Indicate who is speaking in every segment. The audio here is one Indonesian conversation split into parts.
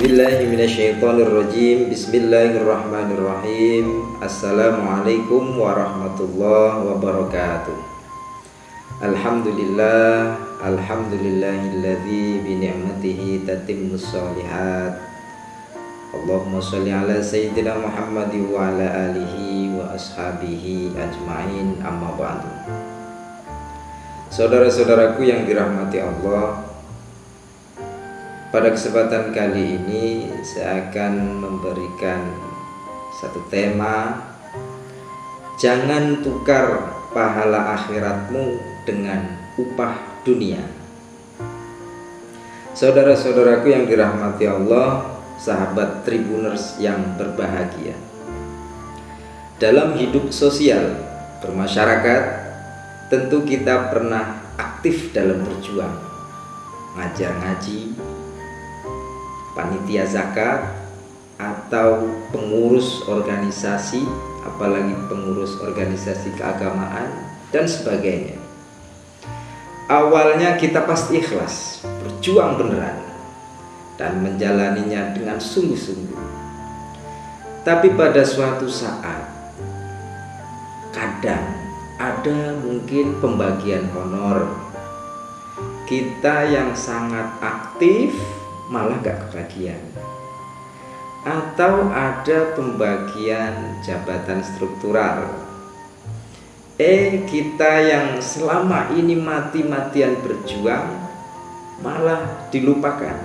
Speaker 1: A'udzubillahiminasyaitonirrajim. Bismillahirrahmanirrahim. Assalamualaikum warahmatullahi wabarakatuh. Alhamdulillah, alhamdulillahilladzi bini'matihi tatimmus shalihat. Allahumma sholli ala sayyidina Muhammadin wa ala alihi wa ashabihi ajma'in, amma ba'du. Saudara-saudaraku yang dirahmati Allah, pada kesempatan kali ini saya akan memberikan satu tema: jangan tukar pahala akhiratmu dengan upah dunia. Saudara-saudaraku yang dirahmati Allah, sahabat Tribuners yang berbahagia, dalam hidup sosial bermasyarakat tentu kita pernah aktif dalam berjuang, ngajar ngaji, panitia zakat, atau pengurus organisasi, apalagi pengurus organisasi keagamaan dan sebagainya. Awalnya kita pasti ikhlas, berjuang beneran, dan menjalaninya dengan sungguh-sungguh. Tapi pada suatu saat, kadang ada mungkin pembagian honor. Kita yang sangat aktif malah gak kebagian, atau ada pembagian jabatan struktural. Kita yang selama ini mati-matian berjuang malah dilupakan.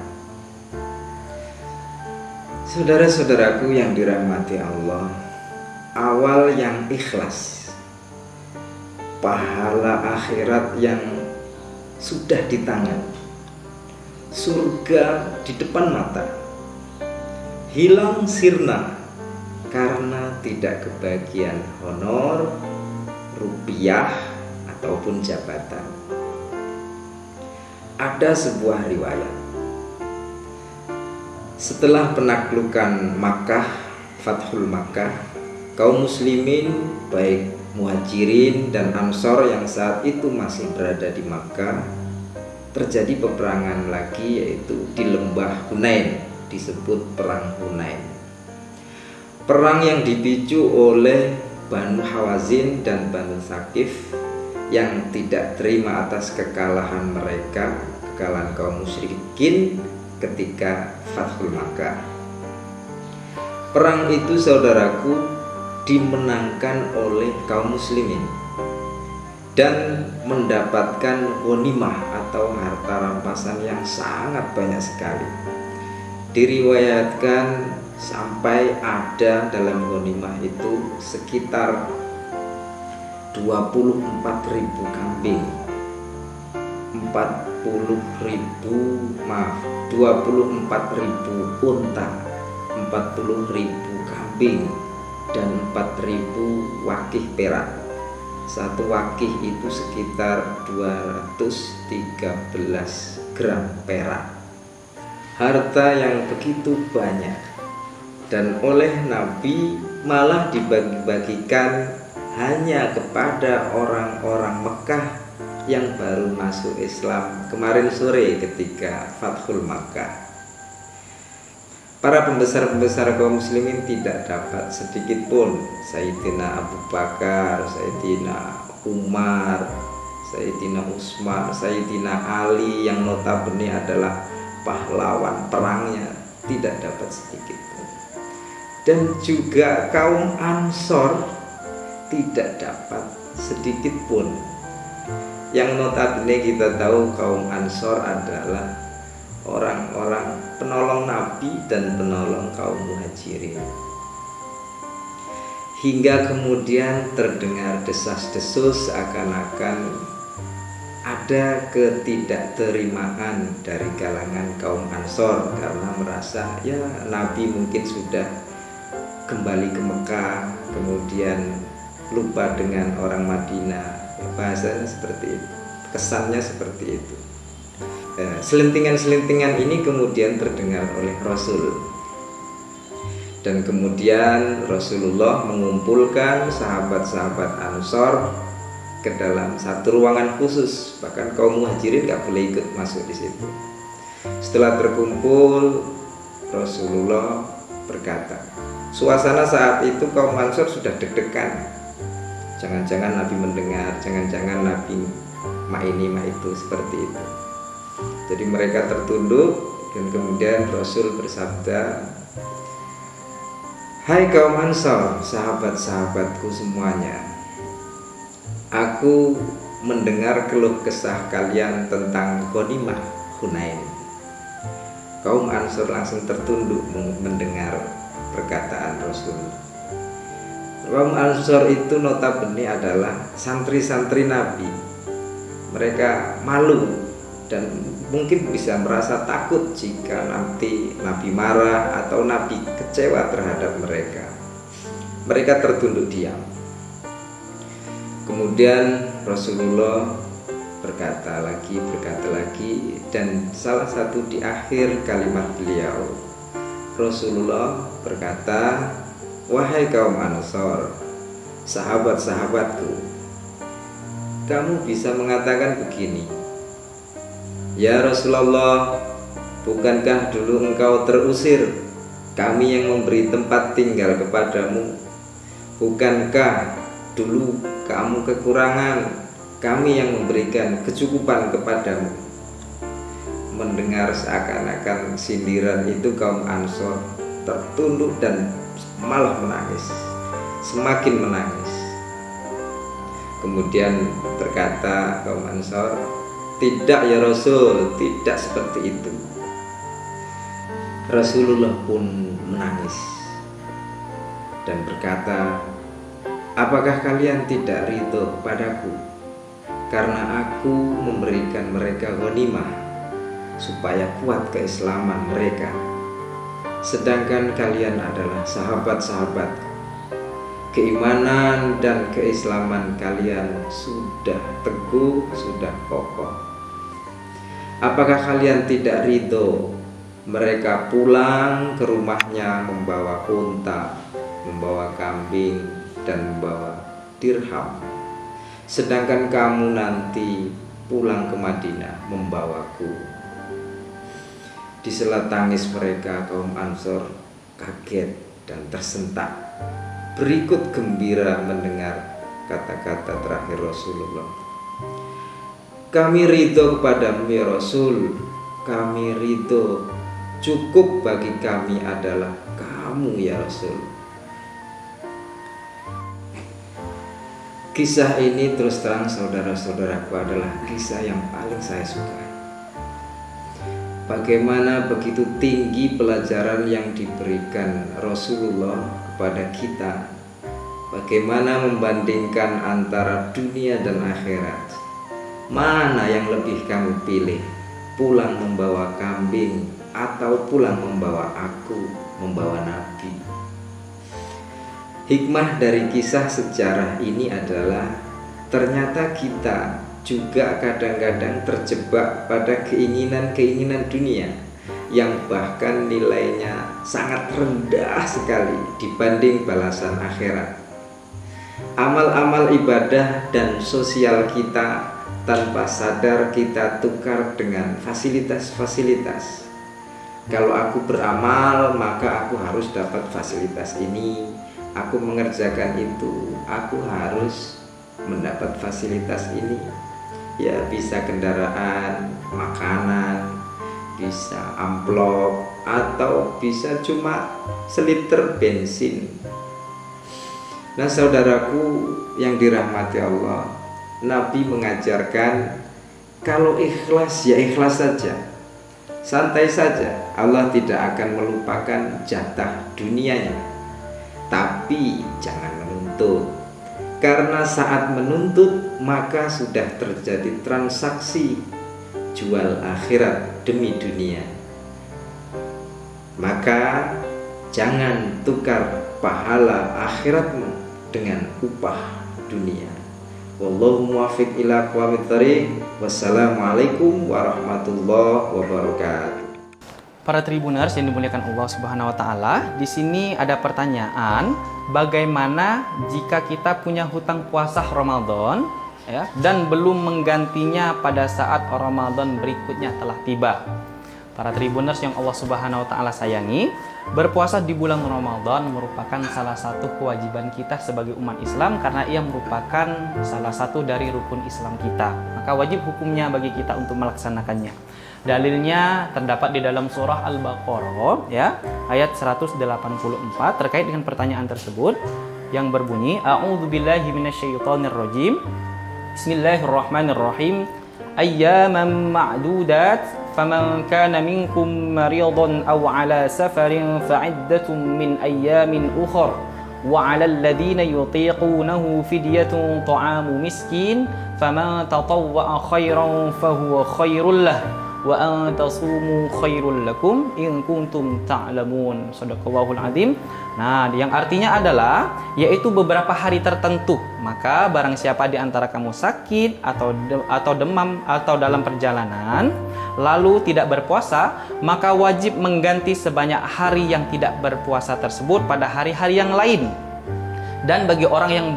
Speaker 1: Saudara-saudaraku yang dirahmati Allah, awal yang ikhlas, pahala akhirat yang sudah di tangan, surga di depan mata, hilang sirna karena tidak kebagian honor, rupiah, ataupun jabatan. Ada sebuah riwayat, setelah penaklukan Makkah, Fathul Makkah, kaum muslimin baik Muhajirin dan Ansor yang saat itu masih berada di Makkah, terjadi peperangan lagi, yaitu di lembah Hunain, disebut perang Hunain. Perang yang dipicu oleh Banu Hawazin dan Banu Thaqif yang tidak terima atas kekalahan mereka, kekalahan kaum musyrikin ketika Fathul Makkah. Perang itu, saudaraku, dimenangkan oleh kaum muslimin dan mendapatkan ghanimah atau harta rampasan yang sangat banyak sekali. Diriwayatkan sampai ada dalam ghanimah itu sekitar 24.000 kambing, 24.000 unta, 40.000 kambing, dan 4.000 wakih perak. Satu wakih itu sekitar 213 gram perak. Harta yang begitu banyak, dan oleh Nabi malah dibagi-bagikan hanya kepada orang-orang Mekah yang baru masuk Islam kemarin sore ketika Fathul Makkah. Para pembesar-pembesar kaum muslimin tidak dapat sedikit pun. Sayyidina Abu Bakar, Sayyidina Umar, Sayyidina Utsman, Sayyidina Ali yang notabene adalah pahlawan perangnya, tidak dapat sedikit pun. Dan juga kaum Ansor tidak dapat sedikit pun. Yang notabene kita tahu kaum Ansor adalah orang-orang penolong Nabi dan penolong kaum Muhajirin. Hingga kemudian terdengar desas-desus seakan-akan ada ketidakterimaan dari kalangan kaum Ansor karena merasa ya Nabi mungkin sudah kembali ke Mekah, kemudian lupa dengan orang Madinah. Bahasanya seperti itu, kesannya seperti itu. Selentingan-selentingan ini kemudian terdengar oleh Rasul, dan kemudian Rasulullah mengumpulkan sahabat-sahabat Ansor ke dalam satu ruangan khusus. Bahkan kaum Muhajirin gak boleh ikut masuk di situ. Setelah terkumpul, Rasulullah berkata, suasana saat itu kaum Ansor sudah deg-degan. Jangan-jangan Nabi mendengar, jangan-jangan Nabi mak ini mak itu, seperti itu. Jadi mereka tertunduk dan kemudian Rasul bersabda, hai kaum Ansor, sahabat-sahabatku semuanya, aku mendengar keluh kesah kalian tentang ghanimah Hunain. Kaum Ansor langsung tertunduk mendengar perkataan Rasul. Kaum Ansor itu notabene adalah santri-santri Nabi. Mereka malu dan mungkin bisa merasa takut jika nanti Nabi marah atau Nabi kecewa terhadap mereka. Mereka tertunduk diam. Kemudian Rasulullah berkata lagi, dan salah satu di akhir kalimat beliau, Rasulullah berkata, wahai kaum Ansor, sahabat-sahabatku, kamu bisa mengatakan begini, ya Rasulullah, bukankah dulu engkau terusir, kami yang memberi tempat tinggal kepadamu? Bukankah dulu kamu kekurangan, kami yang memberikan kecukupan kepadamu? Mendengar seakan-akan sindiran itu, kaum Ansor tertunduk dan malah menangis, semakin menangis. Kemudian berkata kaum Ansor, tidak ya Rasul, tidak seperti itu. Rasulullah pun menangis dan berkata, apakah kalian tidak ridho kepadaku karena aku memberikan mereka ghanimah supaya kuat keislaman mereka, sedangkan kalian adalah sahabat-sahabatku, keimanan dan keislaman kalian sudah teguh, sudah kokoh. Apakah kalian tidak ridho mereka pulang ke rumahnya membawa unta, membawa kambing, dan membawa dirham, sedangkan kamu nanti pulang ke Madinah membawaku? Di sela tangis mereka, kaum Ansor kaget dan tersentak, berikut gembira mendengar kata-kata terakhir Rasulullah. Kami ridho kepadamu ya Rasul, kami ridho, cukup bagi kami adalah kamu ya Rasul. Kisah ini terus terang saudara-saudaraku adalah kisah yang paling saya suka. Bagaimana begitu tinggi pelajaran yang diberikan Rasulullah kepada kita. Bagaimana membandingkan antara dunia dan akhirat. Mana yang lebih kamu pilih? Pulang membawa kambing atau pulang membawa aku, membawa Nabi? Hikmah dari kisah sejarah ini adalah ternyata kita juga kadang-kadang terjebak pada keinginan-keinginan dunia yang bahkan nilainya sangat rendah sekali dibanding balasan akhirat. Amal-amal ibadah dan sosial kita tanpa sadar kita tukar dengan fasilitas-fasilitas. Kalau aku beramal, maka aku harus dapat fasilitas ini. Aku mengerjakan itu, aku harus mendapat fasilitas ini. Ya, bisa kendaraan, makanan, bisa amplop, atau bisa cuma seliter bensin. Nah, saudaraku yang dirahmati Allah, Nabi mengajarkan kalau ikhlas ya ikhlas saja, santai saja. Allah tidak akan melupakan jatah dunianya, tapi jangan menuntut. Karena saat menuntut maka sudah terjadi transaksi jual akhirat demi dunia. Maka jangan tukar pahala akhiratmu dengan upah dunia. Wallahu muwaffiq ila aqwamit thoriq. Wassalamualaikum warahmatullahi wabarakatuh.
Speaker 2: Para tribuners yang dimuliakan Allah Subhanahu wa taala, di sini ada pertanyaan, bagaimana jika kita punya hutang puasa Ramadan ya dan belum menggantinya pada saat Ramadan berikutnya telah tiba? Para Tribuners yang Allah Subhanahu wa taala sayangi, berpuasa di bulan Ramadan merupakan salah satu kewajiban kita sebagai umat Islam karena ia merupakan salah satu dari rukun Islam kita. Maka wajib hukumnya bagi kita untuk melaksanakannya. Dalilnya terdapat di dalam surah Al-Baqarah ya, ayat 184 terkait dengan pertanyaan tersebut yang berbunyi A'udzubillahi minasyaitonirrajim. Bismillahirrahmanirrahim. Ayyaman ma'dudat faman kana minkum maridan aw ala safarin fa'iddatun min ayyamin ukhra wa 'alal ladzina yutiqunahu fidyatun ta'amu miskin faman tatawwa'a khairan fahuwa khairul lah wa an tasumu khairul lakum in kuntum ta'lamun. Shadaqallahul azim. Nah, yang artinya adalah yaitu beberapa hari tertentu. Maka barang siapa di antara kamu sakit atau demam atau dalam perjalanan lalu tidak berpuasa, maka wajib mengganti sebanyak hari yang tidak berpuasa tersebut pada hari-hari yang lain. Dan bagi orang yang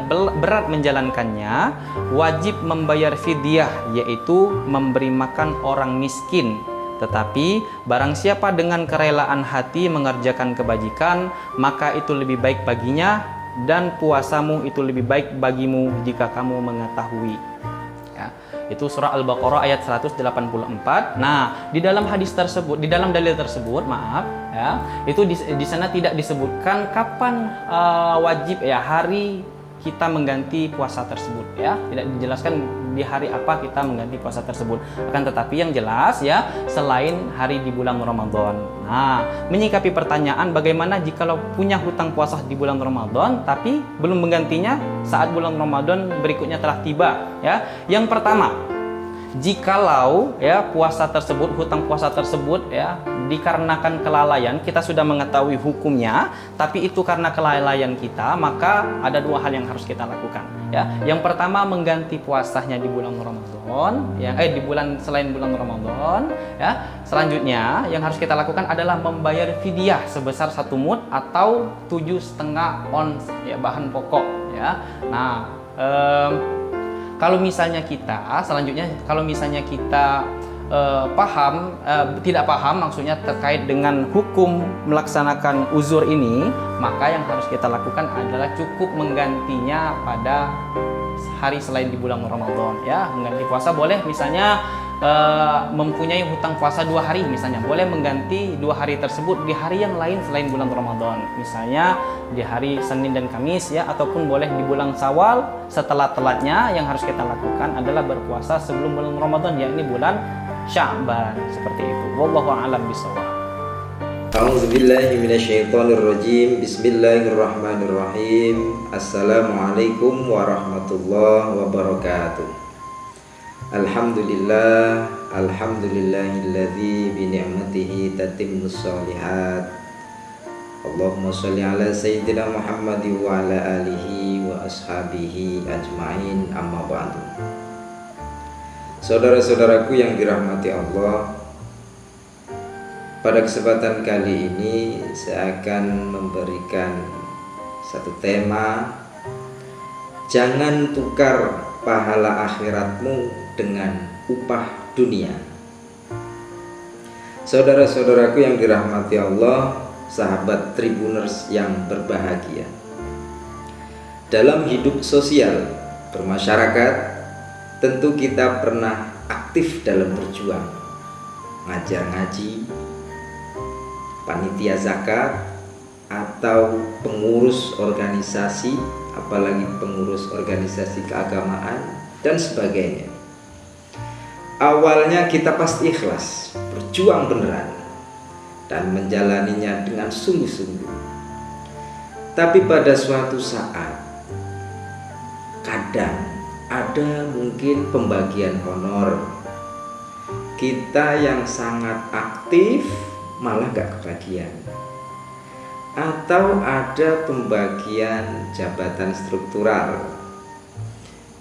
Speaker 2: berat menjalankannya, wajib membayar fidyah, yaitu memberi makan orang miskin. Tetapi barang siapa dengan kerelaan hati mengerjakan kebajikan, maka itu lebih baik baginya, dan puasamu itu lebih baik bagimu jika kamu mengetahui. Ya, itu surah Al-Baqarah ayat 184. Nah, di dalam hadis tersebut, di dalam dalil tersebut, maaf ya, itu di sana tidak disebutkan kapan wajib ya hari kita mengganti puasa tersebut ya, tidak dijelaskan di hari apa kita mengganti puasa tersebut. Akan tetapi yang jelas ya, selain hari di bulan Ramadan. Nah, menyikapi pertanyaan bagaimana jikalau punya hutang puasa di bulan Ramadan tapi belum menggantinya saat bulan Ramadan berikutnya telah tiba ya. Yang pertama, jikalau ya puasa tersebut, hutang puasa tersebut ya dikarenakan kelalaian, kita sudah mengetahui hukumnya, tapi itu karena kelalaian kita, maka ada dua hal yang harus kita lakukan ya. Yang pertama, mengganti puasanya di bulan Ramadan ya, di bulan selain bulan Ramadan ya. Selanjutnya yang harus kita lakukan adalah membayar fidyah sebesar 1 mud atau 7,5 ons ya, bahan pokok ya. Nah, kalau misalnya kita tidak paham maksudnya terkait dengan hukum melaksanakan uzur ini, maka yang harus kita lakukan adalah cukup menggantinya pada hari selain di bulan Ramadan ya. Mengganti puasa boleh, misalnya mempunyai hutang puasa 2 hari misalnya, boleh mengganti 2 hari tersebut di hari yang lain selain bulan Ramadan, misalnya di hari Senin dan Kamis ya, ataupun boleh di bulan Syawal. Setelah telatnya yang harus kita lakukan adalah berpuasa sebelum bulan Ramadan, yakni bulan Sya'ban, seperti itu. Wallahu a'lam bishawab.
Speaker 1: A'udzubillahi minasyaitonirrajim. Bismillahirrahmanirrahim. Assalamualaikum warahmatullahi wabarakatuh. Alhamdulillah, alhamdulillahilladzi bi ni'matihi tatimmus shalihat. Allahumma sholli ala sayyidina Muhammad wa ala alihi wa ashabihi ajmain, amma ba'du. Saudara-saudaraku yang dirahmati Allah, pada kesempatan kali ini saya akan memberikan satu tema: jangan tukar pahala akhiratmu dengan upah dunia. Saudara-saudaraku yang dirahmati Allah, sahabat Tribuners yang berbahagia, dalam hidup sosial bermasyarakat tentu kita pernah aktif dalam berjuang, ngajar ngaji, panitia zakat, atau pengurus organisasi, apalagi pengurus organisasi keagamaan dan sebagainya. Awalnya kita pasti ikhlas, berjuang beneran, dan menjalaninya dengan sungguh-sungguh. Tapi pada suatu saat, kadang ada mungkin pembagian honor. Kita yang sangat aktif malah gak kebagian. Atau ada pembagian jabatan struktural.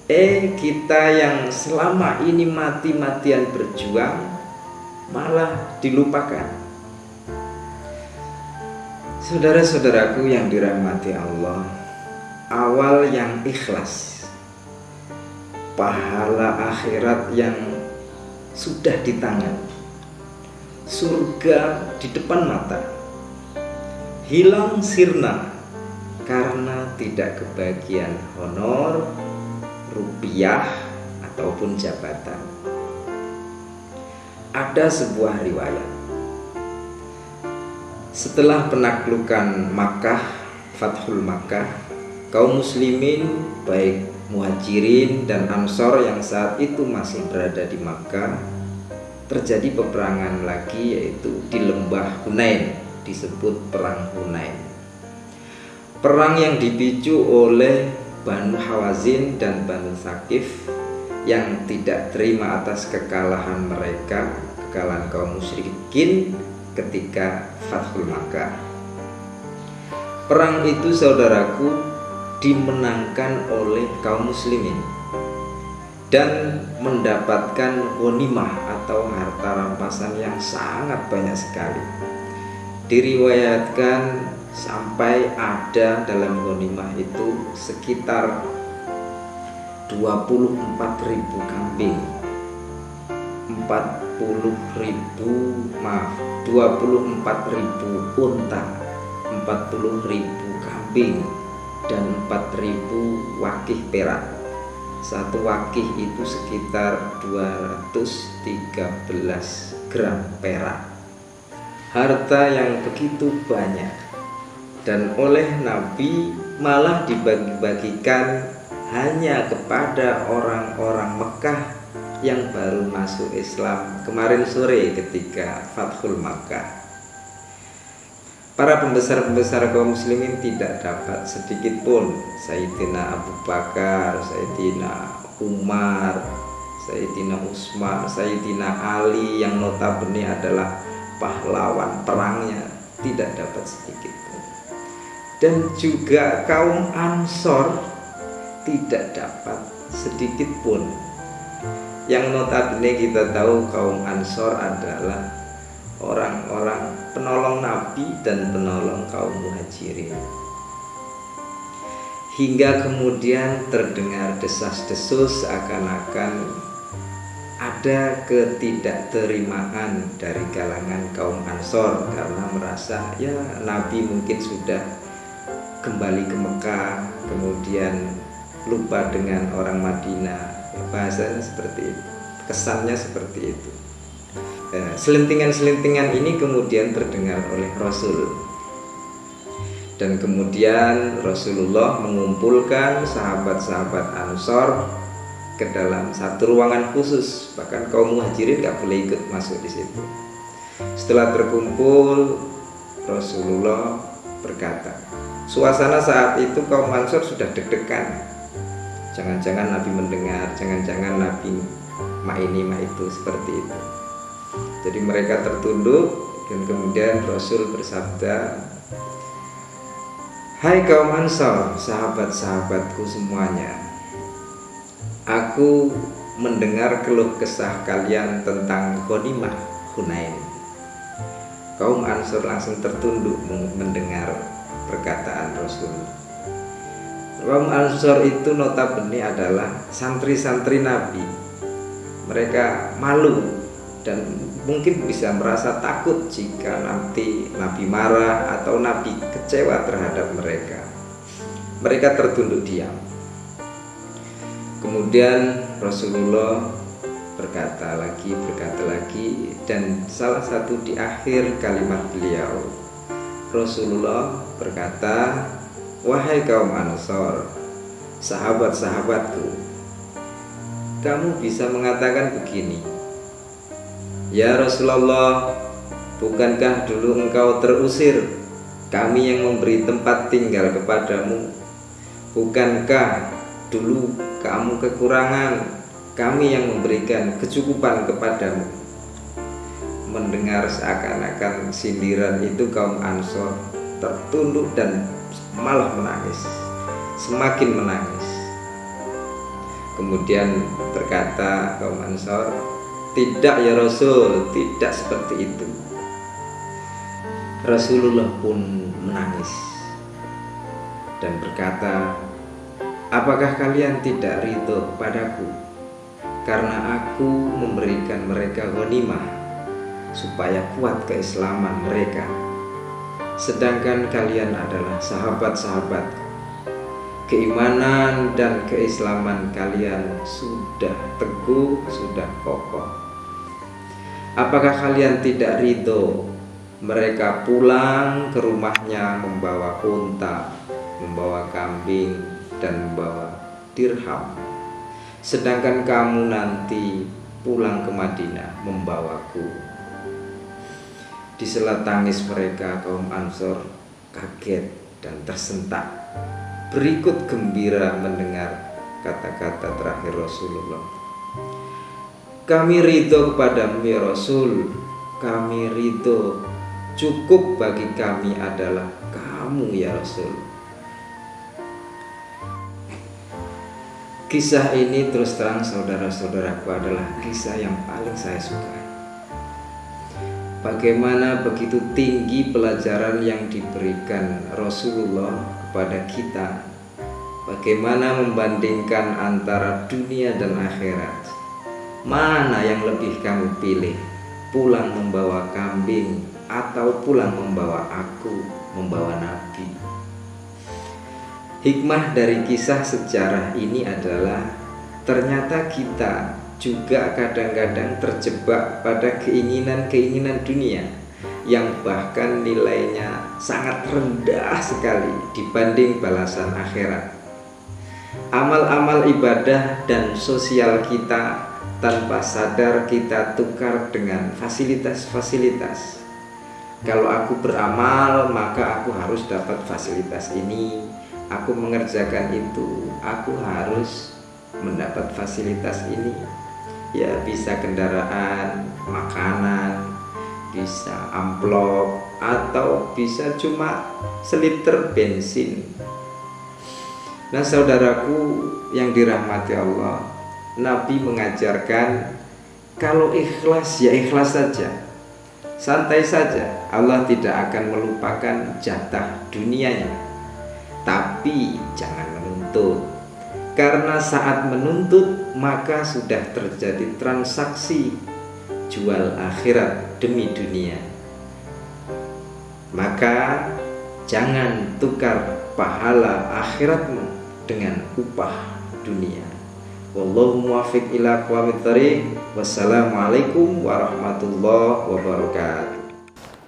Speaker 1: Kita yang selama ini mati-matian berjuang malah dilupakan. Saudara-saudaraku yang dirahmati Allah, awal yang ikhlas, pahala akhirat yang sudah di tangan, surga di depan mata, hilang sirna karena tidak kebagian honor, rupiah, ataupun jabatan. Ada sebuah riwayat, setelah penaklukan Makkah, Fathul Makkah, kaum muslimin baik Muhajirin dan Ansor yang saat itu masih berada di Makkah, terjadi peperangan lagi, yaitu di lembah Hunain, disebut perang Hunain. Perang yang dipicu oleh Banu Hawazin dan Banu Thaqif yang tidak terima atas kekalahan mereka, kekalahan kaum musyrikin ketika Fathul Makkah. Perang itu, saudaraku, dimenangkan oleh kaum muslimin dan mendapatkan ghanimah atau harta rampasan yang sangat banyak sekali. Diriwayatkan sampai ada dalam ghanimah itu sekitar 24.000 kambing, 24.000 unta, 40.000 kambing, dan 4.000 wakih perak. Satu wakih itu sekitar 213 gram perak. Harta yang begitu banyak, dan oleh Nabi malah dibagi-bagikan hanya kepada orang-orang Mekah yang baru masuk Islam kemarin sore ketika Fathul Makkah. Para pembesar-pembesar kaum muslimin tidak dapat sedikit pun. Sayyidina Abu Bakar, Sayyidina Umar, Sayyidina Utsman, Sayyidina Ali yang notabene adalah pahlawan perangnya, tidak dapat sedikit pun. Dan juga kaum Ansor tidak dapat sedikit pun. Yang notabene kita tahu kaum Ansor adalah orang-orang penolong Nabi dan penolong kaum Muhajirin. Hingga kemudian terdengar desas-desus seakan-akan ada ketidakterimaan dari kalangan kaum Ansor karena merasa ya Nabi mungkin sudah kembali ke Mekah, kemudian lupa dengan orang Madinah. Bahasanya seperti itu, kesannya seperti itu. Selentingan-selentingan ini kemudian terdengar oleh Rasul, dan kemudian Rasulullah mengumpulkan sahabat-sahabat Ansor ke dalam satu ruangan khusus. Bahkan kaum Muhajirin gak boleh ikut masuk di situ. Setelah terkumpul, Rasulullah berkata, suasana saat itu kaum Ansor sudah deg-degan. Jangan-jangan Nabi mendengar, jangan-jangan Nabi mak ini mak itu, seperti itu. Jadi mereka tertunduk, dan kemudian Rasul bersabda, hai kaum Ansor, sahabat-sahabatku semuanya, aku mendengar keluh kesah kalian tentang ghanimah Hunain. Kaum Ansor langsung tertunduk mendengar perkataan Rasul. Kaum Ansor itu notabene adalah santri-santri Nabi. Mereka malu dan mungkin bisa merasa takut jika nanti Nabi marah atau Nabi kecewa terhadap mereka. Mereka tertunduk diam. Kemudian Rasulullah berkata lagi, dan salah satu di akhir kalimat beliau, Rasulullah berkata, wahai kaum Ansor, sahabat-sahabatku, kamu bisa mengatakan begini, ya Rasulullah, bukankah dulu engkau terusir, kami yang memberi tempat tinggal kepadamu? Bukankah dulu kamu kekurangan, kami yang memberikan kecukupan kepadamu? Mendengar seakan-akan sindiran itu, kaum Ansor tertunduk dan malah menangis, semakin menangis. Kemudian berkata kaum Ansor, tidak ya Rasul, tidak seperti itu. Rasulullah pun menangis dan berkata, apakah kalian tidak ridho padaku karena aku memberikan mereka ghanimah supaya kuat keislaman mereka. Sedangkan kalian adalah sahabat-sahabat. Keimanan dan keislaman kalian sudah teguh, sudah kokoh. Apakah kalian tidak ridho mereka pulang ke rumahnya membawa unta, membawa kambing, dan membawa dirham, sedangkan kamu nanti pulang ke Madinah membawaku? Di sela tangis mereka, kaum Ansor kaget dan tersentak. Berikut gembira mendengar kata-kata terakhir Rasulullah. Kami ridho kepadamu ya Rasul, kami ridho, cukup bagi kami adalah kamu ya Rasul. Kisah ini terus terang saudara-saudaraku adalah kisah yang paling saya sukai. Bagaimana begitu tinggi pelajaran yang diberikan Rasulullah kepada kita. Bagaimana membandingkan antara dunia dan akhirat. Mana yang lebih kamu pilih? Pulang membawa kambing atau pulang membawa aku, membawa Nabi? Hikmah dari kisah sejarah ini adalah ternyata kita juga kadang-kadang terjebak pada keinginan-keinginan dunia yang bahkan nilainya sangat rendah sekali dibanding balasan akhirat. Amal-amal ibadah dan sosial kita tanpa sadar kita tukar dengan fasilitas-fasilitas. Kalau aku beramal, maka aku harus dapat fasilitas ini. Aku mengerjakan itu, aku harus mendapat fasilitas ini. Ya, bisa kendaraan, makanan, bisa amplop, atau bisa cuma seliter bensin. Nah, saudaraku yang dirahmati Allah, Nabi mengajarkan kalau ikhlas ya ikhlas saja, santai saja. Allah tidak akan melupakan jatah dunianya. Tapi jangan menuntut, karena saat menuntut maka sudah terjadi transaksi jual akhirat demi dunia. Maka jangan tukar pahala akhiratmu dengan upah dunia. Wallahu muwaffiq ila aqwamit thoriq. Wassalamualaikum warahmatullahi wabarakatuh.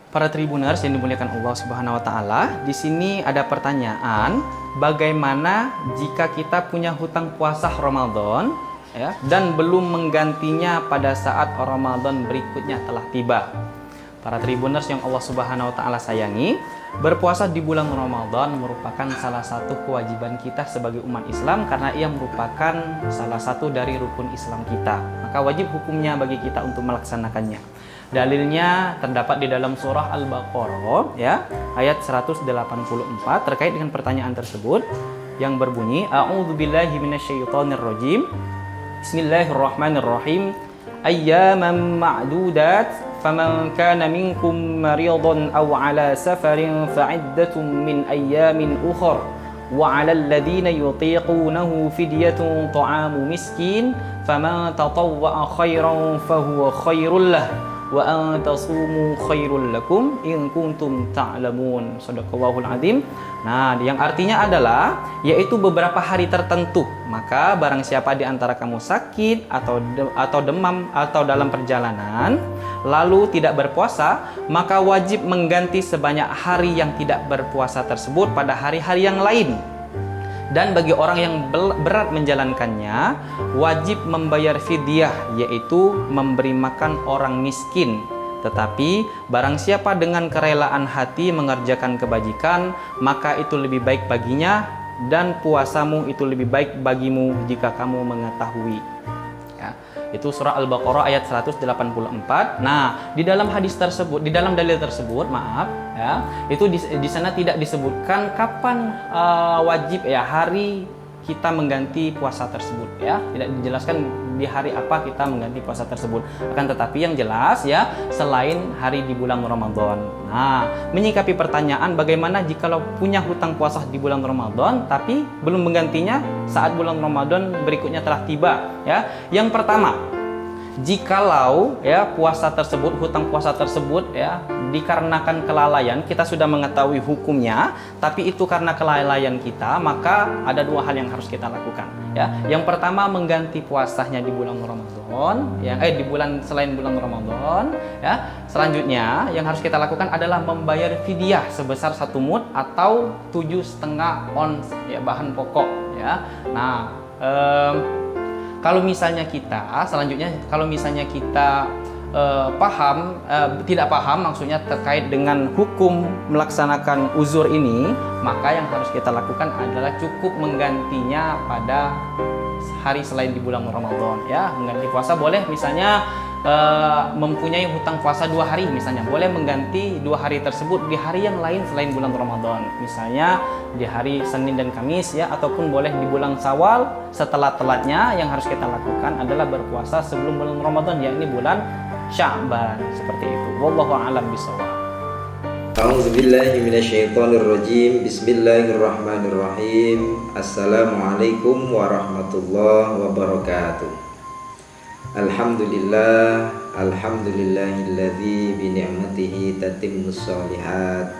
Speaker 2: Para Tribuners yang dimuliakan Allah Subhanahu wa taala, di sini ada pertanyaan, bagaimana jika kita punya hutang puasa Ramadan ya dan belum menggantinya pada saat Ramadan berikutnya telah tiba? Para Tribuners yang Allah Subhanahu wa taala sayangi, berpuasa di bulan Ramadan merupakan salah satu kewajiban kita sebagai umat Islam karena ia merupakan salah satu dari rukun Islam kita. Maka wajib hukumnya bagi kita untuk melaksanakannya. Dalilnya terdapat di dalam surah Al-Baqarah ya, ayat 184 terkait dengan pertanyaan tersebut yang berbunyi A'udzubillahi minasyaitonirrajim. Bismillahirrahmanirrahim. Ayyaman ma'dudat faman kana minkum maridan aw ala safarin fa'iddatun min ayyamin ukhra wa 'alal ladzina yutiqunahu fidyatun ta'amu miskin faman tatawwa'a khairan fahuwa khairul lah wa an tasumu khairul lakum in kuntum ta'lamun. Shadaqallahul azim. Nah, yang artinya adalah yaitu beberapa hari tertentu. Maka barang siapa di antara kamu sakit atau demam atau dalam perjalanan lalu tidak berpuasa, maka wajib mengganti sebanyak hari yang tidak berpuasa tersebut pada hari-hari yang lain. Dan bagi orang yang berat menjalankannya, wajib membayar fidyah, yaitu memberi makan orang miskin. Tetapi barang siapa dengan kerelaan hati mengerjakan kebajikan, maka itu lebih baik baginya, dan puasamu itu lebih baik bagimu jika kamu mengetahui. Ya, itu surah Al-Baqarah ayat 184. Nah, di dalam hadis tersebut, di dalam dalil tersebut, maaf ya, itu di sana tidak disebutkan kapan wajib ya hari kita mengganti puasa tersebut ya, tidak dijelaskan di hari apa kita mengganti puasa tersebut. Akan tetapi yang jelas ya, selain hari di bulan Ramadan. Nah, menyikapi pertanyaan bagaimana jikalau punya hutang puasa di bulan Ramadan tapi belum menggantinya saat bulan Ramadan berikutnya telah tiba ya. Yang pertama, Jikalau ya puasa tersebut, hutang puasa tersebut ya dikarenakan kelalaian, kita sudah mengetahui hukumnya, tapi itu karena kelalaian kita, maka ada dua hal yang harus kita lakukan ya. Yang pertama, mengganti puasanya di bulan Ramadan ya, di bulan selain bulan Ramadan ya. Selanjutnya yang harus kita lakukan adalah membayar fidyah sebesar 1 mud atau 7,5 ons ya, bahan pokok ya. Nah, kalau misalnya kita tidak paham maksudnya terkait dengan hukum melaksanakan uzur ini, maka yang harus kita lakukan adalah cukup menggantinya pada hari selain di bulan Ramadan ya. Mengganti puasa boleh, misalnya mempunyai hutang puasa 2 hari misalnya, boleh mengganti 2 hari tersebut di hari yang lain selain bulan Ramadan, misalnya di hari Senin dan Kamis ya, ataupun boleh di bulan Syawal. Setelah telatnya yang harus kita lakukan adalah berpuasa sebelum bulan Ramadan, yakni bulan Sya'ban, seperti itu. Wallahu a'lam bishawab.
Speaker 1: A'udzubillahi minasyaitonirrajim. Bismillahirrahmanirrahim. Assalamualaikum warahmatullahi wabarakatuh. Alhamdulillah, alhamdulillahilladzi bi ni'matihi tatimmus shalihat.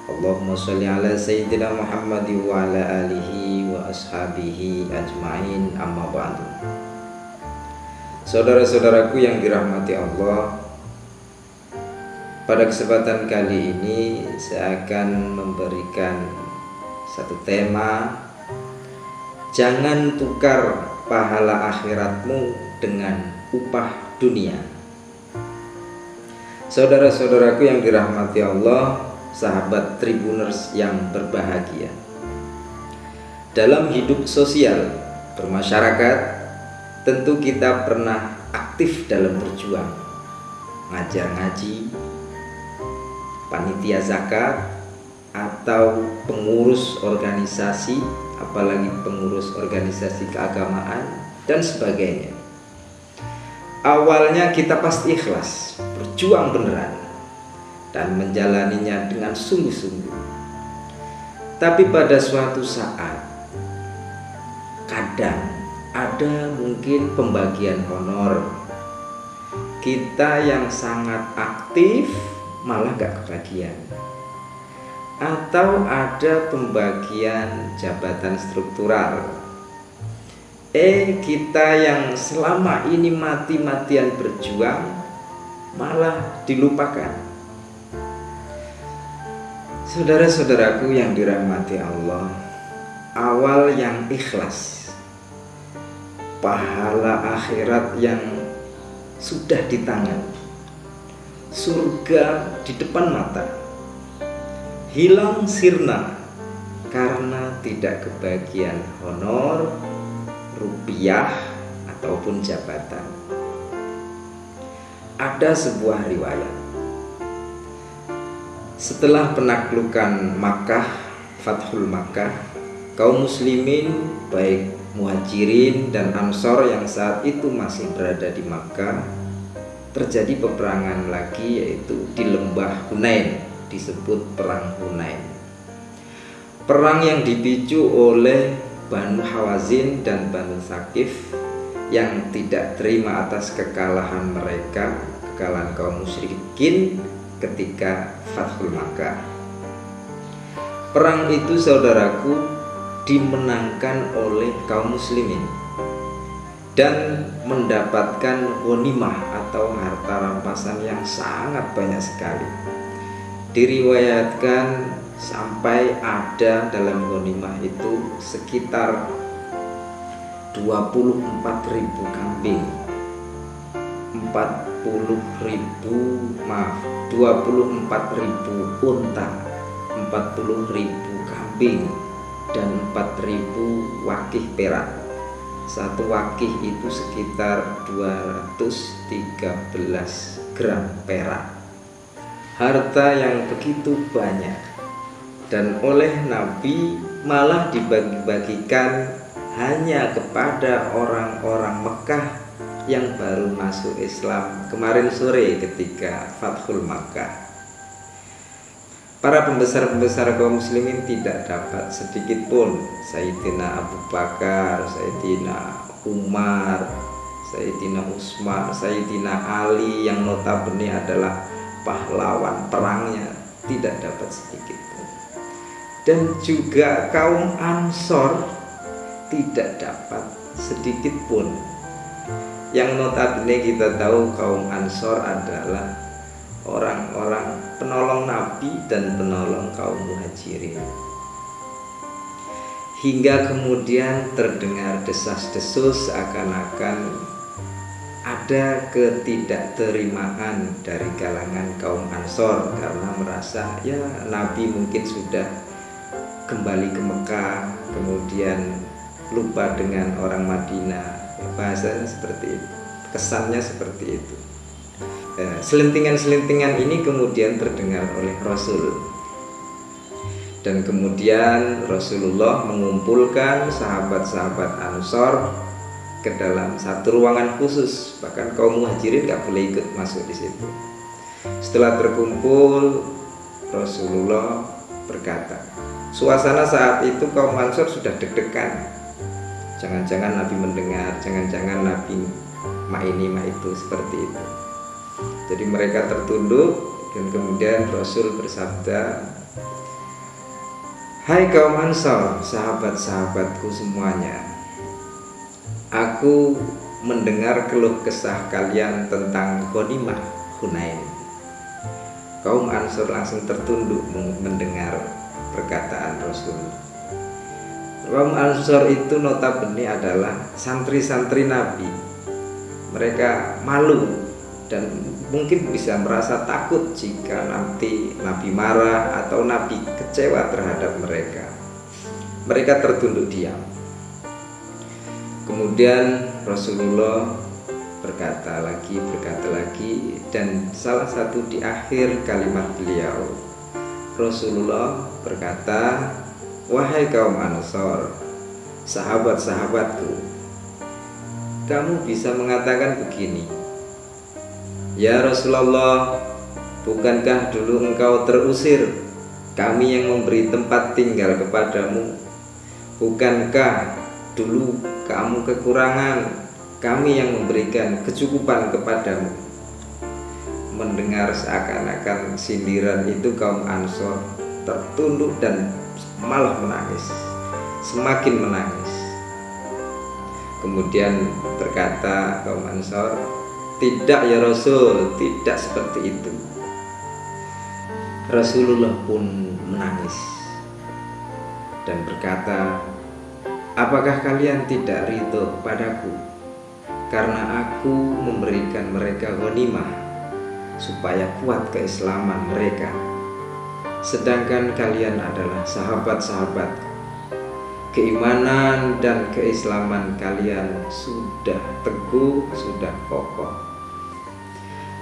Speaker 1: Allahumma sholli ala sayyidina Muhammad wa ala alihi wa ashabihi ajmain, amma ba'du. Saudara-saudaraku yang dirahmati Allah, pada kesempatan kali ini saya akan memberikan satu tema: jangan tukar pahala akhiratmu dengan upah dunia. Saudara-saudaraku yang dirahmati Allah, sahabat Tribuners yang berbahagia, dalam hidup sosial bermasyarakat tentu kita pernah aktif dalam berjuang, ngajar ngaji, panitia zakat, atau pengurus organisasi, apalagi pengurus organisasi keagamaan dan sebagainya. Awalnya kita pasti ikhlas, berjuang beneran, dan menjalaninya dengan sungguh-sungguh. Tapi pada suatu saat, kadang ada mungkin pembagian honor. Kita yang sangat aktif malah gak kebagian. Atau ada pembagian jabatan struktural. Kita yang selama ini mati-matian berjuang malah dilupakan. Saudara-saudaraku yang dirahmati Allah, awal yang ikhlas, pahala akhirat yang sudah di tangan, surga di depan mata, hilang sirna karena tidak kebagian honor, rupiah, ataupun jabatan. Ada sebuah riwayat, setelah penaklukan Makkah, Fathul Makkah, kaum muslimin baik muhajirin dan ansor yang saat itu masih berada di Makkah, terjadi peperangan lagi, yaitu di lembah Hunain, disebut perang Hunain. Perang yang dipicu oleh Banu Hawazin dan Banu Thaqif yang tidak terima atas kekalahan mereka, kekalahan kaum musyrikin ketika Fathul Makkah. Perang itu, saudaraku, dimenangkan oleh kaum muslimin dan mendapatkan ghanimah atau harta rampasan yang sangat banyak sekali. Diriwayatkan sampai ada dalam ghanimah itu sekitar 24.000 kambing, 24.000 unta, 40.000 kambing, dan 4.000 wakih perak. Satu wakih itu sekitar 213 gram perak. Harta yang begitu banyak, dan oleh Nabi malah dibagi-bagikan hanya kepada orang-orang Mekah yang baru masuk Islam kemarin sore ketika Fathul Makkah. Para pembesar-pembesar kaum muslimin tidak dapat sedikit pun, Sayyidina Abu Bakar, Sayyidina Umar, Sayyidina Utsman, Sayyidina Ali yang notabene adalah pahlawan perangnya, tidak dapat sedikit pun. Dan juga kaum Ansor tidak dapat sedikit pun. Yang notabene kita tahu kaum Ansor adalah orang-orang penolong Nabi dan penolong kaum Muhajirin. Hingga kemudian terdengar desas-desus seakan-akan ada ketidakterimaan dari kalangan kaum Ansor karena merasa ya Nabi mungkin sudah kembali ke Mekah, kemudian lupa dengan orang Madinah. Bahasanya seperti itu, kesannya seperti itu. Selentingan-selentingan ini kemudian terdengar oleh Rasul. Dan kemudian Rasulullah mengumpulkan sahabat-sahabat Ansor ke dalam satu ruangan khusus, bahkan kaum Muhajirin gak boleh ikut masuk di situ. Setelah terkumpul, Rasulullah berkata, suasana saat itu kaum Ansor sudah deg-degan. Jangan-jangan Nabi mendengar, jangan-jangan Nabi mak ini mak itu, seperti itu. Jadi mereka tertunduk dan kemudian Rasul bersabda, hai kaum Ansor, sahabat-sahabatku semuanya, aku mendengar keluh kesah kalian tentang ghanimah Hunain. Kaum Ansor langsung tertunduk mendengar perkataan Rasul. Kaum Ansor itu notabene adalah santri-santri Nabi. Mereka malu dan mungkin bisa merasa takut jika nanti Nabi marah atau Nabi kecewa terhadap mereka. Mereka tertunduk diam. Kemudian Rasulullah berkata lagi, dan salah satu di akhir kalimat beliau, Rasulullah berkata, wahai kaum Ansor, sahabat-sahabatku, kamu bisa mengatakan begini, ya Rasulullah, bukankah dulu engkau terusir, kami yang memberi tempat tinggal kepadamu? Bukankah dulu kamu kekurangan, kami yang memberikan kecukupan kepadamu? Mendengar seakan-akan sindiran itu, kaum Ansor tertunduk dan malah menangis, semakin menangis. Kemudian berkata kaum Ansor, tidak ya Rasul, tidak seperti itu. Rasulullah pun menangis dan berkata, apakah kalian tidak ridho padaku karena aku memberikan mereka ghanimah supaya kuat keislaman mereka, sedangkan kalian adalah sahabat-sahabatku, keimanan dan keislaman kalian sudah teguh, sudah kokoh.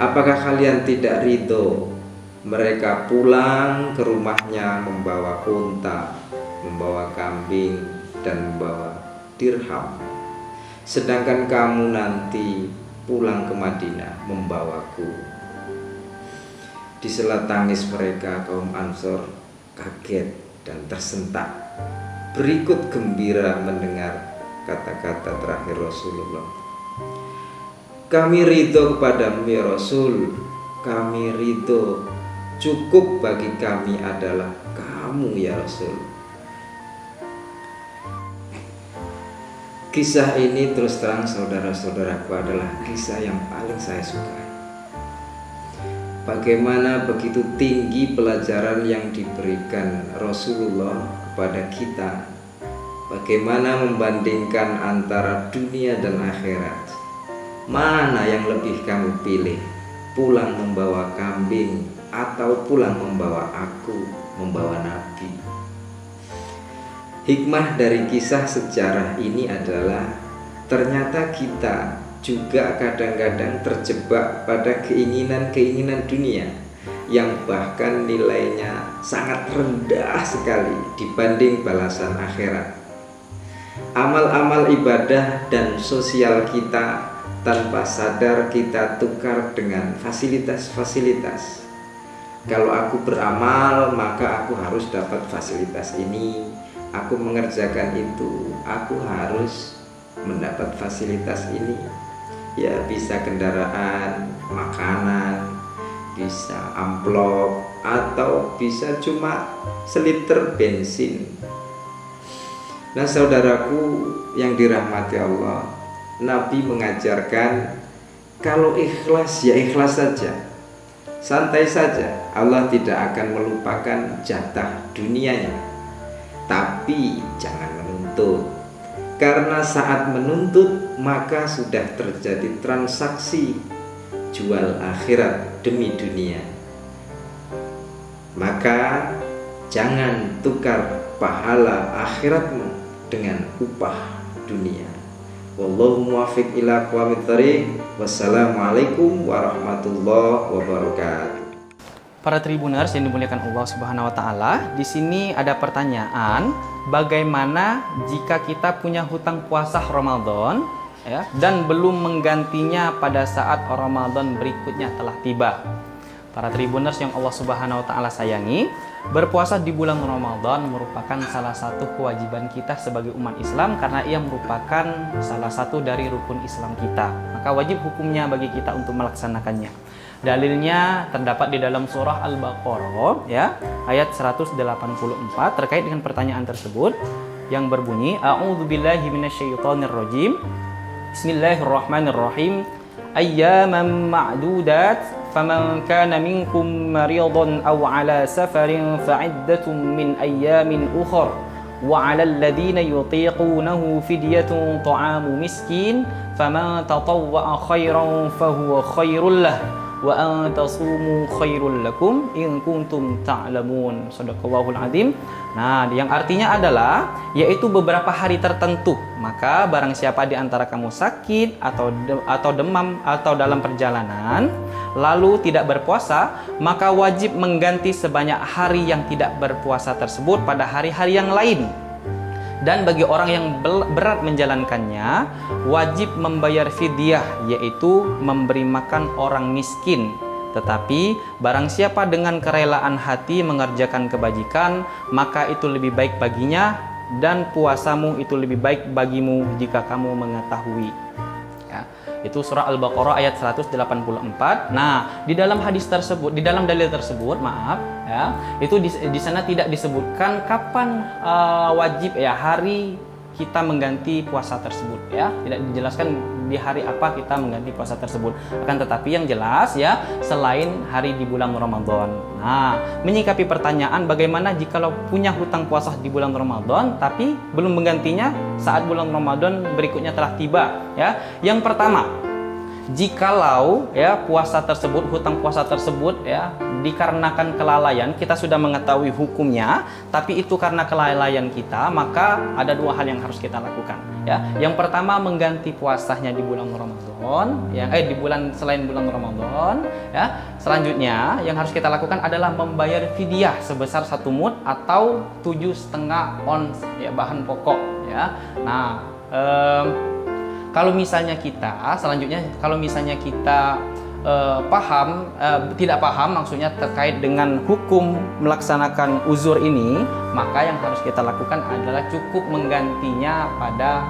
Speaker 1: Apakah kalian tidak ridho mereka pulang ke rumahnya membawa unta, membawa kambing, dan membawa dirham, sedangkan kamu nanti pulang ke Madinah membawaku? Di sela tangis mereka, kaum Ansor kaget dan tersentak, berikut gembira mendengar kata-kata terakhir Rasulullah. Kami ridho kepadamu ya Rasul, kami ridho, cukup bagi kami adalah kamu ya Rasul. Kisah ini terus terang saudara-saudaraku adalah kisah yang paling saya sukai. Bagaimana begitu tinggi pelajaran yang diberikan Rasulullah kepada kita. Bagaimana membandingkan antara dunia dan akhirat. Mana yang lebih kamu pilih? Pulang membawa kambing atau pulang membawa aku, membawa Nabi? Hikmah dari kisah sejarah ini adalah ternyata kita juga kadang-kadang terjebak pada keinginan-keinginan dunia yang bahkan nilainya sangat rendah sekali dibanding balasan akhirat. Amal-amal ibadah dan sosial kita tanpa sadar kita tukar dengan fasilitas-fasilitas. Kalau aku beramal maka aku harus dapat fasilitas ini, aku mengerjakan itu, aku harus mendapat fasilitas ini. Ya bisa kendaraan, makanan, bisa amplop, atau bisa cuma seliter bensin. Nah saudaraku yang dirahmati Allah, Nabi mengajarkan kalau ikhlas ya ikhlas saja, santai saja. Allah tidak akan melupakan jatah dunianya. Tapi jangan menuntut, karena saat menuntut maka sudah terjadi transaksi jual akhirat demi dunia. Maka jangan tukar pahala akhiratmu dengan upah dunia. Wallahu muwaffiq ila aqwamit thoriq. Wassalamualaikum warahmatullahi wabarakatuh.
Speaker 2: Para Tribuners yang dimuliakan Allah Subhanahu wa taala, di sini ada pertanyaan, bagaimana jika kita punya hutang puasa Ramadan ya dan belum menggantinya pada saat Ramadan berikutnya telah tiba? Para Tribuners yang Allah Subhanahu wa taala sayangi, berpuasa di bulan Ramadan merupakan salah satu kewajiban kita sebagai umat Islam karena ia merupakan salah satu dari rukun Islam kita. Maka wajib hukumnya bagi kita untuk melaksanakannya. Dalilnya terdapat di dalam surah Al-Baqarah ya, ayat 184 terkait dengan pertanyaan tersebut yang berbunyi A'udzubillahi minasyaitonirrajim. Bismillahirrahmanirrahim. Ayyaman ma'dudat فمن كان منكم مريضا أو على سفر فعدة من أيام أخر وعلى الذين يطيقونه فدية طعام مسكين فمن تطوع خيرا فهو خير له وأن تصوموا خير لكم إن كنتم تعلمون. Shadaqallahul Adzim. Nah, yang artinya adalah yaitu beberapa hari tertentu. Maka barang siapa di antara kamu sakit atau demam atau dalam perjalanan lalu tidak berpuasa, maka wajib mengganti sebanyak hari yang tidak berpuasa tersebut pada hari-hari yang lain. Dan bagi orang yang berat menjalankannya, wajib membayar fidyah, yaitu memberi makan orang miskin. Tetapi barang siapa dengan kerelaan hati mengerjakan kebajikan, maka itu lebih baik baginya, dan puasamu itu lebih baik bagimu jika kamu mengetahui. Ya, itu surah Al-Baqarah ayat 184. Nah, di dalam hadis tersebut, di dalam dalil tersebut, maaf ya, itu di sana tidak disebutkan kapan wajib ya hari kita mengganti puasa tersebut ya, tidak dijelaskan di hari apa kita mengganti puasa tersebut. Akan tetapi yang jelas ya, selain hari di bulan Ramadan. Nah, menyikapi pertanyaan bagaimana jikalau punya hutang puasa di bulan Ramadan tapi belum menggantinya saat bulan Ramadan berikutnya telah tiba ya. Yang pertama, jikalau ya puasa tersebut, hutang puasa tersebut ya dikarenakan kelalaian, kita sudah mengetahui hukumnya, tapi itu karena kelalaian kita, maka ada dua hal yang harus kita lakukan ya. Yang pertama, mengganti puasanya di bulan Ramadan ya, di bulan selain bulan Ramadan ya. Selanjutnya yang harus kita lakukan adalah membayar fidyah sebesar 1 mud atau 7,5 ons ya bahan pokok ya. Nah, kalau misalnya kita selanjutnya kalau misalnya kita tidak paham maksudnya terkait dengan hukum melaksanakan uzur ini, maka yang harus kita lakukan adalah cukup menggantinya pada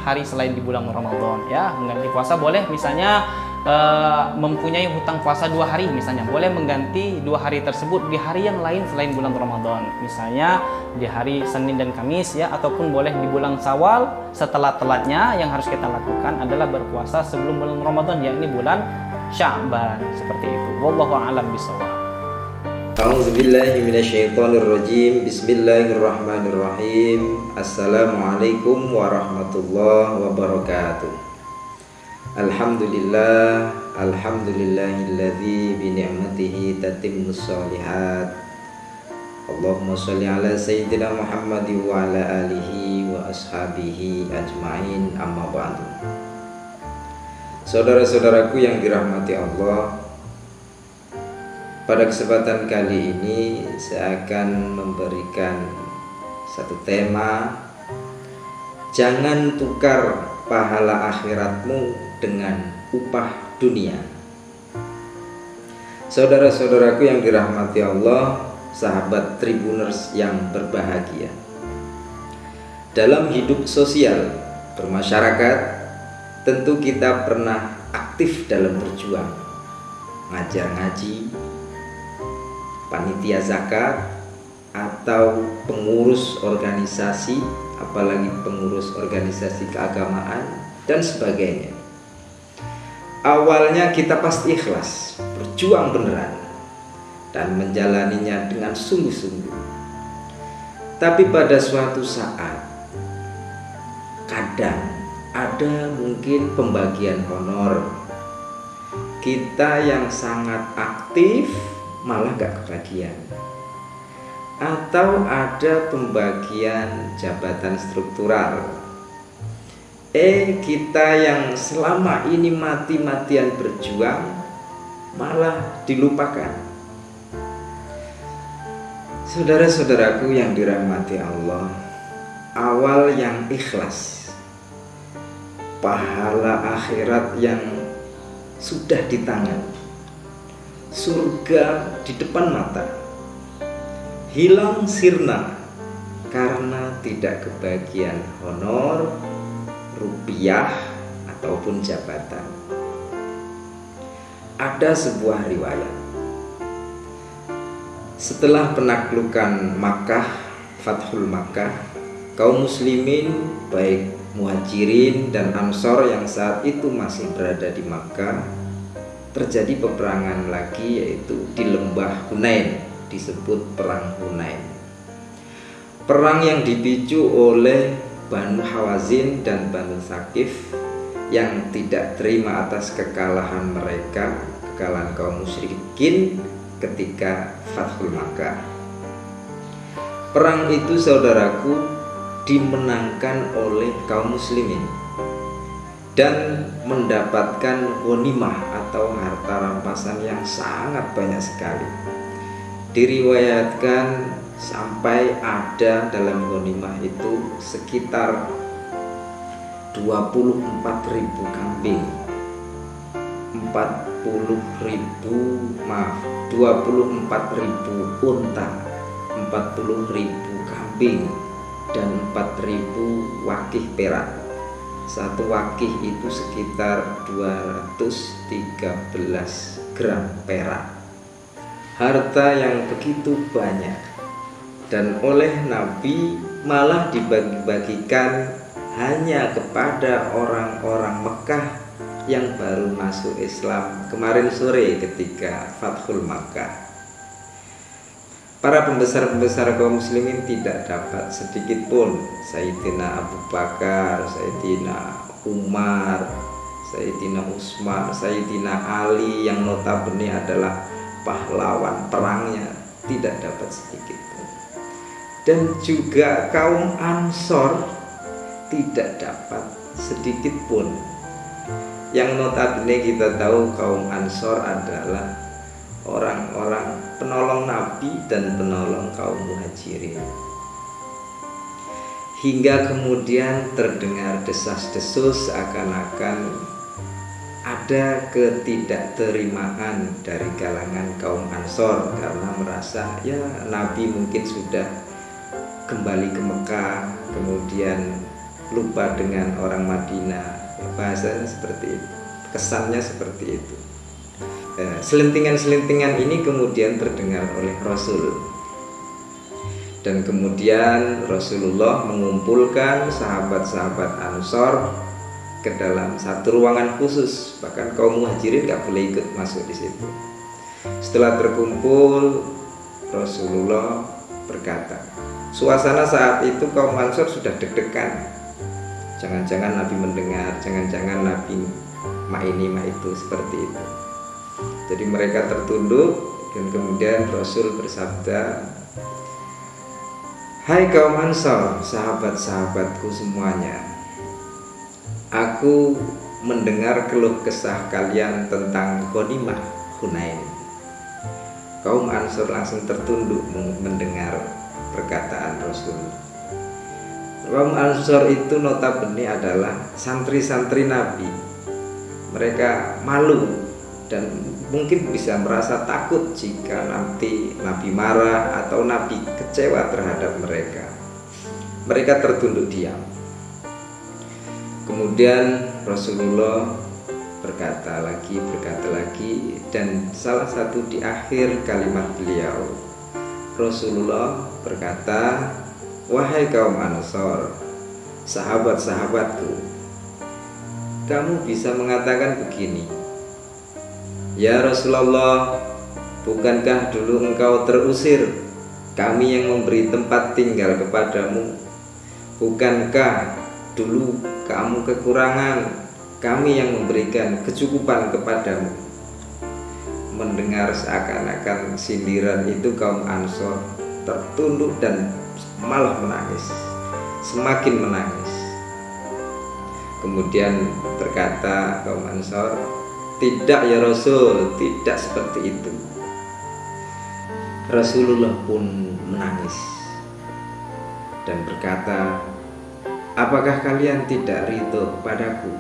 Speaker 2: hari selain di bulan Ramadan ya. Mengganti puasa boleh misalnya mempunyai hutang puasa 2 hari misalnya, boleh mengganti 2 hari tersebut di hari yang lain selain bulan Ramadan, misalnya di hari Senin dan Kamis ya, ataupun boleh di bulan Syawal. Setelah-telatnya yang harus kita lakukan adalah berpuasa sebelum bulan Ramadan, yakni bulan Sya'ban, seperti itu. Wallahu a'lam bishawab.
Speaker 1: A'udzubillahi minasyaitonirrajim. Bismillahirrahmanirrahim. Assalamualaikum warahmatullahi wabarakatuh. Alhamdulillah, alhamdulillahilladzi bi ni'matihi tatimmus shalihat. Allahumma sholli ala sayyidina Muhammad wa ala alihi wa ashabihi ajmain, amma ba'du. Saudara-saudaraku yang dirahmati Allah, pada kesempatan kali ini saya akan memberikan satu tema, jangan tukar pahala akhiratmu dengan upah dunia. Saudara-saudaraku yang dirahmati Allah, sahabat Tribuners yang berbahagia, dalam hidup sosial bermasyarakat tentu kita pernah aktif dalam berjuang, ngajar ngaji, panitia zakat, atau pengurus organisasi, apalagi pengurus organisasi keagamaan dan sebagainya. Awalnya kita pasti ikhlas, berjuang beneran dan menjalaninya dengan sungguh-sungguh. Tapi pada suatu saat, kadang ada mungkin pembagian honor. Kita yang sangat aktif malah gak kebagian. Atau ada pembagian jabatan struktural. Kita yang selama ini mati-matian berjuang malah dilupakan. Saudara-saudaraku yang dirahmati Allah, awal yang ikhlas, pahala akhirat yang sudah di tangan, surga di depan mata, hilang sirna karena tidak kebagian honor, rupiah, ataupun jabatan. Ada sebuah riwayat, setelah penaklukan Makkah, Fathul Makkah, kaum muslimin baik Muhajirin dan Ansor yang saat itu masih berada di Makkah, terjadi peperangan lagi, yaitu di lembah Hunain, disebut perang Hunain. Perang yang dipicu oleh Banu Hawazin dan Banu Thaqif yang tidak terima atas kekalahan mereka, kekalahan kaum musyrikin ketika Fathul Makkah. Perang itu, saudaraku, dimenangkan oleh kaum muslimin dan mendapatkan ghanimah atau harta rampasan yang sangat banyak sekali. Diriwayatkan sampai ada dalam ghanimah itu sekitar 24.000 kambing, 24.000 unta, 40.000 kambing, dan 4.000 wakih perak. Satu wakih itu sekitar 213 gram perak. Harta yang begitu banyak, dan oleh Nabi malah dibagi-bagikan hanya kepada orang-orang Mekah yang baru masuk Islam kemarin sore ketika Fathul Makkah. Para pembesar-pembesar kaum muslimin tidak dapat sedikit pun. Sayyidina Abu Bakar, Sayyidina Umar, Sayyidina Utsman, Sayyidina Ali yang notabene adalah pahlawan perangnya, tidak dapat sedikit pun. Dan juga kaum Ansor tidak dapat sedikit pun. Yang notabene kita tahu kaum Ansor adalah orang-orang penolong Nabi dan penolong kaum Muhajirin. Hingga kemudian terdengar desas-desus seakan-akan ada ketidakterimaan dari kalangan kaum Ansor karena merasa ya Nabi mungkin sudah kembali ke Mekah, kemudian lupa dengan orang Madinah. Bahasanya seperti itu, kesannya seperti itu. Selentingan-selentingan ini kemudian terdengar oleh Rasul, dan kemudian Rasulullah mengumpulkan sahabat-sahabat Ansor ke dalam satu ruangan khusus. Bahkan kaum Muhajirin gak boleh ikut masuk di situ. Setelah terkumpul, Rasulullah berkata, suasana saat itu kaum Ansor sudah deg-degan. Jangan-jangan Nabi mendengar, jangan-jangan Nabi mak ini mak itu, seperti itu. Jadi mereka tertunduk, dan kemudian Rasul bersabda, hai kaum Ansor, sahabat-sahabatku semuanya, aku mendengar keluh kesah kalian tentang ghanimah Hunain. Kaum Ansor langsung tertunduk mendengar perkataan Rasul. Kaum Ansor itu notabene adalah santri-santri Nabi. Mereka malu dan mungkin bisa merasa takut jika nanti Nabi marah atau Nabi kecewa terhadap mereka. Mereka tertunduk diam. Kemudian Rasulullah berkata lagi, dan salah satu di akhir kalimat beliau, Rasulullah berkata, "Wahai kaum Ansor, sahabat-sahabatku, kamu bisa mengatakan begini, ya Rasulullah, bukankah dulu engkau terusir, kami yang memberi tempat tinggal kepadamu? Bukankah dulu kamu kekurangan, kami yang memberikan kecukupan kepadamu?" Mendengar seakan-akan sindiran itu, kaum Ansor tertunduk dan malah menangis, semakin menangis. Kemudian berkata kaum Ansor, "Tidak ya Rasul, tidak seperti itu." Rasulullah pun menangis dan berkata, "Apakah kalian tidak ridho kepadaku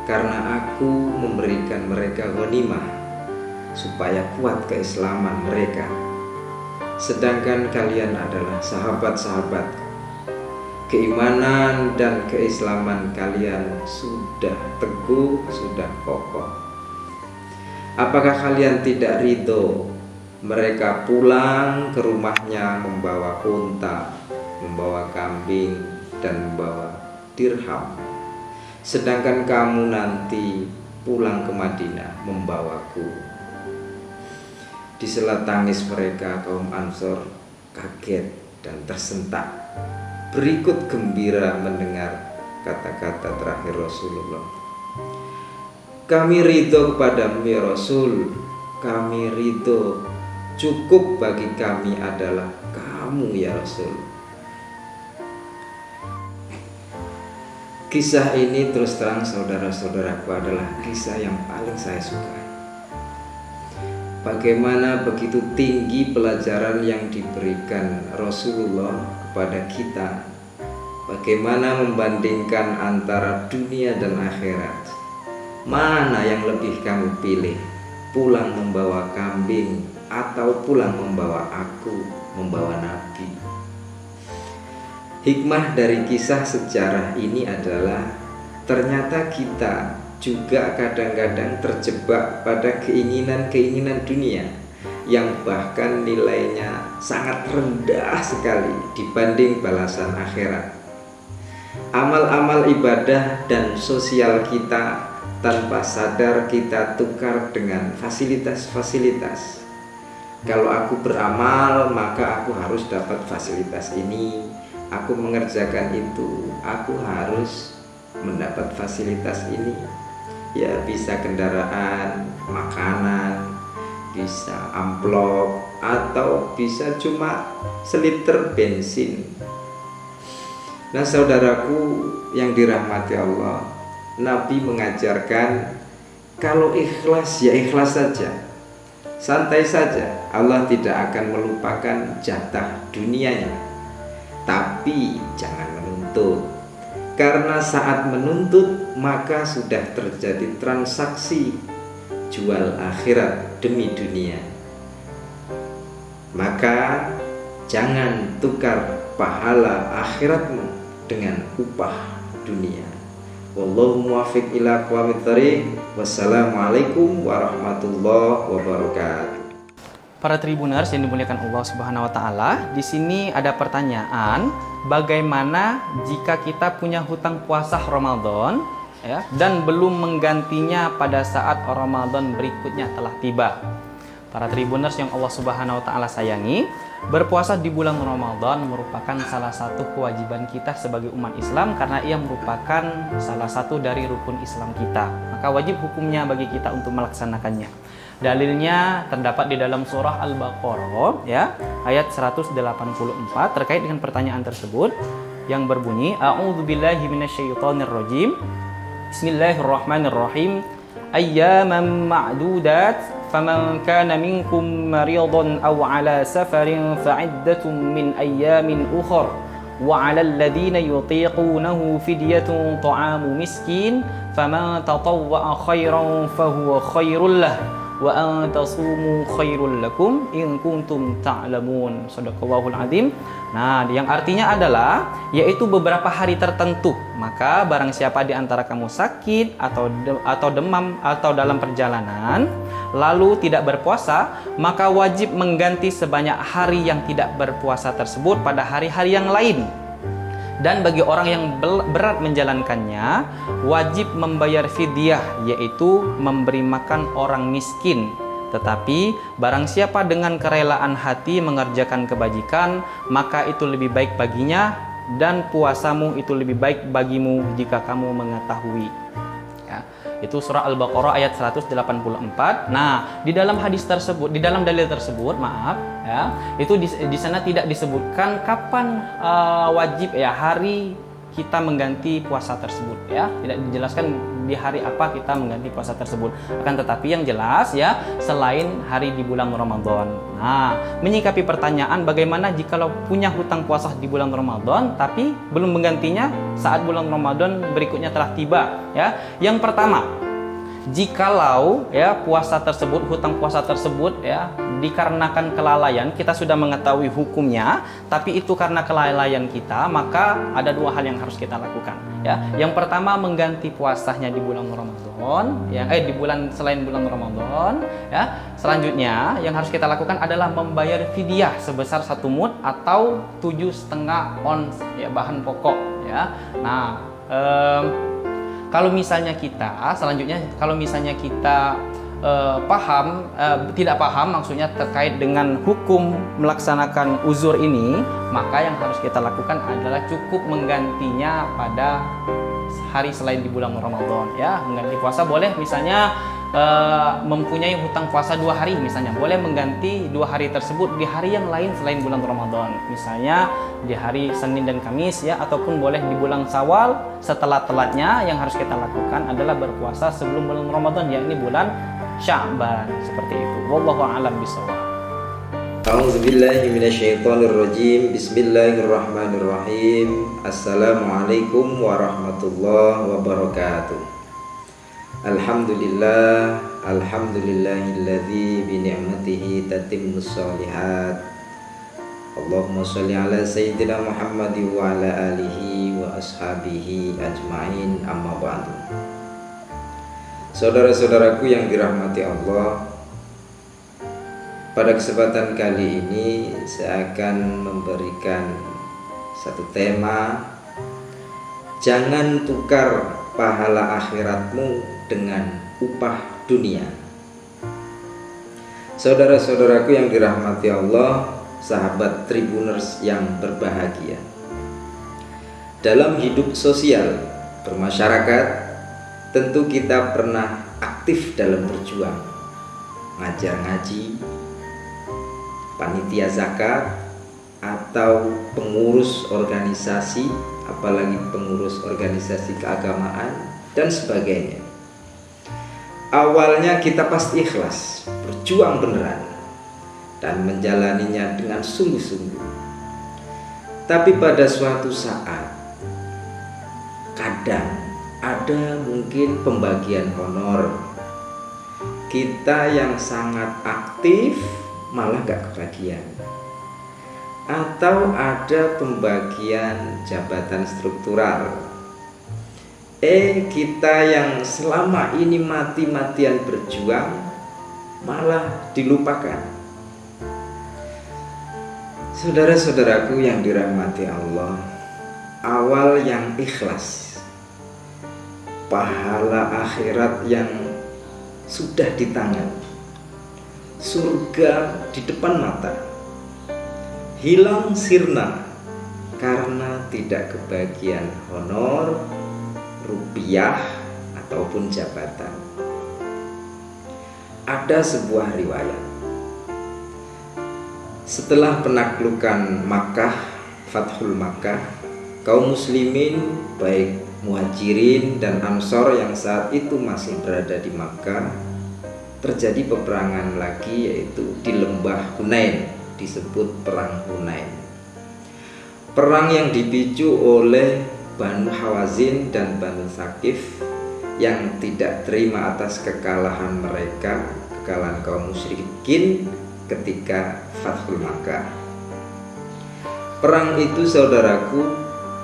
Speaker 1: karena aku memberikan mereka ghanimah supaya kuat keislaman mereka, sedangkan kalian adalah sahabat-sahabatku. Keimanan dan keislaman kalian sudah teguh, sudah kokoh. Apakah kalian tidak ridho mereka pulang ke rumahnya membawa unta, membawa kambing, dan membawa dirham, sedangkan kamu nanti pulang ke Madinah membawaku?" Di sela tangis mereka, kaum Ansor kaget dan tersentak, berikut gembira mendengar kata-kata terakhir Rasulullah. "Kami ridho kepadamu ya Rasul, kami ridho, cukup bagi kami adalah kamu ya Rasul." Kisah ini terus terang saudara-saudaraku adalah kisah yang paling saya sukai. Bagaimana begitu tinggi pelajaran yang diberikan Rasulullah kepada kita. Bagaimana membandingkan antara dunia dan akhirat. Mana yang lebih kamu pilih? Pulang membawa kambing atau pulang membawa aku, membawa Nabi? Hikmah dari kisah sejarah ini adalah ternyata kita juga kadang-kadang terjebak pada keinginan-keinginan dunia yang bahkan nilainya sangat rendah sekali dibanding balasan akhirat. Amal-amal ibadah dan sosial kita tanpa sadar kita tukar dengan fasilitas-fasilitas. Kalau aku beramal, maka aku harus dapat fasilitas ini. Aku mengerjakan itu, aku harus mendapat fasilitas ini. Ya, bisa kendaraan, makanan, bisa amplop, atau bisa cuma seliter bensin. Nah, saudaraku yang dirahmati Allah, Nabi mengajarkan kalau ikhlas ya ikhlas saja, santai saja. Allah tidak akan melupakan jatah dunianya, tapi jangan menuntut, karena saat menuntut maka sudah terjadi transaksi jual akhirat demi dunia. Maka jangan tukar pahala akhiratmu dengan upah dunia. Wallahu muwaffiq ila aqwamit thoriq. Wassalamualaikum warahmatullahi wabarakatuh.
Speaker 2: Para Tribuners yang dimuliakan Allah Subhanahu wa taala, di sini ada pertanyaan, bagaimana jika kita punya hutang puasa Ramadan ya dan belum menggantinya pada saat Ramadan berikutnya telah tiba? Para Tribuners yang Allah Subhanahu wa taala sayangi, berpuasa di bulan Ramadan merupakan salah satu kewajiban kita sebagai umat Islam karena ia merupakan salah satu dari rukun Islam kita. Maka wajib hukumnya bagi kita untuk melaksanakannya. Dalilnya terdapat di dalam surah Al-Baqarah ya, ayat 184 terkait dengan pertanyaan tersebut yang berbunyi, A'udzubillahi minasyaitonirrajim. Bismillahirrahmanirrahim. Ayyaman ma'dudat faman kana minkum maridan aw ala safarin fa'iddatun min ayyamin ukhra wa 'alal ladzina yutiqunahu fidyatun ta'amu miskin faman tatawwa'a khairan fahuwa khairul lahu wa an tasumu khairul lakum in kuntum ta'lamun. Shadaqallahul azim. Nah, yang artinya adalah yaitu beberapa hari tertentu. Maka barang siapa di antara kamu sakit atau demam atau dalam perjalanan lalu tidak berpuasa, maka wajib mengganti sebanyak hari yang tidak berpuasa tersebut pada hari-hari yang lain. Dan bagi orang yang berat menjalankannya, wajib membayar fidyah, yaitu memberi makan orang miskin. Tetapi barang siapa dengan kerelaan hati mengerjakan kebajikan, maka itu lebih baik baginya, dan puasamu itu lebih baik bagimu jika kamu mengetahui. Ya, itu surah Al-Baqarah ayat 184. Nah, di dalam hadis tersebut, di dalam dalil tersebut, maaf ya, itu di sana tidak disebutkan kapan wajib ya hari kita mengganti puasa tersebut ya, tidak dijelaskan di hari apa kita mengganti puasa tersebut. Akan tetapi yang jelas ya, selain hari di bulan Ramadan. Nah, menyikapi pertanyaan bagaimana jikalau punya hutang puasa di bulan Ramadan tapi belum menggantinya saat bulan Ramadan berikutnya telah tiba ya. Yang pertama, jikalau ya puasa tersebut, hutang puasa tersebut ya dikarenakan kelalaian, kita sudah mengetahui hukumnya, tapi itu karena kelalaian kita, maka ada dua hal yang harus kita lakukan ya. Yang pertama, mengganti puasanya di bulan Ramadan ya, di bulan selain bulan Ramadan ya. Selanjutnya yang harus kita lakukan adalah membayar fidyah sebesar 1 mud atau 7,5 ons ya, bahan pokok ya. Nah, kalau misalnya kita selanjutnya, kalau misalnya kita tidak paham maksudnya terkait dengan hukum melaksanakan uzur ini, maka yang harus kita lakukan adalah cukup menggantinya pada hari selain di bulan Ramadan ya. Mengganti puasa boleh, misalnya mempunyai hutang puasa 2 hari misalnya, boleh mengganti 2 hari tersebut di hari yang lain selain bulan Ramadan, misalnya di hari Senin dan Kamis ya, ataupun boleh di bulan Syawal. Setelah-telatnya yang harus kita lakukan adalah berpuasa sebelum bulan Ramadan, yakni bulan Sya'ban, seperti itu. Wallahu a'lam bishawab.
Speaker 1: A'udzubillahi minasyaitonirrajim. Bismillahirrahmanirrahim. Assalamualaikum warahmatullahi wabarakatuh. Alhamdulillah, alhamdulillahilladzi bi ni'matihi tatimmus shalihat. Allahumma sholli ala sayyidina Muhammad wa ala alihi wa ashabihi ajmain, amma ba'du. Saudara-saudaraku yang dirahmati Allah, pada kesempatan kali ini saya akan memberikan satu tema: jangan tukar pahala akhiratmu dengan upah dunia. Saudara-saudaraku yang dirahmati Allah, sahabat Tribuners yang berbahagia, dalam hidup sosial bermasyarakat tentu kita pernah aktif dalam berjuang, ngajar ngaji, panitia zakat, atau pengurus organisasi, apalagi pengurus organisasi keagamaan dan sebagainya. Awalnya kita pasti ikhlas, berjuang beneran, dan menjalaninya dengan sungguh-sungguh. Tapi pada suatu saat, kadang ada mungkin pembagian honor. Kita yang sangat aktif malah gak kebagian. Atau ada pembagian jabatan struktural. Kita yang selama ini mati-matian berjuang malah dilupakan. Saudara-saudaraku yang dirahmati Allah, awal yang ikhlas, pahala akhirat yang sudah di tangan, surga di depan mata, hilang sirna karena tidak kebagian honor, rupiah, ataupun jabatan. Ada sebuah riwayat, setelah penaklukan Makkah, Fathul Makkah, kaum muslimin baik Muhajirin dan Ansor yang saat itu masih berada di Makkah, terjadi peperangan lagi, yaitu di lembah Hunain, disebut perang Hunain. Perang yang dipicu oleh Banu Hawazin dan Banu Thaqif yang tidak terima atas kekalahan mereka, kekalahan kaum musyrikin ketika Fathul Makkah. Perang itu saudaraku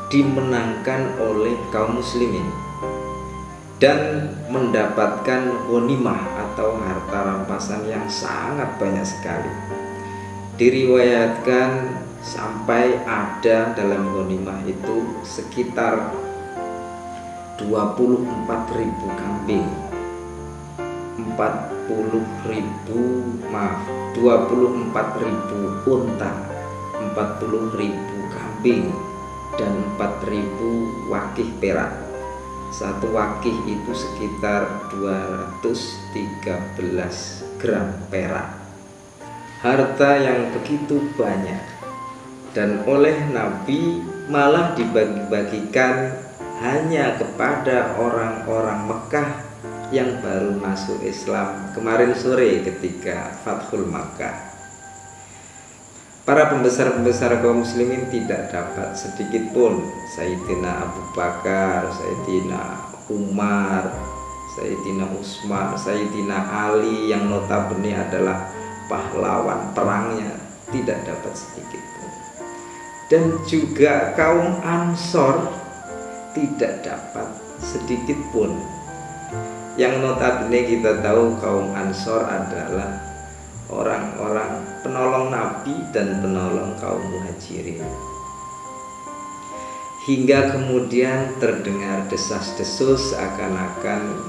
Speaker 1: dimenangkan oleh kaum muslimin dan mendapatkan ghanimah atau harta rampasan yang sangat banyak sekali. Diriwayatkan sampai ada dalam ghanimah itu sekitar 24.000 kambing, 24.000 unta, 40.000 kambing, dan 4.000 wakih perak. Satu wakih itu sekitar 213 gram perak. Harta yang begitu banyak, dan oleh Nabi malah dibagi-bagikan hanya kepada orang-orang Mekah yang baru masuk Islam kemarin sore ketika Fathul Makkah. Para pembesar-pembesar kaum muslimin tidak dapat sedikit pun. Sayyidina Abu Bakar, Sayyidina Umar, Sayyidina Utsman, Sayyidina Ali yang notabene adalah pahlawan perangnya, tidak dapat sedikit pun. Dan juga kaum Ansor tidak dapat sedikit pun. Yang notabene kita tahu kaum Ansor adalah orang-orang penolong Nabi dan penolong kaum Muhajirin. Hingga kemudian terdengar desas-desus seakan-akan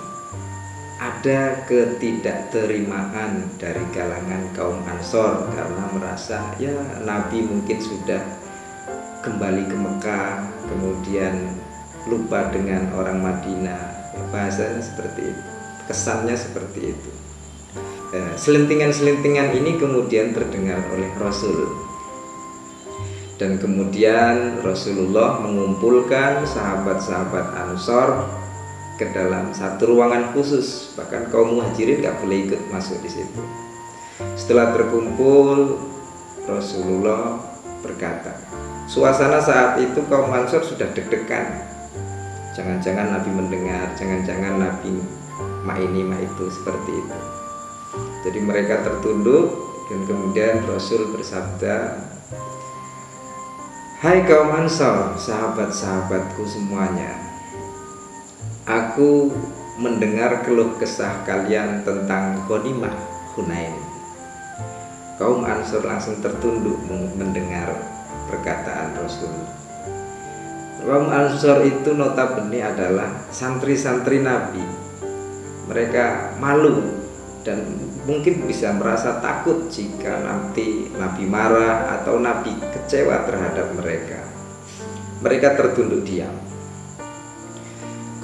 Speaker 1: ada ketidakterimaan dari kalangan kaum Ansor karena merasa ya Nabi mungkin sudah kembali ke Mekah, kemudian lupa dengan orang Madinah. Bahasanya seperti itu, kesannya seperti itu. Selentingan-selentingan ini kemudian terdengar oleh Rasul, dan kemudian Rasulullah mengumpulkan sahabat-sahabat Ansor ke dalam satu ruangan khusus. Bahkan kaum Muhajirin gak boleh ikut masuk di situ. Setelah terkumpul, Rasulullah berkata, suasana saat itu kaum Ansor sudah deg-degan. Jangan-jangan Nabi mendengar, jangan-jangan Nabi mak ini mak itu, seperti itu. Jadi mereka tertunduk, dan kemudian Rasul bersabda, hai kaum Ansor, sahabat-sahabatku semuanya, aku mendengar keluh kesah kalian tentang ghanimah Hunain. Kaum Ansor langsung tertunduk mendengar perkataan Rasul. Kaum Ansor itu notabene adalah santri-santri Nabi. Mereka malu dan mungkin bisa merasa takut jika nanti Nabi marah atau Nabi kecewa terhadap mereka. Mereka tertunduk diam.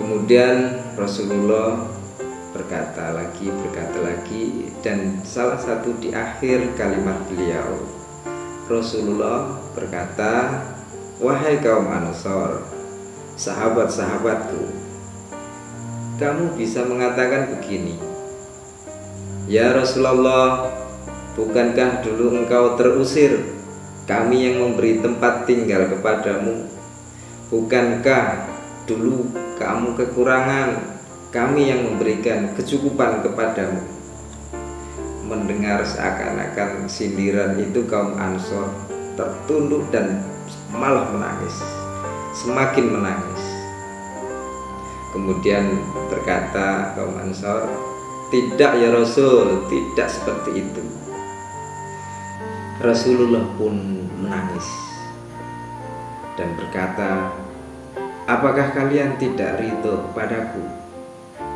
Speaker 1: Kemudian Rasulullah berkata lagi, dan salah satu di akhir kalimat beliau, Rasulullah berkata, wahai kaum Ansor, sahabat-sahabatku, kamu bisa mengatakan begini, ya Rasulullah, bukankah dulu engkau terusir, kami yang memberi tempat tinggal kepadamu? Bukankah dulu kamu kekurangan, kami yang memberikan kecukupan kepadamu? Mendengar seakan-akan sindiran itu, kaum Ansor tertunduk dan malah menangis, semakin menangis. Kemudian berkata kaum Ansor, tidak ya Rasul, tidak seperti itu. Rasulullah pun menangis dan berkata, apakah kalian tidak ridho padaku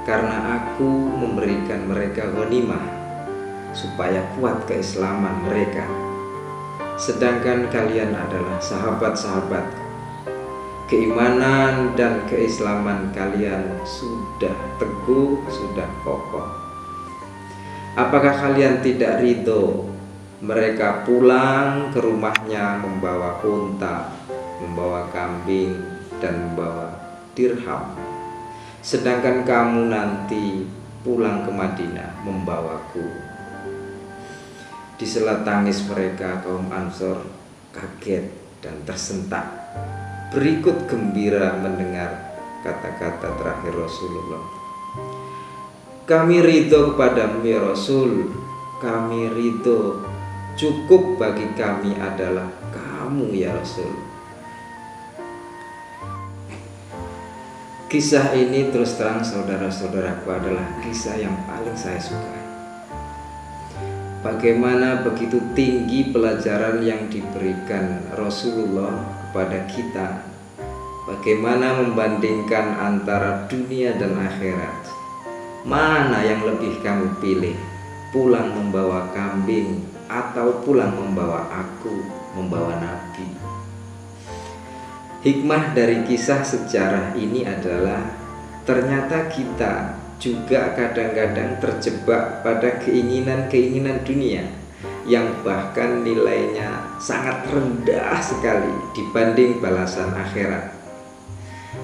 Speaker 1: karena aku memberikan mereka ghanimah supaya kuat keislaman mereka, sedangkan kalian adalah sahabat-sahabatku, keimanan dan keislaman kalian sudah teguh, sudah kokoh. Apakah kalian tidak ridho mereka pulang ke rumahnya membawa unta, membawa kambing, dan membawa dirham, sedangkan kamu nanti pulang ke Madinah membawaku? Di sela tangis mereka, kaum Ansor kaget dan tersentak, berikut gembira mendengar kata-kata terakhir Rasulullah. Kami ridho kepadamu ya Rasul, kami ridho, cukup bagi kami adalah kamu ya Rasul. Kisah ini terus terang saudara-saudaraku adalah kisah yang paling saya sukai. Bagaimana begitu tinggi pelajaran yang diberikan Rasulullah kepada kita. Bagaimana membandingkan antara dunia dan akhirat. Mana yang lebih kamu pilih? Pulang membawa kambing atau pulang membawa aku, membawa Nabi? Hikmah dari kisah sejarah ini adalah ternyata kita juga kadang-kadang terjebak pada keinginan-keinginan dunia yang bahkan nilainya sangat rendah sekali dibanding balasan akhirat.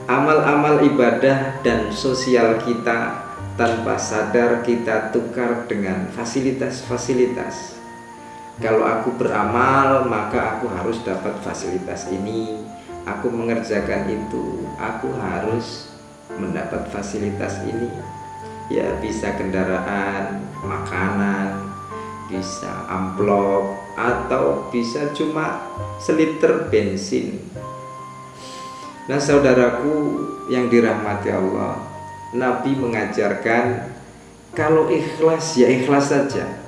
Speaker 1: Amal-amal ibadah dan sosial kita tanpa sadar kita tukar dengan fasilitas-fasilitas. Kalau aku beramal maka aku harus dapat fasilitas ini, aku mengerjakan itu, aku harus mendapat fasilitas ini. Ya, bisa kendaraan, makanan, bisa amplop, atau bisa cuma seliter bensin. Nah saudaraku yang dirahmati Allah, Nabi mengajarkan kalau ikhlas ya ikhlas saja,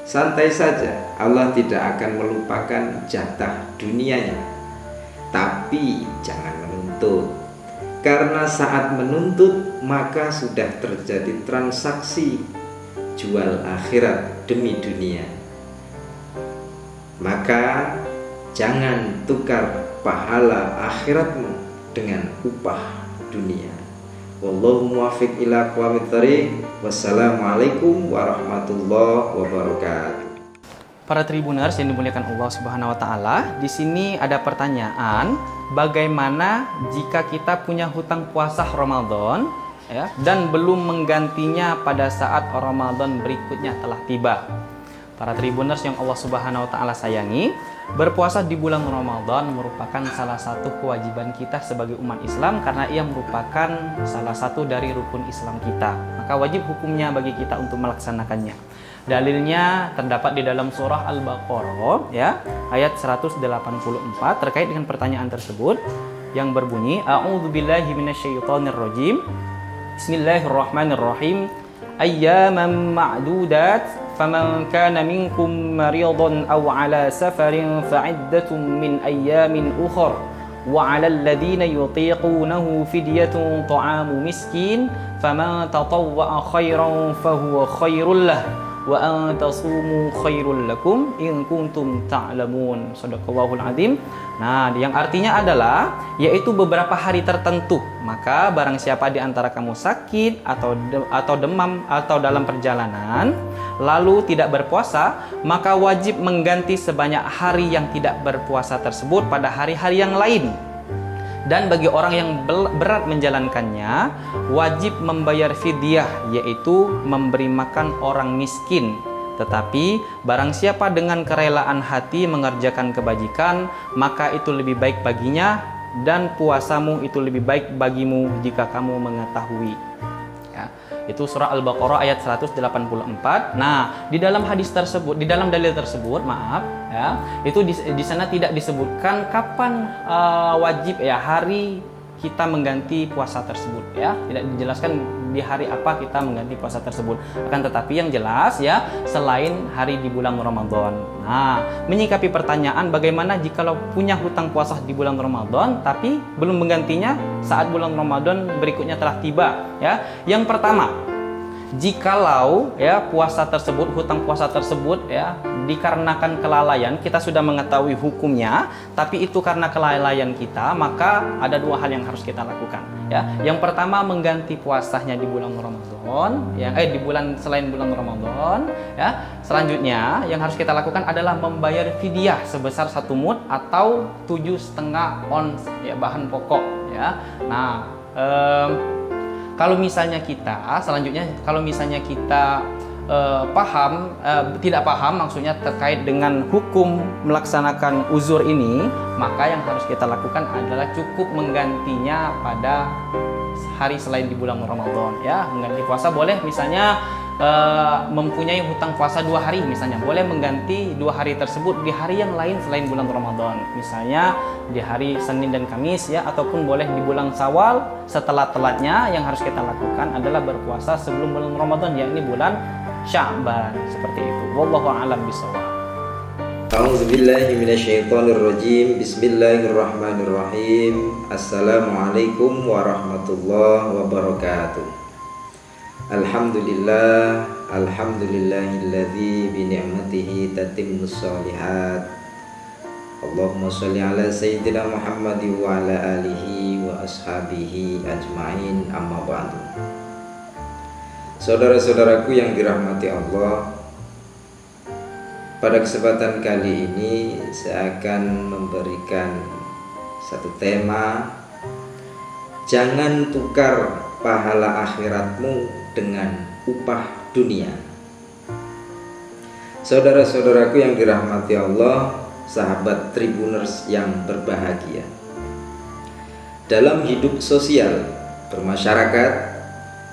Speaker 1: santai saja. Allah tidak akan melupakan jatah dunianya. Tapi jangan menuntut, karena saat menuntut maka sudah terjadi transaksi jual akhirat demi dunia. Maka jangan tukar pahala akhiratmu dengan upah dunia. Wallahu muwaffiq ila aqwamit thoriq. Wassalamualaikum warahmatullahi wabarakatuh.
Speaker 2: Para Tribuners yang dimuliakan Allah Subhanahu wa taala, di sini ada pertanyaan, bagaimana jika kita punya hutang puasa Ramadan ya dan belum menggantinya pada saat Ramadan berikutnya telah tiba? Para Tribuners yang Allah Subhanahu wa taala sayangi, berpuasa di bulan Ramadan merupakan salah satu kewajiban kita sebagai umat Islam karena ia merupakan salah satu dari rukun Islam kita. Maka wajib hukumnya bagi kita untuk melaksanakannya. Dalilnya terdapat di dalam surah Al-Baqarah ya, ayat 184 terkait dengan pertanyaan tersebut yang berbunyi A'udzubillahi minasyaitonirrajim. Bismillahirrahmanirrahim. Ayyaman ma'dudat faman kana minkum maridan aw ala safarin fa'iddatun min ayyamin ukhra wa 'alal ladzina yutiqunahu fidyatun ta'amu miskin faman tatawwa'a khairan fahuwa khairul lah wa an tasumu khairul lakum in kuntum ta'lamun. Shadaqallahul azim. Nah, yang artinya adalah yaitu beberapa hari tertentu. Maka barang siapa di antara kamu sakit atau demam atau dalam perjalanan lalu tidak berpuasa, maka wajib mengganti sebanyak hari yang tidak berpuasa tersebut pada hari-hari yang lain. Dan bagi orang yang berat menjalankannya, wajib membayar fidyah, yaitu memberi makan orang miskin. Tetapi barang siapa dengan kerelaan hati mengerjakan kebajikan, maka itu lebih baik baginya, dan puasamu itu lebih baik bagimu jika kamu mengetahui. Ya, itu surah Al-Baqarah ayat 184. Nah, di dalam hadis tersebut, di dalam dalil tersebut, maaf ya, itu di sana tidak disebutkan kapan wajib ya hari kita mengganti puasa tersebut ya, tidak dijelaskan di hari apa kita mengganti puasa tersebut. Akan tetapi yang jelas ya, selain hari di bulan Ramadan. Nah, menyikapi pertanyaan bagaimana jika punya hutang puasa di bulan Ramadan tapi belum menggantinya saat bulan Ramadan berikutnya telah tiba ya. Yang pertama, jikalau ya puasa tersebut, hutang puasa tersebut ya dikarenakan kelalaian, kita sudah mengetahui hukumnya, tapi itu karena kelalaian kita, maka ada dua hal yang harus kita lakukan ya. Yang pertama, mengganti puasanya di bulan Ramadan ya, di bulan selain bulan Ramadan ya. Selanjutnya yang harus kita lakukan adalah membayar fidyah sebesar 1 mud atau 7,5 ons ya bahan pokok ya. Nah, kalau misalnya kita selanjutnya, kalau misalnya kita tidak paham maksudnya terkait dengan hukum melaksanakan uzur ini, maka yang harus kita lakukan adalah cukup menggantinya pada hari selain di bulan Ramadan ya. Mengganti puasa boleh, misalnya mempunyai hutang puasa 2 hari misalnya, boleh mengganti 2 hari tersebut di hari yang lain selain bulan Ramadan, misalnya di hari Senin dan Kamis ya, ataupun boleh di bulan Syawal. Setelah telatnya yang harus kita lakukan adalah berpuasa sebelum bulan Ramadan, yakni bulan Sya'ban, seperti itu. Wallahu a'lam bishawab.
Speaker 1: A'udzubillahi minasyaitonirrajim. Bismillahirrahmanirrahim. Assalamualaikum warahmatullahi wabarakatuh. Alhamdulillah, alhamdulillahilladzi bi ni'matihi tatimmus shalihat. Allahumma sholli ala sayyidina Muhammad wa ala alihi wa ashabihi ajmain, amma ba'du. Saudara-saudaraku yang dirahmati Allah, pada kesempatan kali ini saya akan memberikan satu tema: jangan tukar pahala akhiratmu dengan upah dunia. Saudara-saudaraku yang dirahmati Allah, sahabat Tribuners yang berbahagia, dalam hidup sosial bermasyarakat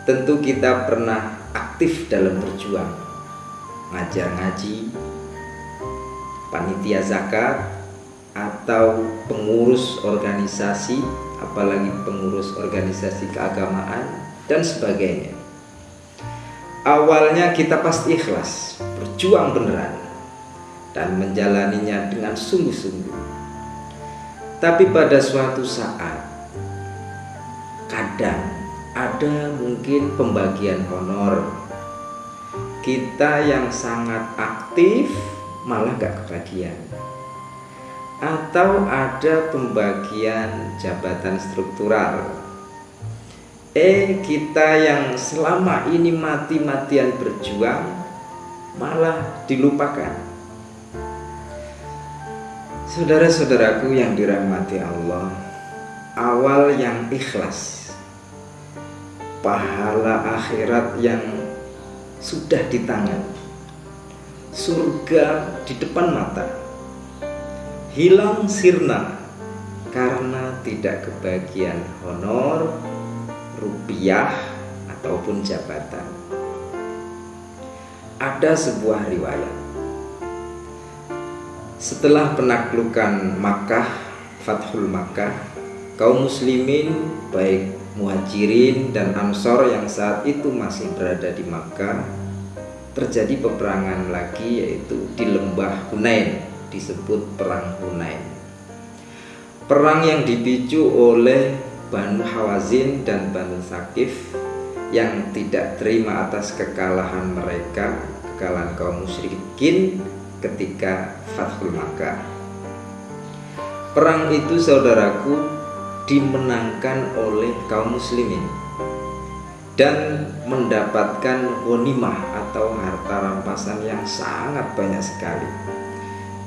Speaker 1: tentu kita pernah aktif dalam berjuang, ngajar ngaji, panitia zakat, atau pengurus organisasi, apalagi pengurus organisasi keagamaan dan sebagainya. Awalnya kita pasti ikhlas, berjuang beneran, dan menjalaninya dengan sungguh-sungguh. Tapi pada suatu saat, kadang ada mungkin pembagian honor. Kita yang sangat aktif malah gak kebagian. Atau ada pembagian jabatan struktural. Kita yang selama ini mati-matian berjuang malah dilupakan. Saudara-saudaraku yang dirahmati Allah, awal yang ikhlas, pahala akhirat yang sudah di tangan, surga di depan mata, hilang sirna karena tidak kebagian honor, rupiah, ataupun jabatan. Ada sebuah riwayat, setelah penaklukan Makkah, Fathul Makkah, kaum muslimin baik Muhajirin dan Ansor yang saat itu masih berada di Makkah, terjadi peperangan lagi, yaitu di lembah Hunain, disebut perang Hunain. Perang yang dipicu oleh Banu Hawazin dan Banu Thaqif yang tidak terima atas kekalahan mereka, kekalahan kaum musyrikin ketika Fathul Makkah. Perang itu, saudaraku, dimenangkan oleh kaum muslimin dan mendapatkan ghanimah atau harta rampasan yang sangat banyak sekali.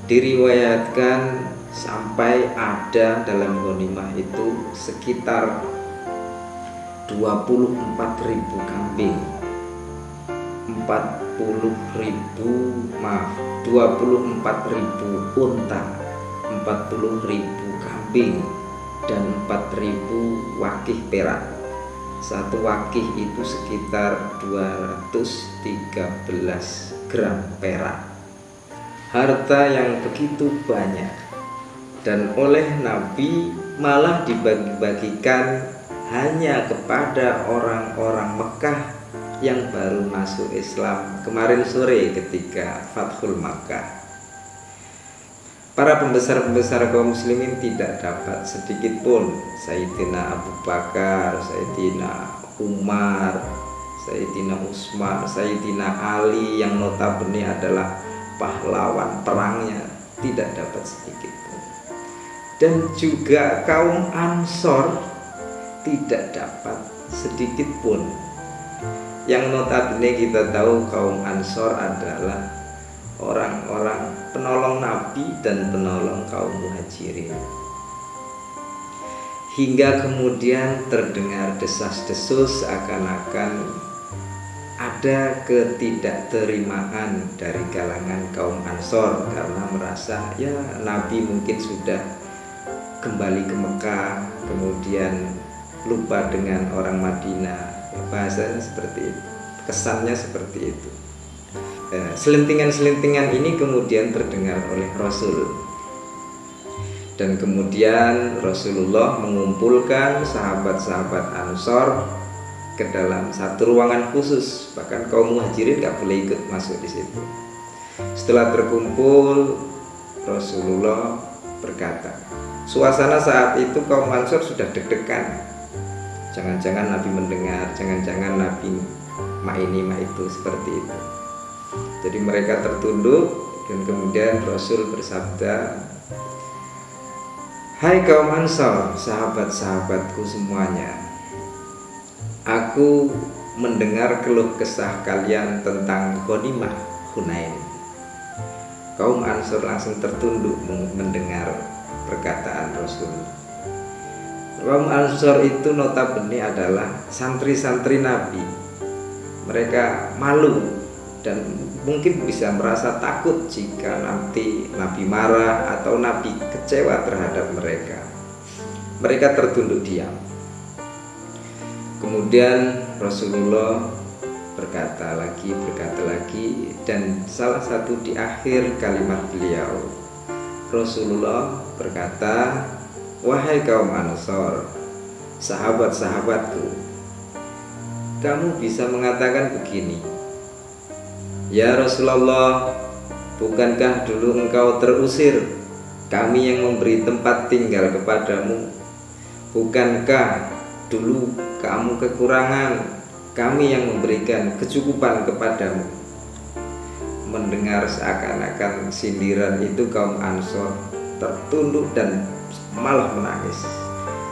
Speaker 1: Diriwayatkan sampai ada dalam ghanimah itu sekitar 24.000 kambing, 24.000 unta, 40.000 kambing, dan 4.000 wakih perak. Satu wakih itu sekitar 213 gram perak. Harta yang begitu banyak, dan oleh Nabi malah dibagi-bagikan hanya kepada orang-orang Mekah yang baru masuk Islam kemarin sore ketika Fathul Makkah. Para pembesar-pembesar kaum muslimin tidak dapat sedikit pun, Sayyidina Abu Bakar, Sayyidina Umar, Sayyidina Utsman, Sayyidina Ali yang notabene adalah pahlawan perangnya, tidak dapat sedikit pun. Dan juga kaum Ansor tidak dapat sedikit pun, yang notabene kita tahu kaum Ansor adalah orang-orang penolong Nabi dan penolong kaum Muhajirin. Hingga kemudian terdengar desas-desus seakan-akan ada ketidakterimaan dari kalangan kaum Ansor karena merasa ya Nabi mungkin sudah kembali ke Mekah, kemudian lupa dengan orang Madinah. Bahasanya seperti itu, kesannya seperti itu. Selentingan-selentingan ini kemudian terdengar oleh Rasul, dan kemudian Rasulullah mengumpulkan sahabat-sahabat Ansor ke dalam satu ruangan khusus. Bahkan kaum Muhajirin gak boleh ikut masuk di situ. Setelah terkumpul, Rasulullah berkata, suasana saat itu kaum Ansor sudah deg-degan. Jangan-jangan Nabi mendengar, jangan-jangan Nabi mak ini mak itu, seperti itu. Jadi mereka tertunduk, dan kemudian Rasul bersabda, hai kaum Ansor, sahabat-sahabatku semuanya, aku mendengar keluh kesah kalian tentang ghanimah Hunain. Kaum Ansor langsung tertunduk mendengar perkataan Rasul. Kaum Ansor itu notabene adalah santri-santri Nabi. Mereka malu dan mungkin bisa merasa takut jika nanti Nabi marah atau Nabi kecewa terhadap mereka. Mereka tertunduk diam. Kemudian Rasulullah berkata lagi, dan salah satu di akhir kalimat beliau, Rasulullah berkata, wahai kaum Ansor, sahabat-sahabatku, kamu bisa mengatakan begini, ya Rasulullah, bukankah dulu engkau terusir, kami yang memberi tempat tinggal kepadamu? Bukankah dulu kamu kekurangan, kami yang memberikan kecukupan kepadamu? Mendengar seakan-akan sindiran itu, kaum Ansor tertunduk dan malah menangis,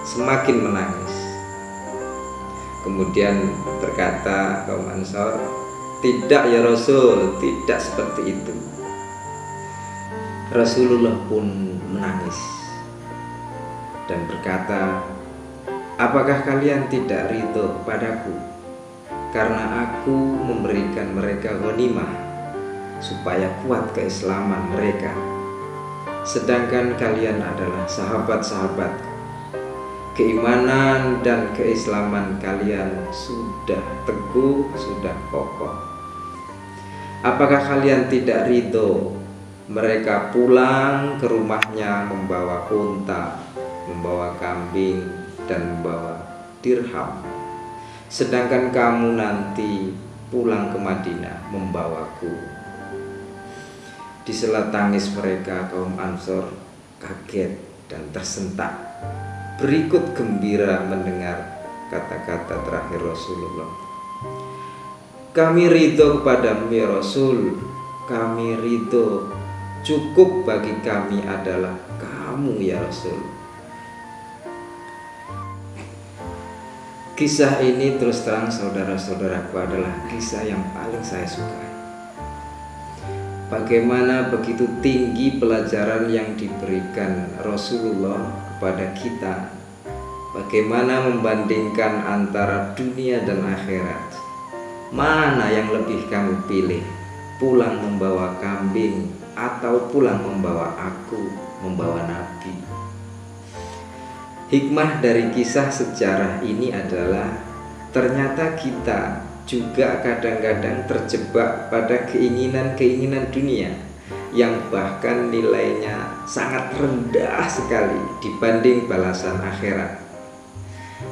Speaker 1: semakin menangis. Kemudian berkata kaum Ansor, tidak ya Rasul, tidak seperti itu. Rasulullah pun menangis dan berkata, apakah kalian tidak ridho padaku karena aku memberikan mereka ghanimah supaya kuat keislaman mereka, sedangkan kalian adalah sahabat-sahabatku, keimanan dan keislaman kalian sudah teguh, sudah kokoh. Apakah kalian tidak ridho mereka pulang ke rumahnya membawa unta, membawa kambing, dan membawa dirham, sedangkan kamu nanti pulang ke Madinah membawaku? Di sela tangis mereka, kaum Ansor kaget dan tersentak, berikut gembira mendengar kata-kata terakhir Rasulullah. Kami ridho kepadamu ya Rasul, kami ridho, cukup bagi kami adalah kamu ya Rasul. Kisah ini terus terang saudara-saudaraku adalah kisah yang paling saya sukai. Bagaimana begitu tinggi pelajaran yang diberikan Rasulullah kepada kita. Bagaimana membandingkan antara dunia dan akhirat. Mana yang lebih kamu pilih? Pulang membawa kambing atau pulang membawa aku, membawa Nabi? Hikmah dari kisah sejarah ini adalah ternyata kita juga kadang-kadang terjebak pada keinginan-keinginan dunia yang bahkan nilainya sangat rendah sekali dibanding balasan akhirat.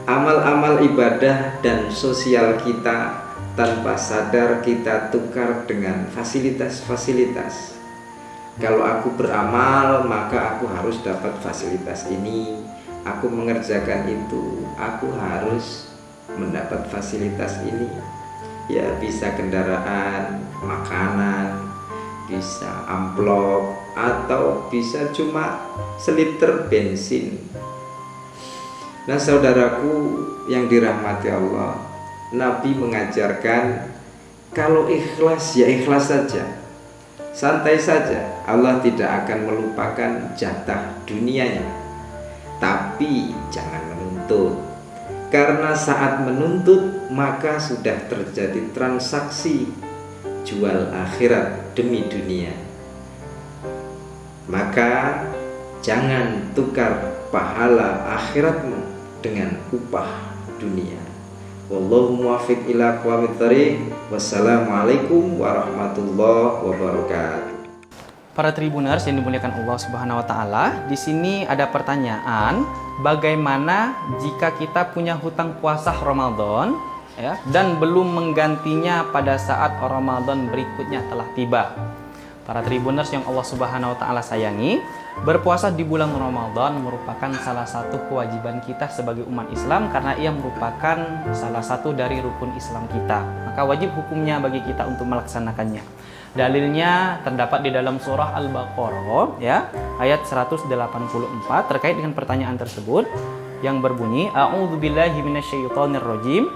Speaker 1: Amal-amal ibadah dan sosial kita tanpa sadar kita tukar dengan fasilitas-fasilitas. Kalau aku beramal, maka aku harus dapat fasilitas ini. Aku mengerjakan itu, aku harus mendapat fasilitas ini. Ya, bisa kendaraan, makanan, bisa amplop, atau bisa cuma seliter bensin. Nah, saudaraku yang dirahmati Allah, Nabi mengajarkan kalau ikhlas ya ikhlas saja, santai saja. Allah tidak akan melupakan jatah dunianya, tapi jangan menuntut. Karena saat menuntut maka sudah terjadi transaksi jual akhirat demi dunia. Maka jangan tukar pahala akhiratmu dengan upah dunia. Wallahu muwaffiq ila aqwamit thoriq. Wassalamualaikum warahmatullahi wabarakatuh.
Speaker 2: Para tribuners yang dimuliakan Allah Subhanahu wa taala, di sini ada pertanyaan, bagaimana jika kita punya hutang puasa Ramadan ya dan belum menggantinya pada saat Ramadan berikutnya telah tiba? Para tribuners yang Allah Subhanahu wa taala sayangi, berpuasa di bulan Ramadan merupakan salah satu kewajiban kita sebagai umat Islam karena ia merupakan salah satu dari rukun Islam kita. Maka wajib hukumnya bagi kita untuk melaksanakannya. Dalilnya terdapat di dalam surah Al-Baqarah ya, ayat 184 terkait dengan pertanyaan tersebut yang berbunyi A'udzubillahi minasyaitonirrajim.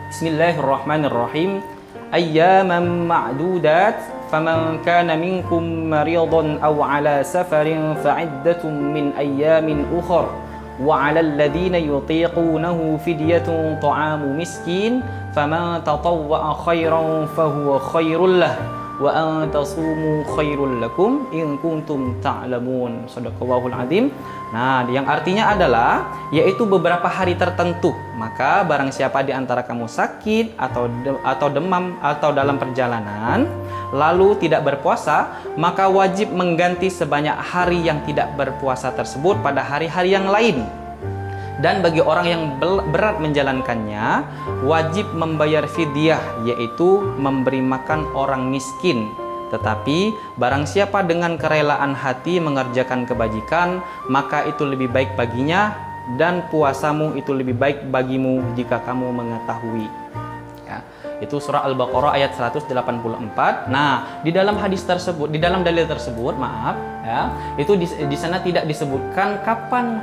Speaker 2: Bismillahirrahmanirrahim. Ayyaman ma'dudat faman kana minkum maridan aw ala safarin fa'iddatun min ayyamin ukhra wa 'alal ladzina yutiqunahu fidyatun ta'amu miskin faman tatawwa'a khairan fahuwa khairul lahu wa an tasumu khairul lakum in kuntum ta'lamun. Shadaqallahul azim. Nah, yang artinya adalah yaitu beberapa hari tertentu. Maka barang siapa di antara kamu sakit atau demam atau dalam perjalanan lalu tidak berpuasa, maka wajib mengganti sebanyak hari yang tidak berpuasa tersebut pada hari-hari yang lain. Dan bagi orang yang berat menjalankannya, wajib membayar fidyah, yaitu memberi makan orang miskin. Tetapi barang siapa dengan kerelaan hati mengerjakan kebajikan, maka itu lebih baik baginya, dan puasamu itu lebih baik bagimu jika kamu mengetahui. Ya, itu surah Al-Baqarah ayat 184. Nah, di dalam hadis tersebut, di dalam dalil tersebut, maaf ya, itu di sana tidak disebutkan kapan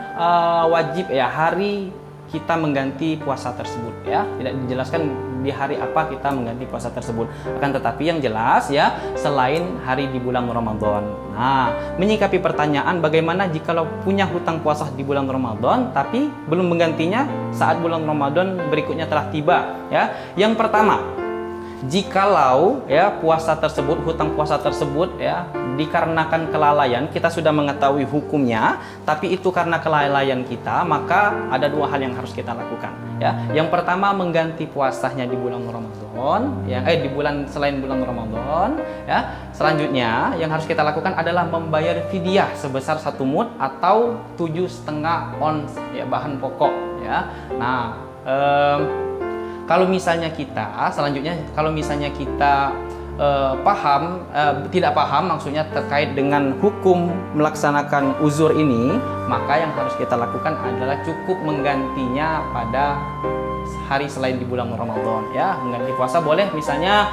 Speaker 2: wajib ya hari kita mengganti puasa tersebut ya, tidak dijelaskan di hari apa kita mengganti puasa tersebut. Akan tetapi yang jelas ya, selain hari di bulan Ramadan. Nah, menyikapi pertanyaan bagaimana jikalau punya hutang puasa di bulan Ramadan tapi belum menggantinya saat bulan Ramadan berikutnya telah tiba ya. Yang pertama, jikalau ya puasa tersebut, hutang puasa tersebut ya dikarenakan kelalaian, kita sudah mengetahui hukumnya, tapi itu karena kelalaian kita, maka ada dua hal yang harus kita lakukan ya. Yang pertama, mengganti puasanya di bulan Ramadan ya, di bulan selain bulan Ramadan ya. Selanjutnya yang harus kita lakukan adalah membayar fidyah sebesar 1 mud atau 7,5 ons ya bahan pokok ya. Nah, kalau misalnya kita selanjutnya kalau misalnya kita tidak paham maksudnya terkait dengan hukum melaksanakan uzur ini, maka yang harus kita lakukan adalah cukup menggantinya pada hari selain di bulan Ramadan ya. Mengganti puasa boleh misalnya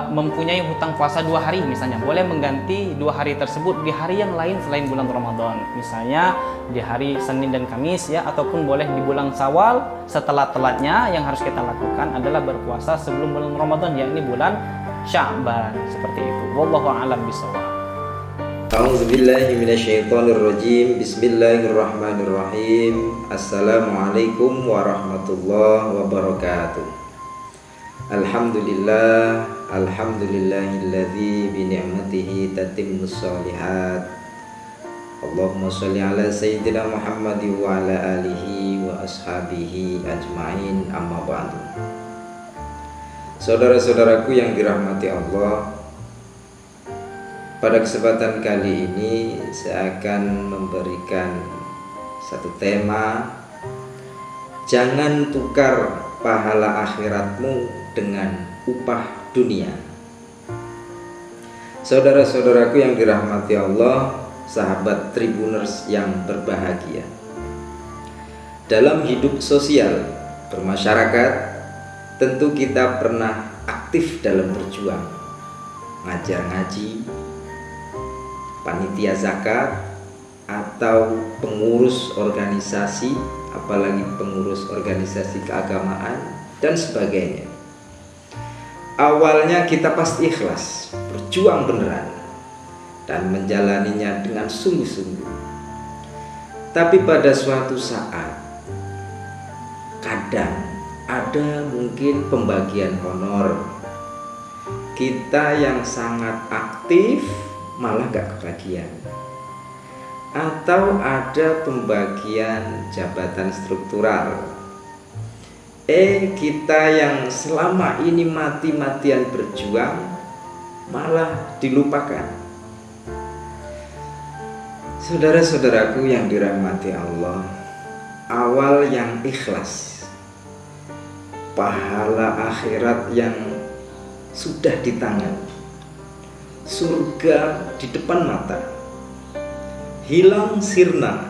Speaker 2: mempunyai hutang puasa 2 hari misalnya, boleh mengganti 2 hari tersebut di hari yang lain selain bulan Ramadan, misalnya di hari Senin dan Kamis ya, ataupun boleh di bulan Syawal. Setelah telatnya yang harus kita lakukan adalah berpuasa sebelum bulan Ramadan, yakni bulan Sya'ban, seperti itu. Wallahu a'lam bishawab.
Speaker 1: A'udzubillahi minasyaitonirrajim. Bismillahirrahmanirrahim. Assalamualaikum warahmatullahi wabarakatuh. Alhamdulillah, alhamdulillahilladzi bi ni'matihi tatimmus shalihat. Allahumma sholli ala sayyidina Muhammad wa ala alihi wa ashabihi ajmain, amma ba'du. Saudara-saudaraku yang dirahmati Allah, pada kesempatan kali ini saya akan memberikan satu tema, jangan tukar pahala akhiratmu dengan upah dunia. Saudara-saudaraku yang dirahmati Allah, sahabat Tribuners yang berbahagia, dalam hidup sosial bermasyarakat tentu kita pernah aktif dalam berjuang, ngajar ngaji, panitia zakat, atau pengurus organisasi, apalagi pengurus organisasi keagamaan dan sebagainya. Awalnya kita pasti ikhlas, berjuang beneran dan menjalaninya dengan sungguh-sungguh. Tapi pada suatu saat kadang ada mungkin pembagian honor, kita yang sangat aktif malah gak kebagian, atau ada pembagian jabatan struktural Kita yang selama ini mati-matian berjuang malah dilupakan. Saudara-saudaraku yang dirahmati Allah, awal yang ikhlas, pahala akhirat yang sudah di tangan, surga di depan mata, hilang sirna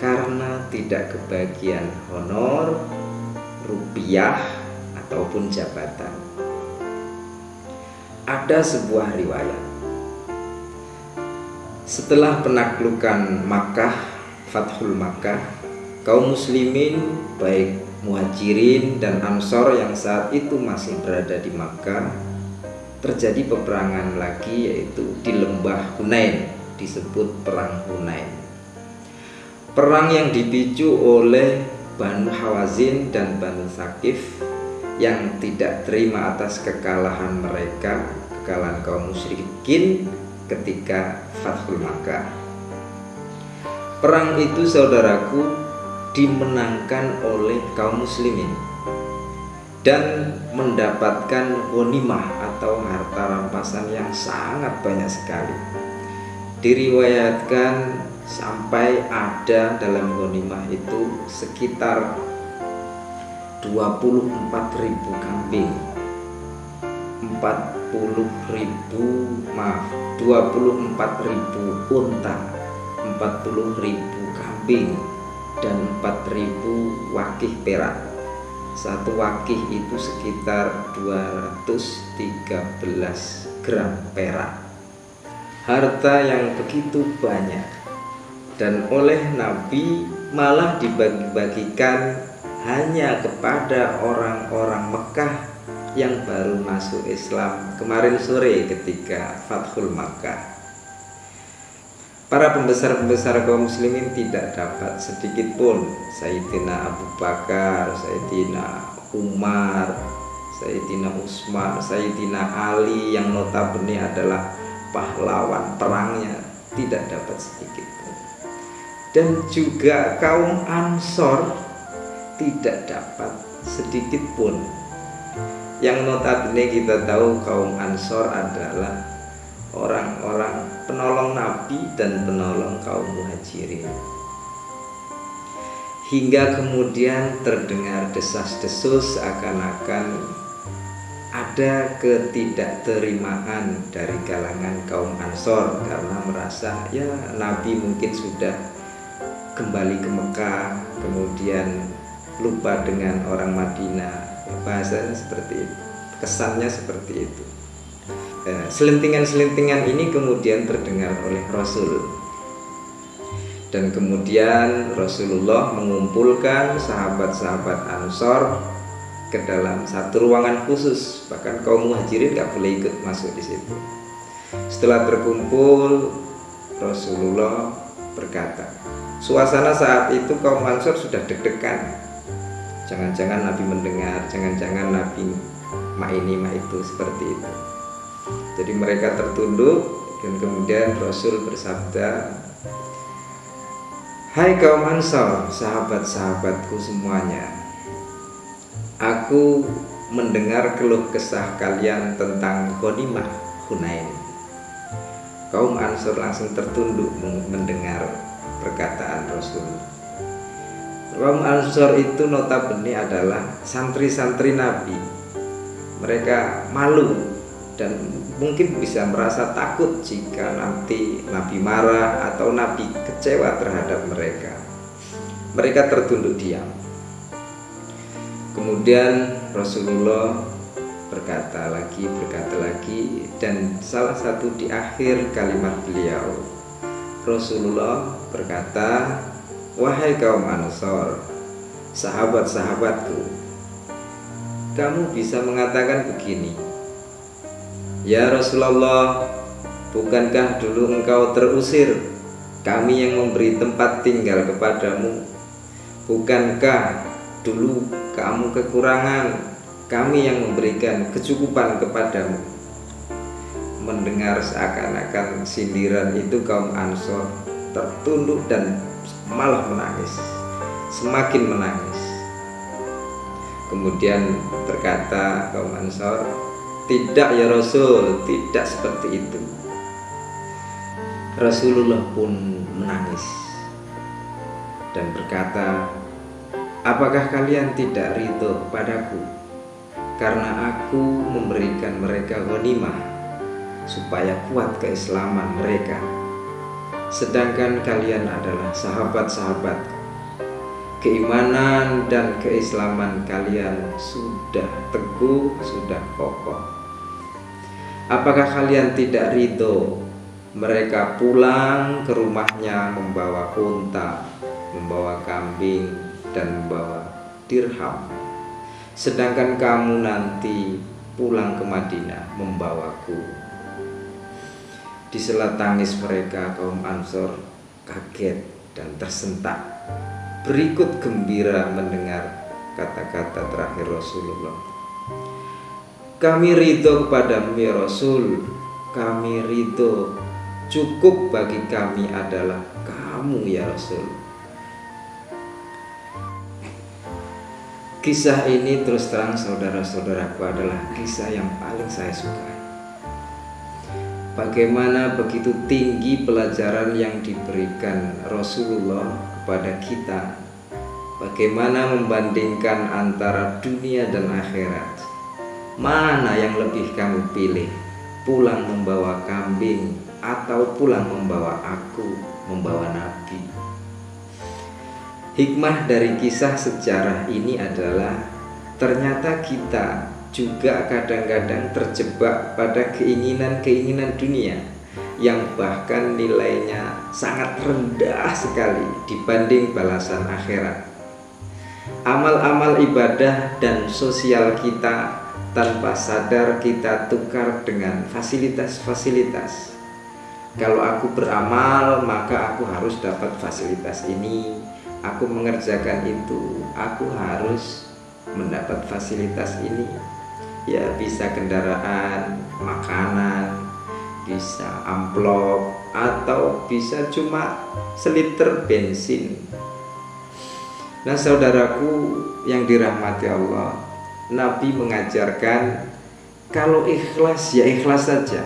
Speaker 1: karena tidak kebagian honor, rupiah, ataupun jabatan. Ada sebuah riwayat, setelah penaklukan Makkah, Fathul Makkah, kaum muslimin baik Muhajirin dan Ansor yang saat itu masih berada di Makkah, terjadi peperangan lagi, yaitu di lembah Hunain, disebut perang Hunain. Perang yang dipicu oleh Banu Hawazin dan Banu Thaqif yang tidak terima atas kekalahan mereka, kekalahan kaum musyrikin ketika Fathul Makkah. Perang itu, saudaraku, dimenangkan oleh kaum muslimin dan mendapatkan ghanimah atau harta rampasan yang sangat banyak sekali. Diriwayatkan sampai ada dalam ghanimah itu sekitar 24.000 kambing, 24.000 unta, 40.000 kambing, dan 4.000 wakih perak. Satu wakih itu sekitar 213 gram perak. Harta yang begitu banyak, dan oleh Nabi malah dibagi-bagikan hanya kepada orang-orang Mekah yang baru masuk Islam kemarin sore ketika Fathul Makkah. Para pembesar-pembesar kaum muslimin tidak dapat sedikit pun, Sayyidina Abu Bakar, Sayyidina Umar, Sayyidina Utsman, Sayyidina Ali yang notabene adalah pahlawan perangnya, tidak dapat sedikit pun. Dan juga kaum Ansor tidak dapat sedikit pun. Yang notabene kita tahu kaum Ansor adalah orang-orang penolong Nabi dan penolong kaum Muhajirin. Hingga kemudian terdengar desas-desus seakan-akan ada ketidakterimaan dari kalangan kaum Ansor karena merasa ya Nabi mungkin sudah kembali ke Mekah, kemudian lupa dengan orang Madinah. Bahasanya seperti itu, kesannya seperti itu. Selentingan-selentingan ini kemudian terdengar oleh Rasul, dan kemudian Rasulullah mengumpulkan sahabat-sahabat Ansor ke dalam satu ruangan khusus, bahkan kaum Muhajirin gak boleh ikut masuk di situ. Setelah terkumpul, Rasulullah berkata, suasana saat itu kaum Ansor sudah deg-degan. Jangan-jangan Nabi mendengar, jangan-jangan Nabi mak ini mak itu, seperti itu. Jadi mereka tertunduk, dan kemudian Rasul bersabda, hai kaum Ansor, sahabat-sahabatku semuanya, aku mendengar keluh kesah kalian tentang ghanimah Hunain. Kaum Ansor langsung tertunduk mendengar perkataan Rasul. Kaum Ansor itu notabene adalah santri-santri Nabi. Mereka malu dan mungkin bisa merasa takut jika nanti Nabi marah atau Nabi kecewa terhadap mereka. Mereka tertunduk diam. Kemudian Rasulullah berkata lagi, dan salah satu di akhir kalimat beliau, Rasulullah berkata, wahai kaum Ansor, sahabat-sahabatku, kamu bisa mengatakan begini, ya Rasulullah, bukankah dulu engkau terusir, kami yang memberi tempat tinggal kepadamu? Bukankah dulu kamu kekurangan, kami yang memberikan kecukupan kepadamu? Mendengar seakan-akan sindiran itu, kaum Ansor tertunduk dan malah menangis, semakin menangis. Kemudian berkata kaum Ansor, tidak ya Rasul, tidak seperti itu. Rasulullah pun menangis dan berkata, apakah kalian tidak ridho padaku karena aku memberikan mereka ghanimah supaya kuat keislaman mereka, sedangkan kalian adalah sahabat-sahabatku. Keimanan dan keislaman kalian sudah teguh, sudah kokoh. Apakah kalian tidak ridho mereka pulang ke rumahnya membawa unta, membawa kambing, dan membawa dirham, sedangkan kamu nanti pulang ke Madinah membawaku? Di sela tangis mereka, kaum Ansor kaget dan tersentak, berikut gembira mendengar kata-kata terakhir Rasulullah. Kami ridho kepadamu ya Rasul, kami ridho, cukup bagi kami adalah kamu ya Rasul. Kisah ini terus terang saudara-saudaraku adalah kisah yang paling saya sukai. Bagaimana begitu tinggi pelajaran yang diberikan Rasulullah kepada kita. Bagaimana membandingkan antara dunia dan akhirat. Mana yang lebih kamu pilih? Pulang membawa kambing atau pulang membawa aku, membawa Nabi? Hikmah dari kisah sejarah ini adalah ternyata kita juga kadang-kadang terjebak pada keinginan-keinginan dunia yang bahkan nilainya sangat rendah sekali dibanding balasan akhirat. Amal-amal ibadah dan sosial kita tanpa sadar kita tukar dengan fasilitas-fasilitas. Kalau aku beramal, maka aku harus dapat fasilitas ini. Aku mengerjakan itu, aku harus mendapat fasilitas ini. Ya, bisa kendaraan, makanan, bisa amplop, atau bisa cuma seliter bensin. Nah, saudaraku yang dirahmati Allah, Nabi mengajarkan kalau ikhlas ya ikhlas saja,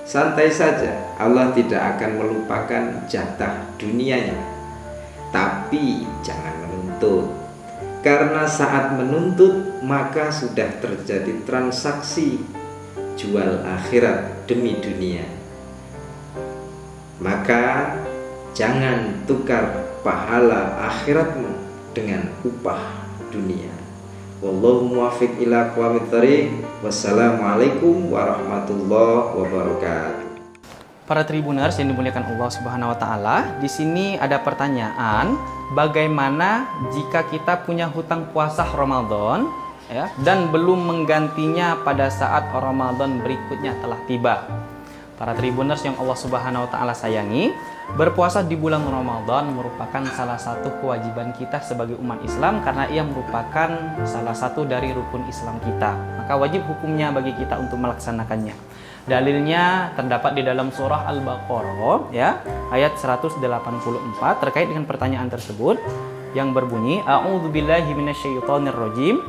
Speaker 1: santai saja. Allah tidak akan melupakan jatah dunianya, tapi jangan menuntut. Karena saat menuntut maka sudah terjadi transaksi jual akhirat demi dunia. Maka jangan tukar pahala akhiratmu dengan upah dunia. Wallahu muwaffiq ila aqwamit thoriq. Wassalamualaikum warahmatullahi wabarakatuh.
Speaker 2: Para Tribuners yang dimuliakan Allah Subhanahu wa taala, di sini ada pertanyaan, bagaimana jika kita punya hutang puasa Ramadan ya dan belum menggantinya pada saat Ramadan berikutnya telah tiba? Para Tribuners yang Allah Subhanahu wa taala sayangi, berpuasa di bulan Ramadan merupakan salah satu kewajiban kita sebagai umat Islam karena ia merupakan salah satu dari rukun Islam kita. Maka wajib hukumnya bagi kita untuk melaksanakannya. Dalilnya terdapat di dalam surah Al-Baqarah ya, ayat 184 terkait dengan pertanyaan tersebut yang berbunyi, A'udzubillahi minasyaitonirrajim.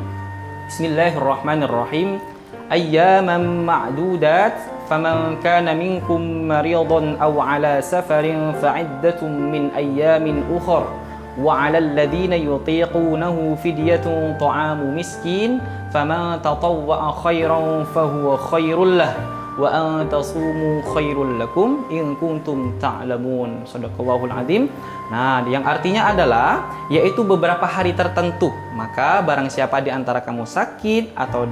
Speaker 2: Bismillahirrahmanirrahim. Ayyaman ma'dudat faman kana minkum maridan aw ala safarin fa'iddatun min ayyamin ukhra wa 'alal ladzina yutiqunahu fidyatun ta'amu miskin faman tatawwa'a khairan fahuwa khairul lah wa an tasumu khairul lakum in kuntum ta'lamun. Shadaqallahul azim. Nah, yang artinya adalah yaitu beberapa hari tertentu. Maka barang siapa di antara kamu sakit atau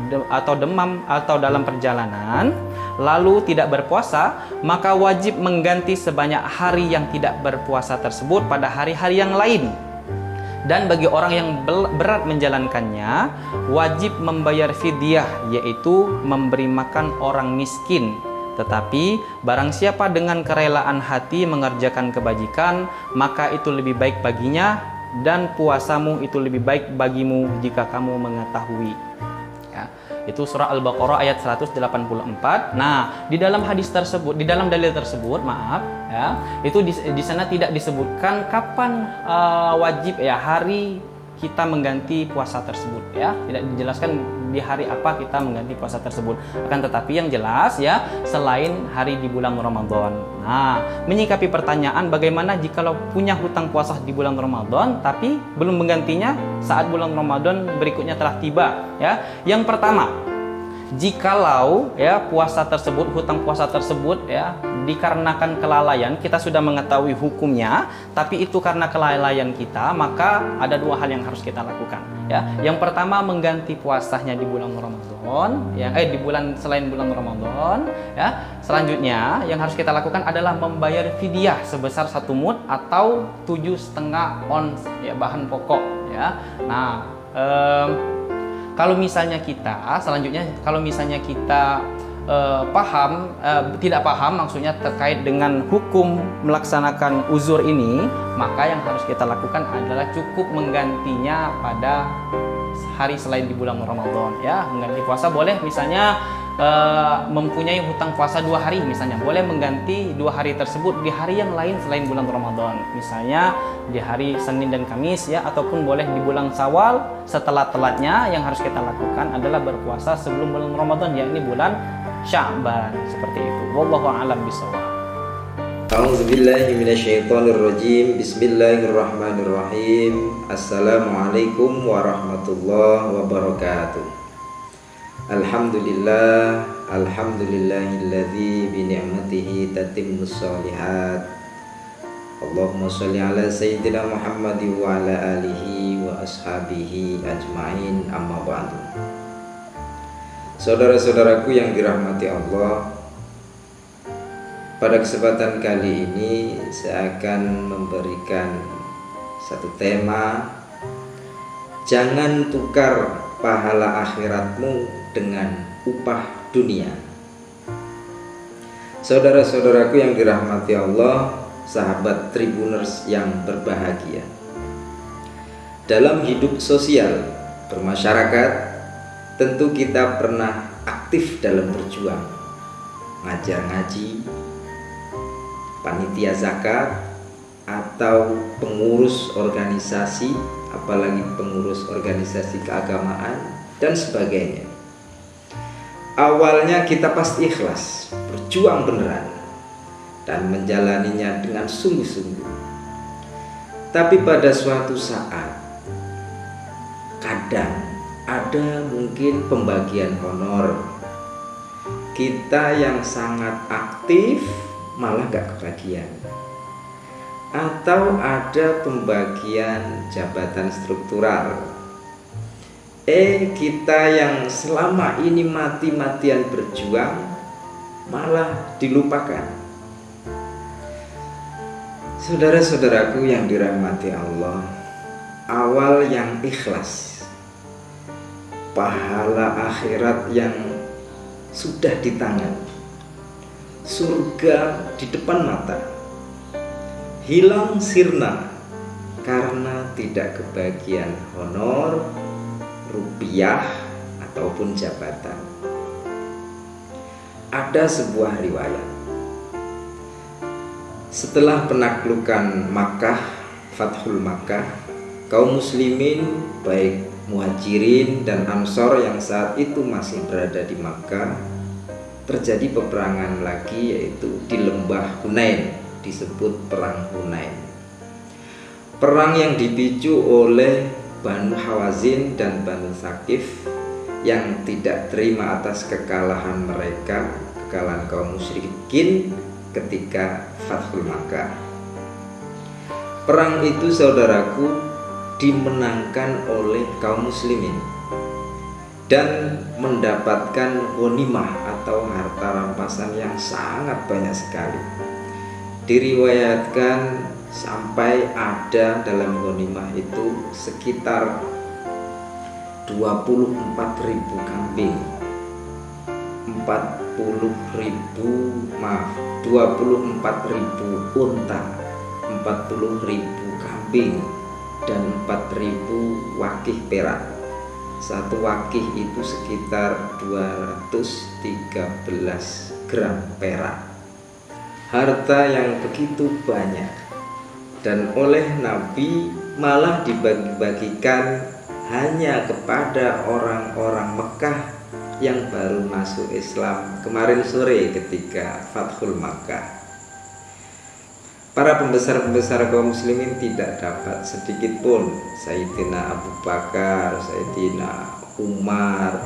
Speaker 2: demam atau dalam perjalanan lalu tidak berpuasa, maka wajib mengganti sebanyak hari yang tidak berpuasa tersebut pada hari-hari yang lain. Dan bagi orang yang berat menjalankannya, wajib membayar fidyah, yaitu memberi makan orang miskin. Tetapi barang siapa dengan kerelaan hati mengerjakan kebajikan, maka itu lebih baik baginya, dan puasamu itu lebih baik bagimu jika kamu mengetahui. Ya, itu surah Al-Baqarah ayat 184. Nah, di dalam hadis tersebut, di dalam dalil tersebut, maaf ya, itu di sana tidak disebutkan kapan wajib ya hari kita mengganti puasa tersebut ya. Tidak dijelaskan di hari apa kita mengganti puasa tersebut. Akan tetapi yang jelas ya, selain hari di bulan Ramadan. Nah, menyikapi pertanyaan bagaimana jikalau punya hutang puasa di bulan Ramadan tapi belum menggantinya saat bulan Ramadan berikutnya telah tiba ya. Yang pertama, jikalau ya puasa tersebut, hutang puasa tersebut ya dikarenakan kelalaian, kita sudah mengetahui hukumnya, tapi itu karena kelalaian kita, maka ada dua hal yang harus kita lakukan ya. Yang pertama, mengganti puasanya di bulan Ramadan ya, di bulan selain bulan Ramadan ya. Selanjutnya yang harus kita lakukan adalah membayar fidyah sebesar 1 mud atau 7,5 ons ya, bahan pokok ya. Nah, kalau misalnya kita tidak paham maksudnya terkait dengan hukum melaksanakan uzur ini, maka yang harus kita lakukan adalah cukup menggantinya pada hari selain di bulan Ramadan ya. Mengganti puasa boleh, misalnya mempunyai hutang puasa 2 hari misalnya, boleh mengganti 2 hari tersebut di hari yang lain selain bulan Ramadan, misalnya di hari Senin dan Kamis ya, ataupun boleh di bulan Syawal setelah telatnya. Yang harus kita lakukan adalah berpuasa sebelum bulan Ramadan, yakni bulan Sya'ban, seperti itu. Wallahu a'lam bishawab.
Speaker 1: A'udzubillahi minasyaitonirrajim. Bismillahirrahmanirrahim. Assalamualaikum warahmatullahi wabarakatuh. Alhamdulillah, alhamdulillahilladzi bi ni'matihi tatimmus shalihat. Allahumma sholli ala sayyidina Muhammad wa ala alihi wa ashabihi ajmain, amma ba'du. Saudara-saudaraku yang dirahmati Allah, pada kesempatan kali ini saya akan memberikan satu tema: jangan tukar pahala akhiratmu dengan upah dunia. Saudara-saudaraku yang dirahmati Allah, sahabat Tribuners yang berbahagia, dalam hidup sosial bermasyarakat tentu kita pernah aktif dalam berjuang, ngajar ngaji, panitia zakat, atau pengurus organisasi, apalagi pengurus organisasi keagamaan dan sebagainya. Awalnya kita pasti ikhlas, berjuang beneran, dan menjalaninya dengan sungguh-sungguh. Tapi pada suatu saat, kadang ada mungkin pembagian honor. Kita yang sangat aktif malah gak kebagian. Atau ada pembagian jabatan struktural. Kita yang selama ini mati-matian berjuang malah dilupakan. Saudara-saudaraku yang dirahmati Allah, awal yang ikhlas, pahala akhirat yang sudah di tangan, surga di depan mata, hilang sirna karena tidak kebagian honor, rupiah, ataupun jabatan. Ada sebuah riwayat, setelah penaklukan Makkah, Fathul Makkah, kaum muslimin baik Muhajirin dan Ansor yang saat itu masih berada di Makkah, terjadi peperangan lagi, yaitu di lembah Hunain, disebut perang Hunain. Perang yang dipicu oleh Banu Hawazin dan Banu Thaqif yang tidak terima atas kekalahan mereka, kekalahan kaum musyrikin ketika Fathul Makkah. Perang itu, saudaraku, dimenangkan oleh kaum muslimin dan mendapatkan ghanimah atau harta rampasan yang sangat banyak sekali. Diriwayatkan sampai ada dalam ghanimah itu sekitar 24.000 kambing, 24.000 unta, 40.000 kambing, dan 4.000 wakih perak. Satu wakih itu sekitar 213 gram perak. Harta yang begitu banyak, dan oleh Nabi malah dibagi-bagikan hanya kepada orang-orang Mekah yang baru masuk Islam kemarin sore ketika Fathul Makkah. Para pembesar-pembesar kaum muslimin tidak dapat sedikit pun, Sayyidina Abu Bakar, Sayyidina Umar,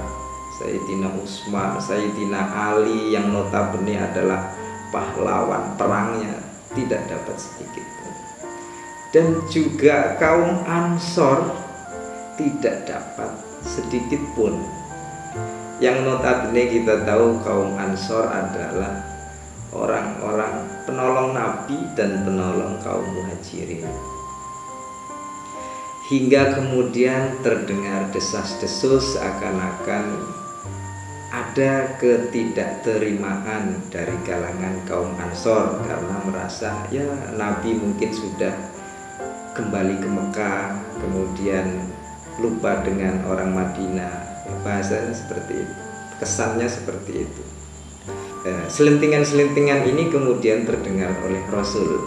Speaker 1: Sayyidina Utsman, Sayyidina Ali yang notabene adalah pahlawan perangnya, tidak dapat sedikit pun. Dan juga kaum Ansor tidak dapat sedikit pun. Yang notabene kita tahu kaum Ansor adalah orang-orang penolong Nabi dan penolong kaum Muhajirin. Hingga kemudian terdengar desas-desus seakan-akan ada ketidakterimaan dari kalangan kaum Ansor karena merasa ya Nabi mungkin sudah kembali ke Mekah, kemudian lupa dengan orang Madinah. Bahasanya seperti itu, kesannya seperti itu. Selentingan-selentingan ini kemudian terdengar oleh Rasul,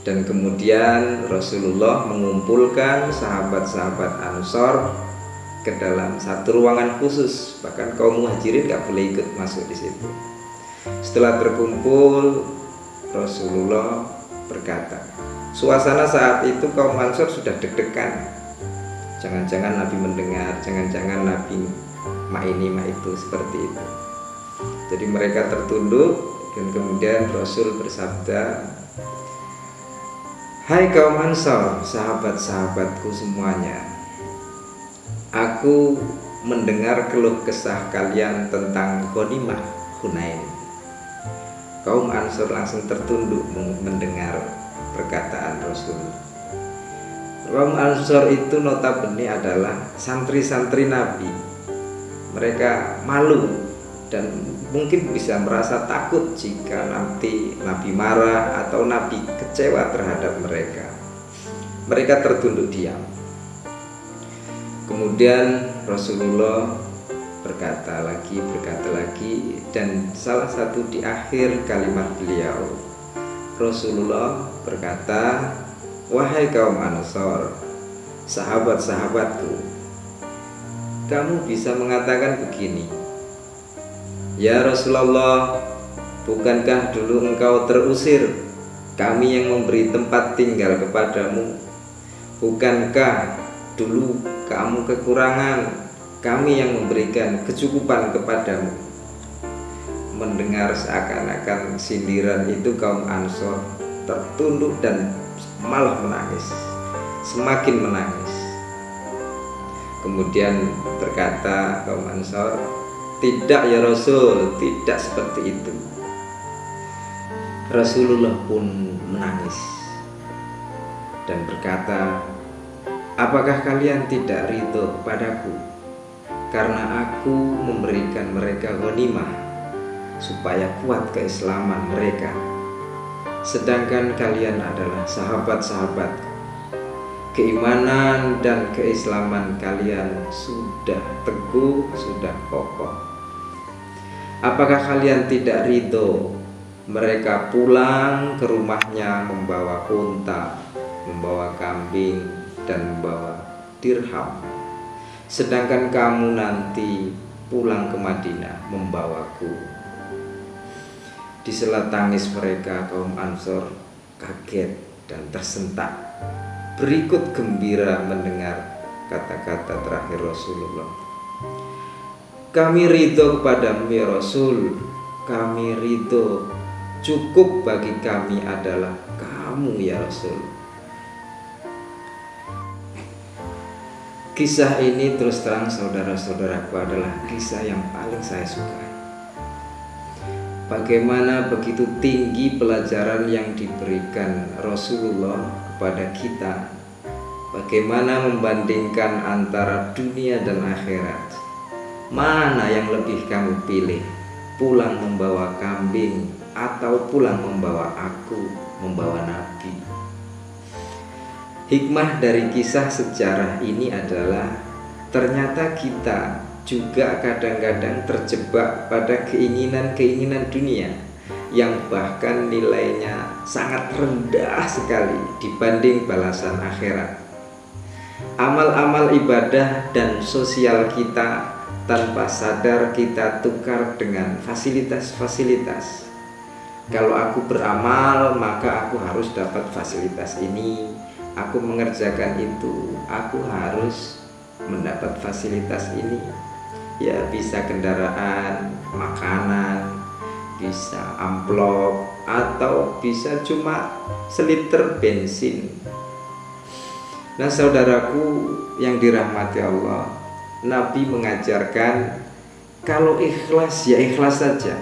Speaker 1: dan kemudian Rasulullah mengumpulkan sahabat-sahabat Ansor ke dalam satu ruangan khusus, bahkan kaum Muhajirin gak boleh ikut masuk di situ. Setelah terkumpul, Rasulullah berkata, suasana saat itu kaum Ansor sudah deg-degan. Jangan-jangan Nabi mendengar, jangan-jangan Nabi mak ini mak itu, seperti itu. Jadi mereka tertunduk dan kemudian Rasul bersabda, hai kaum Ansor, sahabat-sahabatku semuanya, aku mendengar keluh kesah kalian tentang ghanimah Hunain. Kaum Ansor langsung tertunduk mendengar perkataan Rasul. Kaum Ansor itu notabene adalah santri-santri Nabi. Mereka malu dan mungkin bisa merasa takut jika nanti Nabi marah atau Nabi kecewa terhadap mereka. Mereka tertunduk diam. Kemudian Rasulullah berkata lagi, dan salah satu di akhir kalimat beliau, Rasulullah berkata, wahai kaum Ansor, sahabat-sahabatku, kamu bisa mengatakan begini, ya Rasulullah, bukankah dulu engkau terusir, kami yang memberi tempat tinggal kepadamu? Bukankah dulu kamu kekurangan, kami yang memberikan kecukupan kepadamu? Mendengar seakan-akan sindiran itu, kaum Ansor tertunduk dan malah menangis, semakin menangis. Kemudian berkata kaum Ansor, tidak ya Rasul, tidak seperti itu. Rasulullah pun menangis dan berkata, apakah kalian tidak ridho kepadaku karena aku memberikan mereka ghanimah supaya kuat keislaman mereka, sedangkan kalian adalah sahabat-sahabatku, keimanan dan keislaman kalian sudah teguh, sudah kokoh. Apakah kalian tidak ridho mereka pulang ke rumahnya membawa unta, membawa kambing, dan membawa dirham, sedangkan kamu nanti pulang ke Madinah membawaku? Di sela tangis mereka, kaum Ansor kaget dan tersentak, berikut gembira mendengar kata-kata terakhir Rasulullah. Kami ridho kepadamu ya Rasul, kami ridho, cukup bagi kami adalah kamu ya Rasul. Kisah ini terus terang saudara-saudaraku adalah kisah yang paling saya sukai. Bagaimana begitu tinggi pelajaran yang diberikan Rasulullah kepada kita. Bagaimana membandingkan antara dunia dan akhirat. Mana yang lebih kamu pilih? Pulang membawa kambing atau pulang membawa aku, membawa Nabi? Hikmah dari kisah sejarah ini adalah ternyata kita juga kadang-kadang terjebak pada keinginan-keinginan dunia, yang bahkan nilainya sangat rendah sekali dibanding balasan akhirat. Amal-amal ibadah dan sosial kita tanpa sadar kita tukar dengan fasilitas-fasilitas. Kalau aku beramal, maka aku harus dapat fasilitas ini. Aku mengerjakan itu, aku harus mendapat fasilitas ini. Ya, bisa kendaraan, makanan, bisa amplop, atau bisa cuma seliter bensin. Nah, saudaraku yang dirahmati Allah, Nabi mengajarkan kalau ikhlas ya ikhlas saja,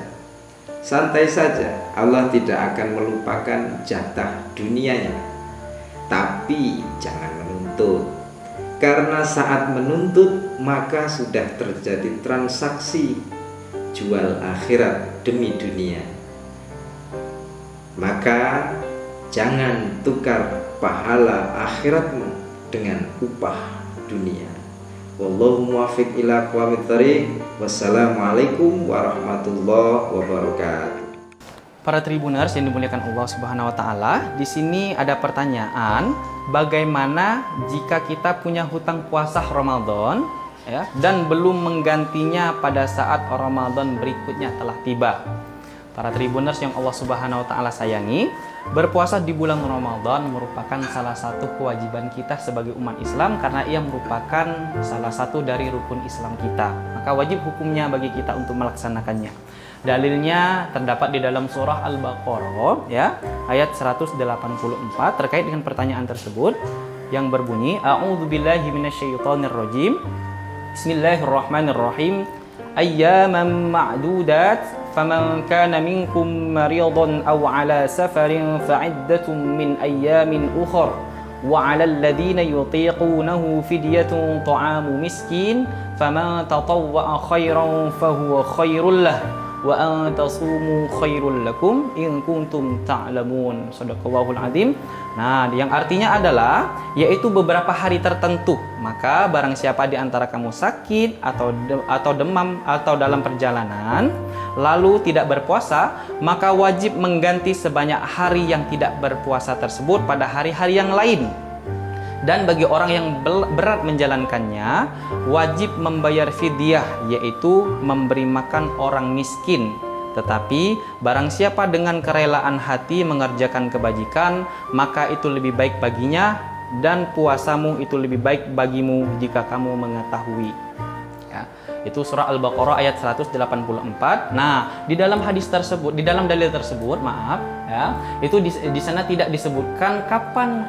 Speaker 1: santai saja. Allah tidak akan melupakan jatah dunianya. Tapi jangan menuntut, karena saat menuntut maka sudah terjadi transaksi jual akhirat demi dunia. Maka jangan tukar pahala akhiratmu dengan upah dunia. Wallahu muwaffiq ila aqwamit thoriq. Wassalamualaikum warahmatullahi wabarakatuh.
Speaker 2: Para Tribuners yang dimuliakan Allah Subhanahu wa taala, di sini ada pertanyaan, bagaimana jika kita punya hutang puasa Ramadan ya dan belum menggantinya pada saat Ramadan berikutnya telah tiba? Para Tribuners yang Allah Subhanahu wa taala sayangi, berpuasa di bulan Ramadan merupakan salah satu kewajiban kita sebagai umat Islam karena ia merupakan salah satu dari rukun Islam kita. Maka wajib hukumnya bagi kita untuk melaksanakannya. Dalilnya terdapat di dalam surah Al-Baqarah ya, ayat 184 terkait dengan pertanyaan tersebut yang berbunyi A'udzubillahi minasyaitonirrajim. Bismillahirrahmanirrahim. Ayyaman ma'dudat فمن كان منكم مريضا أو على سفر فعدة من أيام أخر وعلى الذين يطيقونه فدية طعام مسكين فمن تطوع خيرا فهو خير له وأن تصوموا خير لكم إن كنتم تعلمون. Shadaqallahul Adzim. Nah, yang artinya adalah yaitu beberapa hari tertentu. Maka barang siapa di antara kamu sakit atau demam atau dalam perjalanan lalu tidak berpuasa, maka wajib mengganti sebanyak hari yang tidak berpuasa tersebut pada hari-hari yang lain. Dan bagi orang yang berat menjalankannya, wajib membayar fidyah, yaitu memberi makan orang miskin. Tetapi barang siapa dengan kerelaan hati mengerjakan kebajikan, maka itu lebih baik baginya, dan puasamu itu lebih baik bagimu jika kamu mengetahui. Ya, itu surah Al-Baqarah ayat 184. Nah, di dalam hadis tersebut, di dalam dalil tersebut, maaf ya, itu di sana tidak disebutkan kapan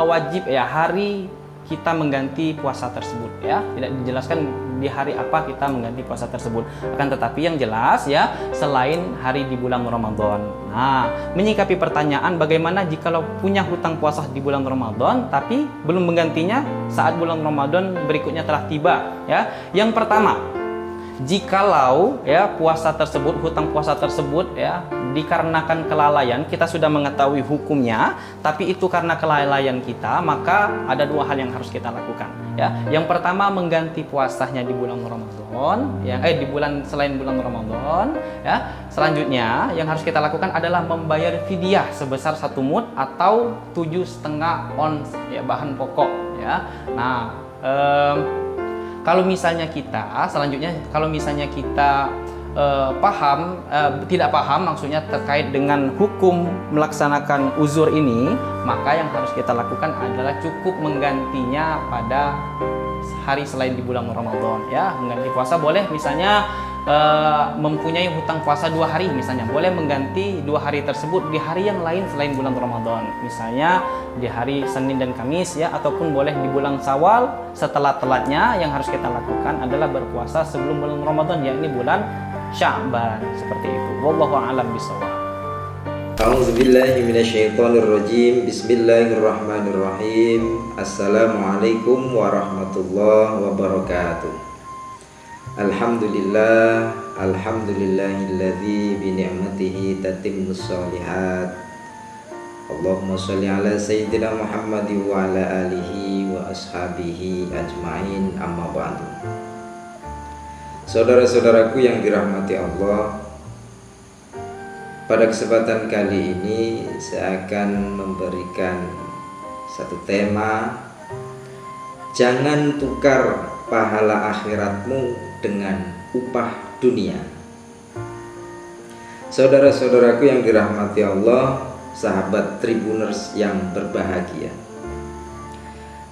Speaker 2: wajib ya hari kita mengganti puasa tersebut ya, tidak dijelaskan di hari apa kita mengganti puasa tersebut. Akan tetapi yang jelas ya, selain hari di bulan Ramadan. Nah, menyikapi pertanyaan bagaimana jikalau punya hutang puasa di bulan Ramadan tapi belum menggantinya saat bulan Ramadan berikutnya telah tiba ya. Yang pertama, jikalau ya puasa tersebut, hutang puasa tersebut ya dikarenakan kelalaian, kita sudah mengetahui hukumnya, tapi itu karena kelalaian kita, maka ada dua hal yang harus kita lakukan ya. Yang pertama, mengganti puasanya di bulan Ramadan ya, di bulan selain bulan Ramadan ya. Selanjutnya yang harus kita lakukan adalah membayar fidyah sebesar 1 mud atau 7,5 ons ya bahan pokok ya. Nah, kalau misalnya kita selanjutnya kalau misalnya kita tidak paham maksudnya terkait dengan hukum melaksanakan uzur ini, maka yang harus kita lakukan adalah cukup menggantinya pada hari selain di bulan Ramadan ya. Mengganti puasa boleh misalnya mempunyai hutang puasa 2 hari misalnya, boleh mengganti 2 hari tersebut di hari yang lain selain bulan Ramadan, misalnya di hari Senin dan Kamis ya, ataupun boleh di bulan Syawal. Setelah-telatnya yang harus kita lakukan adalah berpuasa sebelum bulan Ramadan, yakni bulan Sya'ban, seperti itu. Wallahu a'lam bishawab.
Speaker 1: A'udzubillahi minasyaitonirrajim. Bismillahirrahmanirrahim. Assalamualaikum warahmatullahi wabarakatuh. Alhamdulillah, alhamdulillahilladzi bi ni'matihi tatimmus shalihat. Allahumma sholli ala sayyidina Muhammad wa ala alihi wa ashabihi ajmain, amma ba'du. Saudara-saudaraku yang dirahmati Allah, Pada kesempatan kali ini saya akan memberikan satu tema, jangan tukar pahala akhiratmu dengan upah dunia. Saudara-saudaraku yang dirahmati Allah, sahabat Tribuners yang berbahagia.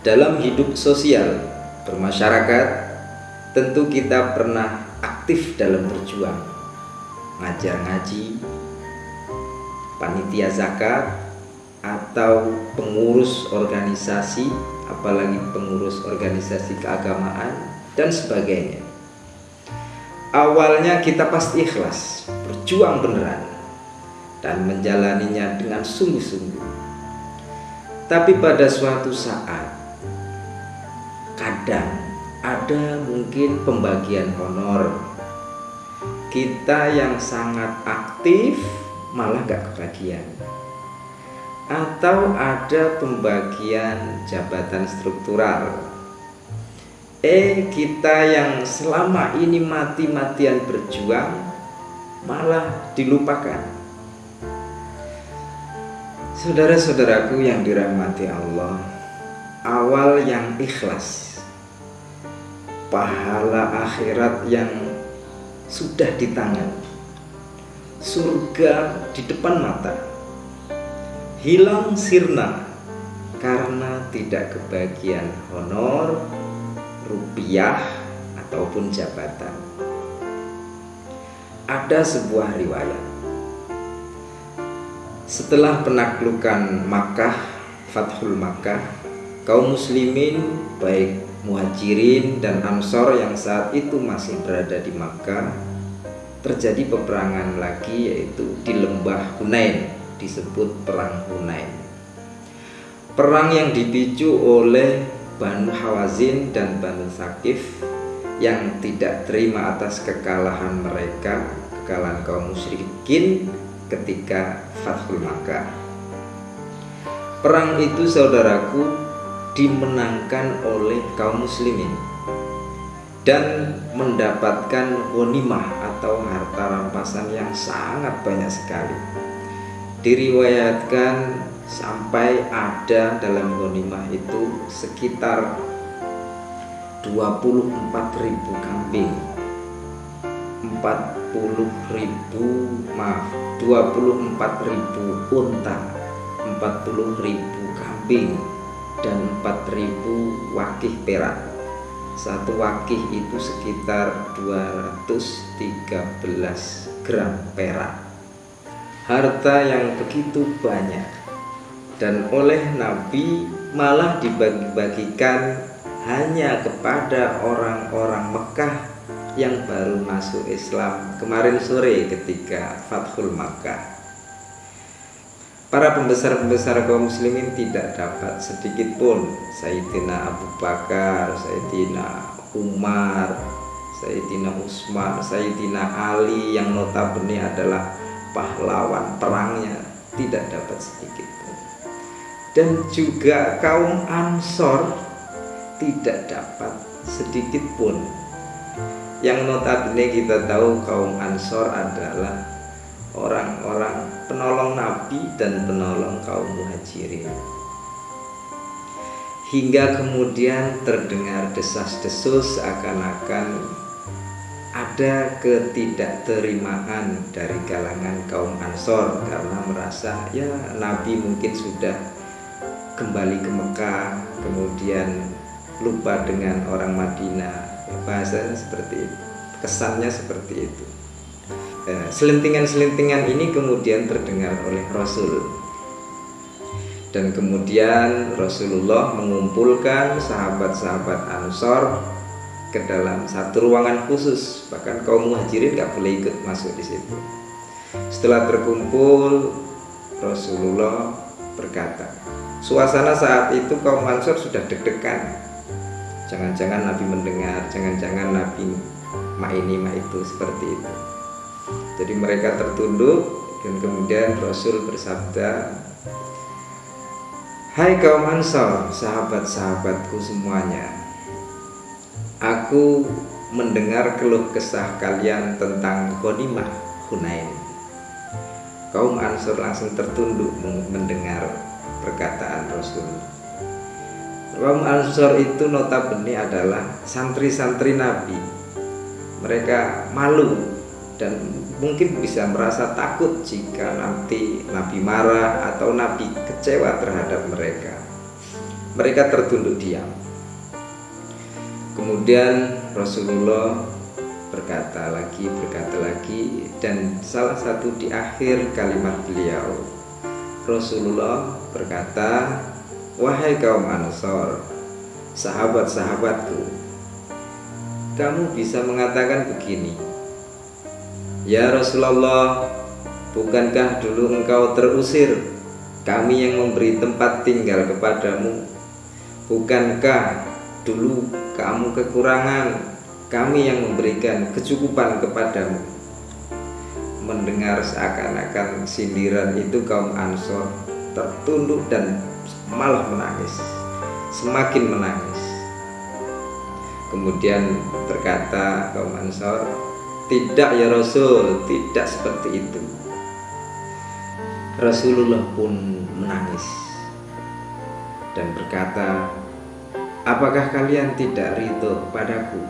Speaker 1: Dalam hidup sosial bermasyarakat, tentu kita pernah aktif dalam berjuang, ngajar ngaji, panitia zakat, atau pengurus organisasi, apalagi pengurus organisasi keagamaan dan sebagainya. Awalnya kita pasti ikhlas, berjuang beneran dan menjalaninya dengan sungguh-sungguh. Tapi pada suatu saat, kadang ada mungkin pembagian honor. Kita yang sangat aktif malah gak kebagian, atau ada pembagian jabatan struktural. Kita yang selama ini mati-matian berjuang malah dilupakan. Saudara-saudaraku yang dirahmati Allah, awal yang ikhlas, pahala akhirat yang sudah di tangan, surga di depan mata, hilang sirna karena tidak kebagian honor, rupiah, ataupun jabatan. Ada sebuah riwayat, setelah penaklukan Makkah, Fathul Makkah, kaum muslimin baik Muhajirin dan Ansor yang saat itu masih berada di Makkah, terjadi peperangan lagi, yaitu di lembah Hunain, disebut perang Hunain. Perang yang dipicu oleh Banu Hawazin dan Banu Thaqif yang tidak terima atas kekalahan mereka, kekalahan kaum musyrikin ketika Fathul Makkah. Perang itu, saudaraku, dimenangkan oleh kaum muslimin dan mendapatkan ghanimah atau harta rampasan yang sangat banyak sekali. Diriwayatkan sampai ada dalam ghanimah itu sekitar 24.000 kambing, 24.000 unta, 40.000 kambing, dan 4.000 wakih perak. Satu wakih itu sekitar 213 gram perak. Harta yang begitu banyak, dan oleh Nabi malah dibagi-bagikan hanya kepada orang-orang Mekah yang baru masuk Islam kemarin sore ketika Fathul Makkah. Para pembesar-pembesar kaum muslimin tidak dapat sedikit pun. Sayyidina Abu Bakar, Sayyidina Umar, Sayyidina Utsman, Sayyidina Ali yang notabene adalah pahlawan perangnya, tidak dapat sedikit pun. Dan juga kaum Ansor tidak dapat sedikit pun. Yang notabene kita tahu kaum Ansor adalah orang-orang penolong Nabi dan penolong kaum Muhajirin. Hingga kemudian terdengar desas-desus seakan-akan ada ketidakterimaan dari kalangan kaum Ansor karena merasa ya Nabi mungkin sudah kembali ke Mekah, kemudian lupa dengan orang Madinah. Bahasanya seperti itu, kesannya seperti itu. Selentingan-selentingan ini kemudian terdengar oleh Rasul, dan kemudian Rasulullah mengumpulkan sahabat-sahabat Ansor ke dalam satu ruangan khusus. Bahkan kaum Muhajirin gak boleh ikut masuk di situ. Setelah terkumpul, Rasulullah berkata, suasana saat itu kaum Ansor sudah deg-degan. Jangan-jangan Nabi mendengar, jangan-jangan Nabi mak ini mak itu, seperti itu. Jadi mereka tertunduk, dan kemudian Rasul bersabda, hai kaum Ansor, sahabat-sahabatku semuanya, aku mendengar keluh kesah kalian tentang ghanimah Hunain. Kaum Ansor langsung tertunduk mendengar perkataan Rasul. Kaum Ansor itu notabene adalah santri-santri Nabi. Mereka malu dan mungkin bisa merasa takut jika nanti Nabi marah atau Nabi kecewa terhadap mereka. Mereka tertunduk diam. Kemudian Rasulullah berkata lagi, dan salah satu di akhir kalimat beliau, Rasulullah berkata, "Wahai kaum Ansor, sahabat-sahabatku, kamu bisa mengatakan begini, ya Rasulullah, bukankah dulu engkau terusir, kami yang memberi tempat tinggal kepadamu? Bukankah dulu kamu kekurangan, kami yang memberikan kecukupan kepadamu?" Mendengar seakan-akan sindiran itu, kaum Ansor tertunduk dan malah menangis, semakin menangis. Kemudian berkata kaum Ansor, "Tidak ya Rasul, tidak seperti itu." Rasulullah pun menangis dan berkata, "Apakah kalian tidak ridho kepadaku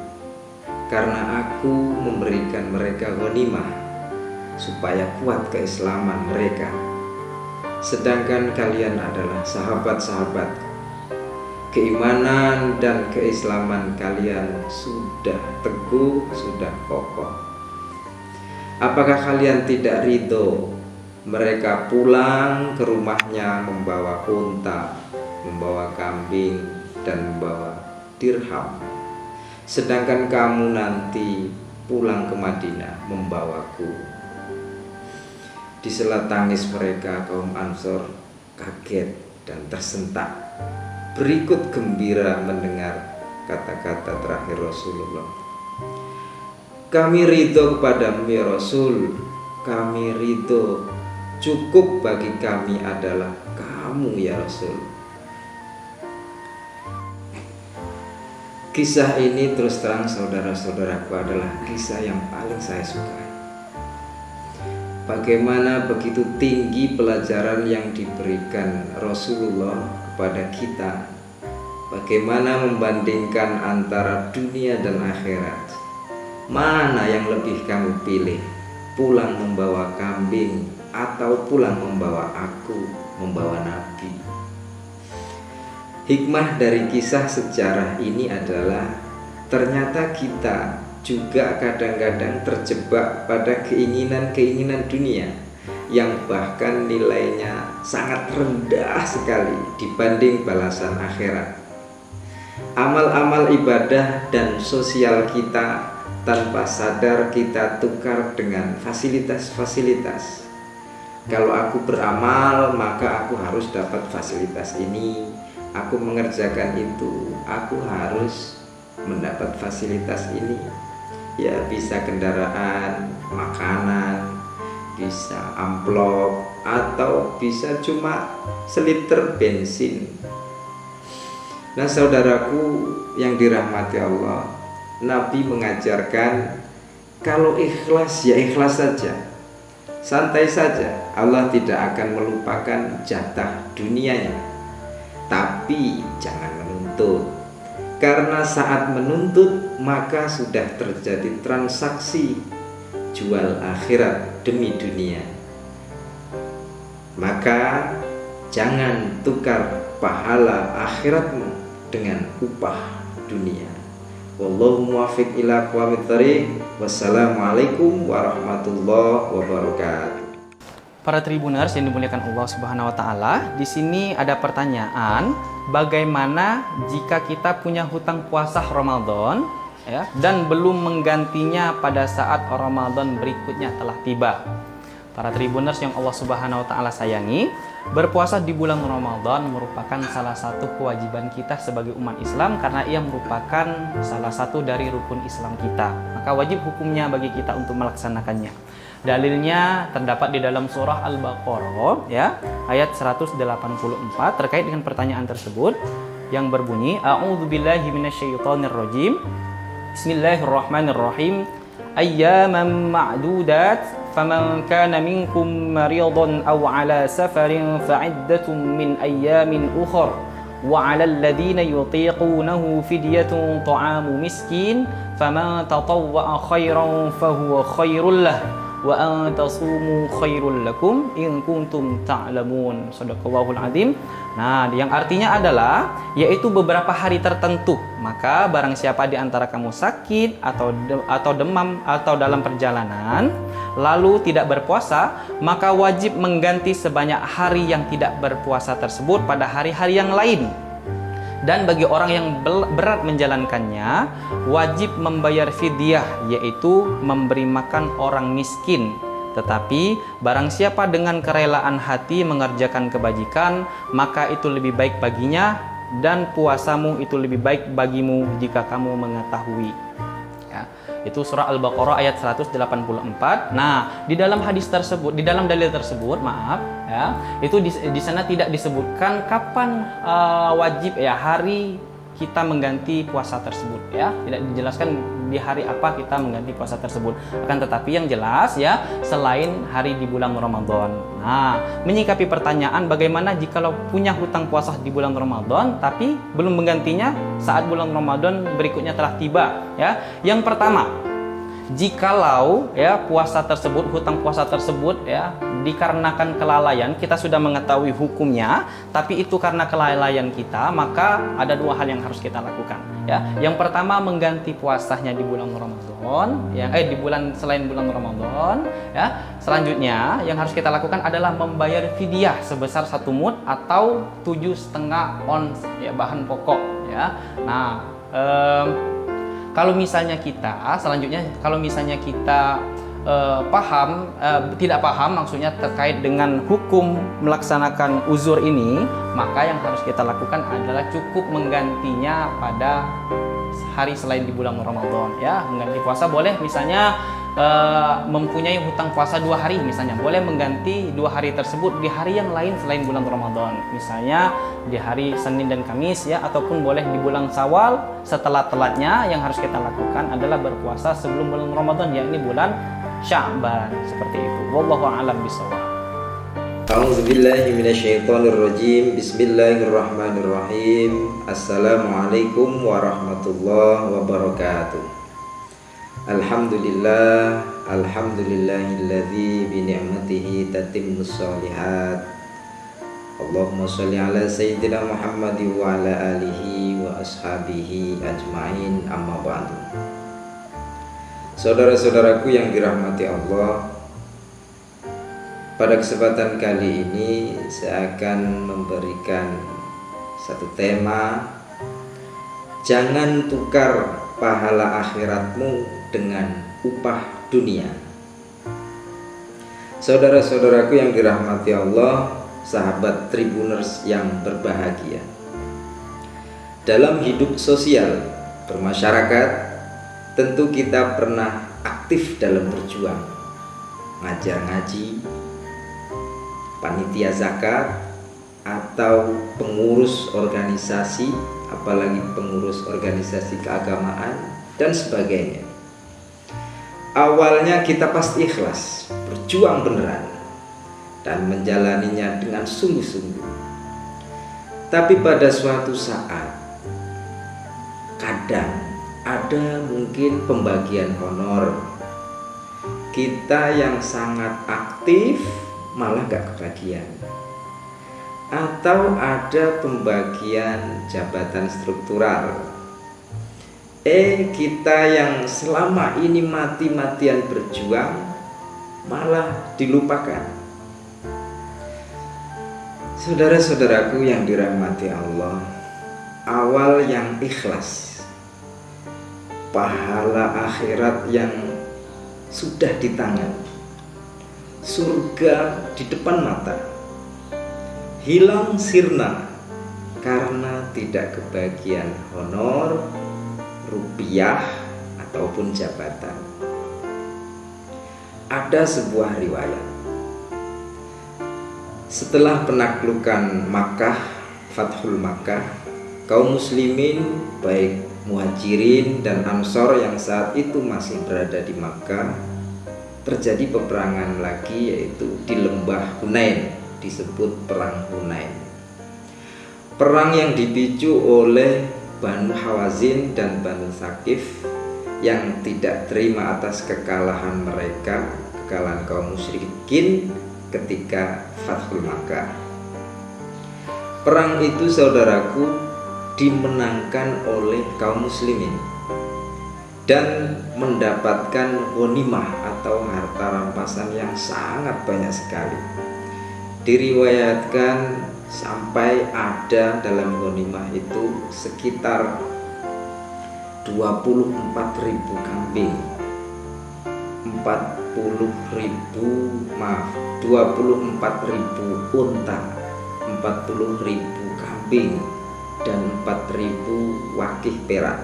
Speaker 1: karena aku memberikan mereka ghanimah supaya kuat keislaman mereka, sedangkan kalian adalah sahabat-sahabatku. Keimanan dan keislaman kalian sudah teguh, sudah kokoh. Apakah kalian tidak ridho mereka pulang ke rumahnya membawa unta, membawa kambing, dan membawa dirham, sedangkan kamu nanti pulang ke Madinah membawaku?" Di sela tangis mereka, kaum Ansor kaget dan tersentak, berikut gembira mendengar kata-kata terakhir Rasulullah. "Kami ridho kepadamu ya Rasul, kami ridho, cukup bagi kami adalah kamu ya Rasul." Kisah ini terus terang saudara-saudaraku adalah kisah yang paling saya sukai. Bagaimana begitu tinggi pelajaran yang diberikan Rasulullah kepada kita. Bagaimana membandingkan antara dunia dan akhirat. Mana yang lebih kamu pilih? Pulang membawa kambing atau pulang membawa aku, membawa Nabi? Hikmah dari kisah sejarah ini adalah ternyata kita juga kadang-kadang terjebak pada keinginan-keinginan dunia yang bahkan nilainya sangat rendah sekali dibanding balasan akhirat. Amal-amal ibadah dan sosial kita tanpa sadar kita tukar dengan fasilitas-fasilitas. Kalau aku beramal, maka aku harus dapat fasilitas ini. Aku mengerjakan itu, aku harus mendapat fasilitas ini. Ya, bisa kendaraan, makanan, bisa amplop, atau bisa cuma seliter bensin. Nah, saudaraku yang dirahmati Allah, Nabi mengajarkan kalau ikhlas ya ikhlas saja, santai saja. Allah tidak akan melupakan jatah dunianya, tapi jangan menuntut. Karena saat menuntut maka sudah terjadi transaksi jual akhirat demi dunia. Maka jangan tukar pahala akhiratmu dengan upah dunia. Wallahu muwaffiq ila aqwamit thoriq. Wassalamualaikum warahmatullahi wabarakatuh.
Speaker 2: Para Tribuners yang dimuliakan Allah Subhanahu wa taala, di sini ada pertanyaan, bagaimana jika kita punya hutang puasa Ramadan ya dan belum menggantinya pada saat Ramadan berikutnya telah tiba? Para Tribuners yang Allah Subhanahu wa taala sayangi, berpuasa di bulan Ramadan merupakan salah satu kewajiban kita sebagai umat Islam karena ia merupakan salah satu dari rukun Islam kita. Maka wajib hukumnya bagi kita untuk melaksanakannya. Dalilnya terdapat di dalam surah Al-Baqarah ya, ayat 184 terkait dengan pertanyaan tersebut yang berbunyi, A'udzubillahi minasyaitonirrajim. Bismillahirrahmanirrahim. أياما معدودات فمن كان منكم مريضا أو على سفر فعدة من أيام أخر وعلى الذين يطيقونه فدية طعام مسكين فمن تطوع خيرا فهو خير له وأن تصوموا خير لكم إن كنتم تعلمون. Shadaqallahul Adzim. Nah, yang artinya adalah yaitu beberapa hari tertentu. Maka barang siapa di antara kamu sakit atau demam atau dalam perjalanan lalu tidak berpuasa, maka wajib mengganti sebanyak hari yang tidak berpuasa tersebut pada hari-hari yang lain. Dan bagi orang yang berat menjalankannya, wajib membayar fidyah, yaitu memberi makan orang miskin. Tetapi barang siapa dengan kerelaan hati mengerjakan kebajikan, maka itu lebih baik baginya, dan puasamu itu lebih baik bagimu jika kamu mengetahui. Ya, itu surah Al-Baqarah ayat 184. Nah, di dalam hadis tersebut, di dalam dalil tersebut, maaf ya, itu di sana tidak disebutkan kapan wajib ya hari kita mengganti puasa tersebut ya, tidak dijelaskan di hari apa kita mengganti puasa tersebut. Akan tetapi yang jelas ya, selain hari di bulan Ramadan. Nah, menyikapi pertanyaan bagaimana jikalau punya hutang puasa di bulan Ramadan tapi belum menggantinya saat bulan Ramadan berikutnya telah tiba ya. Yang pertama, jikalau ya puasa tersebut, hutang puasa tersebut ya dikarenakan kelalaian, kita sudah mengetahui hukumnya, tapi itu karena kelalaian kita, maka ada dua hal yang harus kita lakukan ya. Yang pertama, mengganti puasanya di bulan Ramadan ya, di bulan selain bulan Ramadan ya. Selanjutnya yang harus kita lakukan adalah membayar fidyah sebesar 1 mud atau 7,5 ons ya, bahan pokok ya. Nah, kalau misalnya kita selanjutnya, kalau misalnya kita tidak paham maksudnya terkait dengan hukum melaksanakan uzur ini, maka yang harus kita lakukan adalah cukup menggantinya pada hari selain di bulan Ramadan ya. Mengganti puasa boleh, misalnya mempunyai hutang puasa 2 hari misalnya, boleh mengganti 2 hari tersebut di hari yang lain selain bulan Ramadan, misalnya di hari Senin dan Kamis ya, ataupun boleh di bulan Syawal. Setelah-telatnya yang harus kita lakukan adalah berpuasa sebelum bulan Ramadan, yakni bulan Sya'ban, seperti itu. Wallahu a'lam bishawab.
Speaker 1: A'udzubillahi minasyaitonirrajim. Bismillahirrahmanirrahim. Assalamualaikum warahmatullahi wabarakatuh. Alhamdulillah, alhamdulillahilladzi bi ni'matihi tatimmus shalihat. Allahumma sholli ala sayyidina Muhammad wa ala alihi wa ashabihi ajmain, amma ba'du. Saudara-saudaraku yang dirahmati Allah, pada kesempatan kali ini saya akan memberikan satu tema: jangan tukar pahala akhiratmu dengan upah dunia. Saudara-saudaraku yang dirahmati Allah, sahabat Tribuners yang berbahagia, dalam hidup sosial bermasyarakat tentu kita pernah aktif dalam berjuang, ngajar ngaji, panitia zakat, atau pengurus organisasi, apalagi pengurus organisasi keagamaan dan sebagainya. Awalnya kita pasti ikhlas, berjuang beneran, dan menjalaninya dengan sungguh-sungguh. Tapi pada suatu saat, kadang ada mungkin pembagian honor. Kita yang sangat aktif malah gak kebagian. Atau ada pembagian jabatan struktural. Kita yang selama ini mati-matian berjuang malah dilupakan. Saudara-saudaraku yang dirahmati Allah, awal yang ikhlas, pahala akhirat yang sudah di tangan, surga di depan mata, hilang sirna karena tidak kebagian honor, rupiah, ataupun jabatan. Ada sebuah riwayat, setelah penaklukan Makkah, Fathul Makkah, kaum muslimin baik Muhajirin dan Ansor yang saat itu masih berada di Makkah, terjadi peperangan lagi, yaitu di lembah Hunain, disebut perang Hunain. Perang yang dipicu oleh Banu Hawazin dan Banu Thaqif yang tidak terima atas kekalahan mereka, kekalahan kaum musyrikin ketika Fathul Makkah. Perang itu, saudaraku, dimenangkan oleh kaum muslimin dan mendapatkan ghanimah atau harta rampasan yang sangat banyak sekali. Diriwayatkan sampai ada dalam ghanimah itu sekitar 24.000 kambing, 24.000 unta, 40.000 kambing, dan 4.000 wakih perak.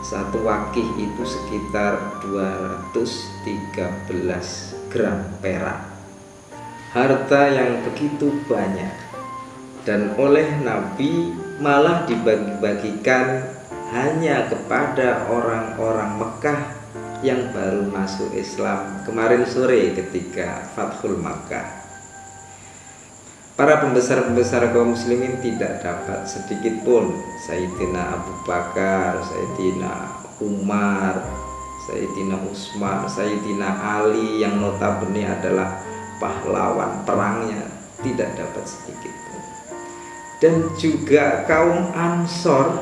Speaker 1: Satu wakih itu sekitar 213 gram perak. Harta yang begitu banyak, dan oleh Nabi malah dibagi-bagikan hanya kepada orang-orang Mekah yang baru masuk Islam kemarin sore ketika Fathul Makkah. Para pembesar-pembesar kaum muslimin tidak dapat sedikit pun, Sayyidina Abu Bakar, Sayyidina Umar, Sayyidina Utsman, Sayyidina Ali yang notabene adalah pahlawan perangnya, tidak dapat sedikit pun. Dan juga kaum Ansor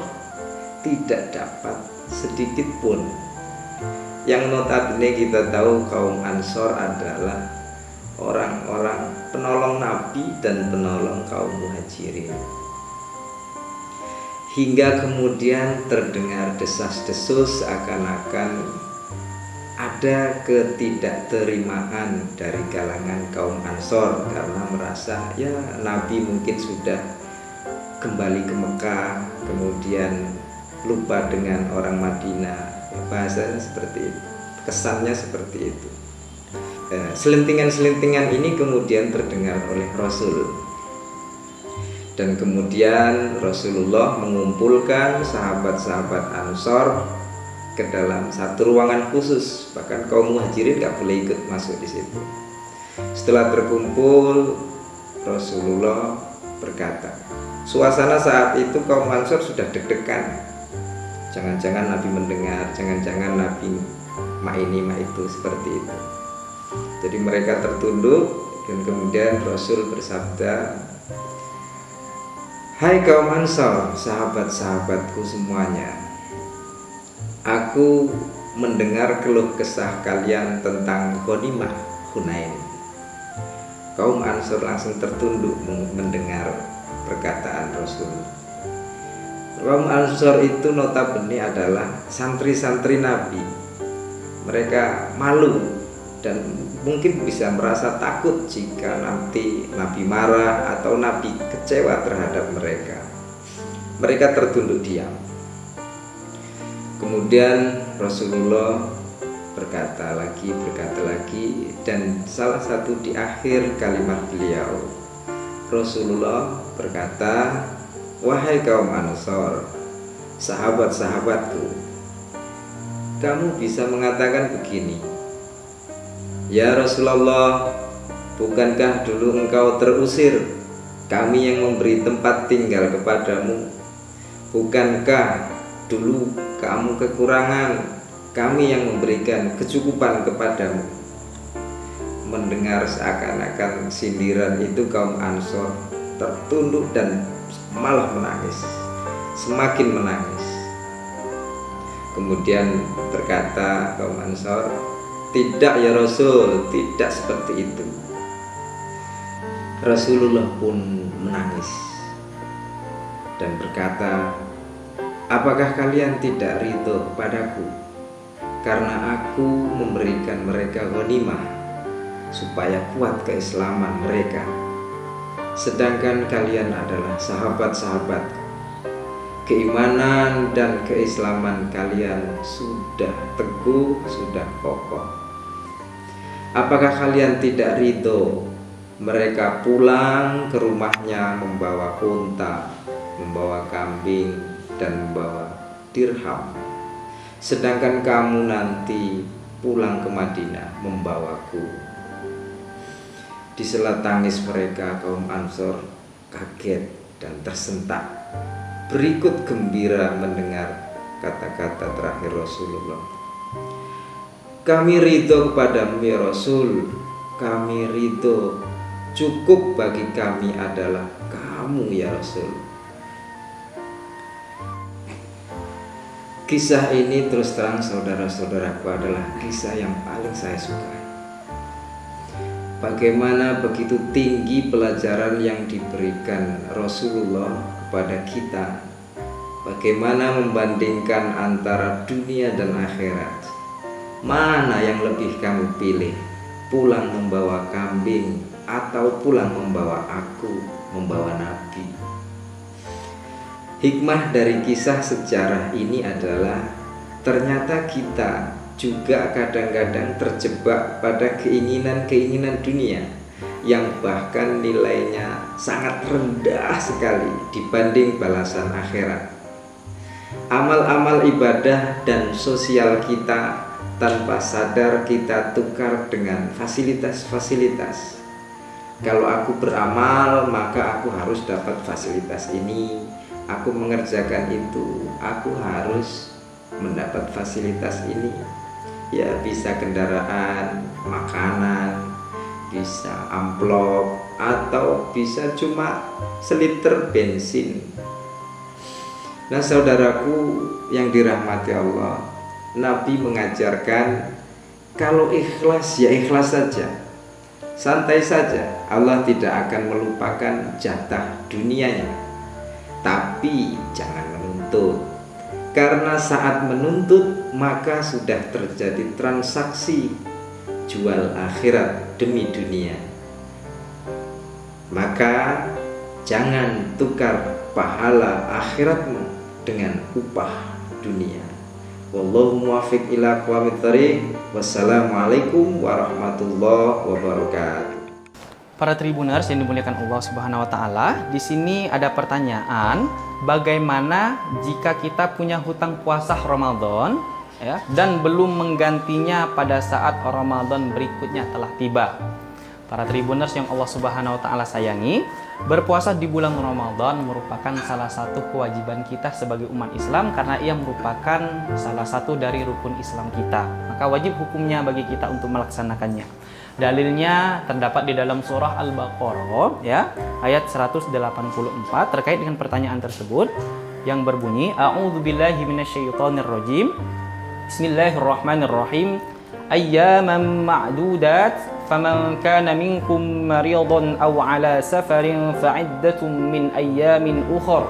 Speaker 1: tidak dapat sedikit pun, yang notabene kita tahu kaum Ansor adalah orang-orang penolong Nabi dan penolong kaum Muhajirin. Hingga kemudian terdengar desas-desus seakan-akan ada ketidakterimaan dari kalangan kaum Ansor karena merasa ya Nabi mungkin sudah kembali ke Mekah, kemudian lupa dengan orang Madinah. Bahasanya seperti itu, kesannya seperti itu. Selentingan-selentingan ini kemudian terdengar oleh Rasul, dan kemudian Rasulullah mengumpulkan sahabat-sahabat Ansor ke dalam satu ruangan khusus, bahkan kaum Muhajirin gak boleh ikut masuk di situ. Setelah terkumpul, Rasulullah berkata, suasana saat itu kaum Ansor sudah deg-degan. Jangan-jangan Nabi mendengar, jangan-jangan Nabi ma itu, seperti itu. Jadi mereka tertunduk, dan kemudian Rasul bersabda, hai kaum Ansor, sahabat-sahabatku semuanya, aku mendengar keluh kesah kalian tentang ghanimah Hunain. Kaum Ansor langsung tertunduk mendengar perkataan Rasul. Kaum Ansor itu notabene adalah santri-santri Nabi. Mereka malu dan mungkin bisa merasa takut jika nanti Nabi marah atau Nabi kecewa terhadap mereka. Mereka tertunduk diam. Kemudian Rasulullah berkata lagi, dan salah satu di akhir kalimat beliau, Rasulullah berkata, wahai kaum Ansor, sahabat-sahabatku, kamu bisa mengatakan begini, ya Rasulullah, bukankah dulu engkau terusir, kami yang memberi tempat tinggal kepadamu? Bukankah dulu kamu kekurangan, kami yang memberikan kecukupan kepadamu? Mendengar seakan-akan sindiran itu, kaum Ansor tertunduk dan malah menangis, semakin menangis. Kemudian berkata kaum Ansor, tidak ya Rasul, tidak seperti itu. Rasulullah pun menangis dan berkata, apakah kalian tidak ridho padaku karena aku memberikan mereka ghanimah supaya kuat keislaman mereka, sedangkan kalian adalah sahabat-sahabatku, keimanan dan keislaman kalian sudah teguh, sudah kokoh. Apakah kalian tidak ridho mereka pulang ke rumahnya membawa unta, membawa kambing, dan membawa dirham. Sedangkan kamu nanti pulang ke Madinah membawaku. Di sela tangis mereka, kaum Ansor kaget dan tersentak. Berikut gembira mendengar kata-kata terakhir Rasulullah. Kami ridho kepadamu ya Rasul, kami ridho. Cukup bagi kami adalah kamu ya Rasul. Kisah ini terus terang saudara-saudaraku adalah kisah yang paling saya sukai. Bagaimana begitu tinggi pelajaran yang diberikan Rasulullah kepada kita. Bagaimana membandingkan antara dunia dan akhirat. Mana yang lebih kamu pilih? Pulang membawa kambing atau pulang membawa aku, membawa Nabi? Hikmah dari kisah sejarah ini adalah ternyata kita juga kadang-kadang terjebak pada keinginan-keinginan dunia yang bahkan nilainya sangat rendah sekali dibanding balasan akhirat. Amal-amal ibadah dan sosial kita tanpa sadar kita tukar dengan fasilitas-fasilitas. Kalau aku beramal, maka aku harus dapat fasilitas ini. Aku mengerjakan itu, aku harus mendapat fasilitas ini. Ya, bisa kendaraan, makanan, bisa amplop, atau bisa cuma seliter bensin. Nah, saudaraku yang dirahmati Allah, Nabi mengajarkan kalau ikhlas ya ikhlas saja, santai saja. Allah tidak akan melupakan jatah dunianya, tapi jangan menuntut, karena saat menuntut maka sudah terjadi transaksi jual akhirat demi dunia. Maka jangan tukar pahala akhiratmu dengan upah dunia. Wallahu muwaffiq ila aqwamit thoriq. Wassalamualaikum warahmatullahi wabarakatuh.
Speaker 2: Para Tribuners yang dimuliakan Allah Subhanahu wa taala, di sini ada pertanyaan, bagaimana jika kita punya hutang puasa Ramadan ya dan belum menggantinya pada saat Ramadan berikutnya telah tiba? Para Tribuners yang Allah Subhanahu wa taala sayangi, berpuasa di bulan Ramadan merupakan salah satu kewajiban kita sebagai umat Islam karena ia merupakan salah satu dari rukun Islam kita. Maka wajib hukumnya bagi kita untuk melaksanakannya. Dalilnya terdapat di dalam surah Al-Baqarah ya, ayat 184 terkait dengan pertanyaan tersebut yang berbunyi A'udzubillahi minasyaitonirrajim. Bismillahirrahmanirrahim. Ayyaman ma'dudat فمن كان منكم مريضا أو على سفر فعدة من أيام أخر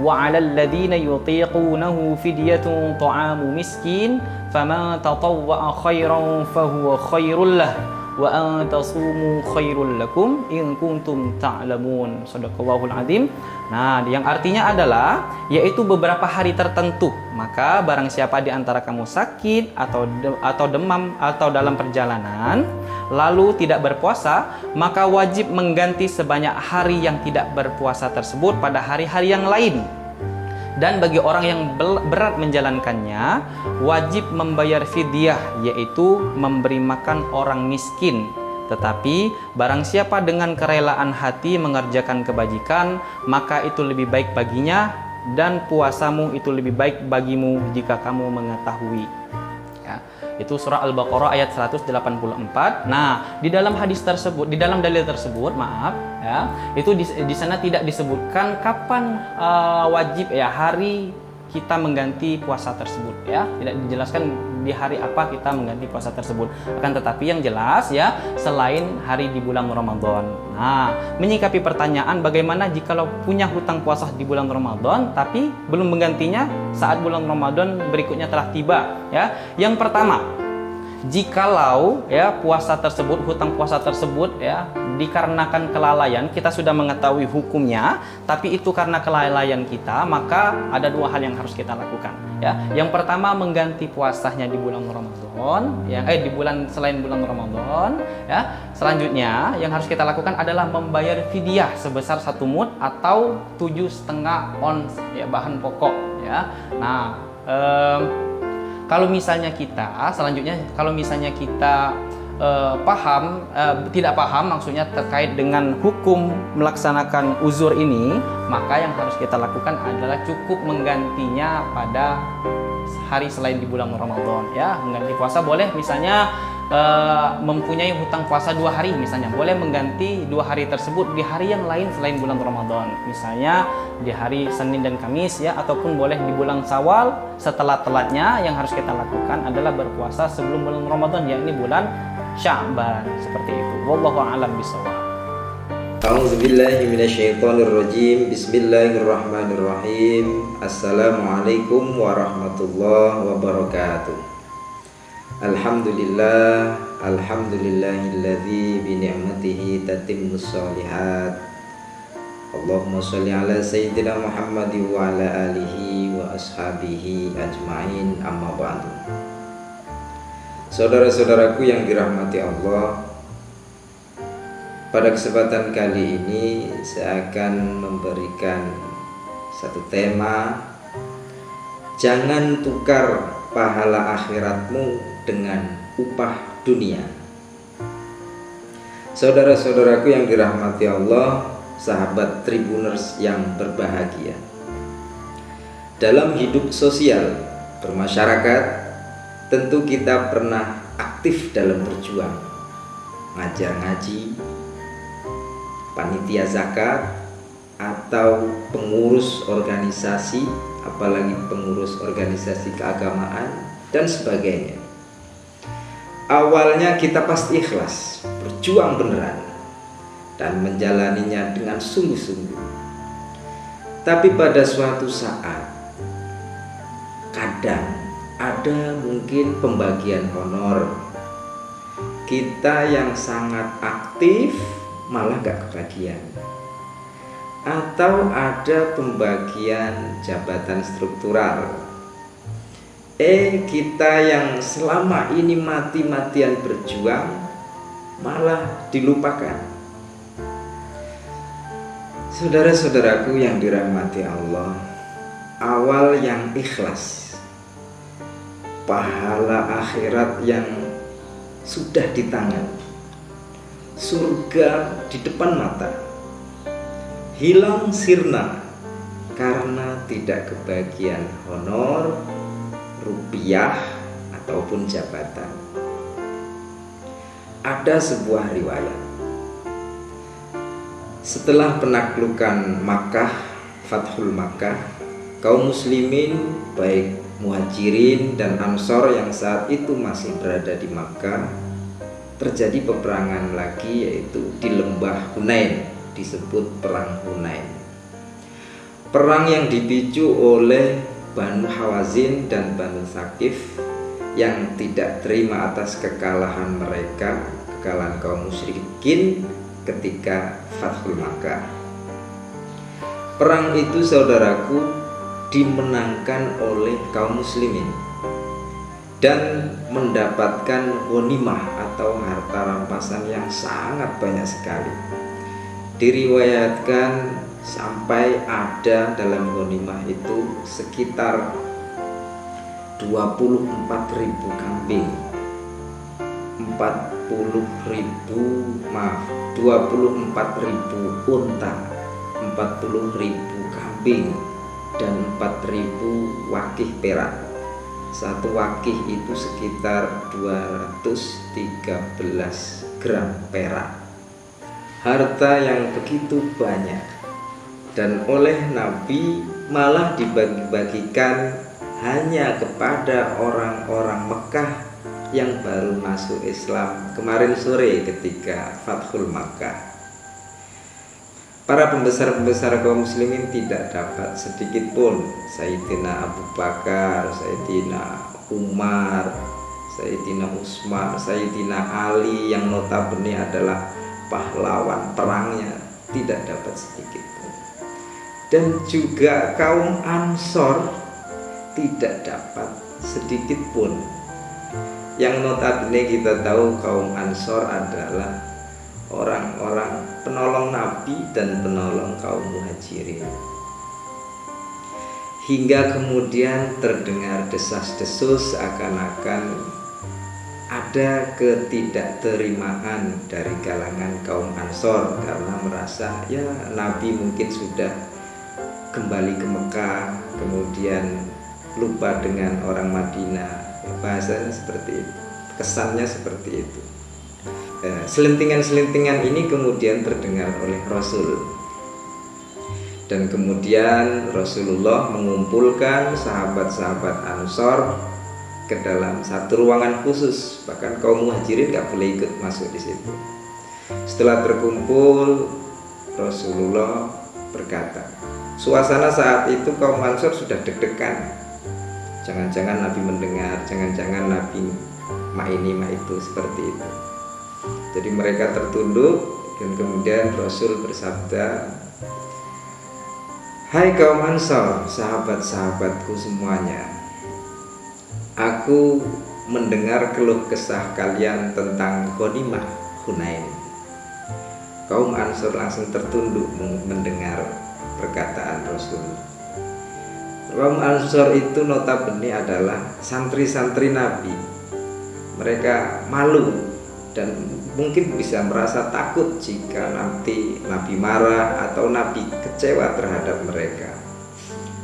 Speaker 2: وعلى الذين يطيقونه فدية طعام مسكين فمن تطوع خيرا فهو خير له وأن تصوموا خير لكم إن كنتم تعلمون. Shadaqallahul Adzim. Nah, yang artinya adalah yaitu beberapa hari tertentu. Maka barang siapa di antara kamu sakit atau demam atau dalam perjalanan lalu tidak berpuasa, maka wajib mengganti sebanyak hari yang tidak berpuasa tersebut pada hari-hari yang lain. Dan bagi orang yang berat menjalankannya, wajib membayar fidyah, yaitu memberi makan orang miskin. Tetapi barang siapa dengan kerelaan hati mengerjakan kebajikan, maka itu lebih baik baginya, dan puasamu itu lebih baik bagimu jika kamu mengetahui. Ya, itu surah Al-Baqarah ayat 184. Nah, di dalam hadis tersebut, di dalam dalil tersebut, maaf ya, itu di sana tidak disebutkan kapan wajib ya hari kita mengganti puasa tersebut ya, tidak dijelaskan di hari apa kita mengganti puasa tersebut. Akan tetapi yang jelas ya, selain hari di bulan Ramadan. Nah, menyikapi pertanyaan bagaimana jikalau punya hutang puasa di bulan Ramadan tapi belum menggantinya saat bulan Ramadan berikutnya telah tiba ya. Yang pertama, jikalau ya puasa tersebut, hutang puasa tersebut ya dikarenakan kelalaian, kita sudah mengetahui hukumnya, tapi itu karena kelalaian kita, maka ada dua hal yang harus kita lakukan ya. Yang pertama, mengganti puasanya di bulan Ramadan ya, di bulan selain bulan Ramadan ya. Selanjutnya yang harus kita lakukan adalah membayar fidyah sebesar 1 mud atau 7,5 ons ya bahan pokok ya. Nah, Kalau misalnya kita selanjutnya, kalau misalnya kita tidak paham maksudnya terkait dengan hukum melaksanakan uzur ini, maka yang harus kita lakukan adalah cukup menggantinya pada hari selain di bulan Ramadan, ya. Mengganti puasa boleh, misalnya mempunyai hutang puasa 2 hari misalnya, boleh mengganti 2 hari tersebut di hari yang lain selain bulan Ramadan, misalnya di hari Senin dan Kamis, ya, ataupun boleh di bulan Syawal setelah telatnya. Yang harus kita lakukan adalah berpuasa sebelum bulan Ramadan, yakni bulan Sya'ban, seperti itu. Wallahu a'lam bishawab.
Speaker 1: A'udzubillahi minasyaitonirrajim. Bismillahirrahmanirrahim. Assalamualaikum warahmatullahi wabarakatuh. Alhamdulillah, alhamdulillahilladzi bi ni'matihi tatimmus shalihat. Allahumma sholli ala sayyidina Muhammad wa ala alihi wa ashabihi ajmain, amma ba'du. Saudara-saudaraku yang dirahmati Allah, pada kesempatan kali ini saya akan memberikan satu tema: jangan tukar pahala akhiratmu dengan upah dunia. Saudara-saudaraku yang dirahmati Allah, sahabat Tribuners yang berbahagia, dalam hidup sosial bermasyarakat tentu kita pernah aktif dalam berjuang, ngajar ngaji, panitia zakat, atau pengurus organisasi, apalagi pengurus organisasi keagamaan dan sebagainya. Awalnya kita pasti ikhlas, berjuang beneran, dan menjalaninya dengan sungguh-sungguh. Tapi pada suatu saat, kadang ada mungkin pembagian honor. Kita yang sangat aktif malah gak kebagian. Atau ada pembagian jabatan struktural. Kita yang selama ini mati-matian berjuang malah dilupakan. Saudara-saudaraku yang dirahmati Allah, awal yang ikhlas, pahala akhirat yang sudah di tangan, surga di depan mata, hilang sirna karena tidak kebagian honor, rupiah, ataupun jabatan. Ada sebuah riwayat, setelah penaklukan Makkah, Fathul Makkah, kaum muslimin baik Muhajirin dan Ansor yang saat itu masih berada di Makkah, terjadi peperangan lagi, yaitu di lembah Hunain, disebut perang Hunain. Perang yang dipicu oleh Banu Hawazin dan Banu Thaqif yang tidak terima atas kekalahan mereka, kekalahan kaum musyrikin ketika Fathul Makkah. Perang itu, saudaraku, dimenangkan oleh kaum muslimin dan mendapatkan ghanimah atau harta rampasan yang sangat banyak sekali. Diriwayatkan sampai ada dalam ghanimah itu sekitar 24.000 kambing, 24.000 unta, 40.000 kambing, dan 4.000 wakih perak. Satu wakih itu sekitar 213 gram perak. Harta yang begitu banyak, dan oleh Nabi malah dibagi-bagikan hanya kepada orang-orang Mekah yang baru masuk Islam kemarin sore ketika Fathul Makkah. Para pembesar-pembesar kaum muslimin tidak dapat sedikit pun, Sayyidina Abu Bakar, Sayyidina Umar, Sayyidina Utsman, Sayyidina Ali yang notabene adalah pahlawan perangnya, tidak dapat sedikit pun. Dan juga kaum Ansor tidak dapat sedikit pun, yang notabene kita tahu kaum Ansor adalah orang-orang penolong Nabi dan penolong kaum Muhajirin. hingga kemudian terdengar desas-desus seakan-akan ada ketidakterimaan dari kalangan kaum Ansor karena merasa ya Nabi mungkin sudah kembali ke Mekah, kemudian lupa dengan orang Madinah. Bahasanya seperti itu, kesannya seperti itu. Selentingan-selentingan ini kemudian terdengar oleh Rasul. Dan kemudian Rasulullah mengumpulkan sahabat-sahabat Ansor ke dalam satu ruangan khusus, bahkan kaum muhajirin gak boleh ikut masuk di situ. Setelah terkumpul, Rasulullah berkata, suasana saat itu kaum Ansor sudah deg-degan. Jangan-jangan Nabi mendengar, jangan-jangan Nabi mak ini mak itu, seperti itu. Jadi mereka tertunduk dan kemudian Rasul bersabda, hai kaum Ansor, sahabat-sahabatku semuanya, aku mendengar keluh kesah kalian tentang ghanimah Hunain. Kaum Ansor langsung tertunduk mendengar perkataan Rasul. Kaum Ansor itu notabene adalah santri-santri Nabi. Mereka malu dan mungkin bisa merasa takut jika nanti Nabi marah atau Nabi kecewa terhadap mereka.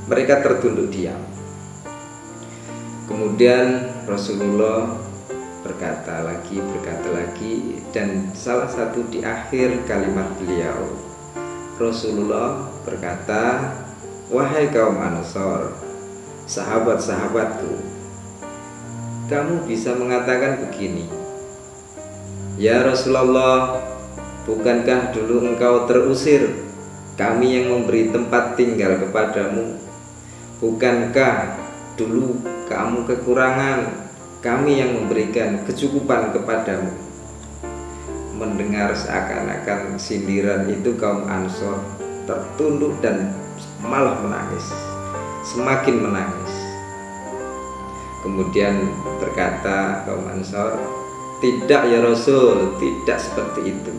Speaker 1: Mereka tertunduk diam. Kemudian Rasulullah berkata lagi, dan salah satu di akhir kalimat beliau, Rasulullah berkata, wahai kaum Ansor, sahabat-sahabatku, kamu bisa mengatakan begini, ya Rasulullah, bukankah dulu engkau terusir, kami yang memberi tempat tinggal kepadamu? Bukankah dulu kamu kekurangan, kami yang memberikan kecukupan kepadamu? Mendengar seakan-akan sindiran itu, kaum Ansor tertunduk dan malah menangis, semakin menangis. Kemudian berkata kaum Ansor, tidak ya Rasul, tidak seperti itu.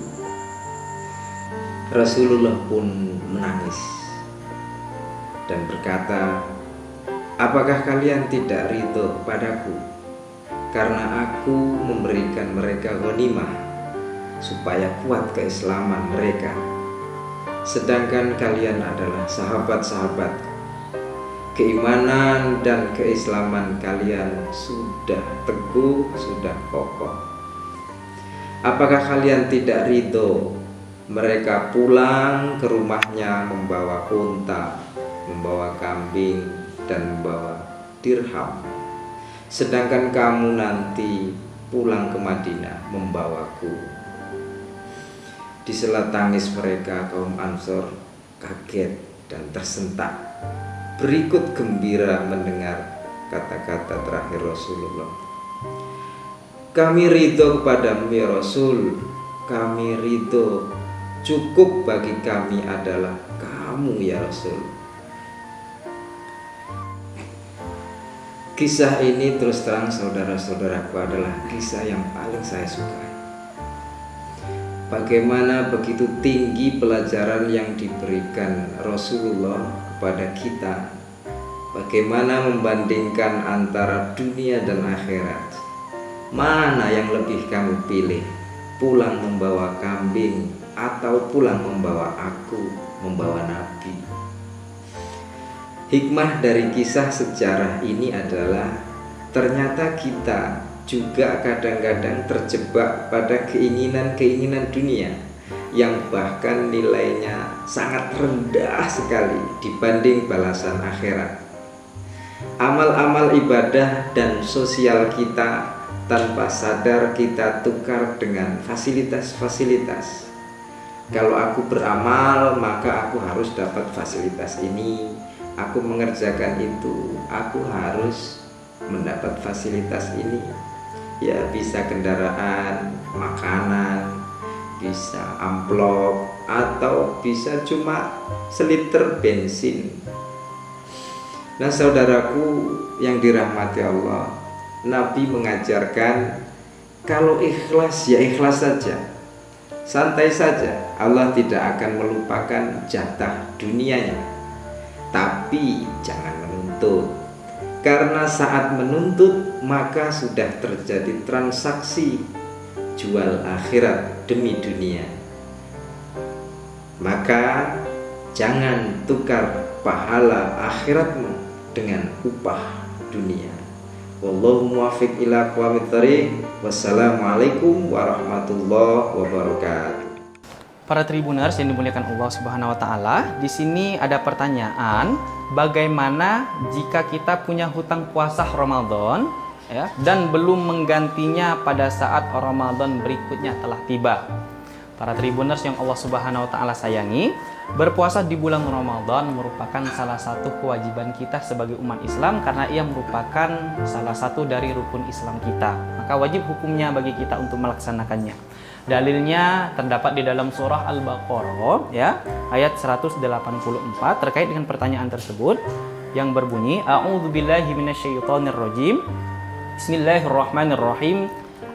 Speaker 1: Rasulullah pun menangis dan berkata, apakah kalian tidak ridho padaku karena aku memberikan mereka ghanimah supaya kuat keislaman mereka, sedangkan kalian adalah sahabat-sahabatku, keimanan dan keislaman kalian sudah teguh, sudah kokoh. Apakah kalian tidak ridho mereka pulang ke rumahnya membawa unta, membawa kambing, dan membawa dirham, sedangkan kamu nanti pulang ke Madinah membawaku? Di sela tangis mereka, kaum Ansor kaget dan tersentak, berikut gembira mendengar kata-kata terakhir Rasulullah. Kami ridho kepadamu ya Rasul, kami ridho, cukup bagi kami adalah kamu ya Rasul. Kisah ini terus terang saudara-saudaraku adalah kisah yang paling saya sukai. Bagaimana begitu tinggi pelajaran yang diberikan Rasulullah kepada kita. Bagaimana membandingkan antara dunia dan akhirat. Mana yang lebih kamu pilih? Pulang membawa kambing atau pulang membawa aku, membawa Nabi? Hikmah dari kisah sejarah ini adalah ternyata kita juga kadang-kadang terjebak pada keinginan-keinginan dunia yang bahkan nilainya sangat rendah sekali dibanding balasan akhirat. Amal-amal ibadah dan sosial kita tanpa sadar kita tukar dengan fasilitas-fasilitas. Kalau aku beramal, maka aku harus dapat fasilitas ini. Aku mengerjakan itu, aku harus mendapat fasilitas ini. Ya, bisa kendaraan, makanan, bisa amplop, atau bisa cuma seliter bensin. Nah, saudaraku yang dirahmati Allah, Nabi mengajarkan kalau ikhlas ya ikhlas saja, santai saja. Allah tidak akan melupakan jatah dunianya, tapi jangan menunda. menuntut. Karena saat menuntut maka sudah terjadi transaksi jual akhirat demi dunia. Maka jangan tukar pahala akhiratmu dengan upah dunia. Wallahu muwaffiq ila aqwamit thoriq. Wassalamualaikum warahmatullahi wabarakatuh.
Speaker 2: Para tribuners yang dimuliakan Allah Subhanahu wa taala, di sini ada pertanyaan, bagaimana jika kita punya hutang puasa Ramadan ya dan belum menggantinya pada saat Ramadan berikutnya telah tiba? Para tribuners yang Allah Subhanahu wa taala sayangi, berpuasa di bulan Ramadan merupakan salah satu kewajiban kita sebagai umat Islam karena ia merupakan salah satu dari rukun Islam kita. Maka wajib hukumnya bagi kita untuk melaksanakannya. Dalilnya terdapat di dalam surah Al-Baqarah ya, ayat 184 terkait dengan pertanyaan tersebut yang berbunyi A'udzubillahi minasyaitonirrajim. Bismillahirrahmanirrahim.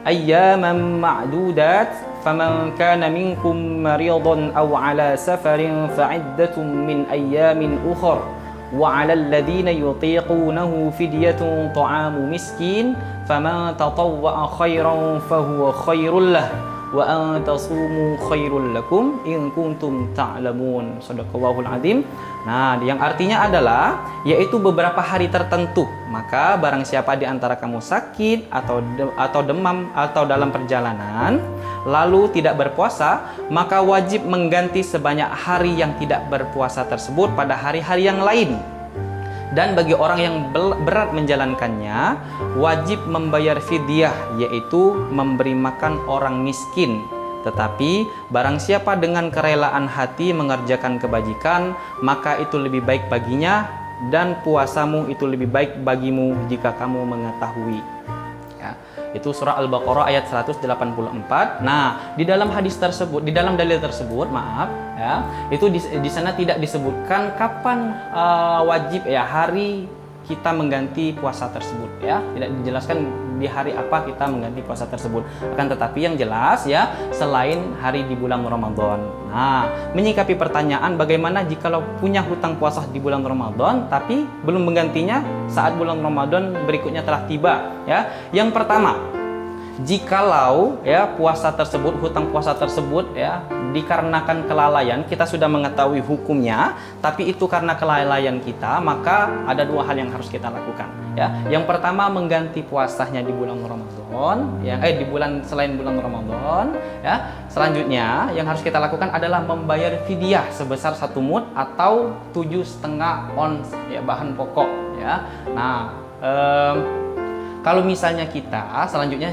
Speaker 2: Ayyaman ma'dudat faman kana minkum maridan aw ala safarin fa'iddatun min ayyamin ukhra wa 'alal ladzina yutiqunahu fidyatun ta'amu miskin faman tatawwa'a khairan fahuwa khairul lahu wa an tasumu khairul lakum in kuntum ta'lamun. Shadaqallahul azim. Nah, yang artinya adalah yaitu beberapa hari tertentu. Maka barang siapa di antara kamu sakit atau demam atau dalam perjalanan lalu tidak berpuasa, maka wajib mengganti sebanyak hari yang tidak berpuasa tersebut pada hari-hari yang lain. Dan bagi orang yang berat menjalankannya, wajib membayar fidyah, yaitu memberi makan orang miskin. Tetapi barang siapa dengan kerelaan hati mengerjakan kebajikan, maka itu lebih baik baginya, dan puasamu itu lebih baik bagimu jika kamu mengetahui. Ya, itu surah Al-Baqarah ayat 184. Nah, di dalam hadis tersebut, di dalam dalil tersebut, maaf ya, itu di sana tidak disebutkan kapan wajib ya hari kita mengganti puasa tersebut ya. Tidak dijelaskan di hari apa kita mengganti puasa tersebut. Akan tetapi yang jelas ya, selain hari di bulan Ramadan. Nah, menyikapi pertanyaan bagaimana jikalau punya hutang puasa di bulan Ramadan tapi belum menggantinya saat bulan Ramadan berikutnya telah tiba ya. Yang pertama, jikalau ya puasa tersebut, hutang puasa tersebut ya dikarenakan kelalaian, kita sudah mengetahui hukumnya, tapi itu karena kelalaian kita, maka ada dua hal yang harus kita lakukan ya. Yang pertama, mengganti puasanya di bulan Ramadan ya, di bulan selain bulan Ramadan ya. Selanjutnya yang harus kita lakukan adalah membayar fidyah sebesar 1 mud atau 7,5 ons ya bahan pokok ya. Nah, kalau misalnya kita selanjutnya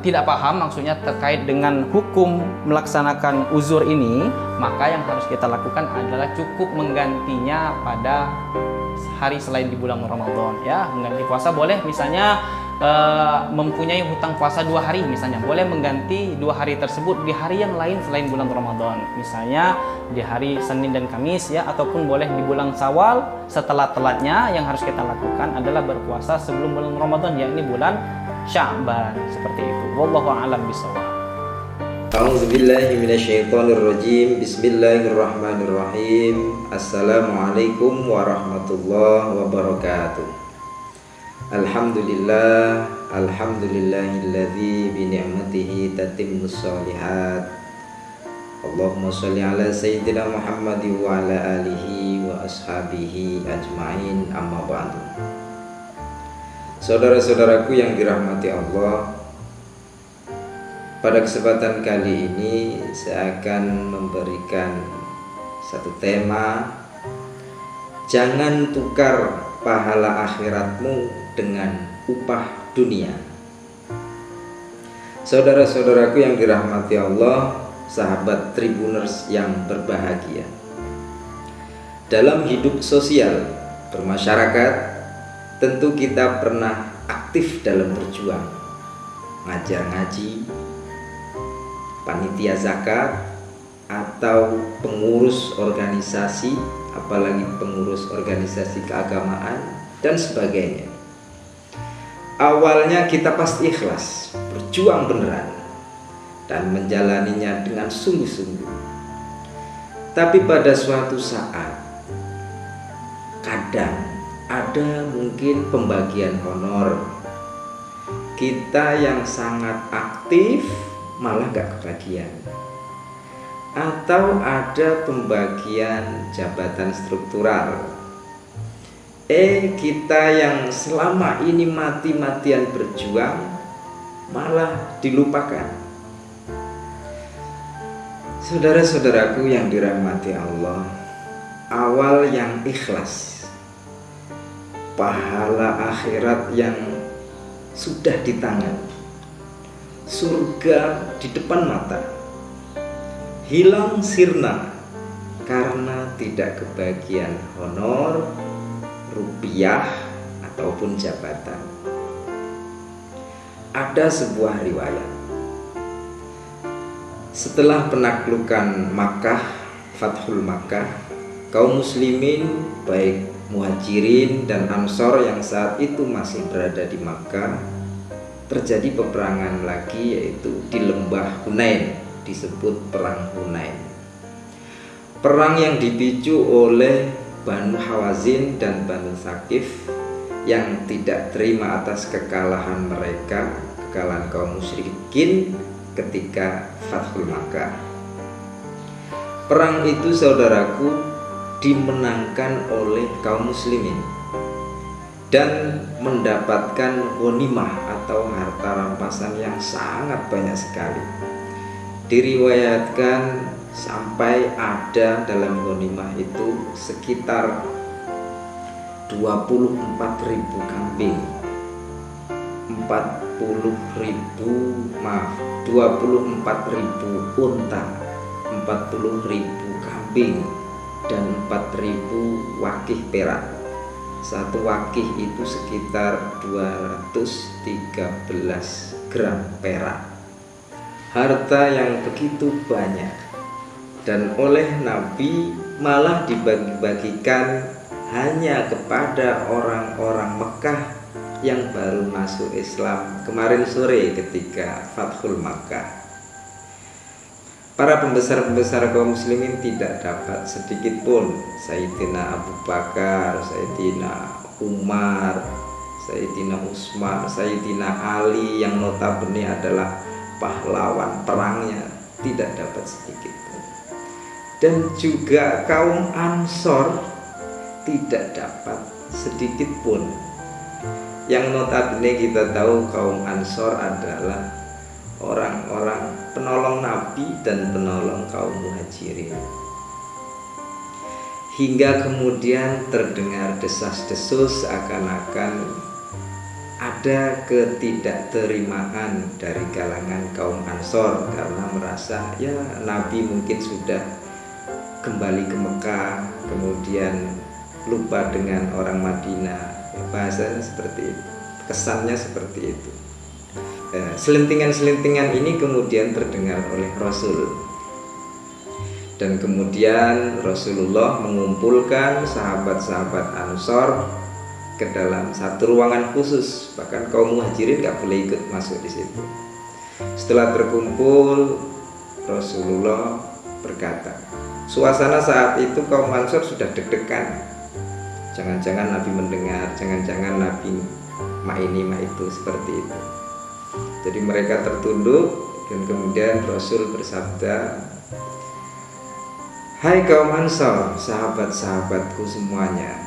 Speaker 2: tidak paham maksudnya terkait dengan hukum melaksanakan uzur ini, maka yang harus kita lakukan adalah cukup menggantinya pada hari selain di bulan Ramadan ya. Mengganti puasa boleh misalnya mempunyai hutang puasa 2 hari misalnya, boleh mengganti 2 hari tersebut di hari yang lain selain bulan Ramadan, misalnya di hari Senin dan Kamis ya, ataupun boleh di bulan Syawal. Setelah telatnya yang harus kita lakukan adalah berpuasa sebelum bulan Ramadan, yakni bulan Sya'ban, seperti itu. Wallahu a'lam bishawab.
Speaker 1: A'udzubillahi minasyaitonirrajim. Bismillahirrahmanirrahim. Assalamualaikum warahmatullahi wabarakatuh. Alhamdulillah, alhamdulillahilladzi bi ni'matihi tatimmus shalihat. Allahumma sholli ala sayyidina Muhammad wa ala alihi wa ashabihi ajmain, amma ba'du. Saudara-saudaraku yang dirahmati Allah, pada kesempatan kali ini saya akan memberikan satu tema, jangan tukar pahala akhiratmu dengan upah dunia. Saudara-saudaraku yang dirahmati Allah, sahabat Tribuners yang berbahagia, dalam hidup sosial bermasyarakat tentu kita pernah aktif dalam berjuang, ngajar ngaji, panitia zakat, atau pengurus organisasi, apalagi pengurus organisasi keagamaan dan sebagainya. Awalnya kita pasti ikhlas, berjuang beneran dan menjalaninya dengan sungguh-sungguh. Tapi pada suatu saat kadang ada mungkin pembagian honor. Kita yang sangat aktif malah gak kebagian. Atau ada pembagian jabatan struktural. Kita yang selama ini mati-matian berjuang malah dilupakan. Saudara-saudaraku yang dirahmati Allah, awal yang ikhlas, pahala akhirat yang sudah di tangan, surga di depan mata, hilang sirna karena tidak kebagian honor, rupiah ataupun jabatan. Ada sebuah riwayat, setelah penaklukan Makkah, Fathul Makkah, kaum muslimin baik Muhajirin dan Ansor yang saat itu masih berada di Makkah, terjadi peperangan lagi, yaitu di lembah Hunain, disebut perang Hunain. Perang yang dipicu oleh Banu Hawazin dan Banu Thaqif yang tidak terima atas kekalahan mereka, kekalahan kaum musyrikin ketika Fathul Makkah. Perang itu, saudaraku, dimenangkan oleh kaum muslimin dan mendapatkan ghanimah atau harta rampasan yang sangat banyak sekali. Diriwayatkan sampai ada dalam ghanimah itu sekitar 24.000 kambing, 24.000 unta, 40.000 kambing, dan 4.000 wakih perak. Satu wakih itu sekitar 213 gram perak. Harta yang begitu banyak, dan oleh Nabi malah dibagi-bagikan hanya kepada orang-orang Mekah yang baru masuk Islam kemarin sore ketika Fathul Makkah. Para pembesar-pembesar kaum muslimin tidak dapat sedikit pun. Sayyidina Abu Bakar, Sayyidina Umar, Sayyidina Utsman, Sayyidina Ali yang notabene adalah pahlawan perangnya, tidak dapat sedikit pun. Dan juga kaum Ansor tidak dapat sedikit pun. Yang notabene kita tahu kaum Ansor adalah orang-orang penolong Nabi dan penolong kaum Muhajirin. Hingga kemudian terdengar desas-desus seakan-akan ada ketidakterimaan dari kalangan kaum Ansor karena merasa ya Nabi mungkin sudah kembali ke Mekah, kemudian lupa dengan orang Madinah. Bahasanya seperti itu, kesannya seperti itu. Selentingan-selentingan ini kemudian terdengar oleh Rasul, dan kemudian Rasulullah mengumpulkan sahabat-sahabat Ansor ke dalam satu ruangan khusus. Bahkan kaum Muhajirin gak boleh ikut masuk di situ. Setelah terkumpul, Rasulullah berkata, suasana saat itu kaum Ansor sudah deg-degan. Jangan-jangan Nabi mendengar, jangan-jangan Nabi mak ini mak itu, seperti itu. Jadi mereka tertunduk, dan kemudian Rasul bersabda, hai kaum Ansor, sahabat-sahabatku semuanya,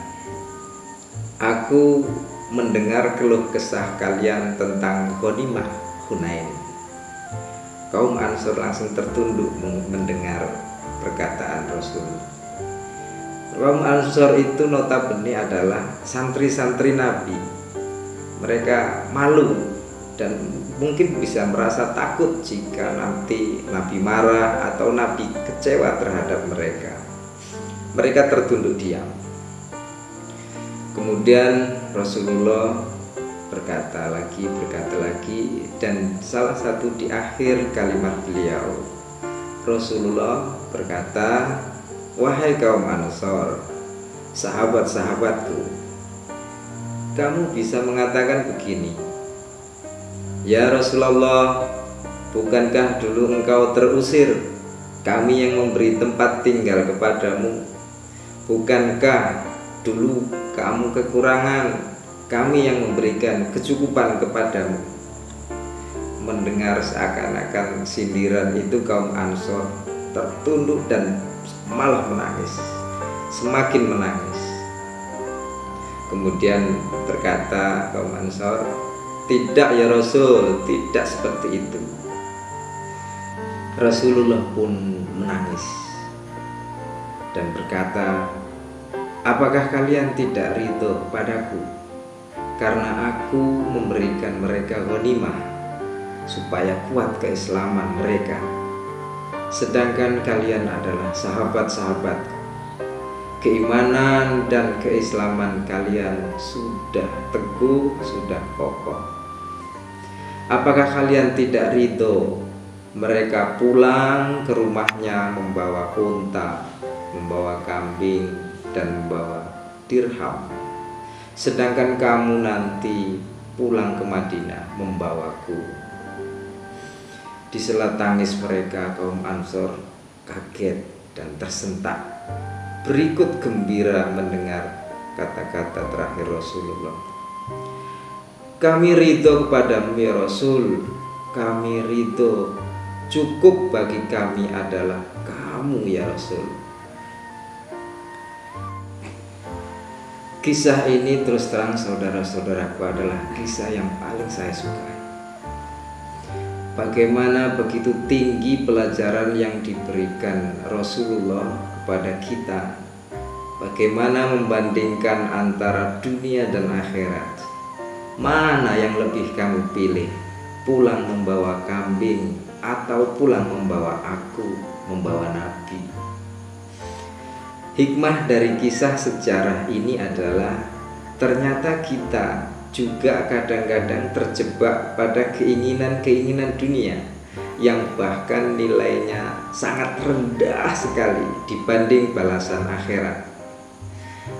Speaker 1: aku mendengar keluh kesah kalian tentang ghanimah Hunain. Kaum Ansor langsung tertunduk mendengar perkataan Rasul. Kaum Ansor itu notabene adalah santri-santri Nabi. Mereka malu dan mungkin bisa merasa takut jika nanti Nabi marah atau Nabi kecewa terhadap mereka. Mereka tertunduk diam. Kemudian Rasulullah berkata lagi, dan salah satu di akhir kalimat beliau, Rasulullah berkata, wahai kaum Ansor, sahabat-sahabatku, kamu bisa mengatakan begini, ya Rasulullah, bukankah dulu engkau terusir, kami yang memberi tempat tinggal kepadamu? Bukankah Dulu kamu kekurangan, kami yang memberikan kecukupan kepadamu. Mendengar seakan-akan sindiran itu, kaum Ansor tertunduk dan malah menangis, semakin menangis. Kemudian berkata kaum Ansor, "Tidak ya Rasul, tidak seperti itu." Rasulullah pun menangis dan berkata, "Apakah kalian tidak ridho padaku karena aku memberikan mereka ghanimah supaya kuat keislaman mereka, sedangkan kalian adalah sahabat-sahabatku. Keimanan dan keislaman kalian sudah teguh, sudah kokoh. Apakah kalian tidak ridho mereka pulang ke rumahnya membawa unta, membawa kambing, dan membawa dirham, sedangkan kamu nanti pulang ke Madinah membawaku?" Di sela tangis mereka, kaum Ansor kaget dan tersentak, berikut gembira mendengar kata-kata terakhir Rasulullah. "Kami ridho kepadamu ya Rasul, kami ridho, cukup bagi kami adalah kamu ya Rasul." Kisah ini terus terang saudara-saudaraku adalah kisah yang paling saya sukai. Bagaimana begitu tinggi pelajaran yang diberikan Rasulullah kepada kita. Bagaimana membandingkan antara dunia dan akhirat. Mana yang lebih kamu pilih? Pulang membawa kambing atau pulang membawa aku, membawa Nabi? Hikmah dari kisah sejarah ini adalah ternyata kita juga kadang-kadang terjebak pada keinginan-keinginan dunia yang bahkan nilainya sangat rendah sekali dibanding balasan akhirat.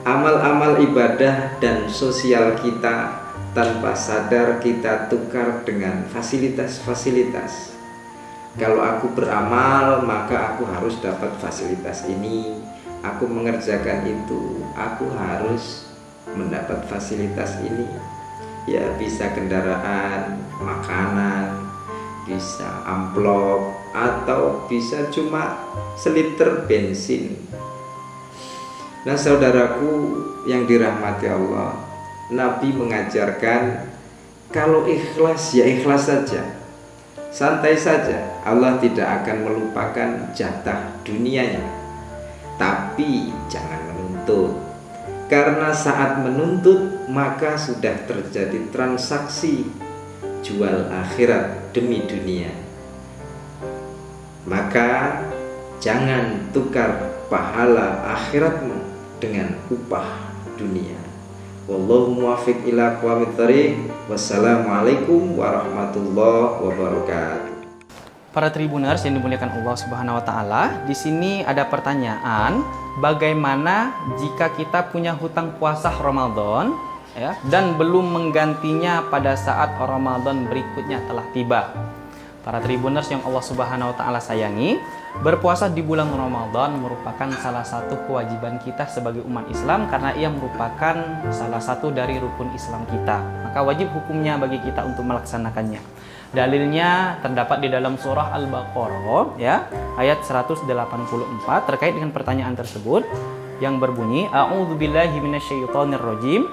Speaker 1: Amal-amal ibadah dan sosial kita tanpa sadar kita tukar dengan fasilitas-fasilitas. Kalau aku beramal, maka aku harus dapat fasilitas ini. Aku mengerjakan itu, aku harus mendapat fasilitas ini. Ya, bisa kendaraan, makanan, bisa amplop, atau bisa cuma seliter bensin. Nah, saudaraku yang dirahmati Allah, Nabi mengajarkan kalau ikhlas ya ikhlas saja, santai saja. Allah tidak akan melupakan jatah dunianya, tapi jangan menuntut. Karena saat menuntut maka sudah terjadi transaksi jual akhirat demi dunia. Maka jangan tukar pahala akhiratmu dengan upah dunia. Wallahu muwaffiq ila aqwamit thoriq. Wassalamualaikum warahmatullahi wabarakatuh.
Speaker 2: Para Tribuners yang dimuliakan Allah Subhanahu wa taala, di sini ada pertanyaan, bagaimana jika kita punya hutang puasa Ramadan ya dan belum menggantinya pada saat Ramadan berikutnya telah tiba? Para Tribuners yang Allah Subhanahu wa taala sayangi, berpuasa di bulan Ramadan merupakan salah satu kewajiban kita sebagai umat Islam karena ia merupakan salah satu dari rukun Islam kita. Maka wajib hukumnya bagi kita untuk melaksanakannya. Dalilnya terdapat di dalam surah Al-Baqarah ya, ayat 184 terkait dengan pertanyaan tersebut yang berbunyi, A'udzubillahi minasyaitonirrajim.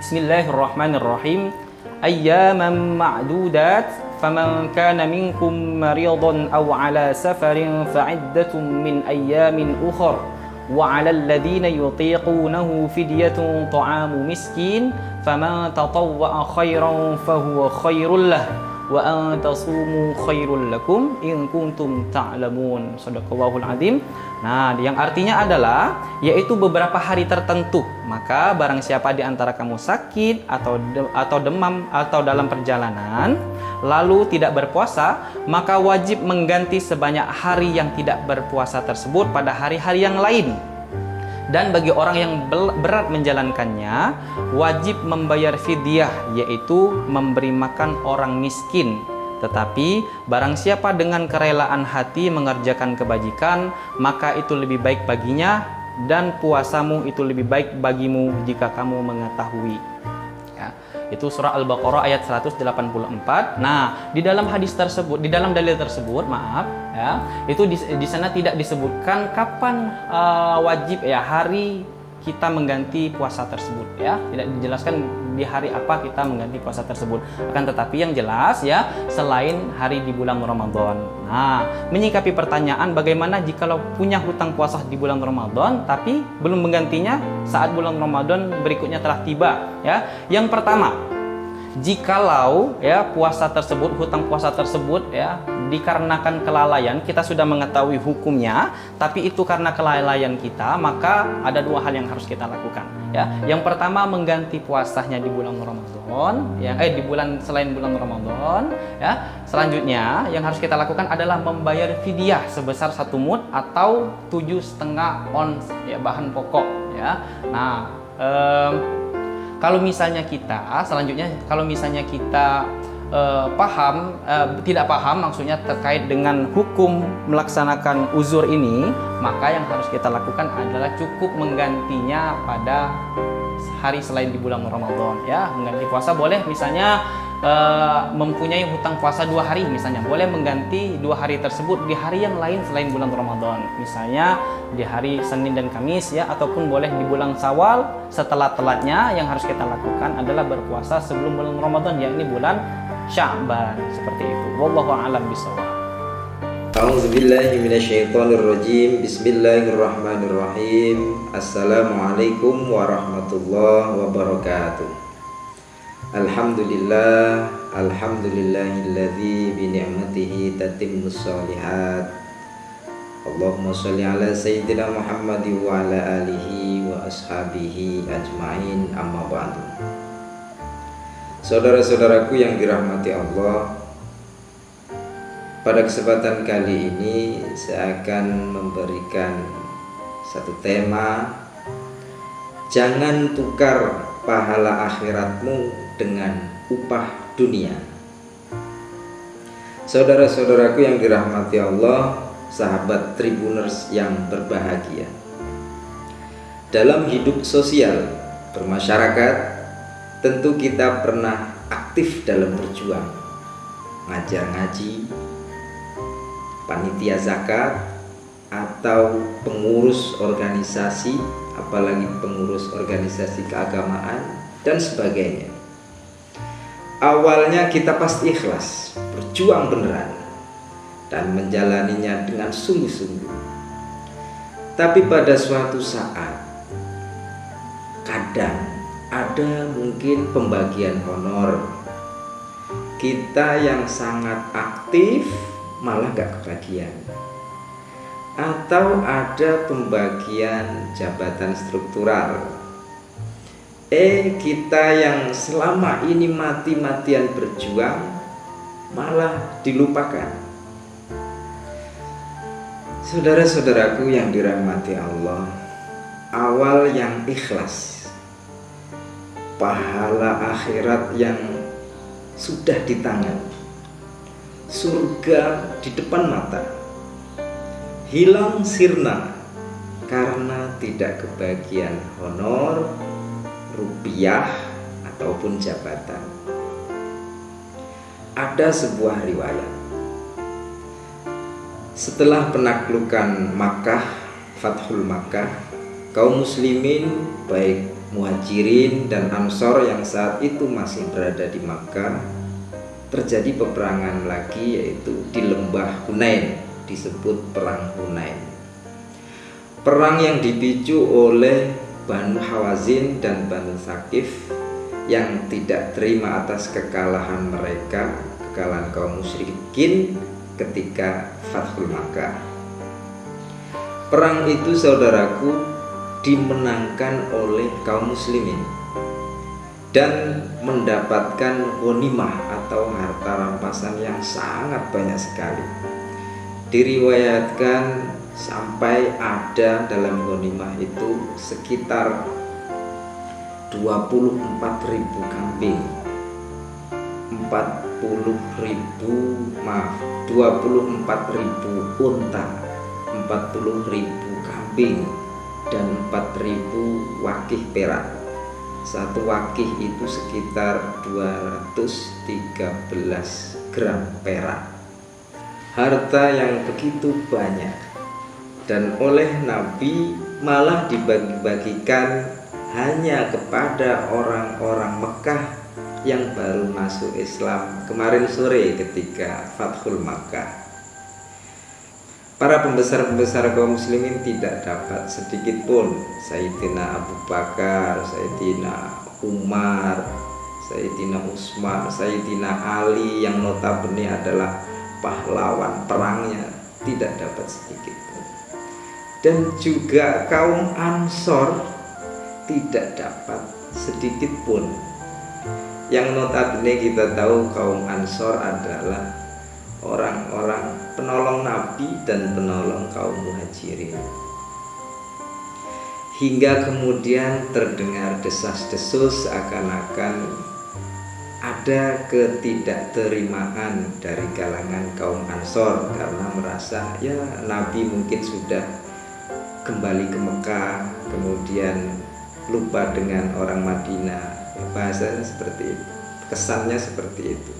Speaker 2: Bismillahirrahmanirrahim. Ayyaman ma'dudat faman kana minkum maridan aw ala safarin fa'iddatun min ayyamin ukhra wa 'alal ladzina yutiqunahu fidyatun ta'amu miskin faman tatawwa'a khairan fahuwa khairul lah wa an tasumu khairul lakum in kuntum ta'lamun. Shadaqallahul azim. Nah, yang artinya adalah yaitu beberapa hari tertentu. Maka barang siapa di antara kamu sakit atau demam atau dalam perjalanan lalu tidak berpuasa, maka wajib mengganti sebanyak hari yang tidak berpuasa tersebut pada hari-hari yang lain. Dan bagi orang yang berat menjalankannya, wajib membayar fidyah, yaitu memberi makan orang miskin. Tetapi barang siapa dengan kerelaan hati mengerjakan kebajikan, maka itu lebih baik baginya dan puasamu itu lebih baik bagimu jika kamu mengetahui. Ya, itu surah Al-Baqarah ayat 184. Nah, di dalam hadis tersebut, di dalam dalil tersebut, maaf ya, itu di sana tidak disebutkan kapan wajib ya hari kita mengganti puasa tersebut ya. Tidak dijelaskan di hari apa kita mengganti puasa tersebut. Akan tetapi yang jelas ya, selain hari di bulan Ramadan. Nah, menyikapi pertanyaan bagaimana jikalau punya hutang puasa di bulan Ramadan tapi belum menggantinya saat bulan Ramadan berikutnya telah tiba ya. Yang pertama, jikalau ya puasa tersebut, hutang puasa tersebut ya dikarenakan kelalaian, kita sudah mengetahui hukumnya, tapi itu karena kelalaian kita, maka ada dua hal yang harus kita lakukan ya. Yang pertama, mengganti puasanya di bulan Ramadan ya, di bulan selain bulan Ramadan ya. Selanjutnya yang harus kita lakukan adalah membayar fidyah sebesar 1 mud atau 7,5 ons ya bahan pokok ya. Nah, kalau misalnya kita selanjutnya kalau misalnya kita tidak paham maksudnya terkait dengan hukum melaksanakan uzur ini, maka yang harus kita lakukan adalah cukup menggantinya pada hari selain di bulan Ramadan ya. Mengganti puasa boleh misalnya mempunyai hutang puasa 2 hari misalnya, boleh mengganti 2 hari tersebut di hari yang lain selain bulan Ramadan, misalnya di hari Senin dan Kamis ya, ataupun boleh di bulan Syawal setelah telatnya. Yang harus kita lakukan adalah berpuasa sebelum bulan Ramadan, yakni bulan Sya'ban, seperti itu. Wallahu a'lam bishawab.
Speaker 1: A'udzubillahi minasyaitonirrajim. Bismillahirrahmanirrahim. Assalamualaikum warahmatullahi wabarakatuh. Alhamdulillah, alhamdulillahilladzi bi ni'matihi tatimmus shalihat. Allahumma sholli ala sayyidina Muhammad wa ala alihi wa ashabihi ajmain, amma ba'du. Saudara-saudaraku yang dirahmati Allah, pada kesempatan kali ini saya akan memberikan satu tema: jangan tukar pahala akhiratmu dengan upah dunia. Saudara-saudaraku yang dirahmati Allah, sahabat Tribuners yang berbahagia, dalam hidup sosial bermasyarakat tentu kita pernah aktif dalam berjuang, ngajar ngaji, panitia zakat, atau pengurus organisasi, apalagi pengurus organisasi keagamaan dan sebagainya. Awalnya kita pasti ikhlas, berjuang beneran, dan menjalaninya dengan sungguh-sungguh. Tapi pada suatu saat, kadang ada mungkin pembagian honor. Kita yang sangat aktif malah gak kebagian. Atau ada pembagian jabatan struktural. Kita yang selama ini mati-matian berjuang malah dilupakan. Saudara-saudaraku yang dirahmati Allah, awal yang ikhlas, pahala akhirat yang sudah di tangan, surga di depan mata, hilang sirna karena tidak kebagian honor, rupiah, ataupun jabatan. Ada sebuah riwayat, setelah penaklukan Makkah, Fathul Makkah, kaum muslimin baik Muhajirin dan Ansor yang saat itu masih berada di Makkah, terjadi peperangan lagi, yaitu di lembah Hunain, disebut perang Hunain. Perang yang dipicu oleh Banu Hawazin dan Banu Thaqif yang tidak terima atas kekalahan mereka, kekalahan kaum musyrikin ketika Fathul Makkah. Perang itu, saudaraku, dimenangkan oleh kaum muslimin dan mendapatkan ghanimah atau harta rampasan yang sangat banyak sekali. Diriwayatkan sampai ada dalam ghanimah itu sekitar 24.000 kambing, 24.000 unta, 40.000 kambing, dan 4.000 wakih perak. Satu wakih itu sekitar 213 gram perak. Harta yang begitu banyak, dan oleh Nabi malah dibagi-bagikan hanya kepada orang-orang Mekah yang baru masuk Islam kemarin sore ketika Fathul Makkah. Para pembesar-pembesar kaum muslimin tidak dapat sedikit pun, Sayyidina Abu Bakar, Sayyidina Umar, Sayyidina Utsman, Sayyidina Ali yang notabene adalah pahlawan perangnya, tidak dapat sedikit pun. Dan juga kaum Ansor tidak dapat sedikit pun. Yang notabene kita tahu kaum Ansor adalah orang-orang penolong Nabi dan penolong kaum Muhajirin. Hingga kemudian terdengar desas-desus seakan-akan ada ketidakterimaan dari kalangan kaum Ansor karena merasa ya Nabi mungkin sudah kembali ke Mekah, kemudian lupa dengan orang Madinah. Bahasanya seperti itu, kesannya seperti itu.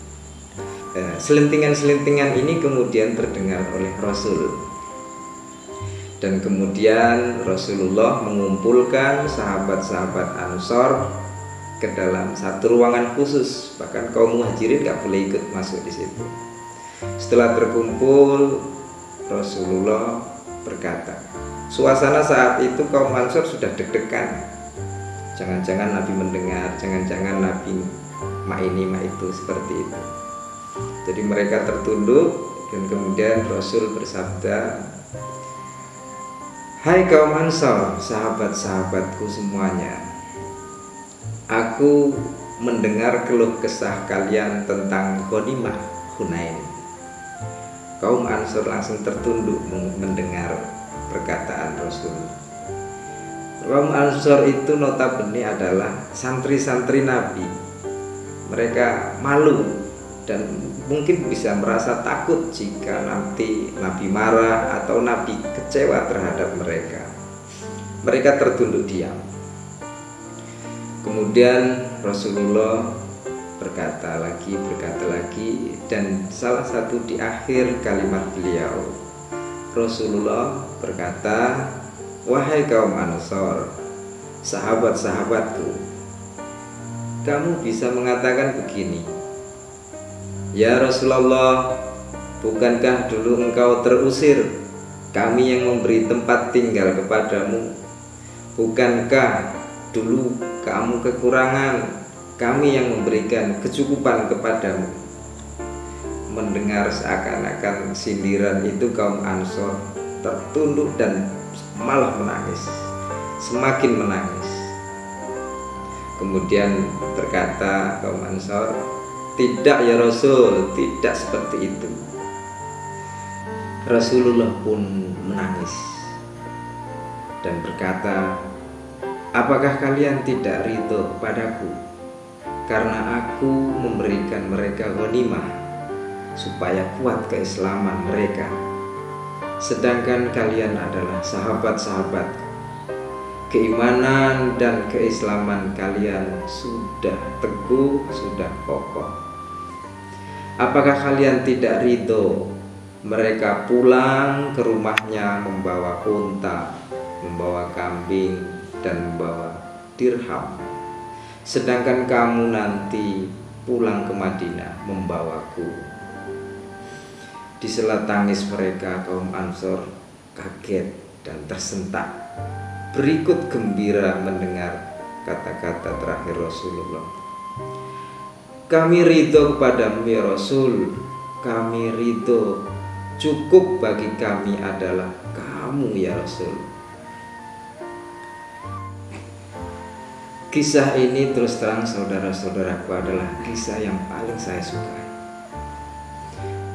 Speaker 1: Selentingan-selentingan ini kemudian terdengar oleh Rasul, dan kemudian Rasulullah mengumpulkan sahabat-sahabat Ansor ke dalam satu ruangan khusus. Bahkan kaum Muhajirin gak boleh ikut masuk di situ. Setelah terkumpul, Rasulullah berkata, suasana saat itu kaum Ansor sudah deg-degan. Jangan-jangan Nabi mendengar, jangan-jangan Nabi mak ini mak itu, seperti itu. Jadi mereka tertunduk, dan kemudian Rasul bersabda, hai kaum Ansor, sahabat-sahabatku semuanya, aku mendengar keluh kesah kalian tentang ghanimah Hunain. Kaum Ansor langsung tertunduk mendengar perkataan Rasul. Kaum Ansor itu notabene adalah santri-santri Nabi. Mereka malu dan mungkin bisa merasa takut jika nanti Nabi marah atau Nabi kecewa terhadap mereka. Mereka tertunduk diam. Kemudian Rasulullah berkata lagi, dan salah satu di akhir kalimat beliau, Rasulullah berkata, wahai kaum Ansor, sahabat-sahabatku, kamu bisa mengatakan begini, ya Rasulullah, bukankah dulu engkau terusir, kami yang memberi tempat tinggal kepadamu? Bukankah dulu kamu kekurangan, kami yang memberikan kecukupan kepadamu? Mendengar seakan-akan sindiran itu, kaum Ansor tertunduk dan malah menangis, semakin menangis. Kemudian berkata kaum Ansor, tidak ya Rasul, tidak seperti itu. Rasulullah pun menangis dan berkata, apakah kalian tidak ridho padaku karena aku memberikan mereka ghanimah supaya kuat keislaman mereka, sedangkan kalian adalah sahabat-sahabatku, keimanan dan keislaman kalian sudah teguh, sudah kokoh. Apakah kalian tidak ridho mereka pulang ke rumahnya membawa unta, membawa kambing, dan membawa dirham, sedangkan kamu nanti pulang ke Madinah membawaku? Di sela tangis mereka, kaum Ansor kaget dan tersentak, berikut gembira mendengar kata-kata terakhir Rasulullah. Kami ridho kepadamu ya Rasul, kami ridho, cukup bagi kami adalah kamu ya Rasul. Kisah ini terus terang saudara-saudaraku adalah kisah yang paling saya sukai.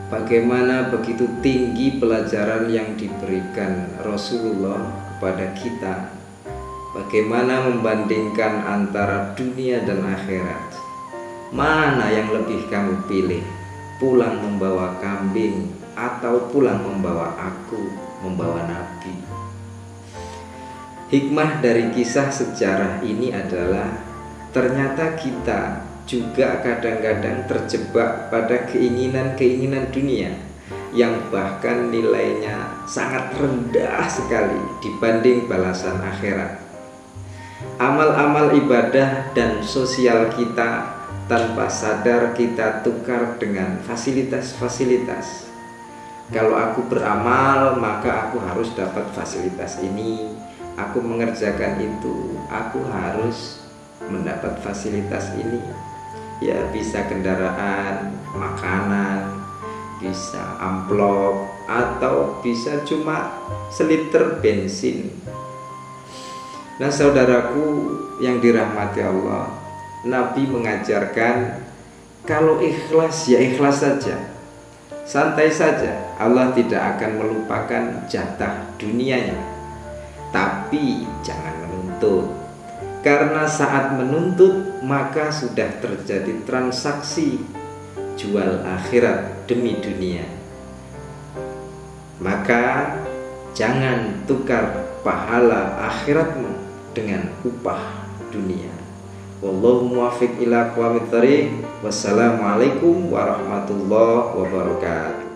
Speaker 1: Bagaimana begitu tinggi pelajaran yang diberikan Rasulullah kepada kita. Bagaimana membandingkan antara dunia dan akhirat. Mana yang lebih kamu pilih? Pulang membawa kambing atau pulang membawa aku, membawa Nabi? Hikmah dari kisah sejarah ini adalah ternyata kita juga kadang-kadang terjebak pada keinginan-keinginan dunia yang bahkan nilainya sangat rendah sekali dibanding balasan akhirat. Amal-amal ibadah dan sosial kita tanpa sadar kita tukar dengan fasilitas-fasilitas. Kalau aku beramal, maka aku harus dapat fasilitas ini. Aku mengerjakan itu, aku harus mendapat fasilitas ini. Ya, bisa kendaraan, makanan, bisa amplop, atau bisa cuma seliter bensin. Nah, saudaraku yang dirahmati Allah, Nabi mengajarkan kalau ikhlas ya ikhlas saja, santai saja. Allah tidak akan melupakan jatah dunianya. Tapi jangan menuntut, karena saat menuntut maka sudah terjadi transaksi jual akhirat demi dunia. Maka jangan tukar pahala akhiratmu dengan upah dunia. Wallahu muwaffiq ila aqwamit thoriq. Wassalamualaikum warahmatullahi wabarakatuh.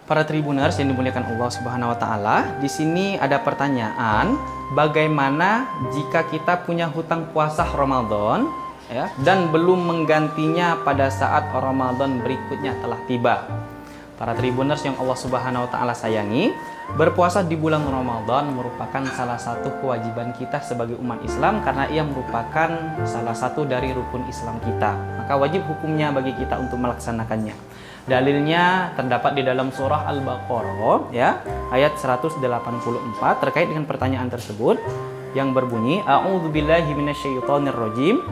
Speaker 2: Para Tribuners yang dimuliakan Allah Subhanahu wa taala, di sini ada pertanyaan, bagaimana jika kita punya hutang puasa Ramadan ya dan belum menggantinya pada saat Ramadan berikutnya telah tiba? Para Tribuners yang Allah Subhanahu wa taala sayangi, berpuasa di bulan Ramadan merupakan salah satu kewajiban kita sebagai umat Islam karena ia merupakan salah satu dari rukun Islam kita. Maka wajib hukumnya bagi kita untuk melaksanakannya. Dalilnya terdapat di dalam surah Al-Baqarah ya, ayat 184 terkait dengan pertanyaan tersebut yang berbunyi A'udzubillahi minasyaitonirrajim.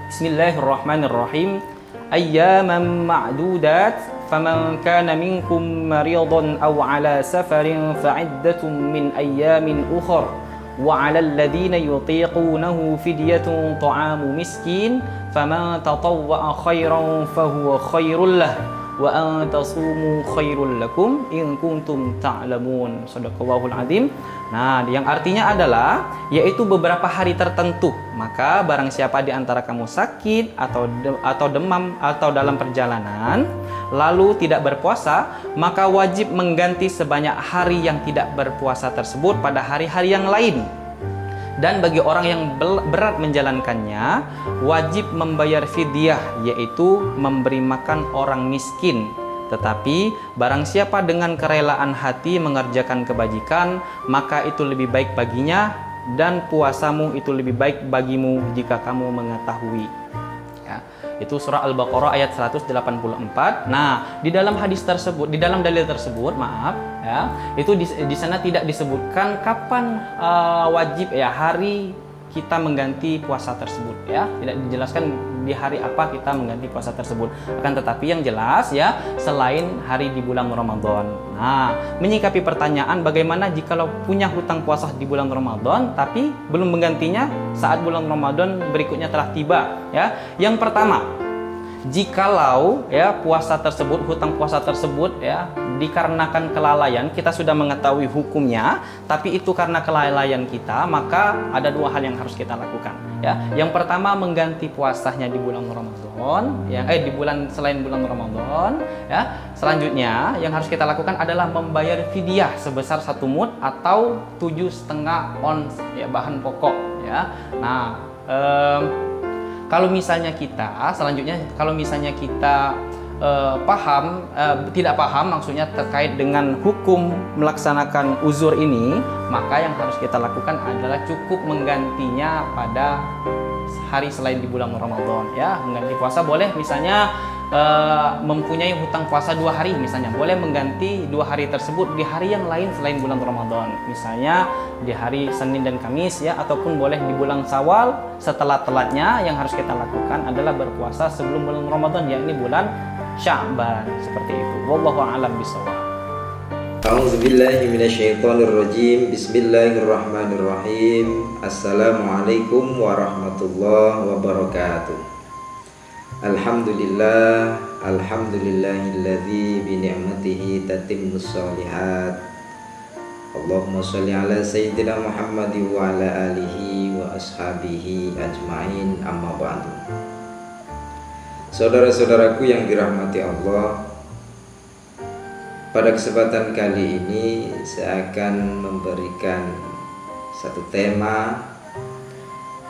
Speaker 2: Bismillahirrahmanirrahim. Ayyaman ma'dudat faman kana minkum maridan aw ala safarin fa'iddatun min ayyamin ukhra wa 'alal ladzina yutiqunahu fidyatun ta'amu miskin faman tatawwa'a khairan fahuwa khairul lah wa an tasumu khairul lakum in kuntum ta'lamun. Shadaqallahul azim. Nah, yang artinya adalah yaitu beberapa hari tertentu. Maka barang siapa di antara kamu sakit atau demam atau dalam perjalanan lalu tidak berpuasa, maka wajib mengganti sebanyak hari yang tidak berpuasa tersebut pada hari-hari yang lain. Dan bagi orang yang berat menjalankannya, wajib membayar fidyah, yaitu memberi makan orang miskin. Tetapi barang siapa dengan kerelaan hati mengerjakan kebajikan, maka itu lebih baik baginya, dan puasamu itu lebih baik bagimu jika kamu mengetahui. Ya, itu surah Al-Baqarah ayat 184. Nah, di dalam hadis tersebut, di dalam dalil tersebut, maaf ya, itu di sana tidak disebutkan kapan wajib ya hari kita mengganti puasa tersebut ya, tidak dijelaskan di hari apa kita mengganti puasa tersebut. Akan tetapi yang jelas ya, selain hari di bulan Ramadan. Nah, menyikapi pertanyaan bagaimana jikalau punya hutang puasa di bulan Ramadan tapi belum menggantinya saat bulan Ramadan berikutnya telah tiba ya. Yang pertama, jikalau ya puasa tersebut, hutang puasa tersebut ya dikarenakan kelalaian, kita sudah mengetahui hukumnya, tapi itu karena kelalaian kita, maka ada dua hal yang harus kita lakukan ya. Yang pertama, mengganti puasanya di bulan Ramadan ya, di bulan selain bulan Ramadan ya. Selanjutnya yang harus kita lakukan adalah membayar fidyah sebesar 1 mud atau 7,5 ons ya bahan pokok ya. Nah, kalau misalnya kita tidak paham maksudnya terkait dengan hukum melaksanakan uzur ini, maka yang harus kita lakukan adalah cukup menggantinya pada hari selain di bulan Ramadan ya. Mengganti puasa boleh, misalnya mempunyai hutang puasa 2 hari misalnya, boleh mengganti 2 hari tersebut di hari yang lain selain bulan Ramadan, misalnya di hari Senin dan Kamis ya, ataupun boleh di bulan Syawal. Setelah-telatnya yang harus kita lakukan adalah berpuasa sebelum bulan Ramadan, yakni bulan Sya'ban, seperti itu. Wallahu a'lam bishawab.
Speaker 1: A'udzubillahi minasyaitonirrajim. Bismillahirrahmanirrahim. Assalamualaikum warahmatullahi wabarakatuh. Alhamdulillah, alhamdulillahilladzi bi ni'matihi tatimmus shalihat. Allahumma sholli ala sayyidina Muhammad wa ala alihi wa ashabihi ajmain, amma ba'du. Saudara-saudaraku yang dirahmati Allah, pada kesempatan kali ini saya akan memberikan satu tema: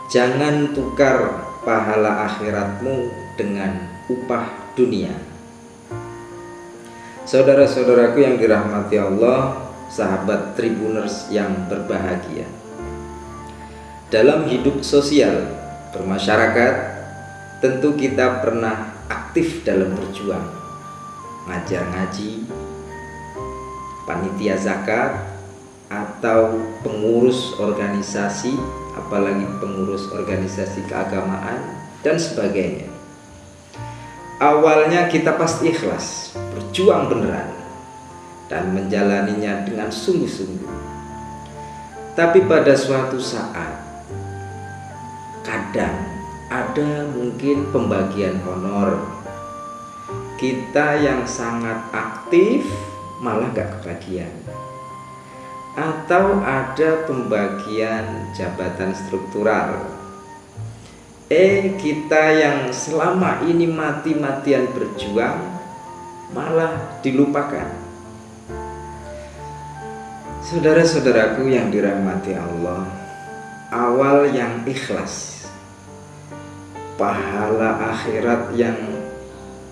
Speaker 1: jangan tukar pahala akhiratmu dengan upah dunia. Saudara-saudaraku yang dirahmati Allah, sahabat Tribuners yang berbahagia, dalam hidup sosial bermasyarakat tentu kita pernah aktif dalam berjuang, ngajar ngaji, panitia zakat, atau pengurus organisasi, apalagi pengurus organisasi keagamaan dan sebagainya. Awalnya kita pasti ikhlas, berjuang beneran dan menjalaninya dengan sungguh-sungguh. Tapi pada suatu saat, kadang ada mungkin pembagian honor. Kita yang sangat aktif malah gak kebagian. Atau ada pembagian jabatan struktural. Kita yang selama ini mati-matian berjuang malah dilupakan. Saudara-saudaraku yang dirahmati Allah, awal yang ikhlas, pahala akhirat yang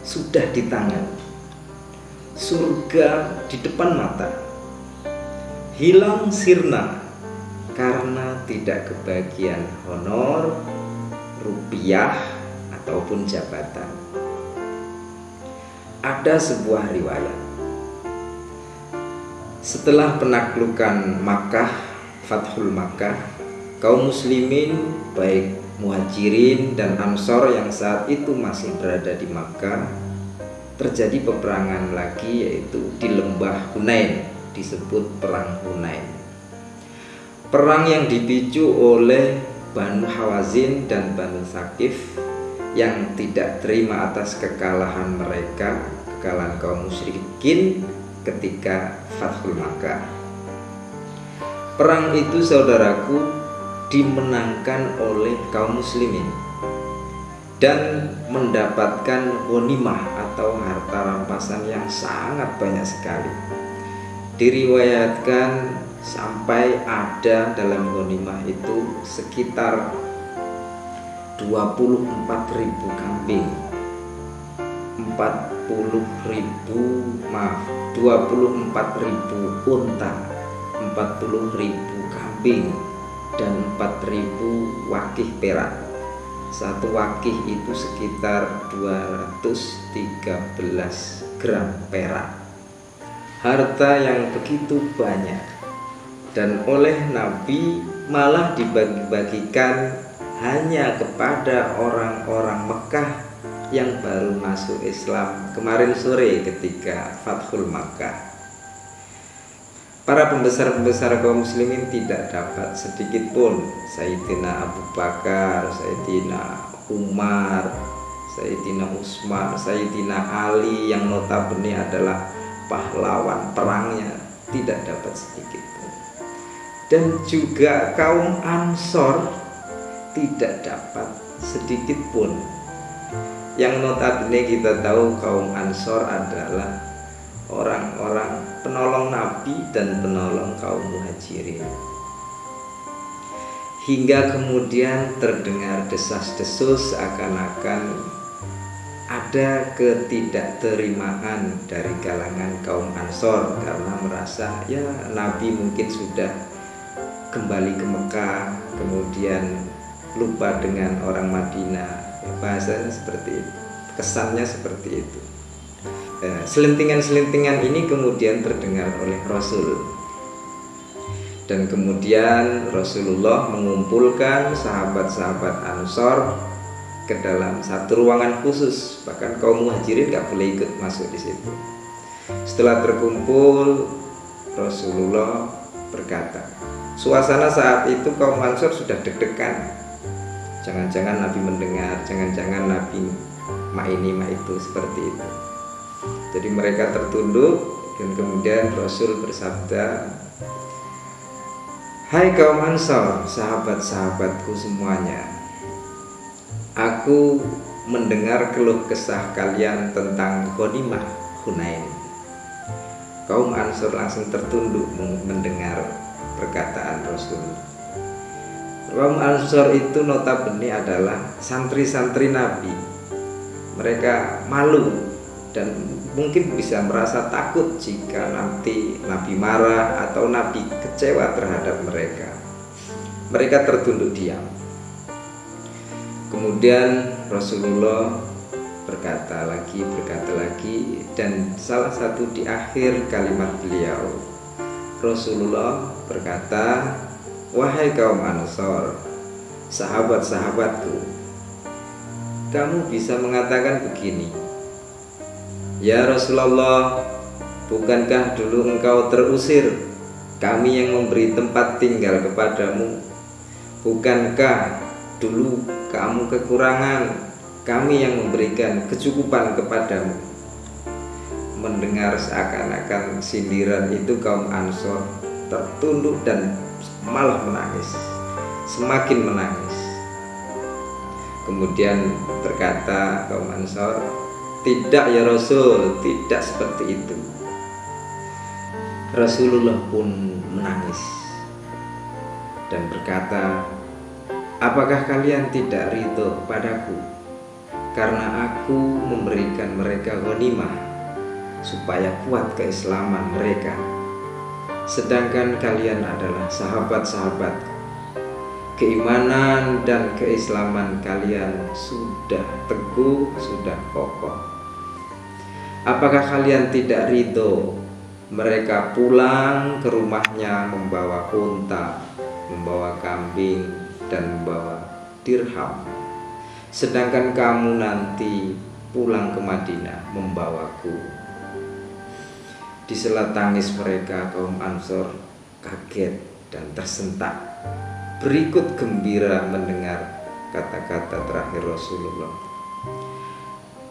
Speaker 1: sudah di tangan, surga di depan mata, hilang sirna karena tidak kebagian honor, rupiah, ataupun jabatan. Ada sebuah riwayat, setelah penaklukan Makkah, Fathul Makkah, kaum muslimin baik Muhajirin dan Ansor yang saat itu masih berada di Makkah, terjadi peperangan lagi, yaitu di lembah Hunain, disebut perang Hunain. Perang yang dipicu oleh Banu Hawazin dan Banu Thaqif yang tidak terima atas kekalahan mereka, kekalahan kaum musyrikin ketika Fathul Makkah. Perang itu, saudaraku, dimenangkan oleh kaum muslimin dan mendapatkan ghanimah atau harta rampasan yang sangat banyak sekali. Diriwayatkan sampai ada dalam ghanimah itu sekitar 24.000 kambing, 24.000 unta, 40.000 kambing, dan 4.000 wakih perak. Satu wakih itu sekitar 213 gram perak. Harta yang begitu banyak, dan oleh Nabi malah dibagi-bagikan hanya kepada orang-orang Mekah yang baru masuk Islam kemarin sore ketika Fathul Makkah. Para pembesar-pembesar kaum muslimin tidak dapat sedikit pun. Sayyidina Abu Bakar, Sayyidina Umar, Sayyidina Utsman, Sayyidina Ali yang notabene adalah pahlawan perangnya, tidak dapat sedikit pun. Dan juga kaum Ansor tidak dapat sedikit pun. Yang notabene kita tahu kaum Ansor adalah orang-orang penolong Nabi dan penolong kaum Muhajirin. Hingga kemudian terdengar desas-desus seakan-akan ada ketidakterimaan dari kalangan kaum Ansor karena merasa ya Nabi mungkin sudah kembali ke Mekah, kemudian lupa dengan orang Madinah. Bahasanya seperti itu, kesannya seperti itu. Selentingan-selentingan ini kemudian terdengar oleh Rasul, dan kemudian Rasulullah mengumpulkan sahabat-sahabat Ansor ke dalam satu ruangan khusus. Bahkan kaum Muhajirin gak boleh ikut masuk di situ. Setelah terkumpul, Rasulullah berkata, suasana saat itu kaum Ansor sudah deg-degan. Jangan-jangan Nabi mendengar, jangan-jangan Nabi mak ini mak itu, seperti itu. Jadi mereka tertunduk, dan kemudian Rasul bersabda, Hai kaum Ansor, sahabat-sahabatku semuanya, aku mendengar keluh kesah kalian tentang ghanimah Hunain. Kaum Ansor langsung tertunduk mendengar perkataan Rasul. Kaum Ansor itu notabene adalah santri-santri Nabi. Mereka malu dan mungkin bisa merasa takut jika nanti Nabi marah atau Nabi kecewa terhadap mereka. Mereka tertunduk diam. Kemudian Rasulullah berkata lagi, dan salah satu di akhir kalimat beliau, Rasulullah berkata, wahai kaum Ansor, sahabat-sahabatku, kamu bisa mengatakan begini, ya Rasulullah, bukankah dulu engkau terusir, kami yang memberi tempat tinggal kepadamu? Bukankah dulu kamu kekurangan, kami yang memberikan kecukupan kepadamu? Mendengar seakan-akan sindiran itu, kaum Ansor tertunduk dan malah menangis, semakin menangis. Kemudian berkata kaum Ansor, tidak ya Rasul, tidak seperti itu. Rasulullah pun menangis dan berkata, apakah kalian tidak ridho kepadaku karena aku memberikan mereka ghanimah supaya kuat keislaman mereka, sedangkan kalian adalah sahabat-sahabatku, keimanan dan keislaman kalian sudah teguh, sudah kokoh. Apakah kalian tidak ridho mereka pulang ke rumahnya membawa unta, membawa kambing, dan membawa dirham, sedangkan kamu nanti pulang ke Madinah membawaku? Di sela tangis mereka, kaum Ansor kaget dan tersentak, berikut gembira mendengar kata-kata terakhir Rasulullah.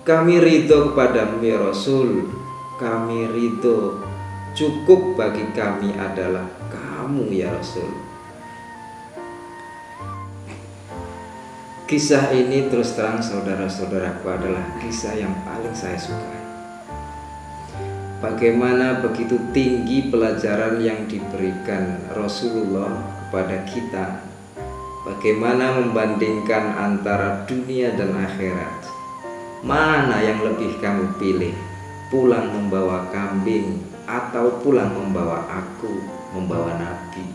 Speaker 1: Kami ridho kepadamu ya Rasul, kami ridho, cukup bagi kami adalah kamu ya Rasul. Kisah ini terus terang saudara-saudaraku adalah kisah yang paling saya sukai. Bagaimana begitu tinggi pelajaran yang diberikan Rasulullah kepada kita. Bagaimana membandingkan antara dunia dan akhirat. Mana yang lebih kamu pilih? Pulang membawa kambing atau pulang membawa aku, membawa Nabi?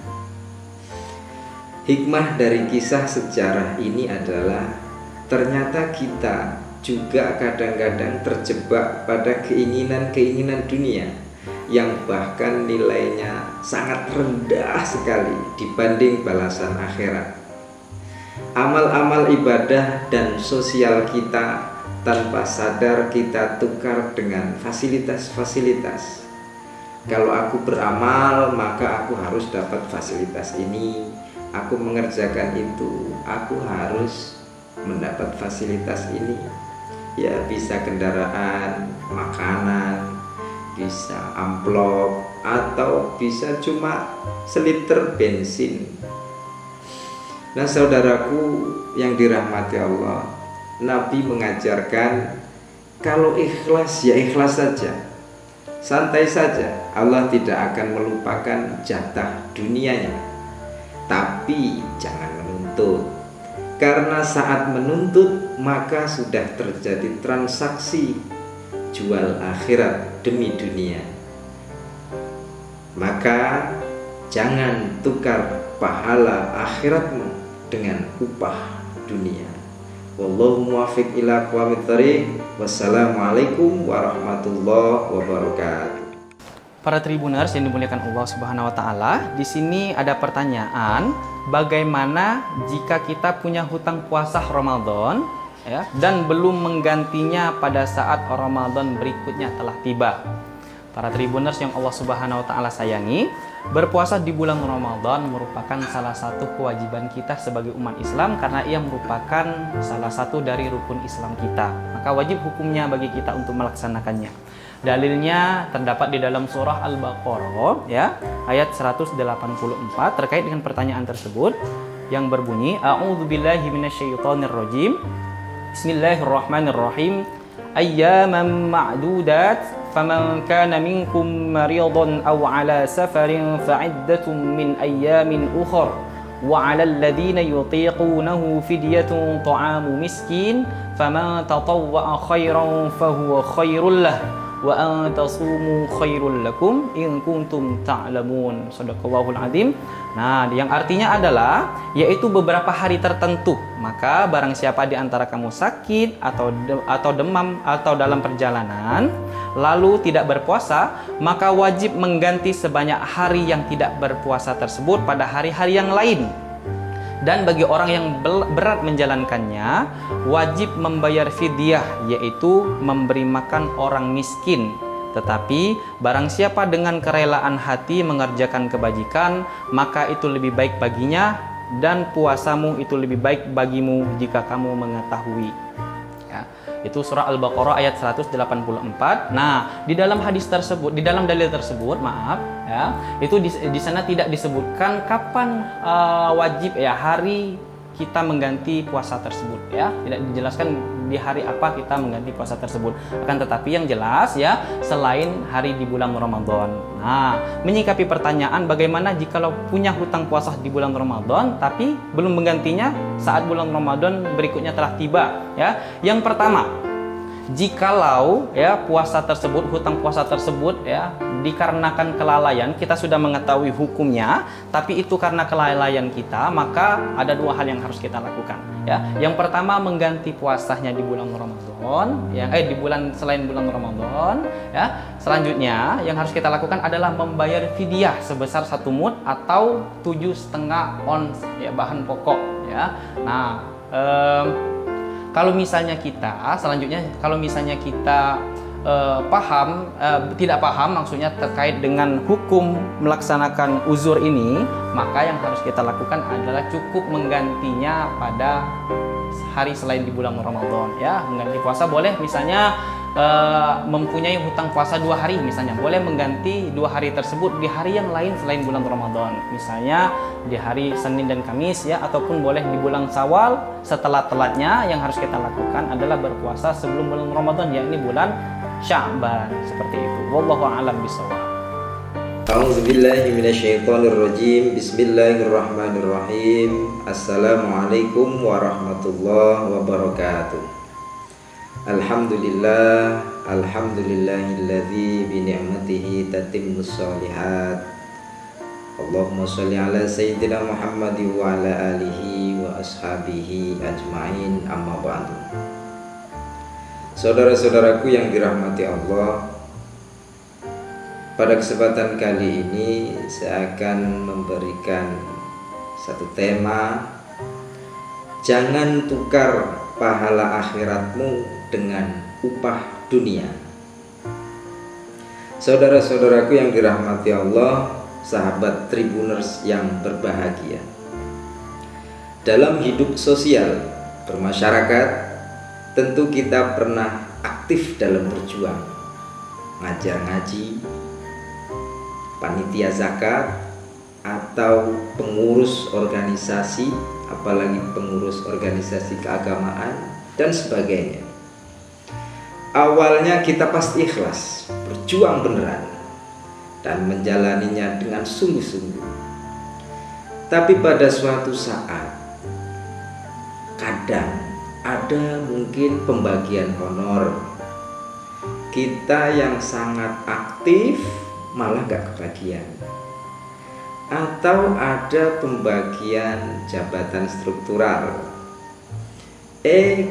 Speaker 1: Hikmah dari kisah sejarah ini adalah ternyata kita juga kadang-kadang terjebak pada keinginan-keinginan dunia yang bahkan nilainya sangat rendah sekali dibanding balasan akhirat. Amal-amal ibadah dan sosial kita tanpa sadar kita tukar dengan fasilitas-fasilitas. Kalau aku beramal, maka aku harus dapat fasilitas ini. Aku mengerjakan itu, aku harus mendapat fasilitas ini. Ya, bisa kendaraan, makanan, bisa amplop, atau bisa cuma seliter bensin. Nah, saudaraku yang dirahmati Allah, Nabi mengajarkan kalau ikhlas ya ikhlas saja, santai saja. Allah tidak akan melupakan jatah dunianya. Tapi jangan menuntut, karena saat menuntut maka sudah terjadi transaksi jual akhirat demi dunia. Maka jangan tukar pahala akhiratmu dengan upah dunia. Wallahu muwaffiq ila aqwamit thoriq. Wassalamualaikum warahmatullahi wabarakatuh.
Speaker 2: Para Tribuners yang dimuliakan Allah Subhanahu wa taala, di sini ada pertanyaan, bagaimana jika kita punya hutang puasa Ramadan ya dan belum menggantinya pada saat Ramadan berikutnya telah tiba? Para Tribuners yang Allah Subhanahu wa taala sayangi, berpuasa di bulan Ramadan merupakan salah satu kewajiban kita sebagai umat Islam karena ia merupakan salah satu dari rukun Islam kita. Maka wajib hukumnya bagi kita untuk melaksanakannya. Dalilnya terdapat di dalam surah Al-Baqarah ya, ayat 184 terkait dengan pertanyaan tersebut yang berbunyi A'udzubillahi minasyaitonirrajim. Bismillahirrahmanirrahim. Ayyaman ma'dudat faman kana minkum maridan aw ala safarin fa'iddatun min ayyamin ukhra wa 'alal ladzina yutiqunahu fidyatun ta'amu miskin faman tatawwa'a khairan fahuwa khairul lah wa an tasumu khairul lakum in kuntum ta'lamun. Shadaqallahul azim. Nah, yang artinya adalah yaitu beberapa hari tertentu. Maka barang siapa di antara kamu sakit atau demam atau dalam perjalanan lalu tidak berpuasa, maka wajib mengganti sebanyak hari yang tidak berpuasa tersebut pada hari-hari yang lain. Dan bagi orang yang berat menjalankannya, wajib membayar fidyah, yaitu memberi makan orang miskin. Tetapi barang siapa dengan kerelaan hati mengerjakan kebajikan, maka itu lebih baik baginya, dan puasamu itu lebih baik bagimu jika kamu mengetahui. Ya, itu surah Al-Baqarah ayat 184. Nah, di dalam hadis tersebut, di dalam dalil tersebut, maaf ya, itu di sana tidak disebutkan kapan wajib ya hari kita mengganti puasa tersebut ya, tidak dijelaskan di hari apa kita mengganti puasa tersebut. Akan tetapi yang jelas ya, selain hari di bulan Ramadan. Nah, menyikapi pertanyaan bagaimana jikalau punya hutang puasa di bulan Ramadan tapi belum menggantinya saat bulan Ramadan berikutnya telah tiba ya. Yang pertama, jikalau ya puasa tersebut, hutang puasa tersebut ya dikarenakan kelalaian, kita sudah mengetahui hukumnya, tapi itu karena kelalaian kita, maka ada dua hal yang harus kita lakukan ya. Yang pertama, mengganti puasanya di bulan Ramadan ya, di bulan selain bulan Ramadan ya. Selanjutnya yang harus kita lakukan adalah membayar fidyah sebesar 1 mud atau 7,5 ons ya, bahan pokok ya. Nah, kalau misalnya kita selanjutnya, kalau misalnya kita tidak paham maksudnya terkait dengan hukum melaksanakan uzur ini, maka yang harus kita lakukan adalah cukup menggantinya pada hari selain di bulan Ramadan ya. Mengganti puasa boleh, misalnya mempunyai hutang puasa 2 hari misalnya, boleh mengganti 2 hari tersebut di hari yang lain selain bulan Ramadan, misalnya di hari Senin dan Kamis ya, ataupun boleh di bulan Syawal. Setelah-telatnya yang harus kita lakukan adalah berpuasa sebelum bulan Ramadan, yakni bulan Sya'ban, seperti itu. Wallahu a'lam bishawab.
Speaker 1: A'udzubillahi minasyaitonirrajim. Bismillahirrahmanirrahim. Assalamualaikum warahmatullahi wabarakatuh. Alhamdulillah, alhamdulillahilladzi bi ni'matihi tatimmus shalihat. Allahumma sholli ala sayyidina Muhammad wa ala alihi wa ashabihi ajmain, amma ba'du. Saudara-saudaraku yang dirahmati Allah, pada kesempatan kali ini saya akan memberikan satu tema: jangan tukar pahala akhiratmu dengan upah dunia. Saudara-saudaraku yang dirahmati Allah, sahabat Tribuners yang berbahagia, dalam hidup sosial bermasyarakat tentu kita pernah aktif dalam berjuang, ngajar ngaji, panitia zakat, atau pengurus organisasi, apalagi pengurus organisasi keagamaan dan sebagainya. Awalnya kita pasti ikhlas, berjuang beneran, dan menjalaninya dengan sungguh-sungguh. Tapi pada suatu saat, kadang ada mungkin pembagian honor. Kita yang sangat aktif malah gak kebagian. Atau ada pembagian jabatan struktural.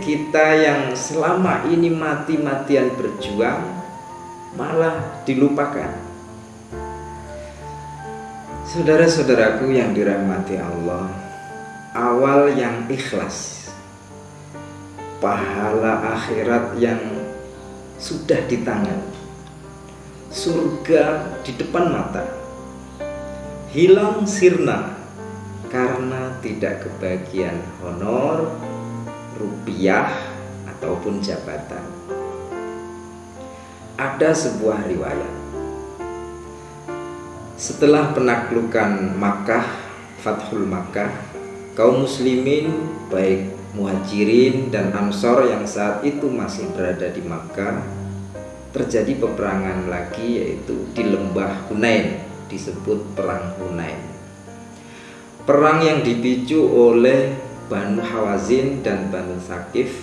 Speaker 1: Kita yang selama ini mati-matian berjuang malah dilupakan. Saudara-saudaraku yang dirahmati Allah, awal yang ikhlas, pahala akhirat yang sudah di tangan, surga di depan mata, hilang sirna karena tidak kebagian honor, rupiah, ataupun jabatan. ada sebuah riwayat. Setelah penaklukan Makkah, Fathul Makkah, kaum muslimin baik Muhajirin dan Ansor yang saat itu masih berada di Makkah, terjadi peperangan lagi, yaitu di lembah Hunain, disebut perang Hunain. Perang yang dipicu oleh Banu Hawazin dan Banu Thaqif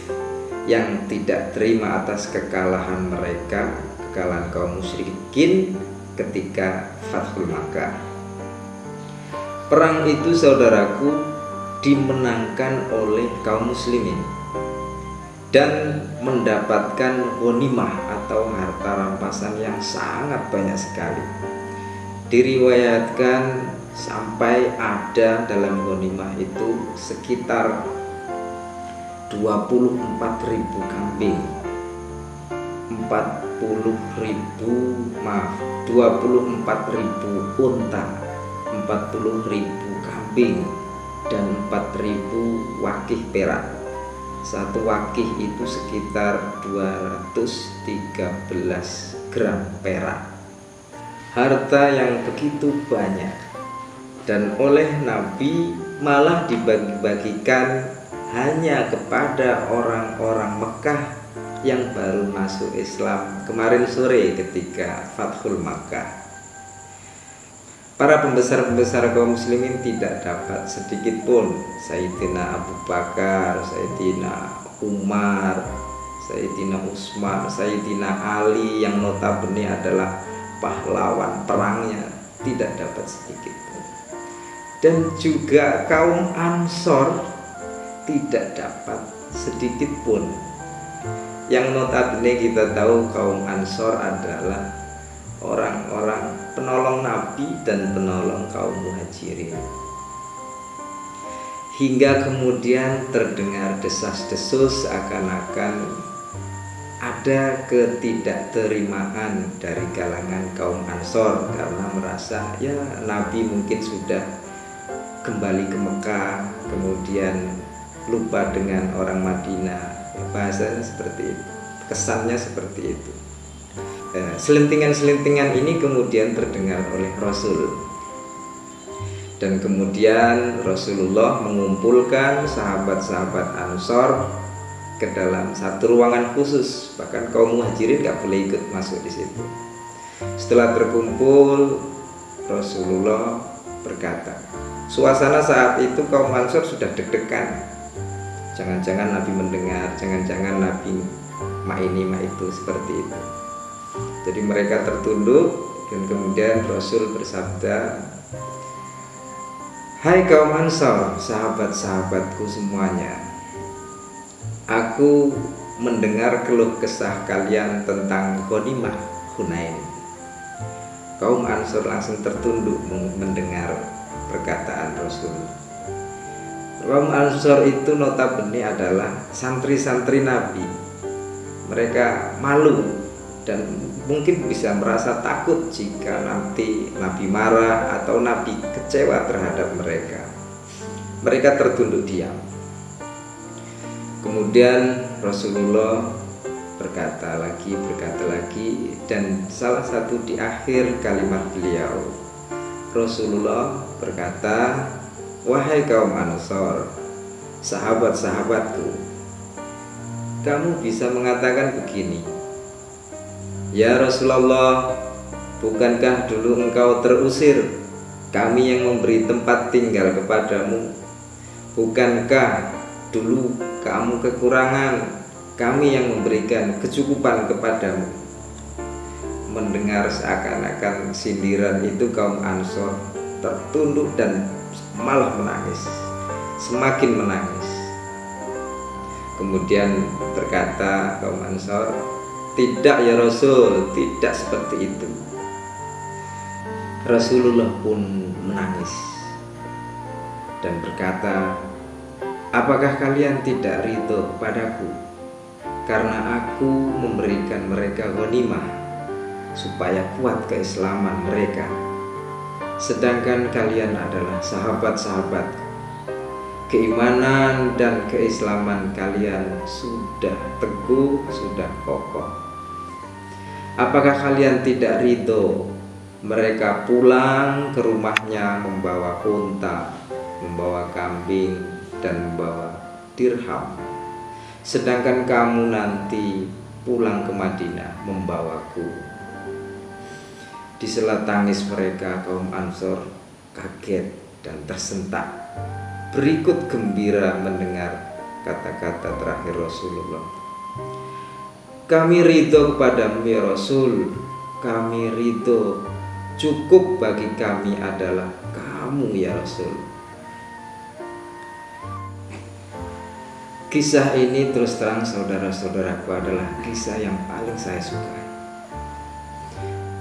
Speaker 1: yang tidak terima atas kekalahan mereka, kekalahan kaum musyrikin ketika Fathul Makkah. Perang itu, saudaraku, dimenangkan oleh kaum muslimin dan mendapatkan ghanimah atau harta rampasan yang sangat banyak sekali. Diriwayatkan sampai ada dalam ghanimah itu sekitar 24.000 kambing, 24.000 unta, 40.000 kambing, dan 4.000 wakih perak. Satu wakih itu sekitar 213 gram perak. Harta yang begitu banyak, dan oleh Nabi malah dibagi-bagikan hanya kepada orang-orang Mekah yang baru masuk Islam kemarin sore ketika Fathul Makkah. Para pembesar-pembesar kaum muslimin tidak dapat sedikit pun. Sayyidina Abu Bakar, Sayyidina Umar, Sayyidina Utsman, Sayyidina Ali yang notabene adalah pahlawan perangnya, tidak dapat sedikit pun. Dan juga kaum Ansor tidak dapat sedikit pun. Yang notabene kita tahu kaum Ansor adalah orang-orang penolong Nabi dan penolong kaum Muhajirin. Hingga kemudian terdengar desas-desus seakan-akan ada ketidakterimaan dari kalangan kaum Ansor karena merasa ya Nabi mungkin sudah kembali ke Mekah, kemudian lupa dengan orang Madinah. Bahasanya seperti itu, kesannya seperti itu. Selentingan-selentingan ini kemudian terdengar oleh Rasul, dan kemudian Rasulullah mengumpulkan sahabat-sahabat Ansor ke dalam satu ruangan khusus. Bahkan kaum Muhajirin gak boleh ikut masuk di situ. Setelah terkumpul, Rasulullah berkata, suasana saat itu kaum Ansor sudah deg-degan. Jangan-jangan Nabi mendengar, jangan-jangan Nabi ma itu, seperti itu. Jadi mereka tertunduk, dan kemudian Rasul bersabda, hai kaum Ansor, sahabat-sahabatku semuanya, aku mendengar keluh kesah kalian tentang ghanimah Hunain. Kaum Ansor langsung tertunduk mendengar perkataan Rasul. Kaum Ansor itu notabene adalah santri-santri Nabi. Mereka malu dan mungkin bisa merasa takut jika nanti Nabi marah atau Nabi kecewa terhadap mereka. Mereka tertunduk diam. Kemudian Rasulullah berkata lagi, dan salah satu di akhir kalimat beliau, Rasulullah berkata, wahai kaum Ansor, sahabat-sahabatku, kamu bisa mengatakan begini, ya Rasulullah, bukankah dulu engkau terusir, kami yang memberi tempat tinggal kepadamu? Bukankah dulu kamu kekurangan, kami yang memberikan kecukupan kepadamu? Mendengar seakan-akan sindiran itu, kaum Ansor tertunduk dan malah menangis, semakin menangis. Kemudian berkata kaum Ansor, tidak ya Rasul, tidak seperti itu. Rasulullah pun menangis dan berkata, apakah kalian tidak ridho padaku karena aku memberikan mereka ghanimah supaya kuat keislaman mereka, sedangkan kalian adalah sahabat-sahabatku. Keimanan dan keislaman kalian sudah teguh, sudah kokoh. Apakah kalian tidak ridho mereka pulang ke rumahnya membawa unta, membawa kambing, dan membawa dirham, sedangkan kamu nanti pulang ke Madinah membawaku? Di sela tangis mereka, kaum Ansor kaget dan tersentak, berikut gembira mendengar kata-kata terakhir Rasulullah. Kami ridho kepadamu ya Rasul, kami ridho, cukup bagi kami adalah kamu ya Rasul. Kisah ini terus terang saudara-saudaraku adalah kisah yang paling saya sukai.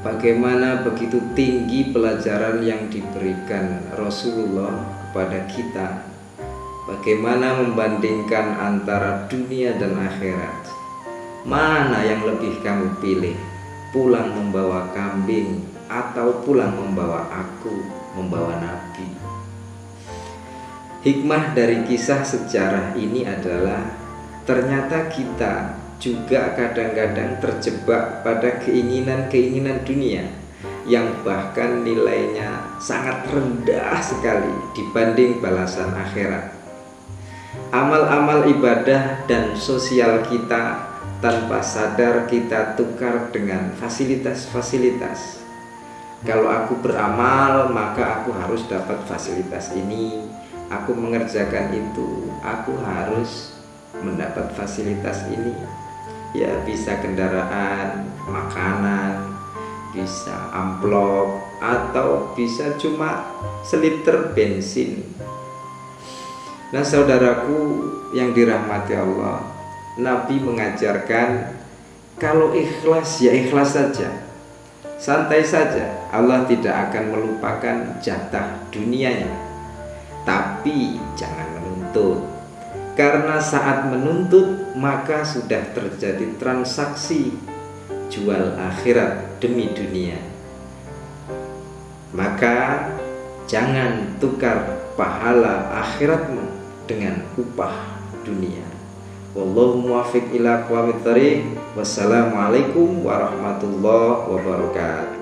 Speaker 1: Bagaimana begitu tinggi pelajaran yang diberikan Rasulullah kepada kita. Bagaimana membandingkan antara dunia dan akhirat. Mana yang lebih kamu pilih? Pulang membawa kambing atau pulang membawa aku, membawa Nabi? Hikmah dari kisah sejarah ini adalah ternyata kita juga kadang-kadang terjebak pada keinginan-keinginan dunia yang bahkan nilainya sangat rendah sekali dibanding balasan akhirat. Amal-amal ibadah dan sosial kita tanpa sadar kita tukar dengan fasilitas-fasilitas. Kalau aku beramal, maka aku harus dapat fasilitas ini. Aku mengerjakan itu, aku harus mendapat fasilitas ini. Ya, bisa kendaraan, makanan, bisa amplop, atau bisa cuma seliter bensin. Nah, saudaraku yang dirahmati Allah, Nabi mengajarkan kalau ikhlas ya ikhlas saja, santai saja. Allah tidak akan melupakan jatah dunianya, tapi jangan menuntut, karena saat menuntut maka sudah terjadi transaksi jual akhirat demi dunia. Maka jangan tukar pahala akhiratmu dengan upah dunia. Wallahu muwaffiq ila aqwamit thoriq. Wassalamualaikum warahmatullahi wabarakatuh.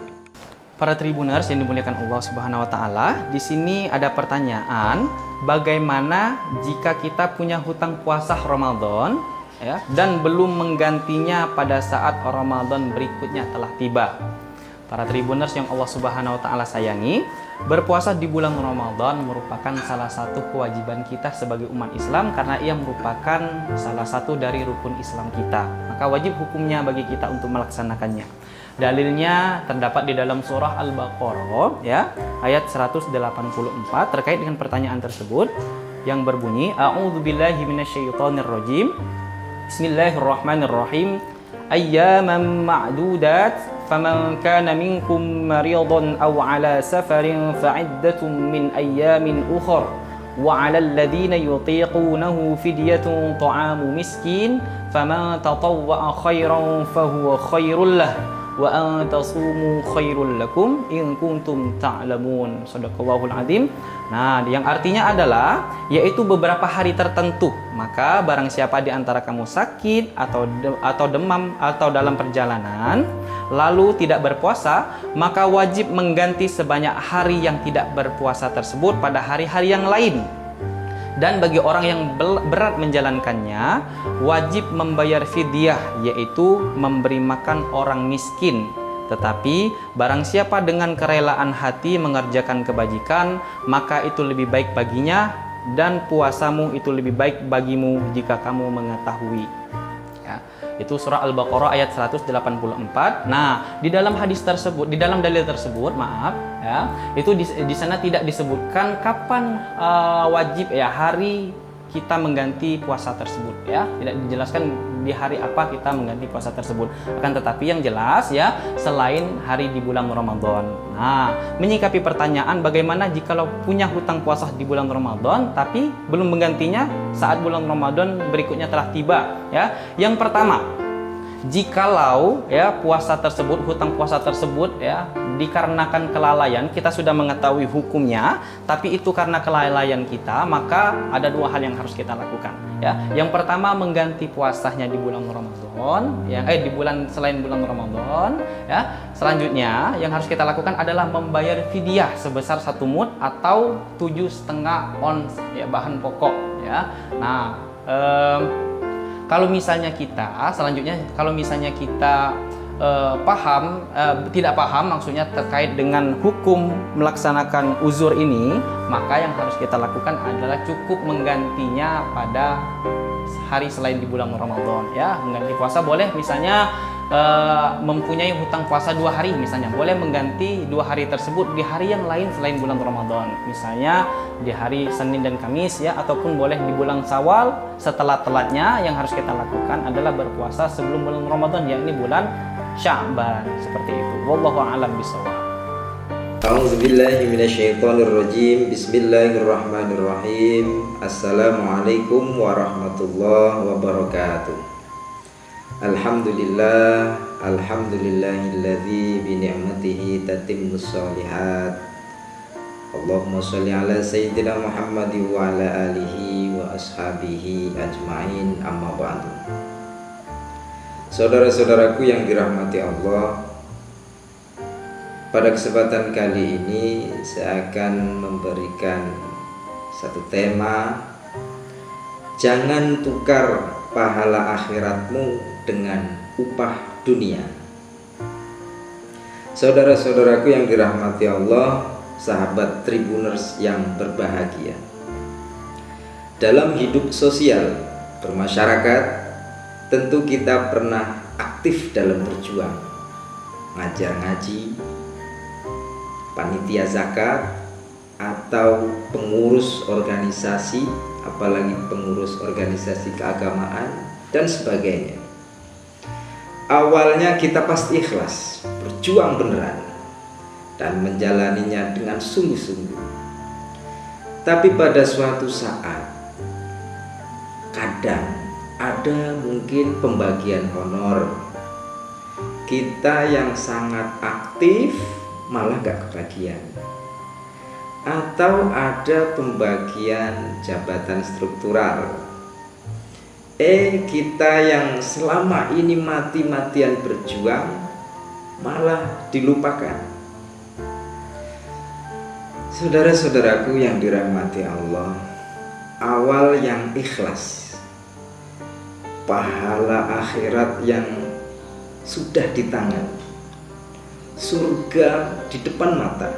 Speaker 2: Para Tribuners yang dimuliakan Allah Subhanahu wa taala, di sini ada pertanyaan, bagaimana jika kita punya hutang puasa Ramadan ya dan belum menggantinya pada saat Ramadan berikutnya telah tiba? Para Tribuners yang Allah Subhanahu wa taala sayangi, berpuasa di bulan Ramadan merupakan salah satu kewajiban kita sebagai umat Islam karena ia merupakan salah satu dari rukun Islam kita. Maka wajib hukumnya bagi kita untuk melaksanakannya. Dalilnya terdapat di dalam surah Al-Baqarah ya, ayat 184 terkait dengan pertanyaan tersebut yang berbunyi A'udzubillahi minasyaitonirrajim. Bismillahirrahmanirrahim. Ayyaman ma'dudat faman kana minkum maridan aw ala safarin fa'iddatun min ayyamin ukhra wa 'alal ladzina yutiqunahu fidyatun ta'amu miskin faman tatawwa'a khairan fahuwa khairul lah wa an tasumu khairul lakum in kuntum ta'lamun. Shadaqallahul azim. Nah, yang artinya adalah yaitu beberapa hari tertentu. Maka barang siapa di antara kamu sakit atau demam atau dalam perjalanan lalu tidak berpuasa, maka wajib mengganti sebanyak hari yang tidak berpuasa tersebut pada hari-hari yang lain. Dan bagi orang yang berat menjalankannya, wajib membayar fidyah, yaitu memberi makan orang miskin. Tetapi barang siapa dengan kerelaan hati mengerjakan kebajikan, maka itu lebih baik baginya, dan puasamu itu lebih baik bagimu jika kamu mengetahui. Ya, itu surah Al-Baqarah ayat 184. Nah, di dalam hadis tersebut, di dalam dalil tersebut, maaf ya, itu di sana tidak disebutkan kapan wajib ya hari kita mengganti puasa tersebut ya, tidak dijelaskan di hari apa kita mengganti puasa tersebut. Akan tetapi yang jelas ya, selain hari di bulan Ramadan. Nah, menyikapi pertanyaan bagaimana jikalau punya hutang puasa di bulan Ramadan tapi belum menggantinya saat bulan Ramadan berikutnya telah tiba ya. Yang pertama, jikalau ya puasa tersebut, hutang puasa tersebut ya dikarenakan kelalaian, kita sudah mengetahui hukumnya, tapi itu karena kelalaian kita, maka ada dua hal yang harus kita lakukan ya. Yang pertama, mengganti puasanya di bulan Ramadan ya, di bulan selain bulan Ramadan ya. Selanjutnya yang harus kita lakukan adalah membayar fidyah sebesar 1 mud atau 7,5 ons ya, bahan pokok ya. Nah, kalau misalnya kita tidak paham maksudnya terkait dengan hukum melaksanakan uzur ini, maka yang harus kita lakukan adalah cukup menggantinya pada hari selain di bulan Ramadan ya. Mengganti puasa boleh, misalnya mempunyai hutang puasa 2 hari misalnya, boleh mengganti 2 hari tersebut di hari yang lain selain bulan Ramadan, misalnya di hari Senin dan Kamis ya, ataupun boleh di bulan Syawal. Setelah telatnya yang harus kita lakukan adalah berpuasa sebelum bulan Ramadan, yakni bulan Sya'ban, seperti itu. Wallahu a'lam bishawab.
Speaker 1: A'udzubillahi minasyaitonirrajim. Bismillahirrahmanirrahim. Assalamualaikum warahmatullahi wabarakatuh. Alhamdulillahilladzi bi ni'matihi tatimmus shalihat. Allahumma sholli ala sayyidina Muhammadin wa ala alihi wa ashabihi ajmain, amma ba'du. Saudara-saudaraku yang dirahmati Allah, pada kesempatan kali ini saya akan memberikan satu tema: jangan tukar pahala akhiratmu dengan upah dunia. Saudara-saudaraku yang dirahmati Allah, sahabat Tribuners yang berbahagia, dalam hidup sosial bermasyarakat tentu kita pernah aktif dalam berjuang, ngajar ngaji, panitia zakat, atau pengurus organisasi, apalagi pengurus organisasi keagamaan dan sebagainya. Awalnya kita pasti ikhlas, berjuang beneran, dan menjalaninya dengan sungguh-sungguh. Tapi pada suatu saat, kadang ada mungkin pembagian honor. Kita yang sangat aktif malah gak kebagian. Atau ada pembagian jabatan struktural. Kita yang selama ini mati-matian berjuang malah dilupakan. Saudara-saudaraku yang dirahmati Allah, awal yang ikhlas, pahala akhirat yang sudah di tangan, surga di depan mata,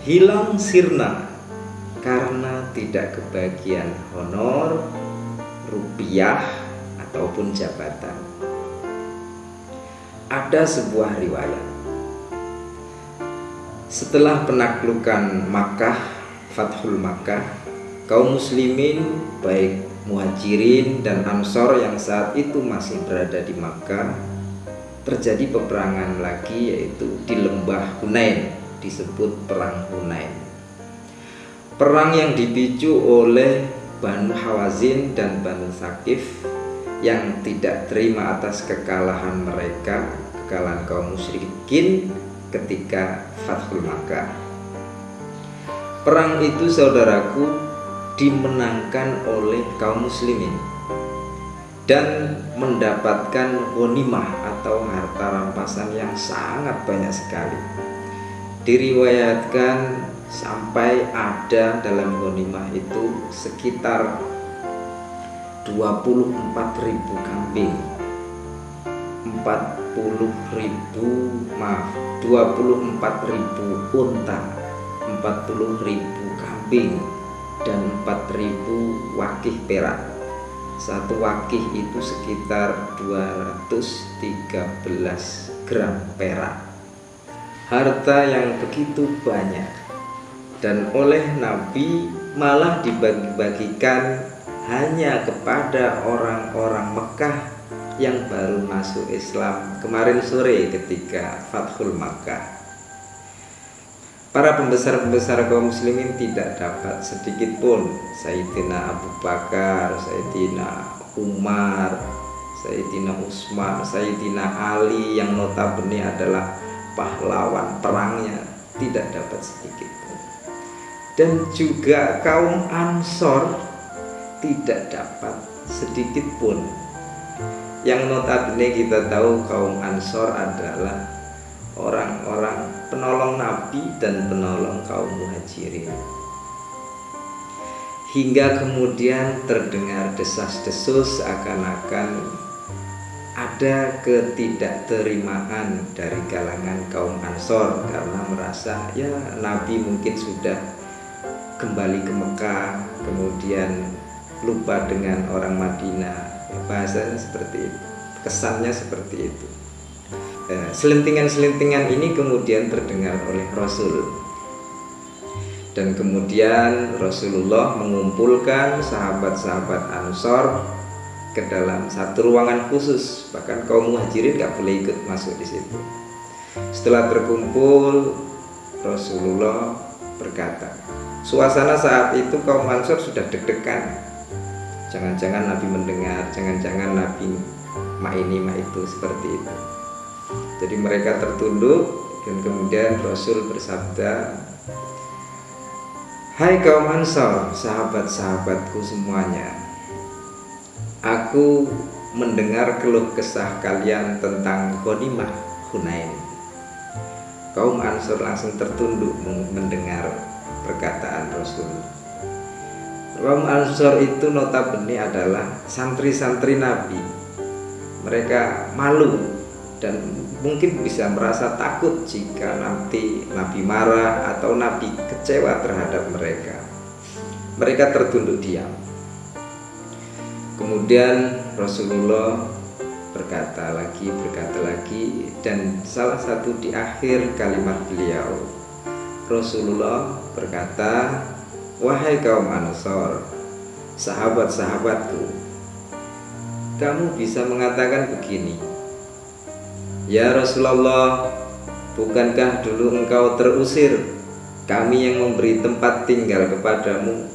Speaker 1: hilang sirna karena tidak kebagian honor, rupiah, ataupun jabatan. Ada sebuah riwayat, setelah penaklukan Makkah, Fathul Makkah, kaum muslimin baik Muhajirin dan Ansor yang saat itu masih berada di Makkah, terjadi peperangan lagi, yaitu di lembah Hunain, disebut perang Hunain. Perang yang dipicu oleh Banu Hawazin dan Banu Thaqif yang tidak terima atas kekalahan mereka, kekalahan kaum musyrikin ketika Fathul Makkah. Perang itu, saudaraku, dimenangkan oleh kaum muslimin dan mendapatkan ghanimah atau harta rampasan yang sangat banyak sekali. Diriwayatkan sampai ada dalam ghanimah itu sekitar 24.000 kambing, 24.000 unta, 40.000 kambing, dan 4.000 wakih perak. Satu wakih itu sekitar 213 gram perak. Harta yang begitu banyak, dan oleh Nabi malah dibagi-bagikan hanya kepada orang-orang Mekah yang baru masuk Islam kemarin sore ketika Fathul Makkah. Para pembesar-pembesar kaum muslimin tidak dapat sedikit pun, Sayyidina Abu Bakar, Sayyidina Umar, Sayyidina Utsman, Sayyidina Ali yang notabene adalah pahlawan perangnya, tidak dapat sedikit pun. Dan juga kaum Ansor tidak dapat sedikit pun. Yang notabene kita tahu kaum Ansor adalah orang-orang penolong Nabi dan penolong kaum Muhajirin. Hingga kemudian terdengar desas-desus seakan-akan ada ketidakterimaan dari kalangan kaum Ansor karena merasa ya Nabi mungkin sudah kembali ke Mekah, kemudian lupa dengan orang Madinah. Bahasanya seperti itu, kesannya seperti itu. Selentingan-selentingan ini kemudian terdengar oleh Rasul. Dan kemudian Rasulullah mengumpulkan sahabat-sahabat Ansor ke dalam satu ruangan khusus, bahkan kaum Muhajirin gak boleh ikut masuk di situ. Setelah terkumpul, Rasulullah berkata, suasana saat itu kaum Ansor sudah deg-degan. Jangan-jangan Nabi mendengar, jangan-jangan Nabi mak ini mak itu, seperti itu. Jadi mereka tertunduk dan kemudian Rasul bersabda, hai kaum Ansor, sahabat-sahabatku semuanya, aku mendengar keluh kesah kalian tentang ghanimah Hunain. Kaum Ansor langsung tertunduk mendengar perkataan Rasul. Kaum Ansor itu notabene adalah santri-santri Nabi. Mereka malu dan mungkin bisa merasa takut jika nanti Nabi marah atau Nabi kecewa terhadap mereka. Mereka tertunduk diam. Kemudian Rasulullah berkata lagi, dan salah satu di akhir kalimat beliau, Rasulullah berkata, wahai kaum Ansor, sahabat-sahabatku, kamu bisa mengatakan begini, ya Rasulullah, bukankah dulu engkau terusir, kami yang memberi tempat tinggal kepadamu?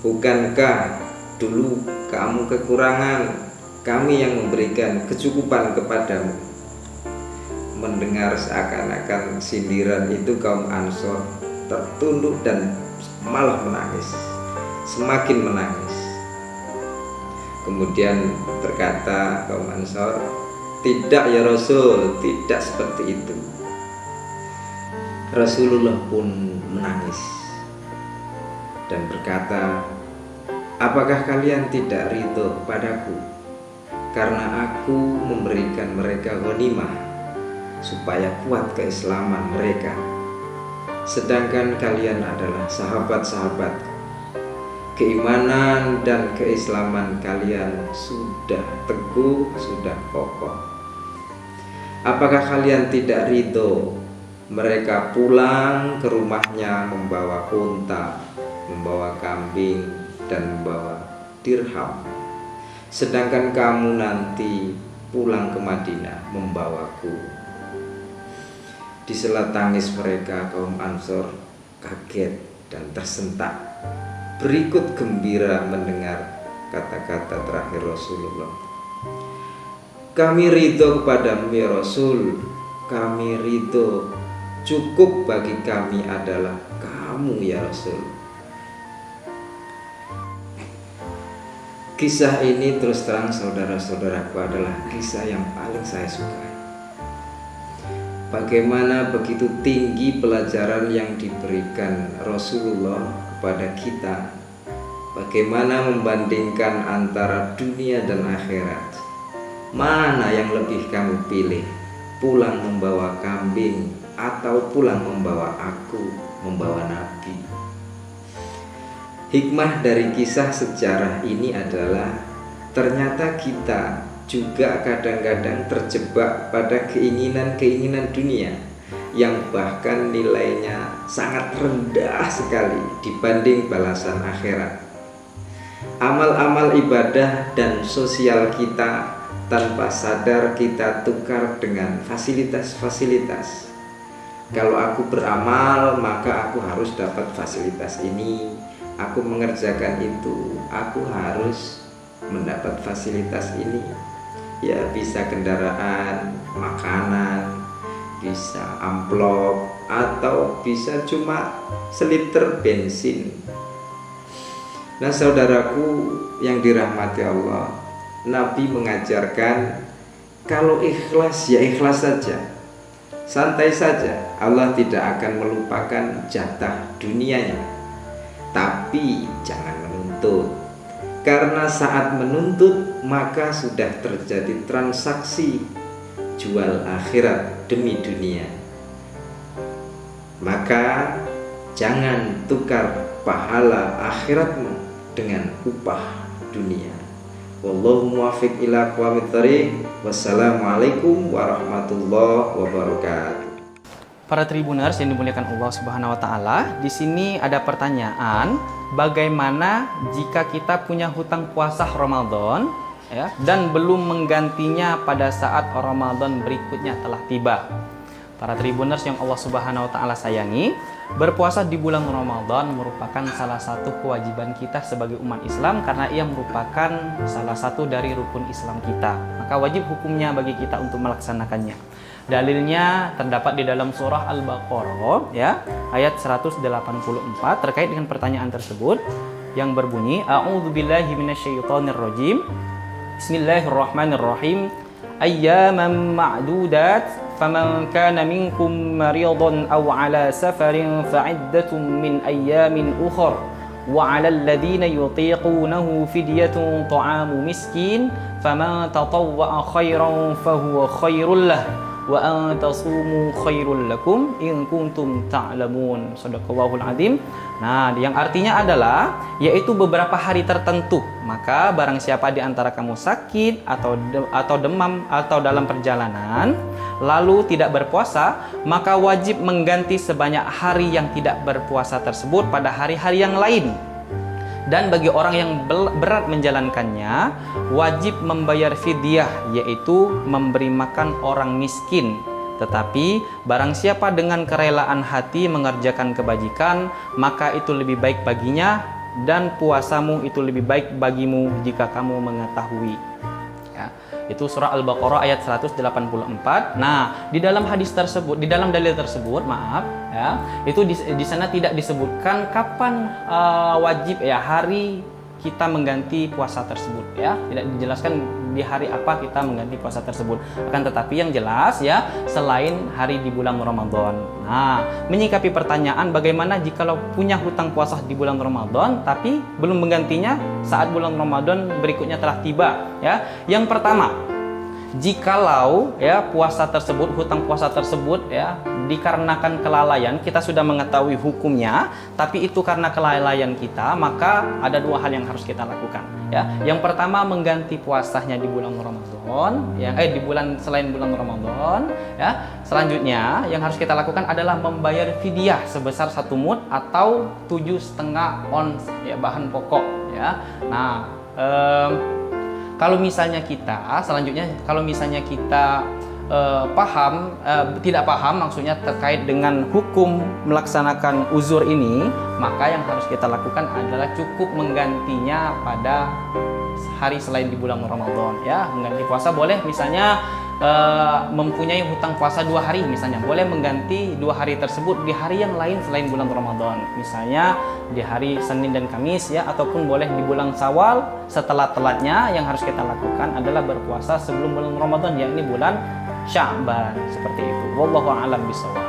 Speaker 1: Bukankah dulu kamu kekurangan, kami yang memberikan kecukupan kepadamu? Mendengar seakan-akan sindiran itu, kaum Ansor tertunduk dan malah menangis, semakin menangis. Kemudian berkata kaum Ansor, tidak ya Rasul, tidak seperti itu. Rasulullah pun menangis dan berkata, apakah kalian tidak ridho padaku karena aku memberikan mereka ghanimah supaya kuat keislaman mereka, sedangkan kalian adalah sahabat-sahabatku, keimanan dan keislaman kalian sudah teguh, sudah kokoh. Apakah kalian tidak ridho mereka pulang ke rumahnya membawa unta, membawa kambing, dan membawa dirham, sedangkan kamu nanti pulang ke Madinah membawaku? Di sela tangis mereka, kaum Ansor kaget dan tersentak, berikut gembira mendengar kata-kata terakhir Rasulullah. Kami ridho kepadamu ya Rasul, kami ridho, cukup bagi kami adalah kamu ya Rasul. Kisah ini terus terang saudara-saudaraku adalah kisah yang paling saya sukai. Bagaimana begitu tinggi pelajaran yang diberikan Rasulullah kepada kita. Bagaimana membandingkan antara dunia dan akhirat. Mana yang lebih kamu pilih? Pulang membawa kambing atau pulang membawa aku, membawa Nabi? Hikmah dari kisah sejarah ini adalah ternyata kita juga kadang-kadang terjebak pada keinginan-keinginan dunia yang bahkan nilainya sangat rendah sekali dibanding balasan akhirat. Amal-amal ibadah dan sosial kita tanpa sadar kita tukar dengan fasilitas-fasilitas. Kalau aku beramal, maka aku harus dapat fasilitas ini. Aku mengerjakan itu, aku harus mendapat fasilitas ini. Ya bisa kendaraan, makanan, bisa amplop, atau bisa cuma seliter bensin. Nah saudaraku yang dirahmati Allah, Nabi mengajarkan kalau ikhlas ya ikhlas saja, santai saja. Allah tidak akan melupakan jatah dunianya. Tapi jangan menuntut, karena saat menuntut maka sudah terjadi transaksi jual akhirat demi dunia. Maka jangan tukar pahala akhiratmu dengan upah dunia. Wallahu muwaffiq ila aqwamit thoriq. Wassalamualaikum warahmatullahi wabarakatuh.
Speaker 2: Para tribuners yang dimuliakan Allah Subhanahu wa taala, di sini ada pertanyaan, bagaimana jika kita punya hutang puasa Ramadan ya dan belum menggantinya pada saat Ramadan berikutnya telah tiba? Para tribuners yang Allah Subhanahu wa taala sayangi, berpuasa di bulan Ramadan merupakan salah satu kewajiban kita sebagai umat Islam karena ia merupakan salah satu dari rukun Islam kita. Maka wajib hukumnya bagi kita untuk melaksanakannya. Dalilnya terdapat di dalam surah Al-Baqarah ya, ayat 184 terkait dengan pertanyaan tersebut yang berbunyi A'udzubillahi minasyaitonirrajim. Bismillahirrahmanirrahim. Ayyaman ma'dudat faman kana minkum maridan aw ala safarin fa'iddatun min ayyamin ukhra wa 'alal ladzina yutiqunahu fidyatun ta'amu miskin faman tatawwa'a khairan fahuwa khairul lah wa an tasumu khairul lakum in kuntum ta'lamun. Shadaqallahul azim. Nah, yang artinya adalah yaitu beberapa hari tertentu. Maka barang siapa di antara kamu sakit atau demam atau dalam perjalanan lalu tidak berpuasa, maka wajib mengganti sebanyak hari yang tidak berpuasa tersebut pada hari-hari yang lain. Dan bagi orang yang berat menjalankannya, wajib membayar fidyah, yaitu memberi makan orang miskin. Tetapi barang siapa dengan kerelaan hati mengerjakan kebajikan, maka itu lebih baik baginya, dan puasamu itu lebih baik bagimu jika kamu mengetahui. Ya, itu surah Al-Baqarah ayat 184. Nah, di dalam hadis tersebut, di dalam dalil tersebut, maaf ya, itu di sana tidak disebutkan kapan wajib ya hari kita mengganti puasa tersebut ya. Tidak dijelaskan di hari apa kita mengganti puasa tersebut. Akan tetapi yang jelas ya, selain hari di bulan Ramadan. Nah, menyikapi pertanyaan bagaimana jikalau punya hutang puasa di bulan Ramadan tapi belum menggantinya saat bulan Ramadan berikutnya telah tiba ya. Yang pertama, jikalau ya puasa tersebut, hutang puasa tersebut ya dikarenakan kelalaian, kita sudah mengetahui hukumnya, tapi itu karena kelalaian kita, maka ada dua hal yang harus kita lakukan ya. Yang pertama, mengganti puasanya di bulan Ramadan ya, di bulan selain bulan Ramadan ya. Selanjutnya yang harus kita lakukan adalah membayar fidyah sebesar 1 mud atau 7,5 ons ya bahan pokok ya. Nah, kalau misalnya kita selanjutnya tidak paham maksudnya terkait dengan hukum melaksanakan uzur ini, maka yang harus kita lakukan adalah cukup menggantinya pada hari selain di bulan Ramadan ya. Mengganti puasa boleh, misalnya mempunyai hutang puasa 2 hari misalnya, boleh mengganti 2 hari tersebut di hari yang lain selain bulan Ramadan, misalnya di hari Senin dan Kamis ya, ataupun boleh di bulan Syawal. Setelah telatnya yang harus kita lakukan adalah berpuasa sebelum bulan Ramadan, yakni bulan Sya'ban, seperti itu. Wallahu a'lam bishawab.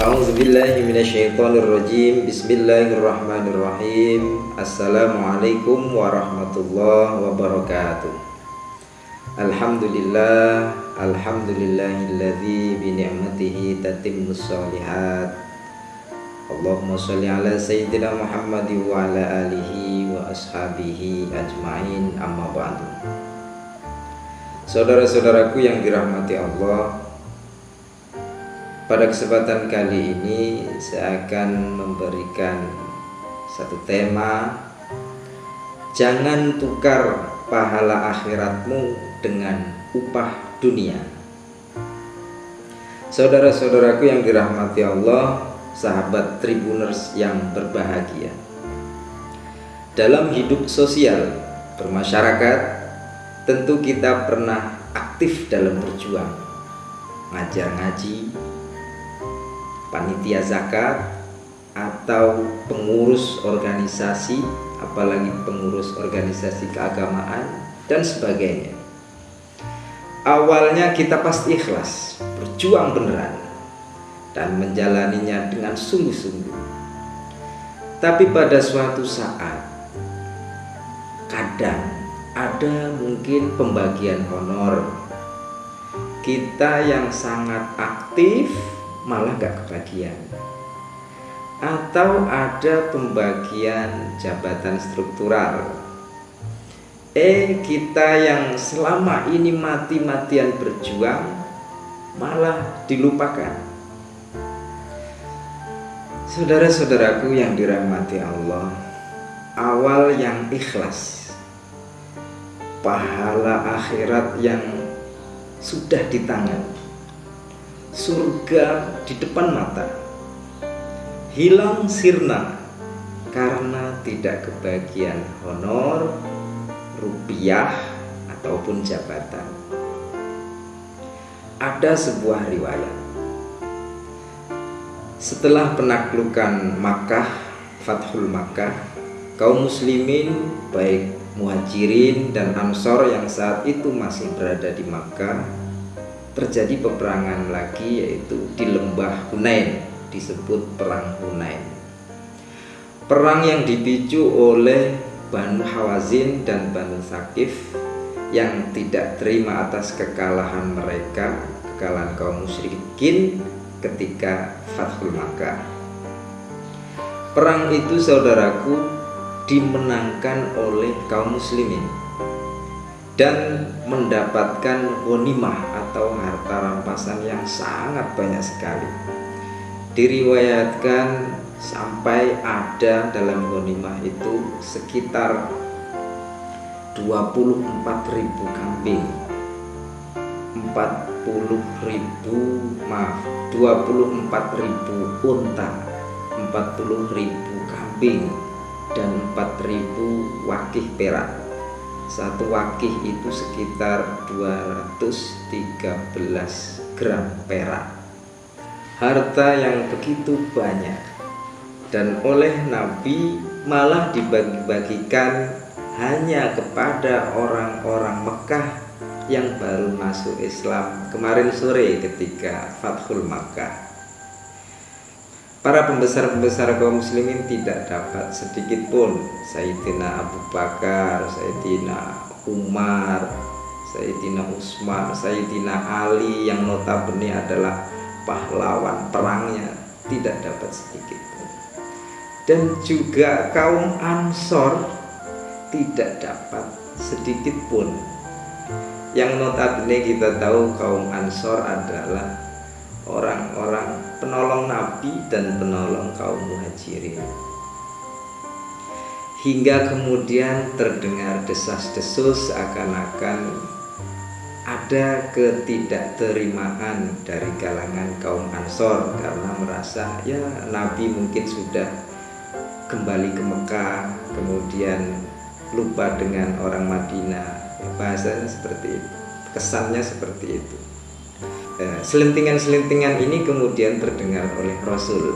Speaker 1: A'udzubillahi minasyaitonirrajim. Bismillahirrahmanirrahim. Assalamualaikum warahmatullahi wabarakatuh. Alhamdulillah, alhamdulillahilladzi bi ni'matihi tatimmus shalihat. Allahumma sholli ala sayyidina Muhammad wa ala alihi wa ashabihi ajmain, amma ba'du. Saudara-saudaraku yang dirahmati Allah, pada kesempatan kali ini saya akan memberikan satu tema, jangan tukar pahala akhiratmu dengan upah dunia. Saudara-saudaraku yang dirahmati Allah, sahabat Tribuners yang berbahagia, dalam hidup sosial bermasyarakat tentu kita pernah aktif dalam berjuang, ngajar ngaji, panitia zakat, atau pengurus organisasi, apalagi pengurus organisasi keagamaan dan sebagainya. Awalnya kita pasti ikhlas, berjuang beneran, dan menjalaninya dengan sungguh-sungguh. Tapi pada suatu saat, kadang ada mungkin pembagian honor. Kita yang sangat aktif malah gak kebagian. Atau ada pembagian jabatan struktural. Kita yang selama ini mati-matian berjuang malah dilupakan. Saudara-saudaraku yang dirahmati Allah, awal yang ikhlas, pahala akhirat yang sudah di tangan, surga di depan mata, hilang sirna karena tidak kebagian honor, rupiah, ataupun jabatan. Ada sebuah riwayat, setelah penaklukan Makkah, Fathul Makkah, kaum muslimin baik Muhajirin dan Ansor yang saat itu masih berada di Makkah, terjadi peperangan lagi, yaitu di lembah Hunain, disebut perang Hunain. Perang yang dipicu oleh Banu Hawazin dan Banu Thaqif yang tidak terima atas kekalahan mereka, kekalahan kaum musyrikin ketika Fathul Makkah. Perang itu, saudaraku, dimenangkan oleh kaum muslimin dan mendapatkan ghanimah atau harta rampasan yang sangat banyak sekali. Diriwayatkan sampai ada dalam ghanimah itu sekitar 24.000 kambing, 24.000 unta, 40.000 kambing, dan 4.000 wakih perak. Satu wakih itu sekitar 213 gram perak. Harta yang begitu banyak, dan oleh Nabi malah dibagi-bagikan hanya kepada orang-orang Mekah yang baru masuk Islam kemarin sore ketika Fathul Makkah. Para pembesar-pembesar kaum muslimin tidak dapat sedikit pun. Sayyidina Abu Bakar, Sayyidina Umar, Sayyidina Utsman, Sayyidina Ali yang notabene adalah pahlawan perangnya, tidak dapat sedikit pun. Dan juga kaum Ansor tidak dapat sedikit pun. Yang notabene kita tahu kaum Ansor adalah orang-orang penolong Nabi dan penolong kaum Muhajirin. Hingga kemudian terdengar desas-desus seakan-akan ada ketidakterimaan dari kalangan kaum Ansor karena merasa ya Nabi mungkin sudah kembali ke Mekah, kemudian lupa dengan orang Madinah. Bahasanya seperti itu, kesannya seperti itu. Selentingan-selentingan ini kemudian terdengar oleh Rasul,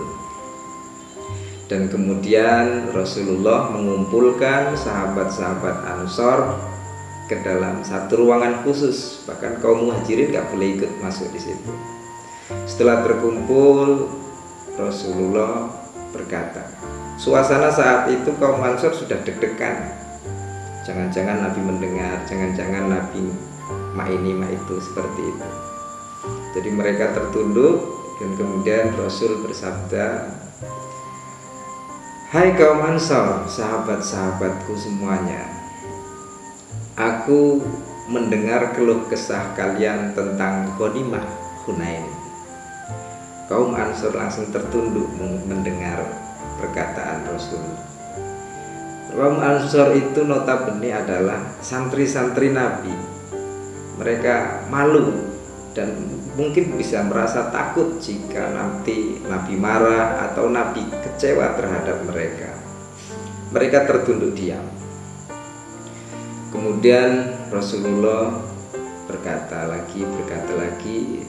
Speaker 1: dan kemudian Rasulullah mengumpulkan sahabat-sahabat Ansor ke dalam satu ruangan khusus. Bahkan kaum Muhajirin gak boleh ikut masuk di situ. Setelah terkumpul, Rasulullah berkata, suasana saat itu kaum Ansor sudah deg-degan. Jangan-jangan Nabi mendengar, jangan-jangan Nabi mak ini mak itu, seperti itu. Jadi mereka tertunduk, dan kemudian Rasul bersabda, hai kaum Ansor, sahabat-sahabatku semuanya, aku mendengar keluh kesah kalian tentang ghanimah Hunain. Kaum Ansor langsung tertunduk mendengar perkataan Rasul. Kaum Ansor itu notabene adalah santri-santri Nabi. Mereka malu dan mungkin bisa merasa takut jika nanti Nabi marah atau Nabi kecewa terhadap mereka. Mereka tertunduk diam. Kemudian Rasulullah berkata lagi,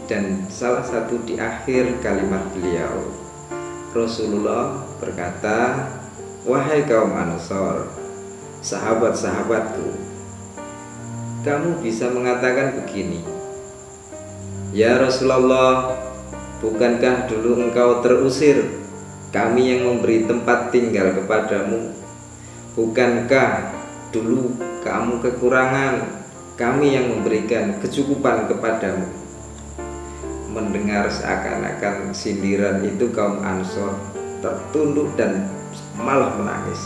Speaker 1: dan salah satu di akhir kalimat beliau, Rasulullah berkata, "Wahai kaum Ansor, sahabat-sahabatku, kamu bisa mengatakan begini, ya Rasulullah, bukankah dulu engkau terusir, kami yang memberi tempat tinggal kepadamu? Bukankah dulu kamu kekurangan, kami yang memberikan kecukupan kepadamu?" Mendengar seakan-akan sindiran itu, kaum Ansor tertunduk dan malah menangis,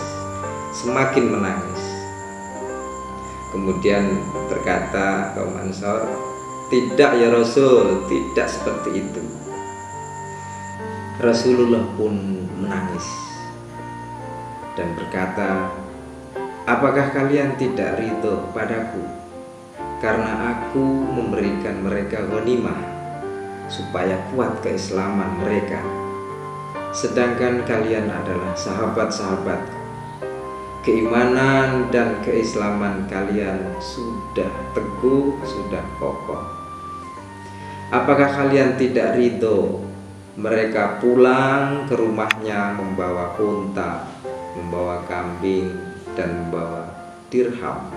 Speaker 1: semakin menangis. Kemudian berkata kaum Ansor, "Tidak ya Rasul, tidak seperti itu." Rasulullah pun menangis dan berkata, "Apakah kalian tidak ridho padaku karena aku memberikan mereka ghanimah supaya kuat keislaman mereka, sedangkan kalian adalah sahabat-sahabatku. Keimanan dan keislaman kalian sudah teguh, sudah kokoh. Apakah kalian tidak ridho mereka pulang ke rumahnya membawa unta, membawa kambing, dan membawa dirham,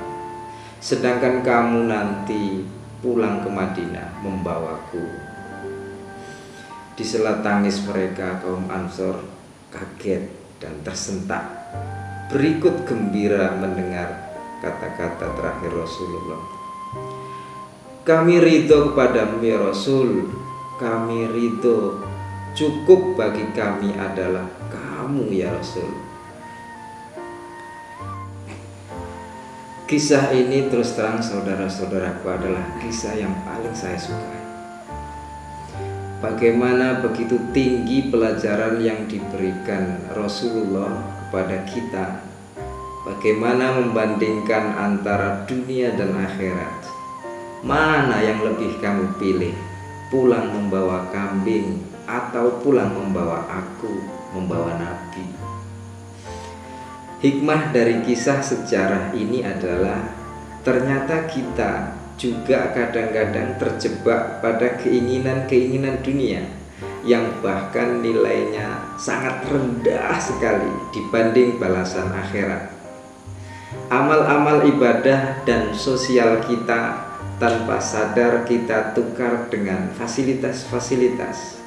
Speaker 1: sedangkan kamu nanti pulang ke Madinah membawaku?" Di sela tangis mereka, kaum Ansor kaget dan tersentak, berikut gembira mendengar kata-kata terakhir Rasulullah. "Kami ridho kepadamu ya Rasul, kami ridho, cukup bagi kami adalah kamu ya Rasul." Kisah ini terus terang saudara-saudaraku adalah kisah yang paling saya sukai. Bagaimana begitu tinggi pelajaran yang diberikan Rasulullah kepada kita. Bagaimana membandingkan antara dunia dan akhirat. Mana yang lebih kamu pilih? Pulang membawa kambing atau pulang membawa aku, membawa Nabi? Hikmah dari kisah sejarah ini adalah ternyata kita juga kadang-kadang terjebak pada keinginan-keinginan dunia yang bahkan nilainya sangat rendah sekali dibanding balasan akhirat. Amal-amal ibadah dan sosial kita tanpa sadar kita tukar dengan fasilitas-fasilitas.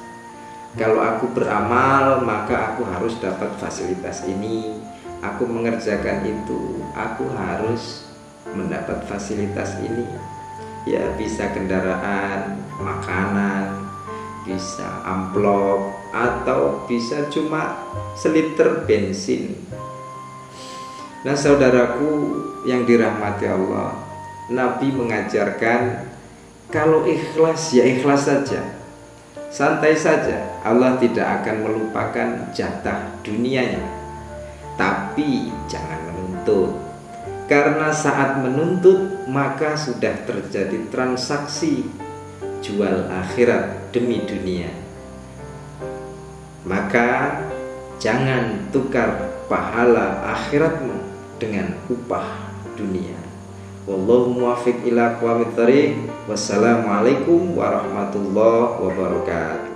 Speaker 1: Kalau aku beramal, maka aku harus dapat fasilitas ini. Aku mengerjakan itu, aku harus mendapat fasilitas ini. Ya, bisa kendaraan, makanan, bisa amplop, atau bisa cuma seliter bensin. Nah, saudaraku yang dirahmati Allah, Nabi mengajarkan kalau ikhlas ya ikhlas saja, santai saja. Allah tidak akan melupakan jatah dunianya, tapi jangan menuntut. Karena saat menuntut maka sudah terjadi transaksi jual akhirat demi dunia. Maka jangan tukar pahala akhiratmu dengan upah dunia. Wallahu muwaffiq ila aqwamit thoriq. Wassalamualaikum warahmatullahi wabarakatuh.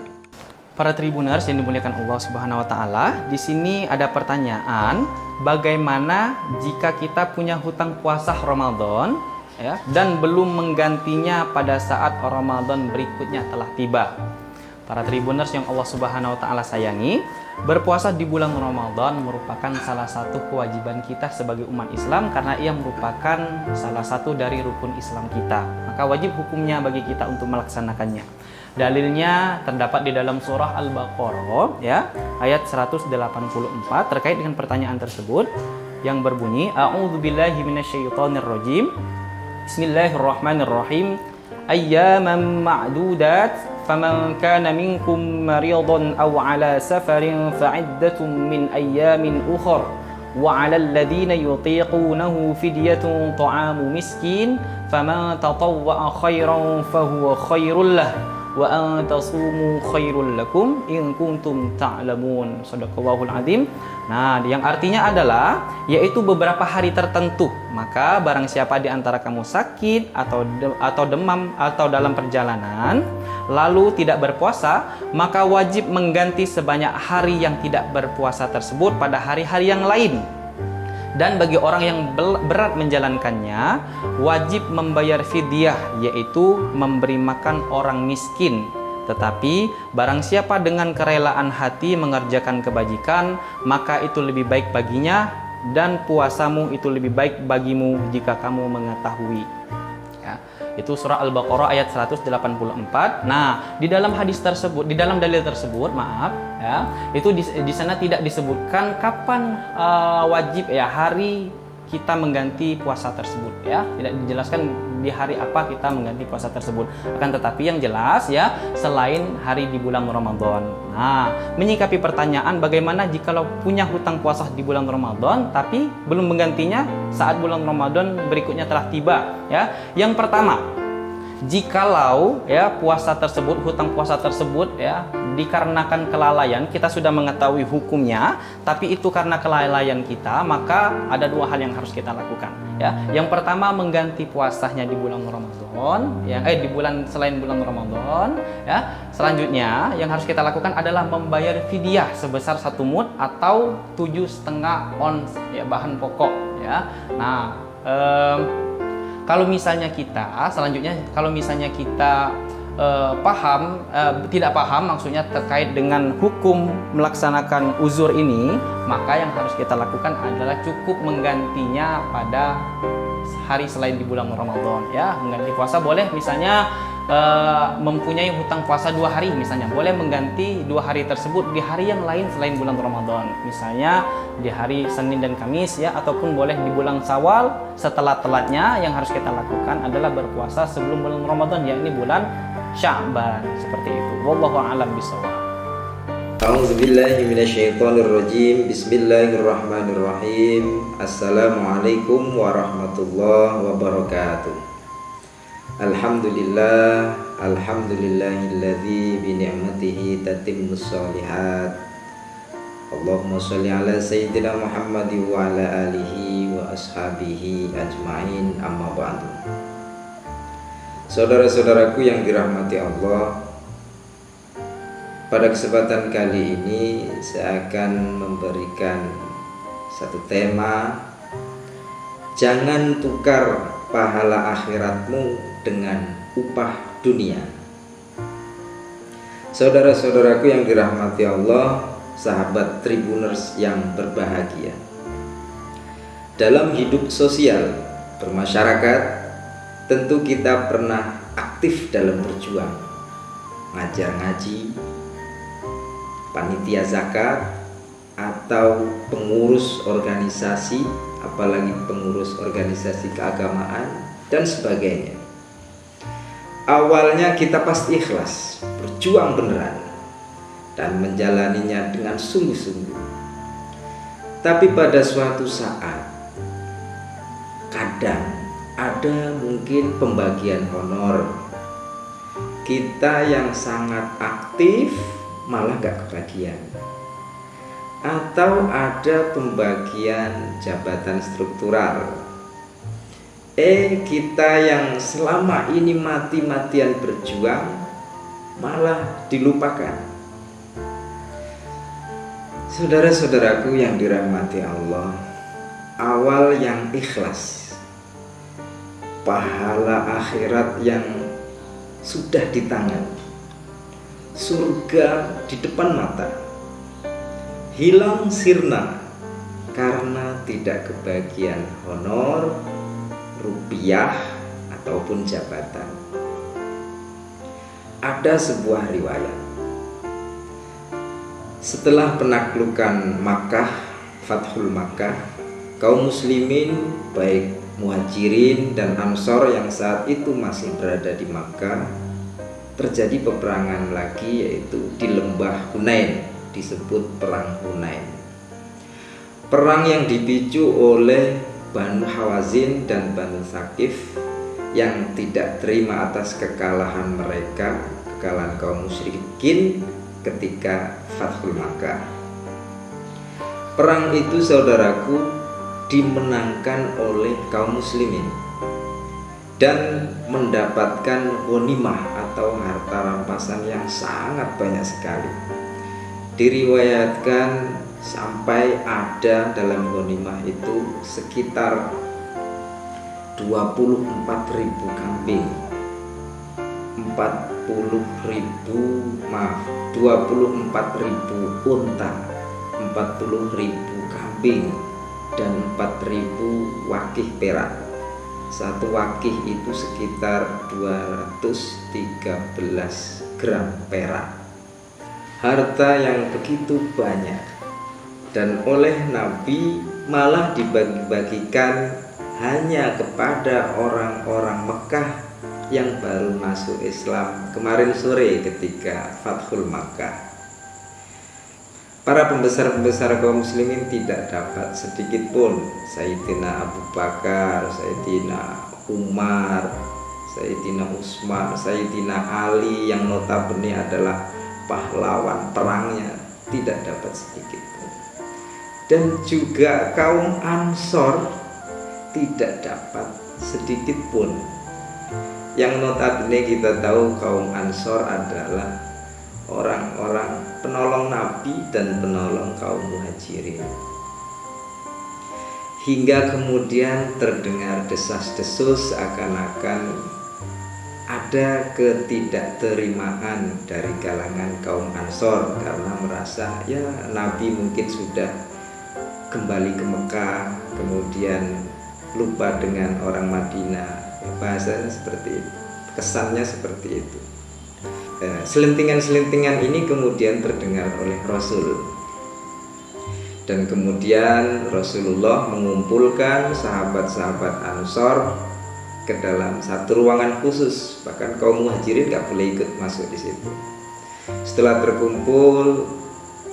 Speaker 2: Para Tribuners yang dimuliakan Allah Subhanahu wa taala, di sini ada pertanyaan, bagaimana jika kita punya hutang puasa Ramadan ya dan belum menggantinya pada saat Ramadan berikutnya telah tiba? Para Tribuners yang Allah Subhanahu wa taala sayangi, berpuasa di bulan Ramadan merupakan salah satu kewajiban kita sebagai umat Islam karena ia merupakan salah satu dari rukun Islam kita. Maka wajib hukumnya bagi kita untuk melaksanakannya. Dalilnya terdapat di dalam surah Al-Baqarah ya, ayat 184 terkait dengan pertanyaan tersebut yang berbunyi, A'udzubillahi minasyaitonirrajim. Bismillahirrahmanirrahim. Ayyaman ma'dudat faman kana minkum maridan aw ala safarin fa'iddatun min ayyamin ukhra wa 'alal ladzina yutiqunahu fidyatun ta'amu miskin faman tatawwa'a khairan fahuwa khairul lahu wa an tasumu khairul lakum in kuntum ta'lamun. Shadaqallahul azim. Nah, yang artinya adalah yaitu beberapa hari tertentu. Maka barang siapa di antara kamu sakit atau demam atau dalam perjalanan lalu tidak berpuasa, maka wajib mengganti sebanyak hari yang tidak berpuasa tersebut pada hari-hari yang lain. Dan bagi orang yang berat menjalankannya, wajib membayar fidyah, yaitu memberi makan orang miskin. Tetapi barang siapa dengan kerelaan hati mengerjakan kebajikan, maka itu lebih baik baginya, dan puasamu itu lebih baik bagimu jika kamu mengetahui. Ya, itu surah Al-Baqarah ayat 184. Nah, di dalam hadis tersebut, di dalam dalil tersebut, maaf ya, itu di sana tidak disebutkan kapan wajib ya hari kita mengganti puasa tersebut ya. Tidak dijelaskan di hari apa kita mengganti puasa tersebut. Akan tetapi yang jelas ya, selain hari di bulan Ramadan. Nah, menyikapi pertanyaan bagaimana jikalau punya hutang puasa di bulan Ramadan tapi belum menggantinya saat bulan Ramadan berikutnya telah tiba ya. Yang pertama, jikalau ya puasa tersebut, hutang puasa tersebut ya dikarenakan kelalaian, kita sudah mengetahui hukumnya, tapi itu karena kelalaian kita, maka ada dua hal yang harus kita lakukan ya. Yang pertama, mengganti puasanya di bulan Ramadan ya, di bulan selain bulan Ramadan ya. Selanjutnya yang harus kita lakukan adalah membayar fidyah sebesar 1 mud atau 7,5 ons ya bahan pokok ya. Nah, kalau misalnya kita tidak paham maksudnya terkait dengan hukum melaksanakan uzur ini, maka yang harus kita lakukan adalah cukup menggantinya pada hari selain di bulan Ramadan ya. Mengganti puasa boleh, misalnya mempunyai hutang puasa 2 hari misalnya, boleh mengganti 2 hari tersebut di hari yang lain selain bulan Ramadan, misalnya di hari Senin dan Kamis ya, ataupun boleh di bulan Syawal setelah telatnya. Yang harus kita lakukan adalah berpuasa sebelum bulan Ramadan, yakni bulan Sya'ban, seperti itu. Wallahu a'lam bishawab.
Speaker 1: A'udzubillahi minasyaitonirrajim. Bismillahirrahmanirrahim. Assalamualaikum warahmatullahi wabarakatuh. Alhamdulillah, alhamdulillahilladzi bi ni'matihi tatimmus shalihat. Allahumma sholli ala sayyidina Muhammad wa ala alihi wa ashabihi ajmain, amma ba'du. Saudara-saudaraku yang dirahmati Allah, pada kesempatan kali ini saya akan memberikan satu tema: jangan tukar pahala akhiratmu dengan upah dunia. Saudara-saudaraku yang dirahmati Allah, sahabat Tribuners yang berbahagia, dalam hidup sosial bermasyarakat tentu kita pernah aktif dalam berjuang, ngajar ngaji, panitia zakat, atau pengurus organisasi, apalagi pengurus organisasi keagamaan dan sebagainya. Awalnya kita pasti ikhlas, berjuang beneran, dan menjalaninya dengan sungguh-sungguh. Tapi pada suatu saat, kadang ada mungkin pembagian honor. Kita yang sangat aktif malah gak kebagian. Atau ada pembagian jabatan struktural. Kita yang selama ini mati-matian berjuang malah dilupakan. Saudara-saudaraku yang dirahmati Allah, awal yang ikhlas, pahala akhirat yang sudah di tangan, surga di depan mata, hilang sirna karena tidak kebagian honor, rupiah, ataupun jabatan. Ada sebuah riwayat, setelah penaklukan Makkah, Fathul Makkah, kaum muslimin baik Muhajirin dan Ansor yang saat itu masih berada di Makkah, terjadi peperangan lagi, yaitu di lembah Hunain, disebut perang Hunain. Perang yang dipicu oleh Banu Hawazin dan Banu Thaqif yang tidak terima atas kekalahan mereka, kekalahan kaum musyrikin ketika Fathul Makkah. Perang itu saudaraku dimenangkan oleh kaum muslimin dan mendapatkan ghanimah atau harta rampasan yang sangat banyak sekali. Diriwayatkan sampai ada dalam ghanimah itu sekitar 24.000 kambing, 24.000 unta, 40.000 kambing, dan 4.000 wakih perak. Satu wakih itu sekitar 213 gram perak. Harta yang begitu banyak, dan oleh Nabi malah dibagi-bagikan hanya kepada orang-orang Mekah yang baru masuk Islam kemarin sore ketika Fathul Makkah. Para pembesar-pembesar kaum muslimin tidak dapat sedikit pun, Sayyidina Abu Bakar, Sayyidina Umar, Sayyidina Utsman, Sayyidina Ali yang notabene adalah pahlawan perangnya, tidak dapat sedikit pun. Dan juga kaum Ansor tidak dapat sedikit pun. Yang notabene kita tahu kaum Ansor adalah orang-orang penolong Nabi dan penolong kaum Muhajirin. Hingga kemudian terdengar desas-desus seakan-akan ada ketidakterimaan dari kalangan kaum Ansor karena merasa ya Nabi mungkin sudah kembali ke Mekah, kemudian lupa dengan orang Madinah. Bahasanya seperti itu, kesannya seperti itu. Selentingan-selentingan ini kemudian terdengar oleh Rasul, dan kemudian Rasulullah mengumpulkan sahabat-sahabat Ansor ke dalam satu ruangan khusus. Bahkan kaum Muhajirin gak boleh ikut masuk di situ. Setelah terkumpul,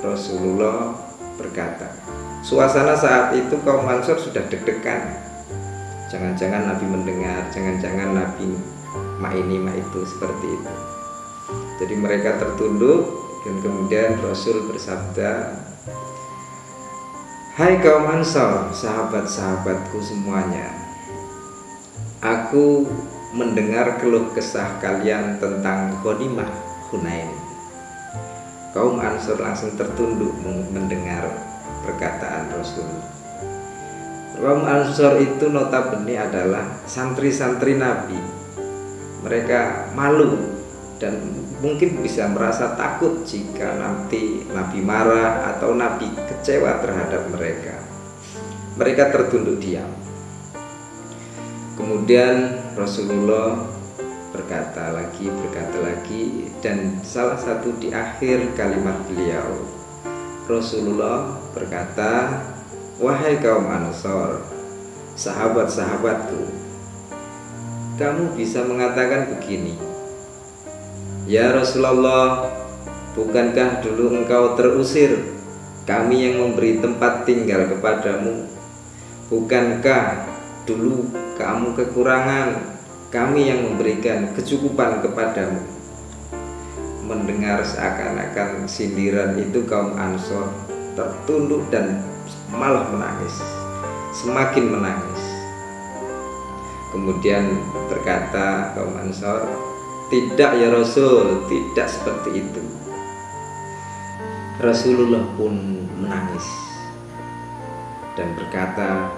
Speaker 1: Rasulullah berkata, suasana saat itu kaum Ansor sudah deg-degan. Jangan-jangan Nabi mendengar, jangan-jangan Nabi mak ini mak itu, seperti itu. Jadi mereka tertunduk, dan kemudian Rasul bersabda, hai kaum Ansor, sahabat-sahabatku semuanya, aku mendengar keluh kesah kalian tentang ghanimah Hunain. Kaum Ansor langsung tertunduk mendengar perkataan Rasul. Kaum Ansor itu notabene adalah santri-santri Nabi. Mereka malu dan mungkin bisa merasa takut jika nanti Nabi marah atau Nabi kecewa terhadap mereka. Mereka tertunduk diam. Kemudian Rasulullah berkata lagi, dan salah satu di akhir kalimat beliau, Rasulullah berkata, wahai kaum Ansor, sahabat-sahabatku, kamu bisa mengatakan begini, ya Rasulullah, bukankah dulu engkau terusir, kami yang memberi tempat tinggal kepadamu? Bukankah dulu kamu kekurangan, kami yang memberikan kecukupan kepadamu? Mendengar seakan-akan sindiran itu, kaum Ansor tertunduk dan malah menangis, semakin menangis. Kemudian berkata kaum Ansor, tidak ya Rasul, tidak seperti itu. Rasulullah pun menangis dan berkata,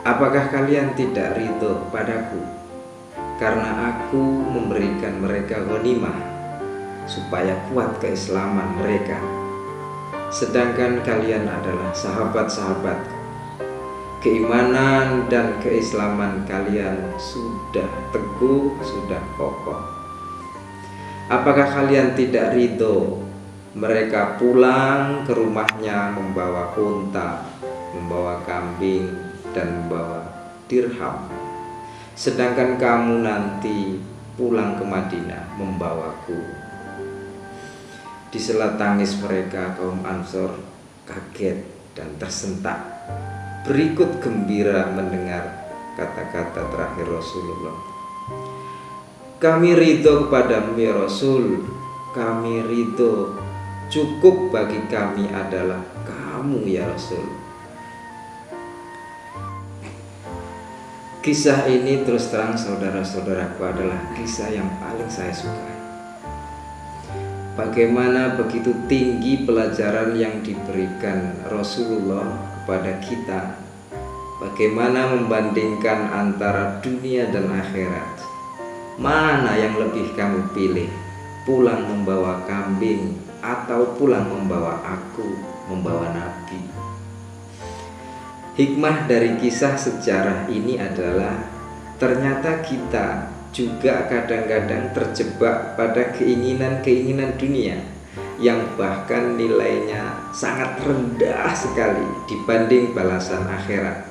Speaker 1: apakah kalian tidak ridho padaku karena aku memberikan mereka ghanimah supaya kuat keislaman mereka, sedangkan kalian adalah sahabat-sahabatku, keimanan dan keislaman kalian sudah teguh, sudah kokoh. Apakah kalian tidak ridho mereka pulang ke rumahnya membawa unta, membawa kambing, dan membawa dirham, sedangkan kamu nanti pulang ke Madinah membawaku? Di sela tangis mereka, kaum Ansor kaget dan tersentak, berikut gembira mendengar kata-kata terakhir Rasulullah. Kami ridho kepadamu ya Rasul. Kami ridho. Cukup bagi kami adalah kamu ya Rasul. Kisah ini terus terang saudara-saudaraku adalah kisah yang paling saya sukai. Bagaimana begitu tinggi pelajaran yang diberikan Rasulullah kepada kita. Bagaimana membandingkan antara dunia dan akhirat. Mana yang lebih kamu pilih? Pulang membawa kambing atau pulang membawa aku, membawa Nabi? Hikmah dari kisah sejarah ini adalah ternyata kita juga kadang-kadang terjebak pada keinginan-keinginan dunia yang bahkan nilainya sangat rendah sekali dibanding balasan akhirat.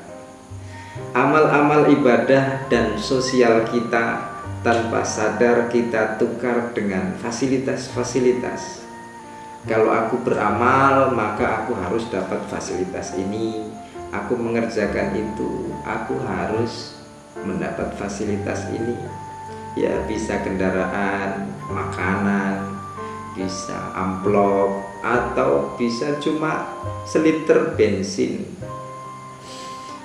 Speaker 1: Amal-amal ibadah dan sosial kita tanpa sadar kita tukar dengan fasilitas-fasilitas. Kalau aku beramal maka aku harus dapat fasilitas ini. Aku mengerjakan itu, aku harus mendapat fasilitas ini. Ya, bisa kendaraan, makanan, bisa amplop, atau bisa cuma seliter bensin.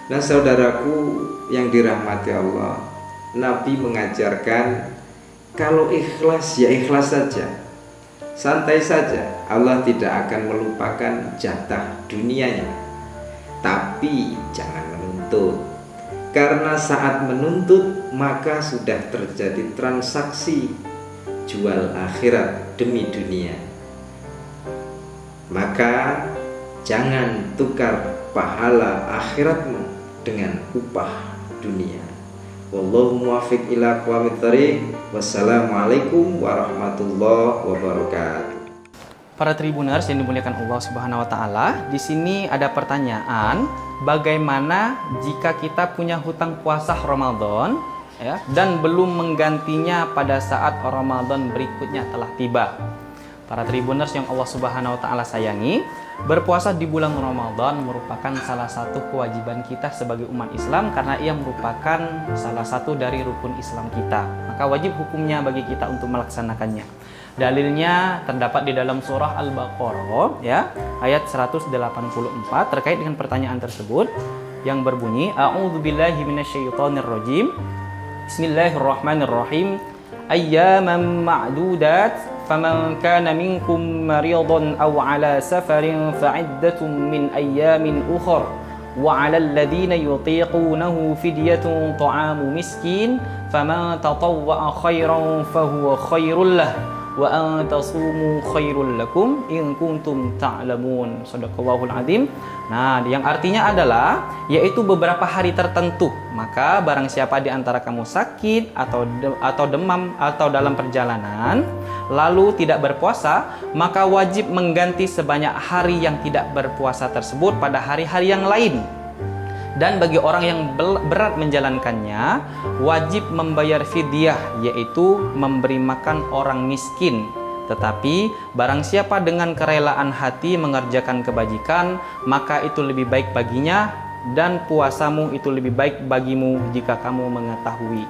Speaker 1: Nah, saudaraku yang dirahmati Allah, Nabi mengajarkan kalau ikhlas ya ikhlas saja, santai saja. Allah tidak akan melupakan jatah dunianya. Tapi jangan menuntut, karena saat menuntut maka sudah terjadi transaksi jual akhirat demi dunia. Maka jangan tukar pahala akhiratmu dengan upah dunia. Wallahu muwaffiq ila aqwamit thoriq. Wassalamualaikum warahmatullahi wabarakatuh.
Speaker 2: Para Tribuners yang dimuliakan Allah Subhanahu wa taala, di sini ada pertanyaan, bagaimana jika kita punya hutang puasa Ramadan ya dan belum menggantinya pada saat Ramadan berikutnya telah tiba? Para Tribuners yang Allah Subhanahu wa taala sayangi, berpuasa di bulan Ramadan merupakan salah satu kewajiban kita sebagai umat Islam karena ia merupakan salah satu dari rukun Islam kita. Maka wajib hukumnya bagi kita untuk melaksanakannya. Dalilnya terdapat di dalam surah Al-Baqarah ya, ayat 184 terkait dengan pertanyaan tersebut yang berbunyi A'udzubillahi minasyaitonirrajim. Bismillahirrahmanirrahim. Ayyaman ma'dudat faman kana minkum maridan aw ala safarin fa'iddatun min ayyamin ukhra wa 'alal ladzina yutiqunahu fidyatun ta'amu miskin faman tatawwa'a khairan fahuwa khairul lah wa an tasumu khairul lakum in kuntum ta'lamun. Shadaqallahul azim. Nah, yang artinya adalah yaitu beberapa hari tertentu. Maka barang siapa di antara kamu sakit atau demam atau dalam perjalanan lalu tidak berpuasa, maka wajib mengganti sebanyak hari yang tidak berpuasa tersebut pada hari-hari yang lain. Dan bagi orang yang berat menjalankannya, wajib membayar fidyah, yaitu memberi makan orang miskin. Tetapi barang siapa dengan kerelaan hati mengerjakan kebajikan, maka itu lebih baik baginya, dan puasamu itu lebih baik bagimu jika kamu mengetahui.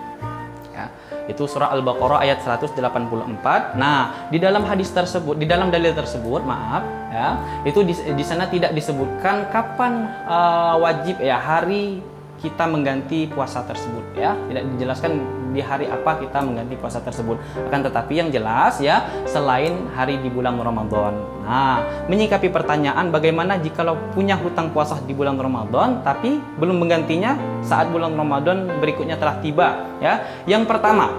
Speaker 2: Ya, itu surah Al-Baqarah ayat 184. Nah, di dalam hadis tersebut, di dalam dalil tersebut, maaf ya, itu di sana tidak disebutkan kapan wajib ya hari kita mengganti puasa tersebut ya, tidak dijelaskan di hari apa kita mengganti puasa tersebut. Akan tetapi yang jelas ya, selain hari di bulan Ramadan. Nah, menyikapi pertanyaan bagaimana jikalau punya hutang puasa di bulan Ramadan tapi belum menggantinya saat bulan Ramadan berikutnya telah tiba ya. Yang pertama,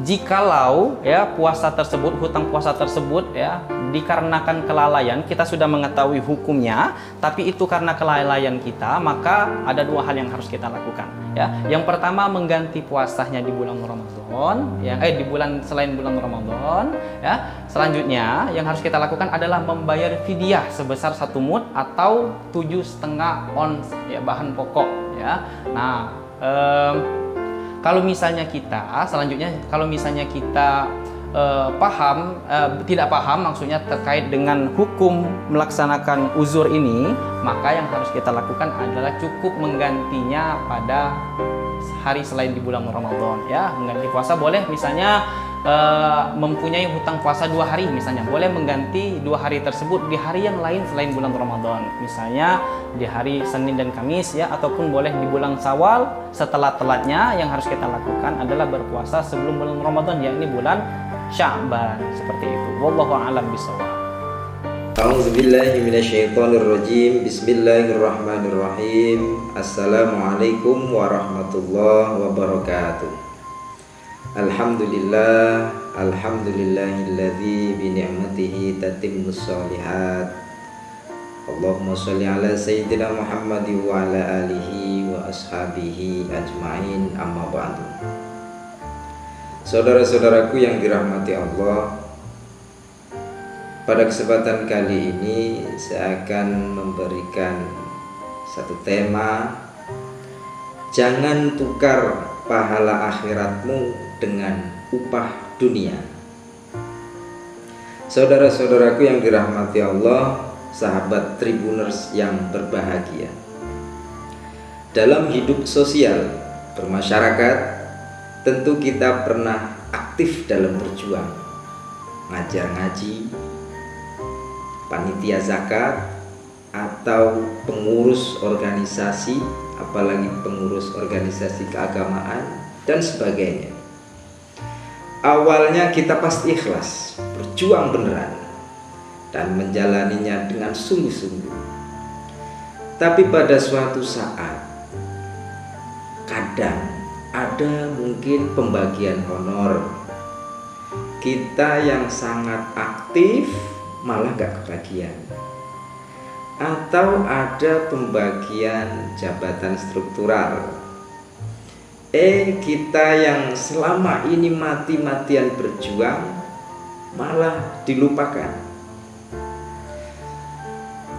Speaker 2: jikalau ya puasa tersebut, hutang puasa tersebut ya dikarenakan kelalaian, kita sudah mengetahui hukumnya, tapi itu karena kelalaian kita, maka ada dua hal yang harus kita lakukan ya. Yang pertama, mengganti puasanya di bulan Ramadan ya, di bulan selain bulan Ramadan ya. Selanjutnya yang harus kita lakukan adalah membayar fidyah sebesar 1 mud atau 7,5 ons ya bahan pokok ya. Nah, kalau misalnya kita selanjutnya tidak paham maksudnya terkait dengan hukum melaksanakan uzur ini, maka yang harus kita lakukan adalah cukup menggantinya pada hari selain di bulan Ramadan ya. Mengganti puasa boleh, misalnya mempunyai hutang puasa 2 hari misalnya, boleh mengganti 2 hari tersebut di hari yang lain selain bulan Ramadan, misalnya di hari Senin dan Kamis ya, ataupun boleh di bulan Syawal. Setelah telatnya yang harus kita lakukan adalah berpuasa sebelum bulan Ramadan, yakni bulan Sya'ban, seperti itu. Wallahu a'lam bishawab.
Speaker 1: A'udzubillahi minasyaitonirrajim. Bismillahirrahmanirrahim. Assalamualaikum warahmatullahi wabarakatuh. Alhamdulillah, alhamdulillahilladzi bi ni'matihi tatimmus shalihat. Allahumma sholli ala sayyidina Muhammad wa ala alihi wa ashabihi ajmain, amma ba'du. Saudara-saudaraku yang dirahmati Allah, pada kesempatan kali ini saya akan memberikan satu tema: jangan tukar pahala akhiratmu dengan upah dunia. Saudara-saudaraku yang dirahmati Allah, sahabat Tribuners yang berbahagia, dalam hidup sosial bermasyarakat tentu kita pernah aktif dalam berjuang, ngajar ngaji, panitia zakat, atau pengurus organisasi, apalagi pengurus organisasi keagamaan dan sebagainya. Awalnya kita pasti ikhlas, berjuang beneran, dan menjalaninya dengan sungguh-sungguh. Tapi pada suatu saat, kadang ada mungkin pembagian honor. Kita yang sangat aktif malah gak kebagian. Atau ada pembagian jabatan struktural. Kita yang selama ini mati-matian berjuang malah dilupakan.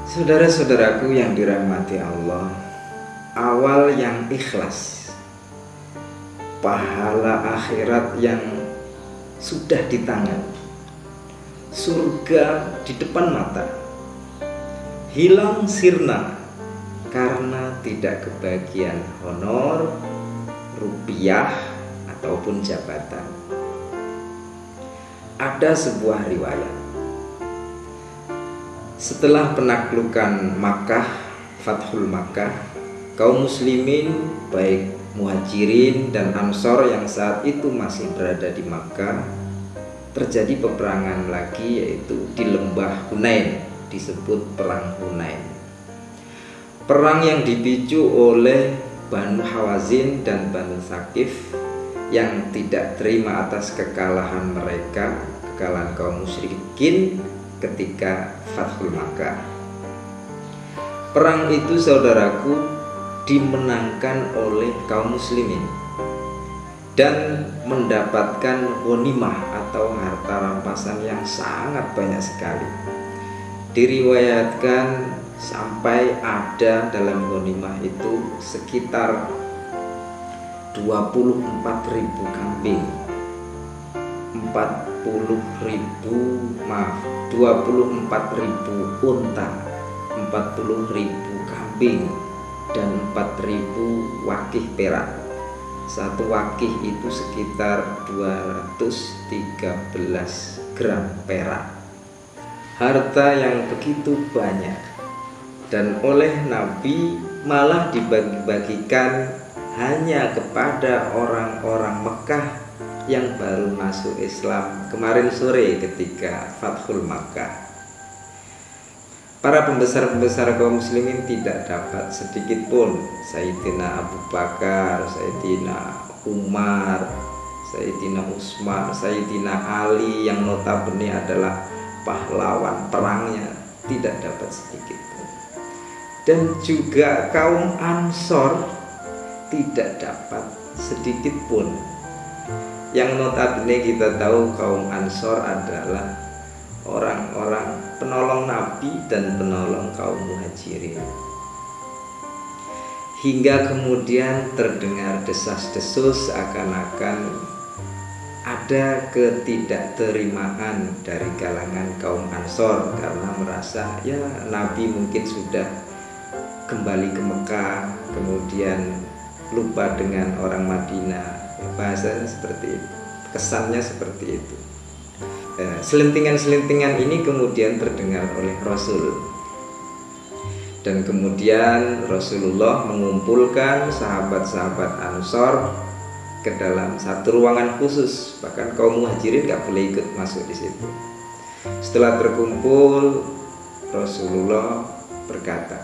Speaker 1: Saudara-saudaraku yang dirahmati Allah, awal yang ikhlas, pahala akhirat yang sudah di tangan, surga di depan mata, hilang sirna karena tidak kebagian honor, rupiah, ataupun jabatan. Ada sebuah riwayat, setelah penaklukan Makkah, Fathul Makkah, kaum muslimin baik Muhajirin dan Ansor yang saat itu masih berada di Makkah, terjadi peperangan lagi, yaitu di lembah Hunain, disebut perang Hunain. Perang yang dipicu oleh Banu Hawazin dan Banu Thaqif yang tidak terima atas kekalahan mereka, kekalahan kaum musyrikin ketika Fathul Makkah. Perang itu, saudaraku, dimenangkan oleh kaum muslimin dan mendapatkan ghanimah atau harta rampasan yang sangat banyak sekali. Diriwayatkan sampai ada dalam ghanimah itu sekitar 24.000 kambing, 24.000 unta, 40.000 kambing, dan 4.000 wakih perak. Satu wakih itu sekitar 213 gram perak. Harta yang begitu banyak, dan oleh Nabi malah dibagi-bagikan hanya kepada orang-orang Mekah yang baru masuk Islam kemarin sore ketika Fathul Makkah. Para pembesar-pembesar kaum muslimin tidak dapat sedikit pun. Sayyidina Abu Bakar, Sayyidina Umar, Sayyidina Utsman, Sayyidina Ali yang notabene adalah pahlawan perangnya, tidak dapat sedikit pun. Dan juga kaum Ansor tidak dapat sedikit pun. Yang notabene kita tahu kaum Ansor adalah orang-orang penolong Nabi dan penolong kaum Muhajirin. Hingga kemudian terdengar desas-desus seakan-akan ada ketidakterimaan dari kalangan kaum Ansor karena merasa ya Nabi mungkin sudah kembali ke Mekah, kemudian lupa dengan orang Madinah. Bahasanya seperti itu, kesannya seperti itu. Selentingan-selentingan ini kemudian terdengar oleh Rasul, dan kemudian Rasulullah mengumpulkan sahabat-sahabat Ansor ke dalam satu ruangan khusus. Bahkan kaum Muhajirin gak boleh ikut masuk di situ. Setelah terkumpul, Rasulullah berkata,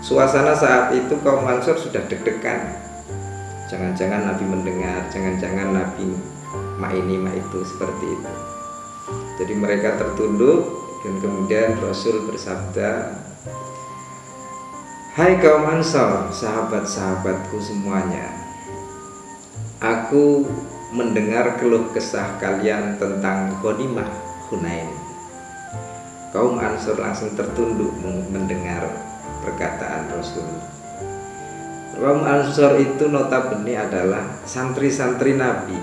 Speaker 1: suasana saat itu kaum Ansor sudah deg-degan. Jangan-jangan Nabi mendengar, jangan-jangan Nabi mak ini mak itu, seperti itu. Jadi mereka tertunduk, dan kemudian Rasul bersabda, hai kaum Ansor, sahabat-sahabatku semuanya, aku mendengar keluh kesah kalian tentang ghanimah Hunain. Kaum Ansor langsung tertunduk mendengar perkataan Rasul. Kaum Ansor itu notabene adalah santri-santri Nabi.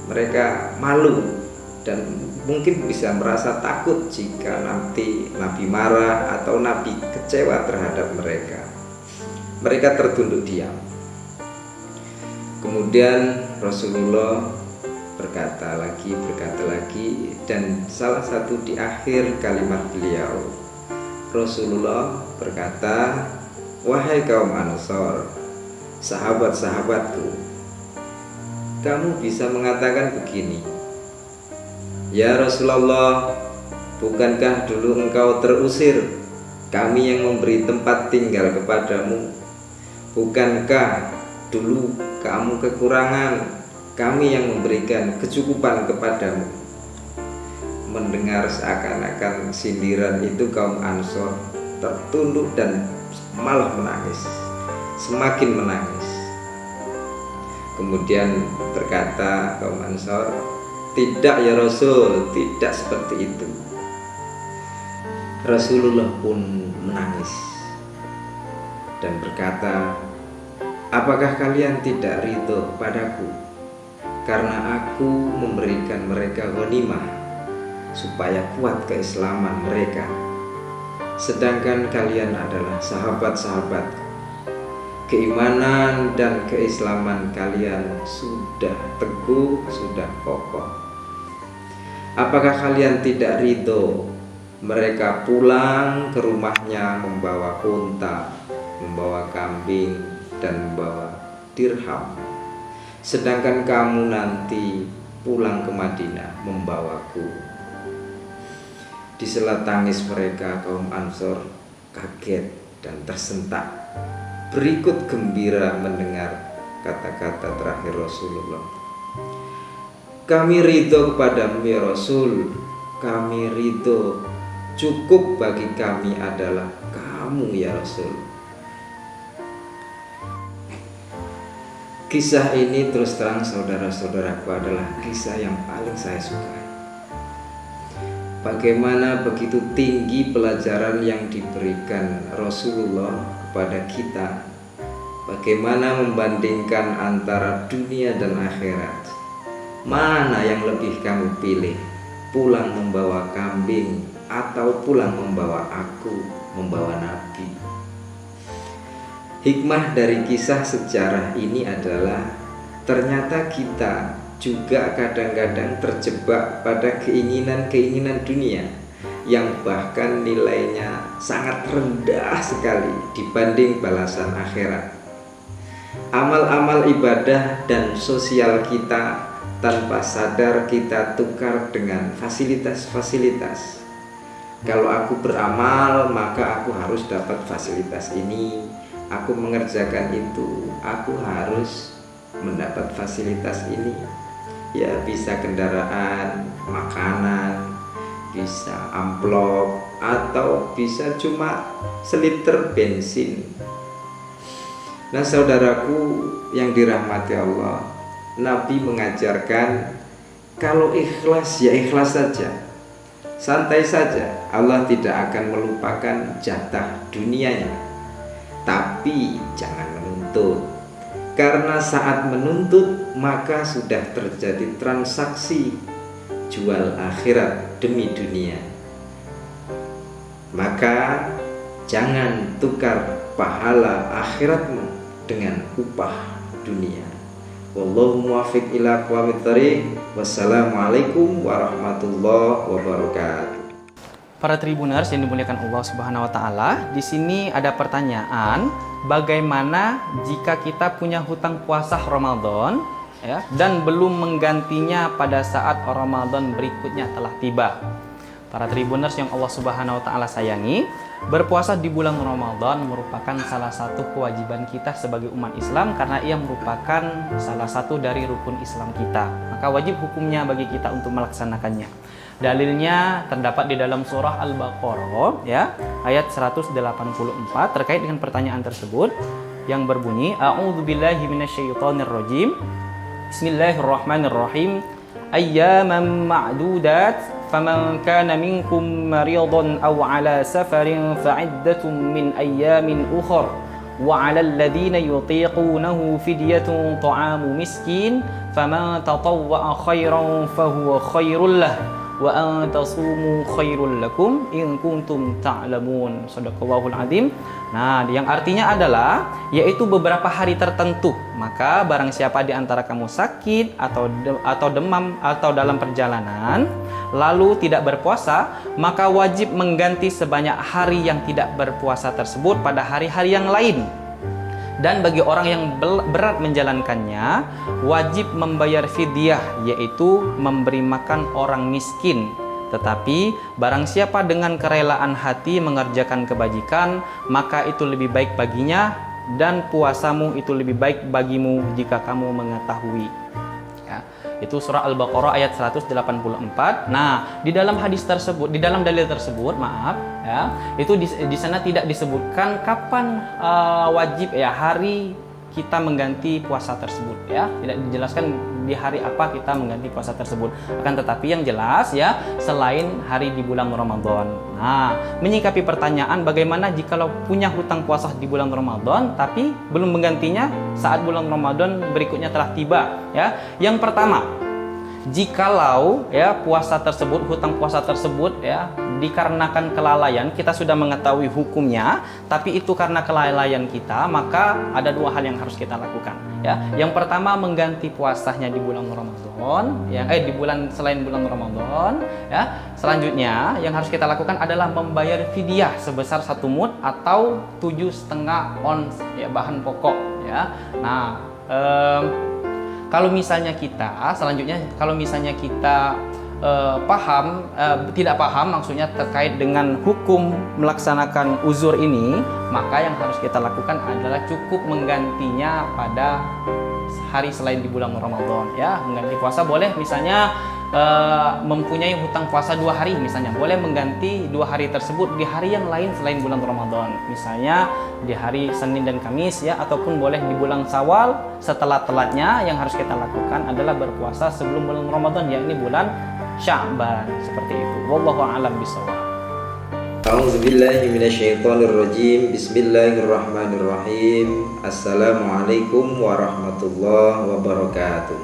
Speaker 1: Mereka malu dan mungkin bisa merasa takut jika nanti Nabi marah atau Nabi kecewa terhadap mereka. Mereka tertunduk diam. Kemudian Rasulullah berkata lagi, dan salah satu di akhir kalimat beliau, Rasulullah berkata, wahai kaum Ansor, sahabat-sahabatku, kamu bisa mengatakan begini, ya Rasulullah, bukankah dulu engkau terusir, kami yang memberi tempat tinggal kepadamu? Bukankah dulu kamu kekurangan, kami yang memberikan kecukupan kepadamu? Mendengar seakan-akan sindiran itu, kaum Ansor tertunduk dan malah menangis, semakin menangis. Kemudian berkata kaum Ansor, tidak ya Rasul, tidak seperti itu. Rasulullah pun menangis dan berkata, apakah kalian tidak ridho padaku karena aku memberikan mereka ghanimah supaya kuat keislaman mereka, sedangkan kalian adalah sahabat-sahabatku, keimanan dan keislaman kalian sudah teguh, sudah kokoh. Apakah kalian tidak ridho mereka pulang ke rumahnya membawa unta, membawa kambing, dan membawa dirham, sedangkan kamu nanti pulang ke Madinah membawaku? Di sela tangis mereka, kaum Ansor kaget dan tersentak, berikut gembira mendengar kata-kata terakhir Rasulullah. Kami ridho kepadamu ya Rasul, kami ridho, cukup bagi kami adalah kamu ya Rasul. Kisah ini terus terang saudara-saudaraku adalah kisah yang paling saya sukai. Bagaimana begitu tinggi pelajaran yang diberikan Rasulullah kepada kita. Bagaimana membandingkan antara dunia dan akhirat. Mana yang lebih kamu pilih? Pulang membawa kambing atau pulang membawa aku, membawa Nabi? Hikmah dari kisah sejarah ini adalah ternyata kita juga kadang-kadang terjebak pada keinginan-keinginan dunia yang bahkan nilainya sangat rendah sekali dibanding balasan akhirat. Amal-amal ibadah dan sosial kita tanpa sadar kita tukar dengan fasilitas-fasilitas. Kalau aku beramal maka aku harus dapat fasilitas ini, aku mengerjakan itu, aku harus mendapat fasilitas ini. Ya, bisa kendaraan, makanan, bisa amplop, atau bisa cuma seliter bensin. Nah, saudaraku yang dirahmati Allah, Nabi mengajarkan kalau ikhlas ya ikhlas saja, santai saja. Allah tidak akan melupakan jatah dunianya. Tapi jangan menuntut, Karena saat menuntut maka sudah terjadi transaksi jual akhirat demi dunia. Maka jangan tukar pahala akhiratmu dengan upah dunia. Wallahu muwaffiq ila aqwamit thoriq. Wassalamualaikum warahmatullahi wabarakatuh.
Speaker 2: Para Tribuners yang dimuliakan Allah Subhanahu wa taala, di sini ada pertanyaan, bagaimana jika kita punya hutang puasa Ramadan ya dan belum menggantinya pada saat Ramadan berikutnya telah tiba? Para Tribuners yang Allah Subhanahu wa taala sayangi, berpuasa di bulan Ramadan merupakan salah satu kewajiban kita sebagai umat Islam karena ia merupakan salah satu dari rukun Islam kita. Maka wajib hukumnya bagi kita untuk melaksanakannya. Dalilnya terdapat di dalam surah Al-Baqarah ya, ayat 184 terkait dengan pertanyaan tersebut yang berbunyi A'udzubillahi minasyaitonirrajim. Bismillahirrahmanirrahim. Ayyaman ma'dudat فمن كان منكم مريضا أو على سفر فعدة من أيام أخر وعلى الذين يطيقونه فدية طعام مسكين فمن تطوع خيرا فهو خير له وأن تصوموا خير لكم إن كنتم تعلمون. Shadaqallahul Adzim. Nah, yang artinya adalah yaitu beberapa hari tertentu. Maka barang siapa di antara kamu sakit atau demam atau dalam perjalanan lalu tidak berpuasa, maka wajib mengganti sebanyak hari yang tidak berpuasa tersebut pada hari-hari yang lain. Dan bagi orang yang berat menjalankannya, wajib membayar fidyah, yaitu memberi makan orang miskin. Tetapi barang siapa dengan kerelaan hati mengerjakan kebajikan, maka itu lebih baik baginya, dan puasamu itu lebih baik bagimu jika kamu mengetahui. Ya, itu surah Al-Baqarah ayat 184. Nah, di dalam hadis tersebut, di dalam dalil tersebut, maaf ya, itu di sana tidak disebutkan kapan wajib ya hari kita mengganti puasa tersebut ya, tidak dijelaskan di hari apa kita mengganti puasa tersebut. Akan tetapi yang jelas ya, selain hari di bulan Ramadan. Nah, menyikapi pertanyaan bagaimana jikalau punya hutang puasa di bulan Ramadan tapi belum menggantinya saat bulan Ramadan berikutnya telah tiba ya. Yang pertama, jikalau ya puasa tersebut, hutang puasa tersebut ya dikarenakan kelalaian, kita sudah mengetahui hukumnya, tapi itu karena kelalaian kita, maka ada dua hal yang harus kita lakukan ya. Yang pertama, mengganti puasanya di bulan Ramadan ya, di bulan selain bulan Ramadan ya. Selanjutnya yang harus kita lakukan adalah membayar fidyah sebesar 1 mud atau 7,5 ons ya, bahan pokok ya. Nah, kalau misalnya kita selanjutnya, kalau misalnya kita tidak paham maksudnya terkait dengan hukum melaksanakan uzur ini, maka yang harus kita lakukan adalah cukup menggantinya pada hari selain di bulan Ramadan ya. Mengganti puasa boleh, misalnya mempunyai hutang puasa 2 hari misalnya, boleh mengganti 2 hari tersebut di hari yang lain selain bulan Ramadan, misalnya di hari Senin dan Kamis ya, ataupun boleh di bulan Syawal. Setelah telatnya yang harus kita lakukan adalah berpuasa sebelum bulan Ramadan, yakni bulan Sya'ban, seperti itu. Wallahu a'lam bishawab.
Speaker 1: A'udzubillahi minasyaitonirrajim. Bismillahirrahmanirrahim. Assalamualaikum warahmatullahi wabarakatuh.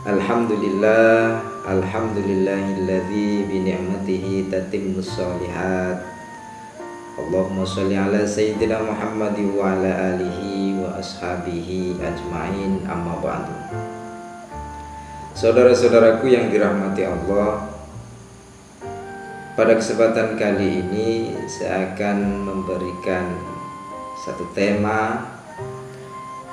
Speaker 1: Alhamdulillah, alhamdulillahilladzi bi ni'matihi tatimmus shalihat. Allahumma sholli ala sayyidina Muhammad wa ala alihi wa ashabihi ajmain, amma ba'du. Saudara-saudaraku yang dirahmati Allah, pada kesempatan kali ini saya akan memberikan satu tema,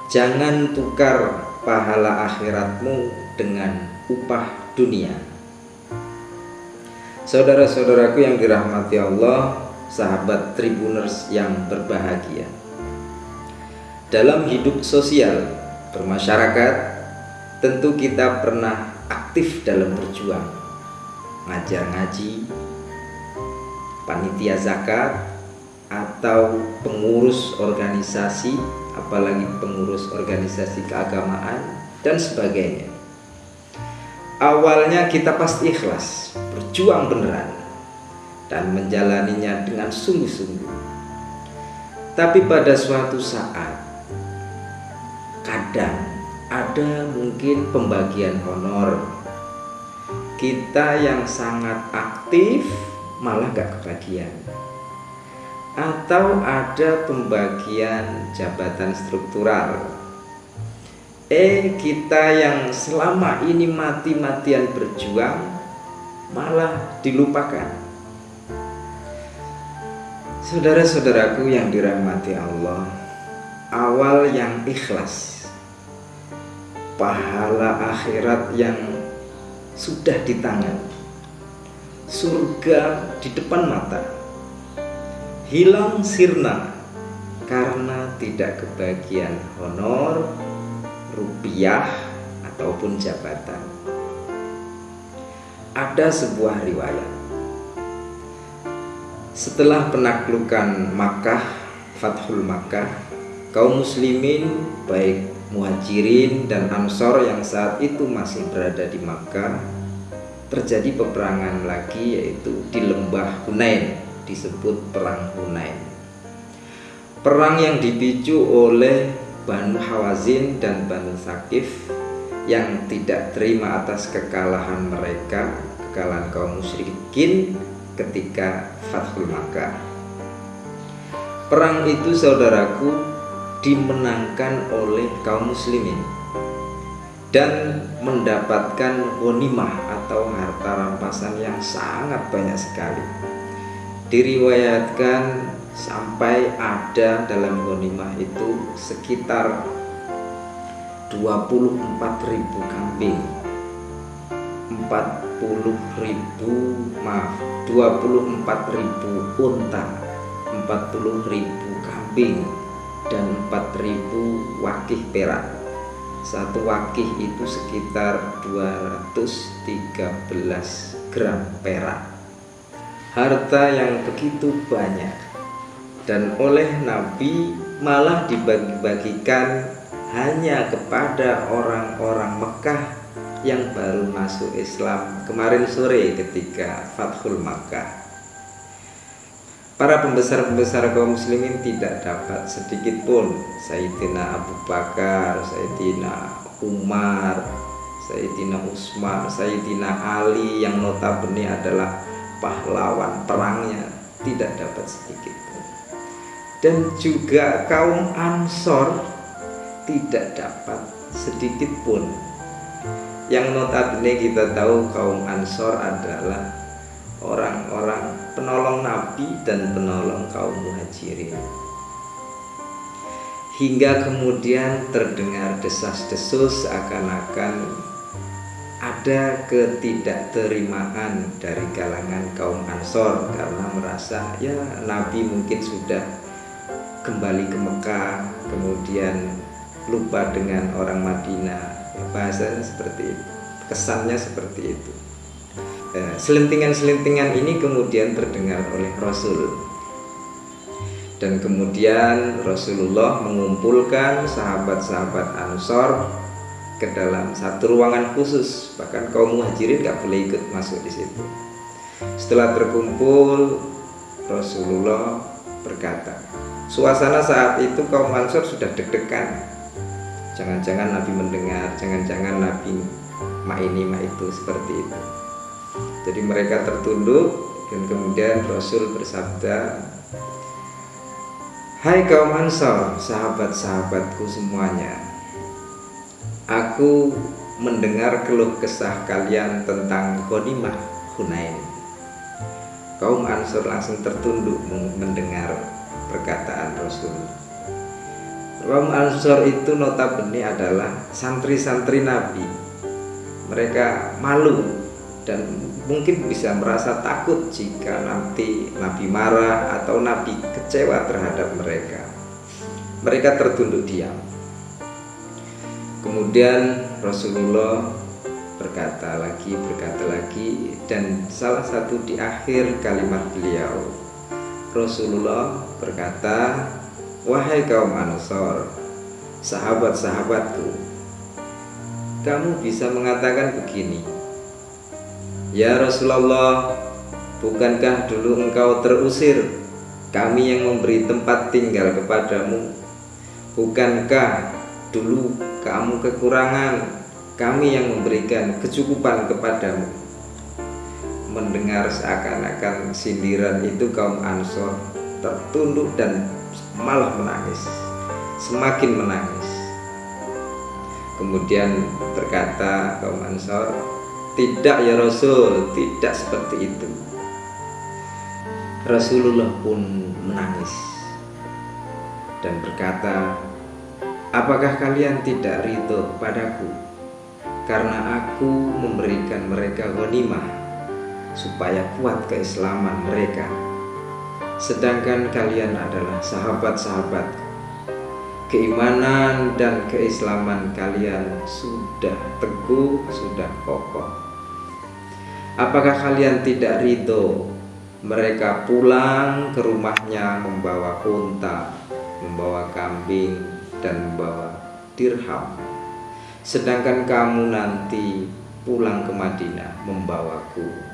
Speaker 1: jangan tukar pahala akhiratmu dengan upah dunia. Saudara-saudaraku yang dirahmati Allah, sahabat Tribuners yang berbahagia, dalam hidup sosial bermasyarakat tentu kita pernah aktif dalam berjuang, ngajar ngaji, panitia zakat, atau pengurus organisasi, apalagi pengurus organisasi keagamaan dan sebagainya. Awalnya kita pasti ikhlas, berjuang beneran dan menjalaninya dengan sungguh-sungguh. Tapi pada suatu saat Kadang ada mungkin pembagian honor, kita yang sangat aktif malah gak kebagian, atau ada pembagian jabatan struktural. Kita yang selama ini mati-matian berjuang malah dilupakan. Saudara-saudaraku yang dirahmati Allah, awal yang ikhlas, pahala akhirat yang sudah di tangan, surga di depan mata, hilang sirna karena tidak kebagian honor, rupiah ataupun jabatan. Ada sebuah riwayat, setelah penaklukan Makkah, Fathul Makkah, kaum muslimin baik Muhajirin dan Ansor yang saat itu masih berada di Makkah, terjadi peperangan lagi, yaitu di lembah Hunain, disebut perang Hunain. Perang yang dipicu oleh Banu Hawazin dan Banu Thaqif yang tidak terima atas kekalahan mereka, kekalahan kaum musyrikin ketika Fathul Makkah. Perang itu, saudaraku, dimenangkan oleh kaum muslimin dan mendapatkan ghanimah atau harta rampasan yang sangat banyak sekali. Diriwayatkan sampai ada dalam ghanimah itu sekitar 24.000 kambing, 24.000 unta, 40.000 kambing, dan 4.000 wakih perak. Satu wakih itu sekitar 213 gram perak. Harta yang begitu banyak, dan oleh Nabi malah dibagi-bagikan hanya kepada orang-orang Mekah yang baru masuk Islam kemarin sore ketika Fathul Makkah. Para pembesar-pembesar kaum muslimin tidak dapat sedikit pun. Sayyidina Abu Bakar, Sayyidina Umar, Sayyidina Utsman, Sayyidina Ali yang notabene adalah pahlawan perangnya, tidak dapat sedikit pun. Dan juga kaum Ansor tidak dapat sedikit pun. Yang notabene kita tahu kaum Ansor adalah orang-orang penolong Nabi dan penolong kaum Muhajirin. Hingga kemudian terdengar desas-desus seakan-akan ada ketidakterimaan dari kalangan kaum Ansor karena merasa ya Nabi mungkin sudah kembali ke Mekah, kemudian lupa dengan orang Madinah. Bahasanya seperti itu, kesannya seperti itu. Selentingan-selentingan ini kemudian terdengar oleh Rasul, dan kemudian Rasulullah mengumpulkan sahabat-sahabat Ansor ke dalam satu ruangan khusus. Bahkan kaum Muhajirin gak boleh ikut masuk di situ. Setelah terkumpul, Rasulullah berkata, suasana saat itu kaum Ansor sudah deg-degan. Jangan-jangan Nabi mendengar, jangan-jangan Nabi ma itu seperti itu. Jadi mereka tertunduk, dan kemudian Rasul bersabda, hai kaum Ansor, sahabat-sahabatku semuanya, aku mendengar keluh kesah kalian tentang ghanimah Hunain. Kaum Ansor langsung tertunduk mendengar perkataan Rasul. Kaum Ansor itu notabene adalah santri-santri Nabi. Mereka malu dan mungkin bisa merasa takut jika nanti Nabi marah atau Nabi kecewa terhadap mereka. Mereka tertunduk diam. Kemudian Rasulullah berkata lagi, dan salah satu di akhir kalimat beliau, Rasulullah berkata, wahai kaum Ansor, sahabat-sahabatku, kamu bisa mengatakan begini, ya Rasulullah, bukankah dulu engkau terusir, kami yang memberi tempat tinggal kepadamu? Bukankah dulu kamu kekurangan, kami yang memberikan kecukupan kepadamu. Mendengar seakan-akan sindiran itu, kaum Ansor tertunduk dan malah menangis, semakin menangis. Kemudian berkata kaum Ansor, "Tidak ya Rasul, tidak seperti itu." Rasulullah pun menangis dan berkata, "Apakah kalian tidak ridho padaku karena aku memberikan mereka ghanimah supaya kuat keislaman mereka, sedangkan kalian adalah sahabat-sahabat. Keimanan dan keislaman kalian sudah teguh, sudah kokoh. Apakah kalian tidak ridho mereka pulang ke rumahnya membawa unta, membawa kambing, dan membawa dirham, sedangkan kamu nanti pulang ke Madinah membawaku?"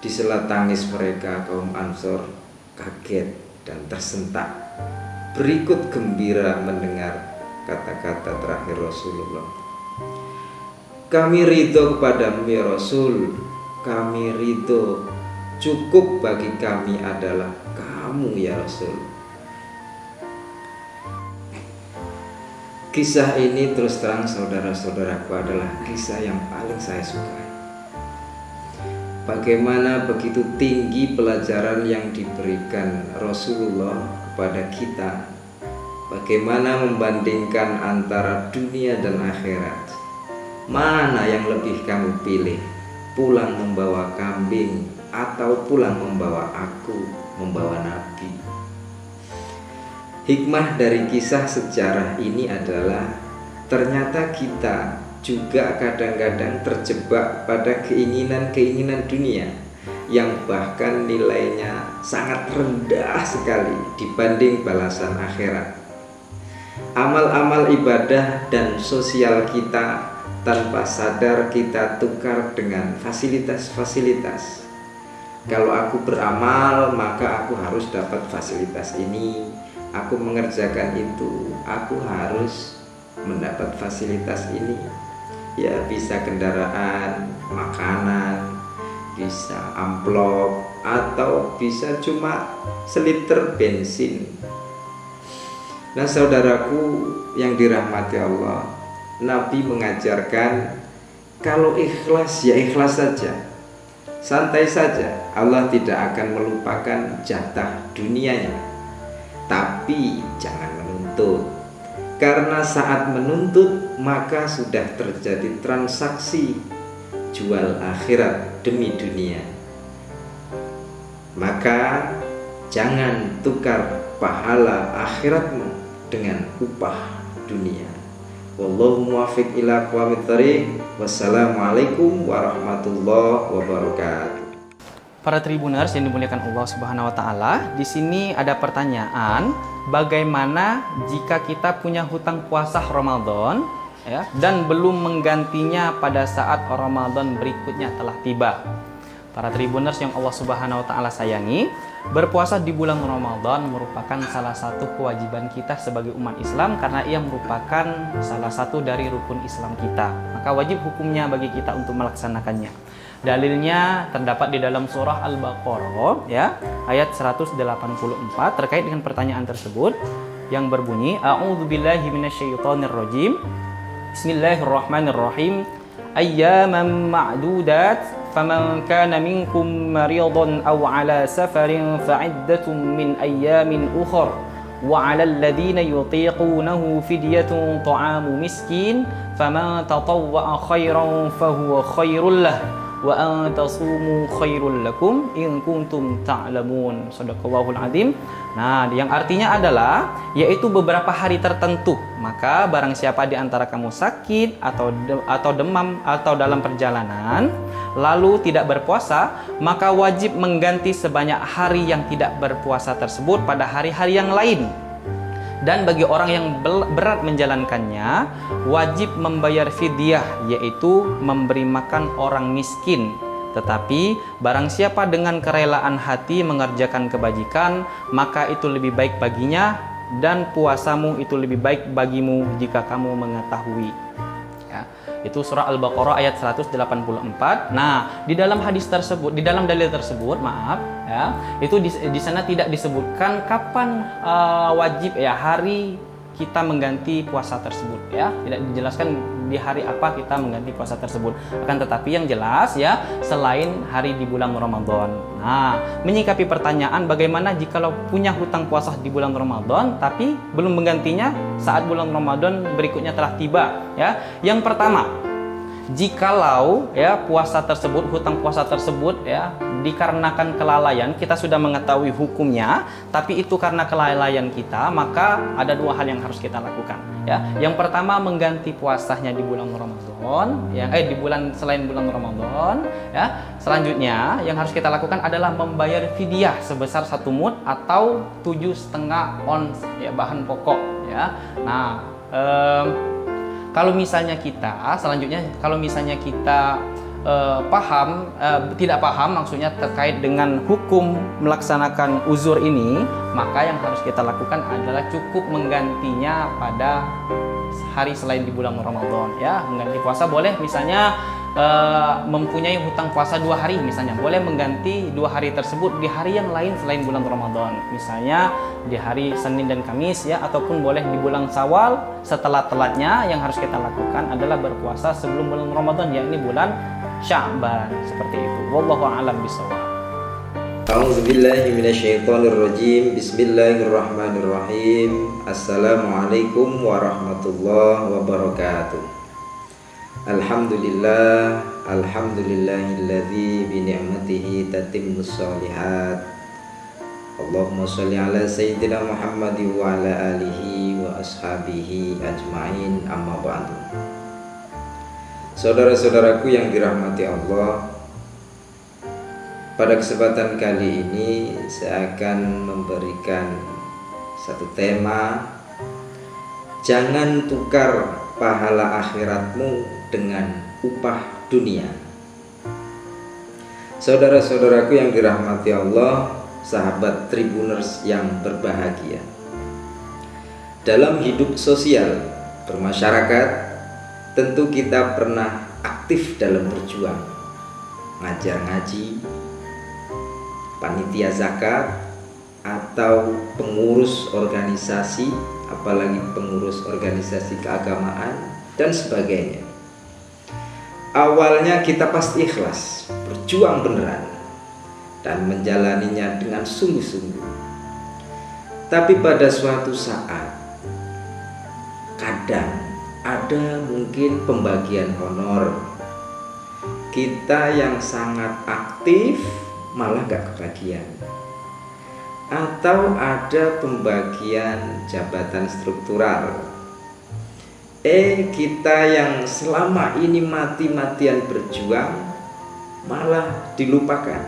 Speaker 1: Di sela tangis mereka, kaum Ansor kaget dan tersentak, berikut gembira mendengar kata-kata terakhir Rasulullah. "Kami ridho kepadamu ya Rasul, kami ridho, cukup bagi kami adalah kamu ya Rasul." Kisah ini terus terang saudara-saudaraku adalah kisah yang paling saya sukai. Bagaimana begitu tinggi pelajaran yang diberikan Rasulullah kepada kita. Bagaimana membandingkan antara dunia dan akhirat. Mana yang lebih kamu pilih? Pulang membawa kambing atau pulang membawa aku, membawa Nabi? Hikmah dari kisah sejarah ini adalah ternyata kita juga kadang-kadang terjebak pada keinginan-keinginan dunia yang bahkan nilainya sangat rendah sekali dibanding balasan akhirat. Amal-amal ibadah dan sosial kita tanpa sadar kita tukar dengan fasilitas-fasilitas. Kalau aku beramal, maka aku harus dapat fasilitas ini. Aku mengerjakan itu, aku harus mendapat fasilitas ini. Ya, bisa kendaraan, makanan, bisa amplop, atau bisa cuma seliter bensin. Nah, saudaraku yang dirahmati Allah, Nabi mengajarkan kalau ikhlas ya ikhlas saja, santai saja. Allah tidak akan melupakan jatah dunianya, tapi jangan menuntut. Karena saat menuntut maka sudah terjadi transaksi jual akhirat demi dunia. Maka jangan tukar pahala akhiratmu dengan upah dunia. Wallahu muwaffiq ila aqwamit thoriq. Wassalamualaikum warahmatullahi wabarakatuh.
Speaker 2: Para Tribuners yang dimuliakan Allah Subhanahu wa taala, di sini ada pertanyaan, bagaimana jika kita punya hutang puasa Ramadan ya dan belum menggantinya pada saat Ramadan berikutnya telah tiba? Para Tribuners yang Allah Subhanahu wa taala sayangi, berpuasa di bulan Ramadan merupakan salah satu kewajiban kita sebagai umat Islam karena ia merupakan salah satu dari rukun Islam kita. Maka wajib hukumnya bagi kita untuk melaksanakannya. Dalilnya terdapat di dalam surah Al-Baqarah ya, ayat 184 terkait dengan pertanyaan tersebut yang berbunyi, A'udzubillahi minasyaitonirrajim. Bismillahirrahmanirrahim. Ayyaman ma'dudat faman kana minkum maridan aw ala safarin fa'iddatun min ayyamin ukhra wa 'alal ladzina yutiqunahu fidyatun ta'amu miskin faman tatawwa'a khairan fahuwa khairul lah wa an tasumu khairul lakum in kuntum ta'lamun. Shadaqallahul azim. Nah, yang artinya adalah yaitu beberapa hari tertentu. Maka barang siapa di antara kamu sakit atau demam atau dalam perjalanan lalu tidak berpuasa, maka wajib mengganti sebanyak hari yang tidak berpuasa tersebut pada hari-hari yang lain. Dan bagi orang yang berat menjalankannya, wajib membayar fidyah, yaitu memberi makan orang miskin. Tetapi barang siapa dengan kerelaan hati mengerjakan kebajikan, maka itu lebih baik baginya dan puasamu itu lebih baik bagimu jika kamu mengetahui. Ya, itu surah Al-Baqarah ayat 184. Nah, di dalam hadis tersebut, di dalam dalil tersebut, maaf ya, itu di sana tidak disebutkan kapan wajib ya hari kita mengganti puasa tersebut ya, tidak dijelaskan di hari apa kita mengganti puasa tersebut. Akan tetapi yang jelas ya, selain hari di bulan Ramadan. Nah, menyikapi pertanyaan bagaimana jikalau punya hutang puasa di bulan Ramadan tapi belum menggantinya saat bulan Ramadan berikutnya telah tiba ya. Yang pertama, jikalau ya puasa tersebut, hutang puasa tersebut ya dikarenakan kelalaian, kita sudah mengetahui hukumnya, tapi itu karena kelalaian kita, maka ada dua hal yang harus kita lakukan ya. Yang pertama, mengganti puasanya di bulan Ramadan ya, di bulan selain bulan Ramadan ya. Selanjutnya yang harus kita lakukan adalah membayar fidyah sebesar 1 mud atau 7,5 ons ya bahan pokok ya. Nah, kalau misalnya kita selanjutnya, kalau misalnya kita tidak paham maksudnya terkait dengan hukum melaksanakan uzur ini, maka yang harus kita lakukan adalah cukup menggantinya pada hari selain di bulan Ramadan ya. Mengganti puasa boleh, misalnya mempunyai hutang puasa 2 hari misalnya, boleh mengganti 2 hari tersebut di hari yang lain selain bulan Ramadan, misalnya di hari Senin dan Kamis ya, ataupun boleh di bulan Syawal setelah telatnya. Yang harus kita lakukan adalah berpuasa sebelum bulan Ramadan, yakni bulan Sya'ban, seperti itu. Wallahu a'lam bishawab.
Speaker 1: A'udzubillahi minasyaitonirrajim. Bismillahirrahmanirrahim. Assalamualaikum warahmatullahi wabarakatuh. Alhamdulillah, alhamdulillahilladzi bi ni'matihi tatimmus shalihat. Allahumma sholli ala sayyidina Muhammadin wa ala alihi wa ashabihi ajmain, amma ba'du. Saudara-saudaraku yang dirahmati Allah, pada kesempatan kali ini saya akan memberikan satu tema: jangan tukar pahala akhiratmu dengan upah dunia. Saudara-saudaraku yang dirahmati Allah, sahabat Tribuners yang berbahagia, dalam hidup sosial bermasyarakat tentu kita pernah aktif dalam berjuang, ngajar ngaji, panitia zakat, atau pengurus organisasi, apalagi pengurus organisasi keagamaan dan sebagainya. Awalnya kita pasti ikhlas, berjuang beneran, dan menjalaninya dengan sungguh-sungguh. Tapi pada suatu saat, kadang ada mungkin pembagian honor. Kita yang sangat aktif malah gak kebagian. Atau ada pembagian jabatan struktural. Kita yang selama ini mati-matian berjuang malah dilupakan.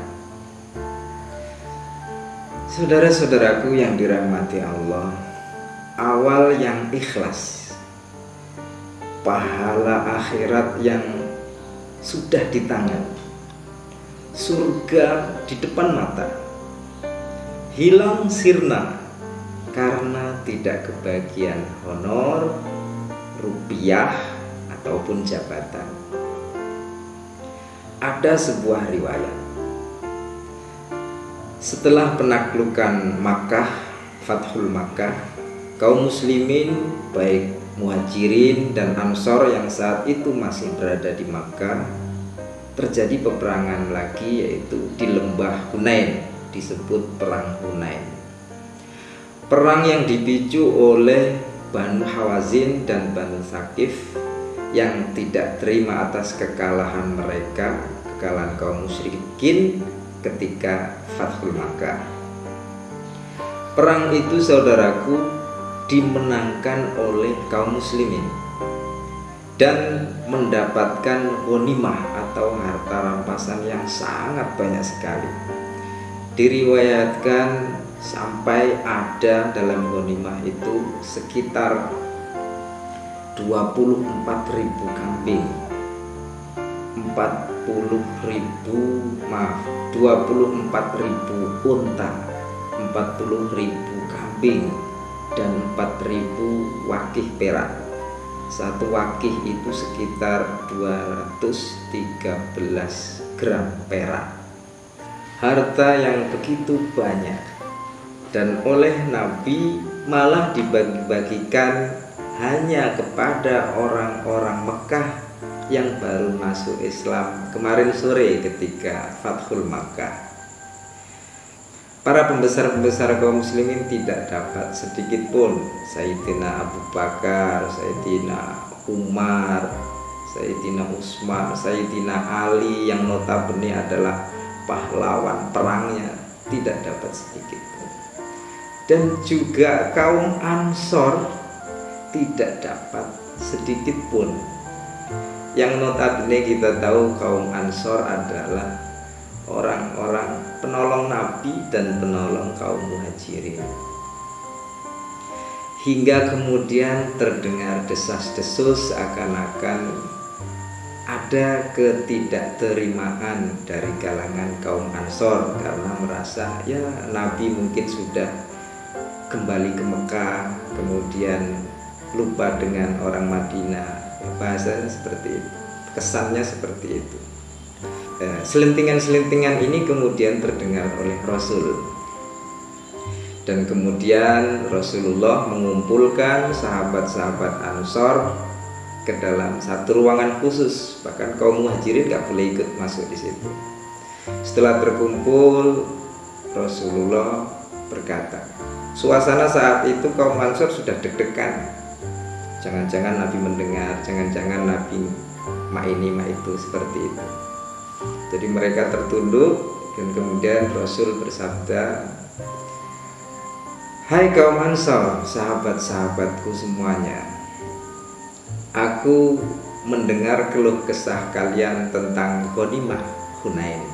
Speaker 1: Saudara-saudaraku yang dirahmati Allah, awal yang ikhlas, pahala akhirat yang sudah di tangan, surga di depan mata, hilang sirna karena tidak kebagian honor, rupiah, ataupun jabatan. Ada sebuah riwayat, setelah penaklukan Makkah, Fathul Makkah, kaum muslimin baik Muhajirin dan Ansor yang saat itu masih berada di Makkah, terjadi peperangan lagi, yaitu di lembah Hunain, disebut perang Hunain. Perang yang dipicu oleh Banu Hawazin dan Banu Thaqif yang tidak terima atas kekalahan mereka, kekalahan kaum musyrikin ketika Fathul Makkah. Perang itu, saudaraku, dimenangkan oleh kaum muslimin dan mendapatkan ghanimah atau harta rampasan yang sangat banyak sekali. Diriwayatkan sampai ada dalam ghanimah itu sekitar 24.000 kambing, 24.000 unta, 40.000 kambing, dan 4.000 wakih perak. Satu wakih itu sekitar 213 gram perak. Harta yang begitu banyak, dan oleh Nabi malah dibagi-bagikan hanya kepada orang-orang Mekah yang baru masuk Islam kemarin sore ketika Fathul Makkah. Para pembesar-pembesar kaum muslimin tidak dapat sedikit pun, Sayyidina Abu Bakar, Sayyidina Umar, Sayyidina Utsman, Sayyidina Ali yang notabene adalah pahlawan perangnya, tidak dapat sedikit pun. Dan juga kaum Ansor tidak dapat sedikit pun. Yang notabene kita tahu kaum Ansor adalah orang-orang penolong Nabi dan penolong kaum Muhajirin. Hingga kemudian terdengar desas-desus seakan-akan ada ketidakterimaan dari kalangan kaum Ansor karena merasa ya Nabi mungkin sudah kembali ke Mekah, kemudian lupa dengan orang Madinah. Bahasanya seperti itu, kesannya seperti itu. Selentingan-selentingan ini kemudian terdengar oleh Rasul, dan kemudian Rasulullah mengumpulkan sahabat-sahabat Ansor ke dalam satu ruangan khusus. Bahkan kaum Muhajirin gak boleh ikut masuk di situ. Setelah terkumpul, Rasulullah berkata, suasana saat itu kaum Ansor sudah deg-degan. Jangan-jangan Nabi mendengar, jangan-jangan Nabi mak ini mak itu, seperti itu. Jadi mereka tertunduk, dan kemudian Rasul bersabda, hai kaum Ansor, sahabat-sahabatku semuanya, aku mendengar keluh kesah kalian tentang ghanimah Hunain.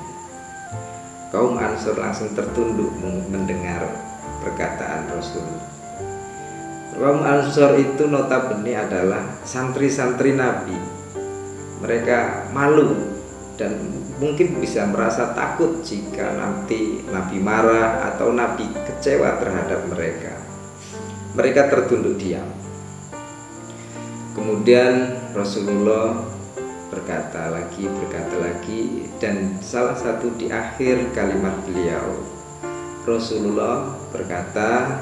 Speaker 1: Kaum Ansor langsung tertunduk mendengar perkataan Rasul. Kaum Ansor itu notabene adalah santri-santri Nabi. Mereka malu dan mungkin bisa merasa takut jika nanti Nabi marah atau Nabi kecewa terhadap mereka. Mereka tertunduk diam. Kemudian Rasulullah berkata lagi, dan salah satu di akhir kalimat beliau, Rasulullah berkata,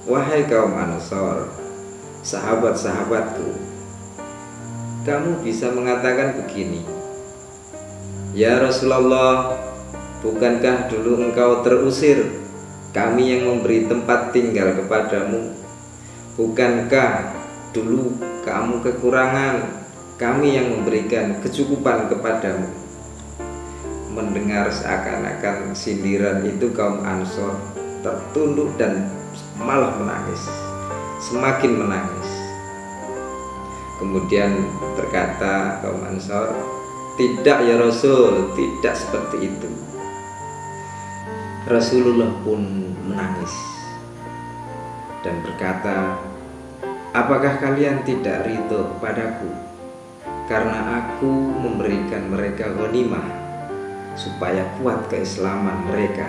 Speaker 1: wahai kaum Ansor, sahabat-sahabatku, kamu bisa mengatakan begini, ya Rasulullah, bukankah dulu engkau terusir, kami yang memberi tempat tinggal kepadamu? Bukankah dulu kamu kekurangan, kami yang memberikan kecukupan kepadamu? Mendengar seakan-akan sindiran itu, kaum Ansor tertunduk dan malah menangis, semakin menangis. Kemudian berkata kaum Ansor, tidak ya Rasul, tidak seperti itu. Rasulullah pun menangis dan berkata, apakah kalian tidak ridho kepadaku karena aku memberikan mereka ghanimah supaya kuat keislaman mereka,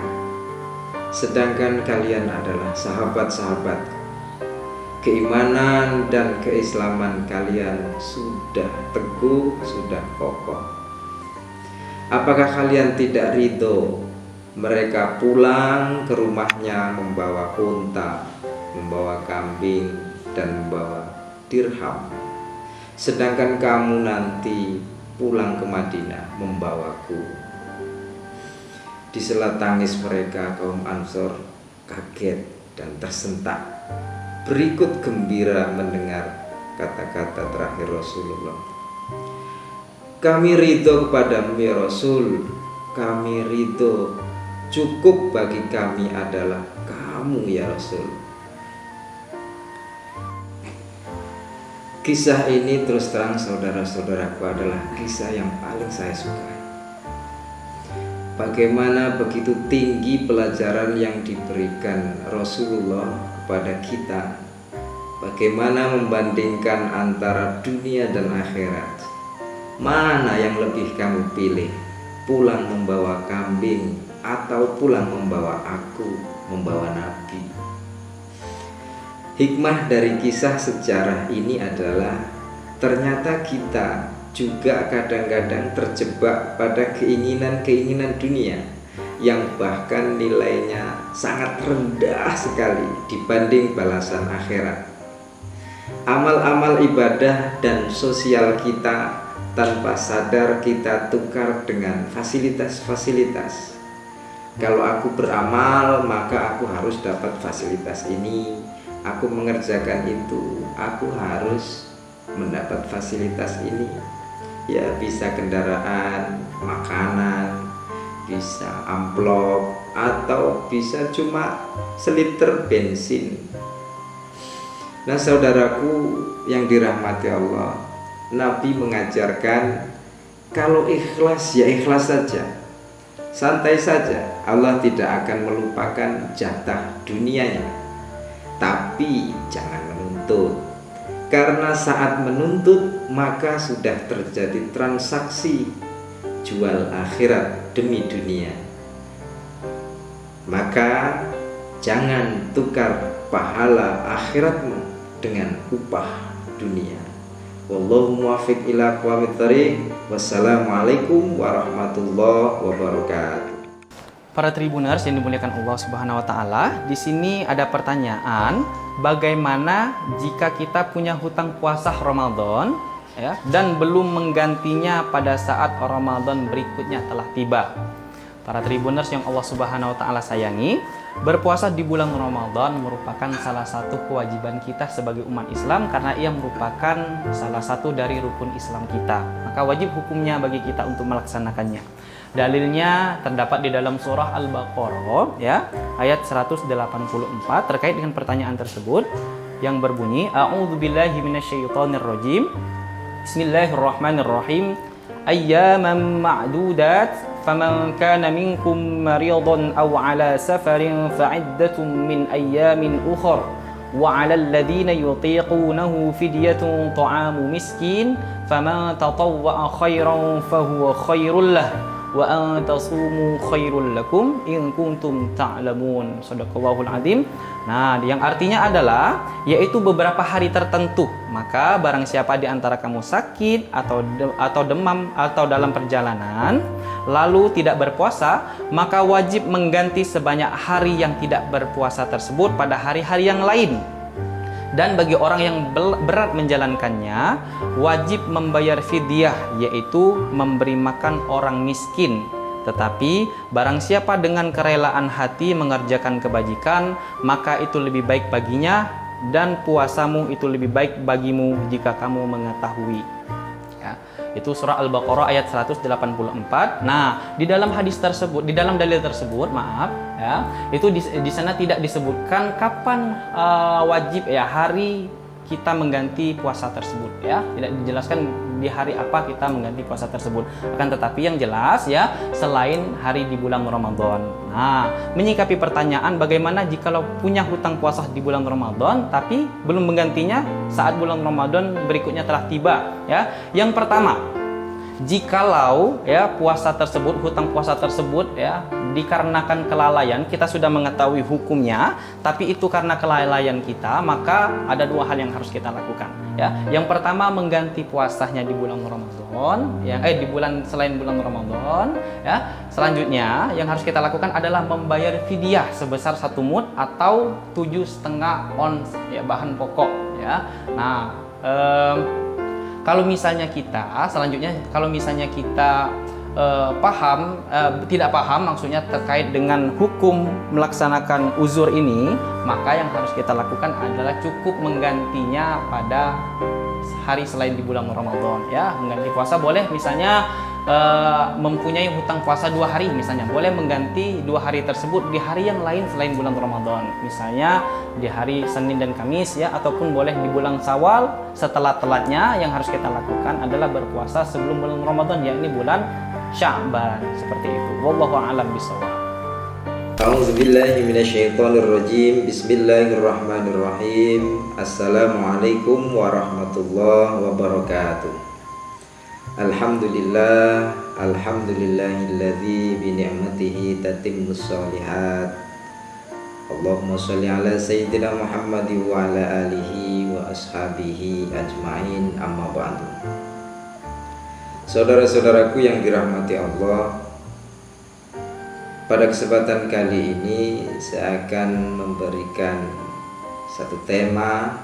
Speaker 1: sedangkan kalian adalah sahabat-sahabatku, keimanan dan keislaman kalian sudah teguh, sudah kokoh. Apakah kalian tidak ridho mereka pulang ke rumahnya membawa unta, membawa kambing, dan membawa dirham, sedangkan kamu nanti pulang ke Madinah membawaku? Di sela tangis mereka, kaum Ansor kaget dan tersentak, berikut gembira mendengar kata-kata terakhir Rasulullah. Kami ridho kepadamu ya Rasul, kami ridho, cukup bagi kami adalah kamu ya Rasul. Kisah ini terus terang saudara-saudaraku adalah kisah yang paling saya sukai. Bagaimana begitu tinggi pelajaran yang diberikan Rasulullah kepada kita. Bagaimana membandingkan antara dunia dan akhirat. Mana yang lebih kamu pilih? Pulang membawa kambing atau pulang membawa aku, membawa Nabi? Hikmah dari kisah sejarah ini adalah ternyata kita juga kadang-kadang terjebak pada keinginan-keinginan dunia yang bahkan nilainya sangat rendah sekali dibanding balasan akhirat. Amal-amal ibadah dan sosial kita tanpa sadar kita tukar dengan fasilitas-fasilitas. Kalau aku beramal, maka aku harus dapat fasilitas ini. Aku mengerjakan itu, aku harus mendapat fasilitas ini. Ya, bisa kendaraan, makanan, bisa amplop, atau bisa cuma seliter bensin. Nah, saudaraku yang dirahmati Allah, Nabi mengajarkan kalau ikhlas ya ikhlas saja, santai saja. Allah tidak akan melupakan jatah dunianya. Tapi jangan menuntut, karena saat menuntut maka sudah terjadi transaksi jual akhirat demi dunia. Maka jangan tukar pahala akhiratmu dengan upah dunia. Wallahu muwaffiq ila aqwamit thoriq. Wassalamualaikum warahmatullahi wabarakatuh.
Speaker 2: Para tribuners yang dimuliakan Allah Subhanahu wa taala, di sini ada pertanyaan, bagaimana jika kita punya hutang puasa Ramadan ya dan belum menggantinya pada saat Ramadan berikutnya telah tiba? Para tribuners yang Allah Subhanahu wa taala sayangi, berpuasa di bulan Ramadan merupakan salah satu kewajiban kita sebagai umat Islam karena ia merupakan salah satu dari rukun Islam kita. Maka wajib hukumnya bagi kita untuk melaksanakannya. Dalilnya terdapat di dalam surah Al-Baqarah ya, ayat 184 terkait dengan pertanyaan tersebut yang berbunyi A'udzubillahi minasyaitonirrajim. Bismillahirrahmanirrahim. Ayyaman ma'dudat faman kana minkum maridan aw ala safarin fa'iddatun min ayyamin ukhra wa 'alal ladzina yutiqunahu fidyatun ta'amu miskin faman tatawwa'a khairan fahuwa khairul lah wa an tasumu khairul lakum in kuntum ta'lamun. Shadaqallahul azim. Nah, yang artinya adalah yaitu beberapa hari tertentu. Maka barang siapa di antara kamu sakit atau demam atau dalam perjalanan lalu tidak berpuasa, maka wajib mengganti sebanyak hari yang tidak berpuasa tersebut pada hari-hari yang lain. Dan bagi orang yang berat menjalankannya, wajib membayar fidyah, yaitu memberi makan orang miskin. Tetapi barang siapa dengan kerelaan hati mengerjakan kebajikan, maka itu lebih baik baginya, dan puasamu itu lebih baik bagimu jika kamu mengetahui. Ya, itu surah Al-Baqarah ayat 184. Nah, di dalam hadis tersebut, di dalam dalil tersebut, maaf ya, itu di sana tidak disebutkan kapan wajib ya hari kita mengganti puasa tersebut ya. Tidak dijelaskan di hari apa kita mengganti puasa tersebut. Akan tetapi yang jelas ya, selain hari di bulan Ramadan. Nah, menyikapi pertanyaan bagaimana jikalau punya hutang puasa di bulan Ramadan tapi belum menggantinya saat bulan Ramadan berikutnya telah tiba ya. Yang pertama, jikalau ya puasa tersebut, hutang puasa tersebut ya dikarenakan kelalaian, kita sudah mengetahui hukumnya, tapi itu karena kelalaian kita, maka ada dua hal yang harus kita lakukan ya. Yang pertama, mengganti puasanya di bulan Ramadan ya, di bulan selain bulan Ramadan ya. Selanjutnya yang harus kita lakukan adalah membayar fidyah sebesar 1 mud atau 7,5 ons ya bahan pokok ya. Nah, kalau misalnya kita selanjutnya tidak paham maksudnya terkait dengan hukum melaksanakan uzur ini, maka yang harus kita lakukan adalah cukup menggantinya pada hari selain di bulan Ramadan ya. Mengganti puasa boleh, misalnya mempunyai hutang puasa 2 hari misalnya, boleh mengganti 2 hari tersebut di hari yang lain selain bulan Ramadan, misalnya di hari Senin dan Kamis ya, ataupun boleh di bulan Syawal. Setelah telatnya yang harus kita lakukan adalah berpuasa sebelum bulan Ramadan, yakni bulan Sya'ban, seperti itu. Wallahu a'lam bishawab.
Speaker 1: A'udzubillahi minasyaitonirrajim. Bismillahirrahmanirrahim. Assalamualaikum warahmatullahi wabarakatuh. Alhamdulillah, alhamdulillahilladzi bi ni'matihi tatimmus shalihat. Allahumma sholli ala sayyidina Muhammad wa ala alihi wa ashabihi ajmain, amma ba'du. Saudara-saudaraku yang dirahmati Allah, pada kesempatan kali ini saya akan memberikan satu tema: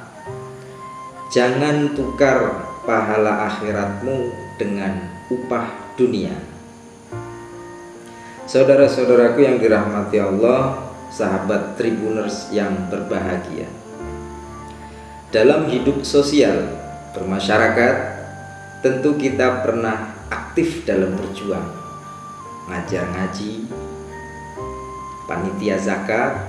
Speaker 1: jangan tukar pahala akhiratmu dengan upah dunia. Saudara-saudaraku yang dirahmati Allah, sahabat Tribuners yang berbahagia, dalam hidup sosial bermasyarakat tentu kita pernah aktif dalam berjuang, ngajar ngaji, panitia zakat,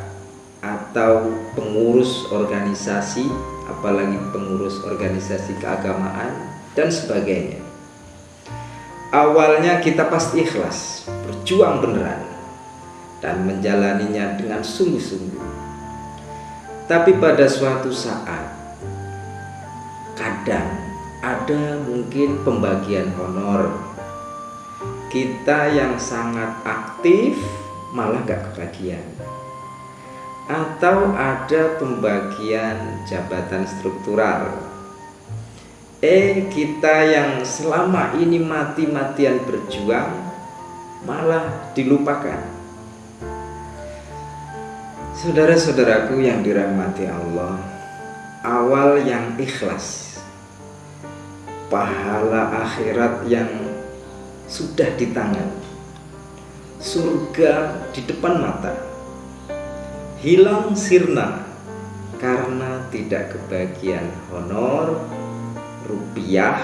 Speaker 1: atau pengurus organisasi, apalagi pengurus organisasi keagamaan dan sebagainya. Awalnya kita pasti ikhlas, berjuang beneran, dan menjalaninya dengan sungguh-sungguh. Tapi pada suatu saat, kadang ada mungkin pembagian honor. Kita yang sangat aktif malah gak kebagian. Atau ada pembagian jabatan struktural. Kita yang selama ini mati-matian berjuang malah dilupakan. Saudara-saudaraku yang dirahmati Allah, awal yang ikhlas, pahala akhirat yang sudah di tangan, surga di depan mata, hilang sirna karena tidak kebagian honor, rupiah,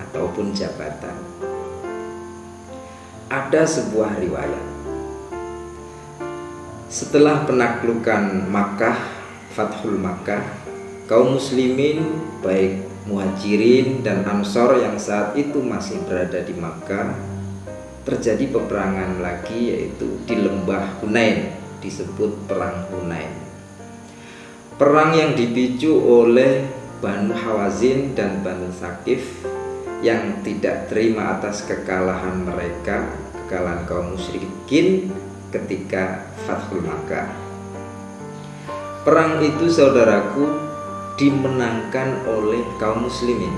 Speaker 1: ataupun jabatan. Ada sebuah riwayat, setelah penaklukan Makkah, Fathul Makkah, kaum muslimin baik Muhajirin dan Ansor yang saat itu masih berada di Makkah, terjadi peperangan lagi, yaitu di lembah Hunain, disebut perang Hunain. Perang yang dipicu oleh Banu Hawazin dan Banu Thaqif yang tidak terima atas kekalahan mereka, kekalahan kaum musyrikin ketika Fathul Makkah. Perang itu, saudaraku, dimenangkan oleh kaum muslimin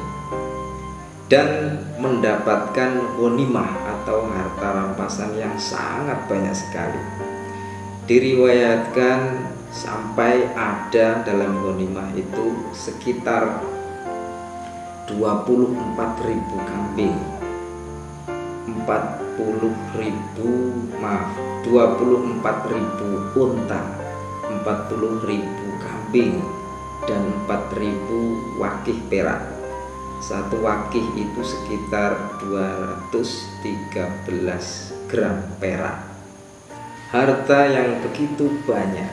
Speaker 1: dan mendapatkan ghanimah atau harta rampasan yang sangat banyak sekali. Diriwayatkan sampai ada dalam ghanimah itu sekitar 24.000 kambing, 24.000 unta, 40.000 kambing, dan 4.000 wakih perak. Satu wakih itu sekitar 213 gram perak. Harta yang begitu banyak,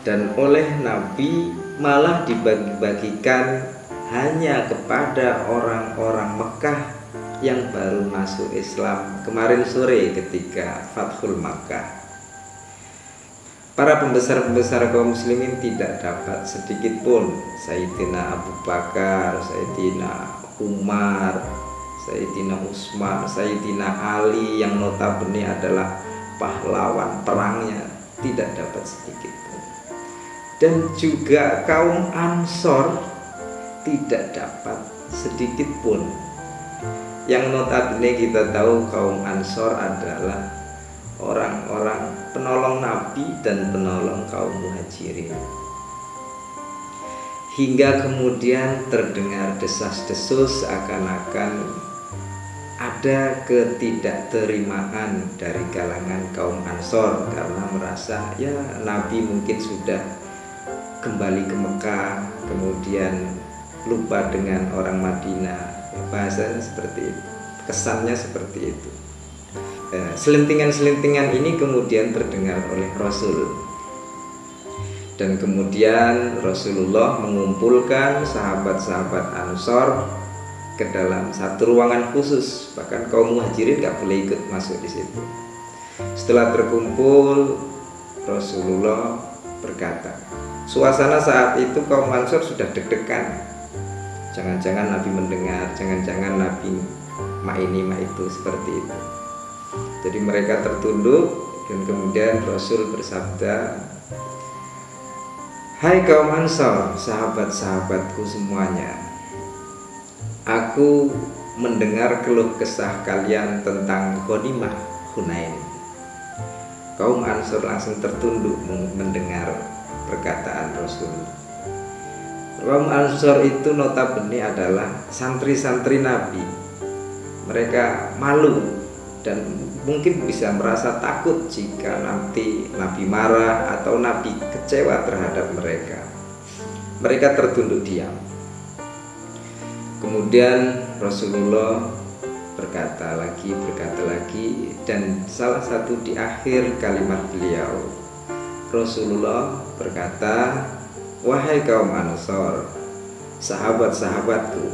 Speaker 1: dan oleh Nabi malah dibagi-bagikan hanya kepada orang-orang Mekah yang baru masuk Islam kemarin sore ketika Fathul Makkah. Para pembesar-pembesar kaum muslimin tidak dapat sedikit pun. Sayyidina Abu Bakar, Sayyidina Umar, Sayyidina Utsman, Sayyidina Ali yang notabene adalah pahlawan perangnya, tidak dapat sedikit pun. Dan juga kaum Ansor tidak dapat sedikit pun. Yang notabene kita tahu kaum Ansor adalah orang-orang penolong Nabi dan penolong kaum Muhajirin. Hingga kemudian terdengar desas-desus seakan-akan ada ketidakterimaan dari kalangan kaum Ansor karena merasa ya Nabi mungkin sudah kembali ke Mekah, kemudian lupa dengan orang Madinah. Bahasanya seperti itu, kesannya seperti itu. Selentingan-selentingan ini kemudian terdengar oleh Rasul, dan kemudian Rasulullah mengumpulkan sahabat-sahabat Ansor ke dalam satu ruangan khusus. Bahkan kaum Muhajirin gak boleh ikut masuk di situ. Setelah terkumpul, Rasulullah berkata, suasana saat itu kaum Ansor sudah deg-degan. Jangan-jangan Nabi mendengar, jangan-jangan Nabi mak ini mak itu, seperti itu. Jadi mereka tertunduk, dan kemudian Rasul bersabda, Hai kaum Ansor, sahabat-sahabatku semuanya, aku mendengar keluh kesah kalian tentang ghanimah Hunain. Kaum Ansor langsung tertunduk mendengar perkataan Rasul. Kaum Ansor itu notabene adalah santri-santri Nabi. Mereka malu dan mungkin bisa merasa takut jika nanti Nabi marah atau Nabi kecewa terhadap mereka. Mereka tertunduk diam. Kemudian Rasulullah berkata lagi, dan salah satu di akhir kalimat beliau, Rasulullah berkata, wahai kaum Ansor, sahabat-sahabatku,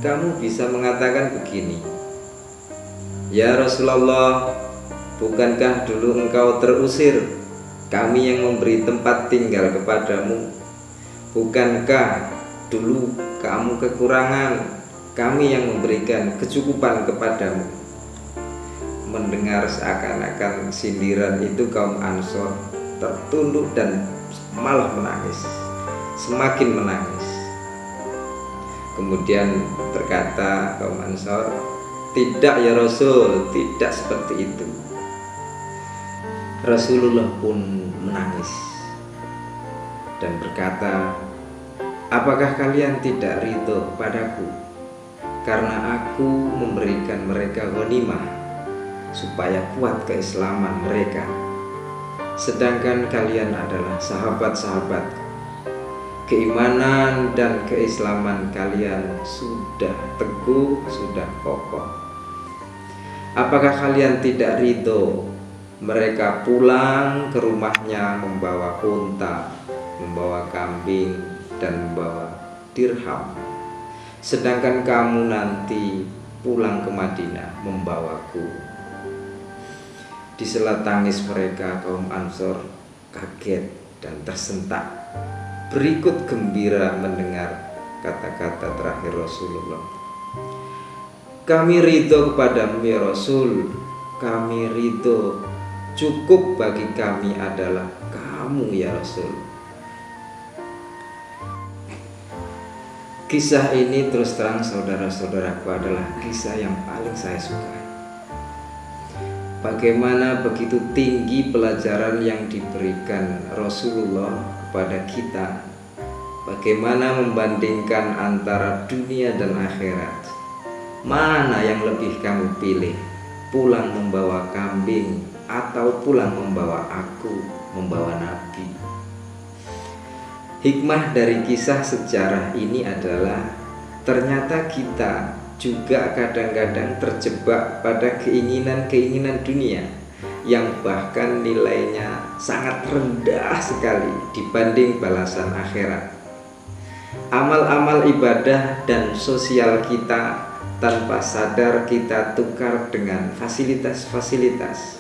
Speaker 1: kamu bisa mengatakan begini, ya Rasulullah, bukankah dulu engkau terusir, kami yang memberi tempat tinggal kepadamu? Bukankah dulu kamu kekurangan, kami yang memberikan kecukupan kepadamu? Mendengar seakan-akan sindiran itu, kaum Ansor tertunduk dan malah menangis, semakin menangis. Kemudian berkata kaum Ansor, tidak ya Rasul, tidak seperti itu. Rasulullah pun menangis dan berkata, apakah kalian tidak ridho padaku karena aku memberikan mereka ghanimah supaya kuat keislaman mereka, sedangkan kalian adalah sahabat-sahabatku, keimanan dan keislaman kalian sudah teguh, sudah kokoh. Apakah kalian tidak ridho mereka pulang ke rumahnya membawa unta, membawa kambing, dan membawa dirham, sedangkan kamu nanti pulang ke Madinah membawaku? Di sela tangis mereka, kaum Ansor kaget dan tersentak, berikut gembira mendengar kata-kata terakhir Rasulullah. Kami ridho kepadamu ya Rasul, kami ridho, cukup bagi kami adalah kamu ya Rasul. Kisah ini terus terang saudara-saudaraku adalah kisah yang paling saya sukai. Bagaimana begitu tinggi pelajaran yang diberikan Rasulullah kepada kita. Bagaimana membandingkan antara dunia dan akhirat. Mana yang lebih kamu pilih? Pulang membawa kambing atau pulang membawa aku, membawa Nabi? Hikmah dari kisah sejarah ini adalah ternyata kita juga kadang-kadang terjebak pada keinginan-keinginan dunia yang bahkan nilainya sangat rendah sekali dibanding balasan akhirat. Amal-amal ibadah dan sosial kita tanpa sadar kita tukar dengan fasilitas-fasilitas.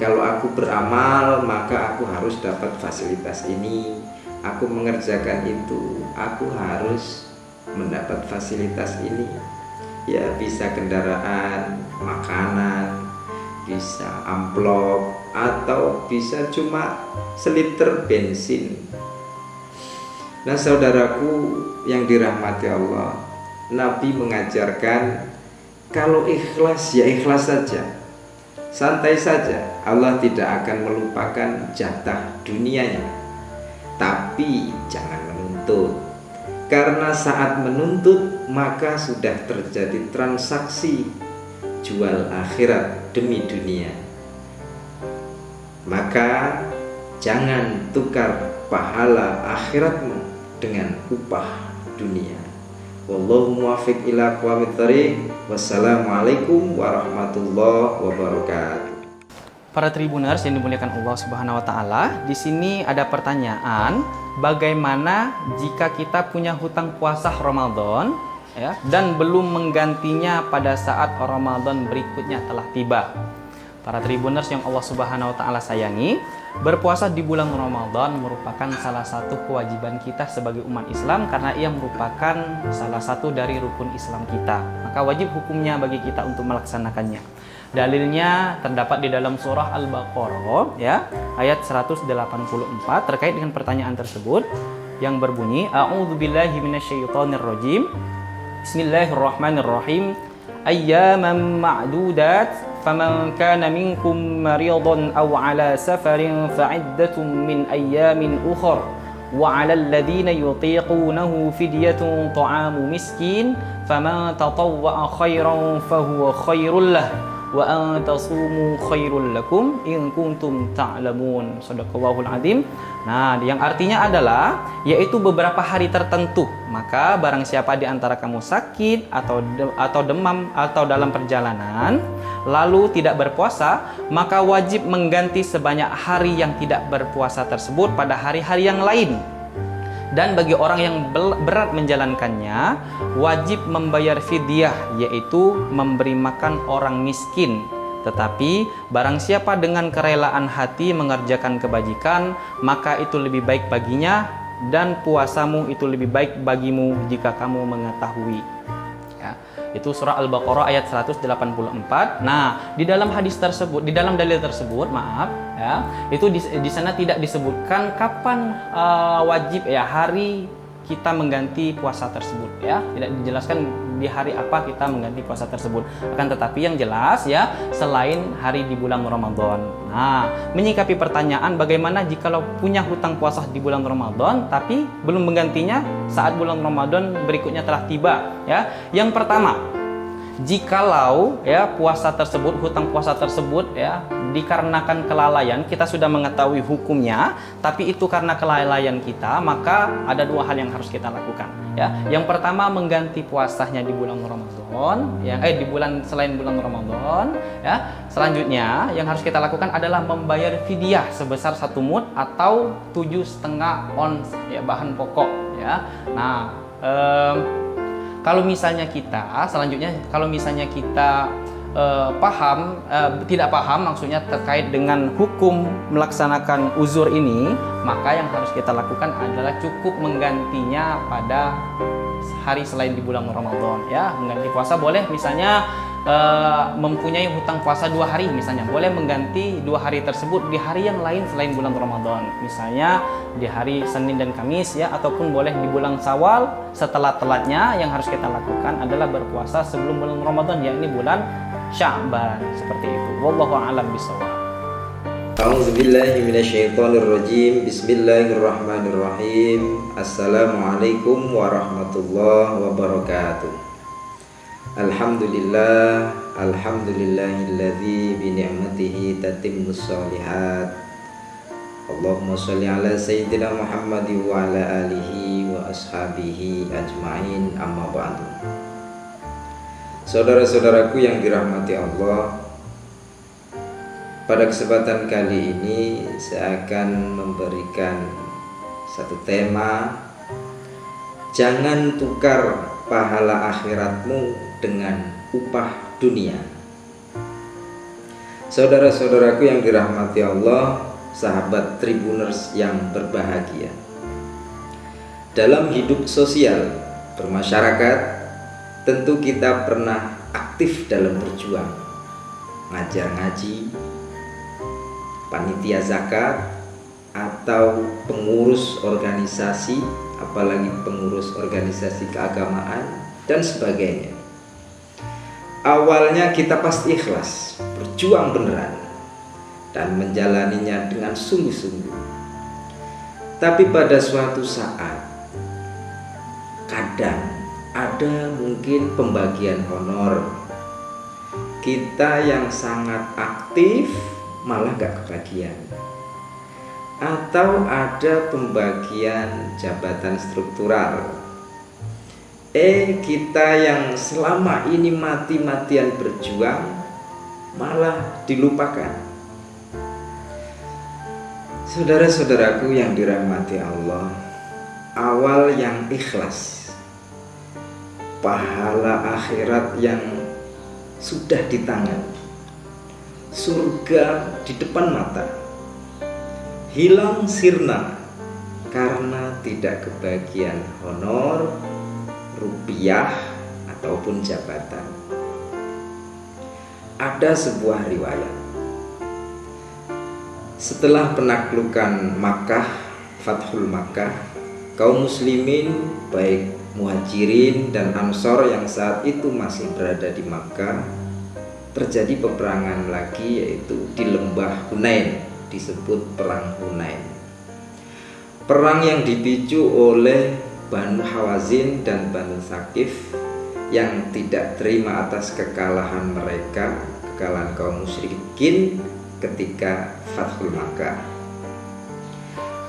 Speaker 1: Kalau aku beramal, maka aku harus dapat fasilitas ini. Aku mengerjakan itu, aku harus mendapat fasilitas ini. Ya, bisa kendaraan, makanan, bisa amplop, atau bisa cuma seliter bensin. Nah, saudaraku yang dirahmati Allah, Nabi mengajarkan kalau ikhlas ya ikhlas saja, santai saja. Allah tidak akan melupakan jatah dunianya. Tapi jangan menuntut, karena saat menuntut maka sudah terjadi transaksi jual akhirat demi dunia. Maka jangan tukar pahala akhiratmu dengan upah dunia. Wallahu muwaffiq ila aqwamit thoriq. Wassalamualaikum warahmatullahi wabarakatuh.
Speaker 2: Para Tribuners yang dimuliakan Allah Subhanahu wa taala, di sini ada pertanyaan, bagaimana jika kita punya hutang puasa Ramadan ya dan belum menggantinya pada saat Ramadan berikutnya telah tiba? Para Tribuners yang Allah Subhanahu wa taala sayangi, berpuasa di bulan Ramadan merupakan salah satu kewajiban kita sebagai umat Islam karena ia merupakan salah satu dari rukun Islam kita. Maka wajib hukumnya bagi kita untuk melaksanakannya. Dalilnya terdapat di dalam surah Al-Baqarah ya, ayat 184 terkait dengan pertanyaan tersebut yang berbunyi A'udzubillahi minasyaitonirrajim. Bismillahirrahmanirrahim. Ayyaman ma'dudat faman kana minkum maridan aw ala safarin fa'iddatun min ayyamin ukhra wa 'alal ladzina yutiqunahu fidyatun ta'amu miskin faman tatawwa'a khairan fahuwa khairul lah wa an tasumu khairul lakum in kuntum ta'lamun. Shadaqallahul azim. Nah, yang artinya adalah yaitu beberapa hari tertentu, maka barang siapa di antara kamu sakit atau demam atau dalam perjalanan lalu tidak berpuasa, maka wajib mengganti sebanyak hari yang tidak berpuasa tersebut pada hari-hari yang lain. Dan bagi orang yang berat menjalankannya, wajib membayar fidyah, yaitu memberi makan orang miskin. Tetapi barang siapa dengan kerelaan hati mengerjakan kebajikan, maka itu lebih baik baginya, dan puasamu itu lebih baik bagimu jika kamu mengetahui. Ya, itu surah Al-Baqarah ayat 184. Nah, di dalam hadis tersebut, di dalam dalil tersebut, maaf ya, itu di sana tidak disebutkan kapan wajib ya hari kita mengganti puasa tersebut ya, tidak dijelaskan di hari apa kita mengganti puasa tersebut. Akan tetapi yang jelas ya, selain hari di bulan Ramadan. Nah, menyikapi pertanyaan bagaimana jikalau punya hutang puasa di bulan Ramadan tapi belum menggantinya saat bulan Ramadan berikutnya telah tiba ya. Yang pertama, jikalau ya puasa tersebut, hutang puasa tersebut ya dikarenakan kelalaian, kita sudah mengetahui hukumnya, tapi itu karena kelalaian kita, maka ada dua hal yang harus kita lakukan ya. Yang pertama, mengganti puasanya di bulan Ramadan ya, di bulan selain bulan Ramadan ya. Selanjutnya yang harus kita lakukan adalah membayar fidyah sebesar 1 mud atau 7,5 ons ya, bahan pokok ya. Nah, kalau misalnya kita tidak paham maksudnya terkait dengan hukum melaksanakan uzur ini, maka yang harus kita lakukan adalah cukup menggantinya pada hari selain di bulan Ramadan ya. Mengganti puasa boleh, misalnya mempunyai hutang puasa 2 hari misalnya, boleh mengganti 2 hari tersebut di hari yang lain selain bulan Ramadan, misalnya di hari Senin dan Kamis ya, ataupun boleh di bulan Syawal setelah telatnya. Yang harus kita lakukan adalah berpuasa sebelum bulan Ramadan, yakni bulan Sya'ban, seperti itu. Wallahu a'lam bishawab.
Speaker 1: A'udzubillahi minasyaitonirrajim. Bismillahirrahmanirrahim. Assalamualaikum warahmatullahi wabarakatuh. Alhamdulillah, alhamdulillahilladzi bi ni'matihi tatimmus shalihat. Allahumma sholli ala sayyidina Muhammad wa ala alihi wa ashabihi ajmain, amma ba'du. Saudara-saudaraku yang dirahmati Allah, pada kesempatan kali ini saya akan memberikan satu tema: jangan tukar pahala akhiratmu dengan upah dunia. Saudara-saudaraku yang dirahmati Allah, sahabat Tribuners yang berbahagia, dalam hidup sosial bermasyarakat tentu kita pernah aktif dalam berjuang, ngajar ngaji, panitia zakat, atau pengurus organisasi, apalagi pengurus organisasi keagamaan dan sebagainya. Awalnya kita pasti ikhlas, berjuang beneran, dan menjalaninya dengan sungguh-sungguh. Tapi pada suatu saat, kadang ada mungkin pembagian honor. Kita yang sangat aktif malah gak kebagian. Atau ada pembagian jabatan struktural. Kita yang selama ini mati-matian berjuang malah dilupakan. Saudara-saudaraku yang dirahmati Allah, awal yang ikhlas, pahala akhirat yang sudah di tangan, surga di depan mata, hilang sirna karena tidak kebagian honor, rupiah, ataupun jabatan. ada sebuah riwayat. Setelah penaklukan Makkah, Fathul Makkah, kaum muslimin baik Muhajirin dan Ansor yang saat itu masih berada di Makkah, terjadi peperangan lagi, yaitu di lembah Hunain, disebut perang Hunain. Perang yang dipicu oleh Banu Hawazin dan Banu Thaqif yang tidak terima atas kekalahan mereka, kekalahan kaum musyrikin ketika Fathul Makkah.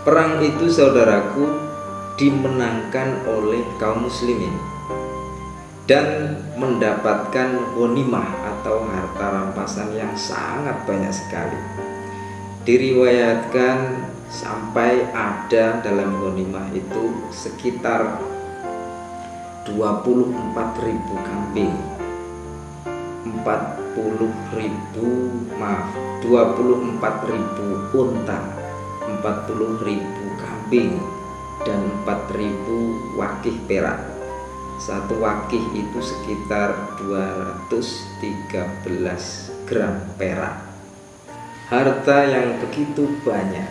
Speaker 1: Perang itu, saudaraku, dimenangkan oleh kaum muslimin dan mendapatkan ghanimah atau harta rampasan yang sangat banyak sekali. Diriwayatkan sampai ada dalam ghanimah itu sekitar 24.000 kambing, 24.000 unta, 40.000 kambing, dan 4.000 wakih perak. Satu wakih itu sekitar 213 gram perak. Harta yang begitu banyak,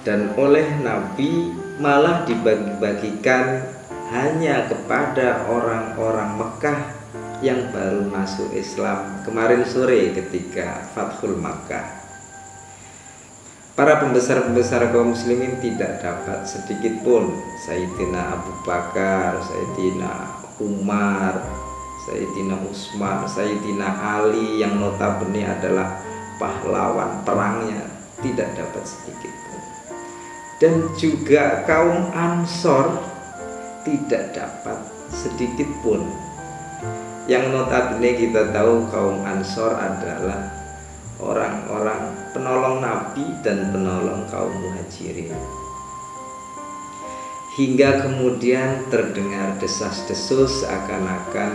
Speaker 1: dan oleh Nabi malah dibagi-bagikan hanya kepada orang-orang Mekah yang baru masuk Islam kemarin sore ketika Fathul Makkah. Para pembesar-pembesar kaum muslimin tidak dapat sedikit pun. Sayyidina Abu Bakar, Sayyidina Umar, Sayyidina Utsman, Sayyidina Ali yang notabene adalah pahlawan perangnya, tidak dapat sedikit pun. Dan juga kaum Ansor tidak dapat sedikit pun. Yang notabene kita tahu kaum Ansor adalah orang-orang penolong Nabi dan penolong kaum Muhajirin. Hingga kemudian terdengar desas-desus seakan-akan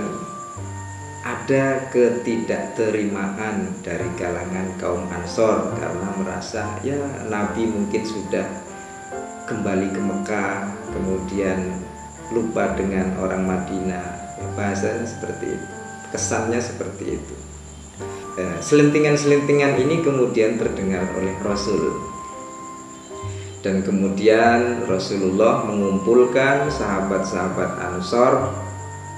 Speaker 1: ada ketidakterimaan dari kalangan kaum Ansor karena merasa ya Nabi mungkin sudah kembali ke Mekah, kemudian lupa dengan orang Madinah. Bahasanya seperti itu, kesannya seperti itu. Selentingan-selentingan ini kemudian terdengar oleh Rasul, dan kemudian Rasulullah mengumpulkan sahabat-sahabat Ansor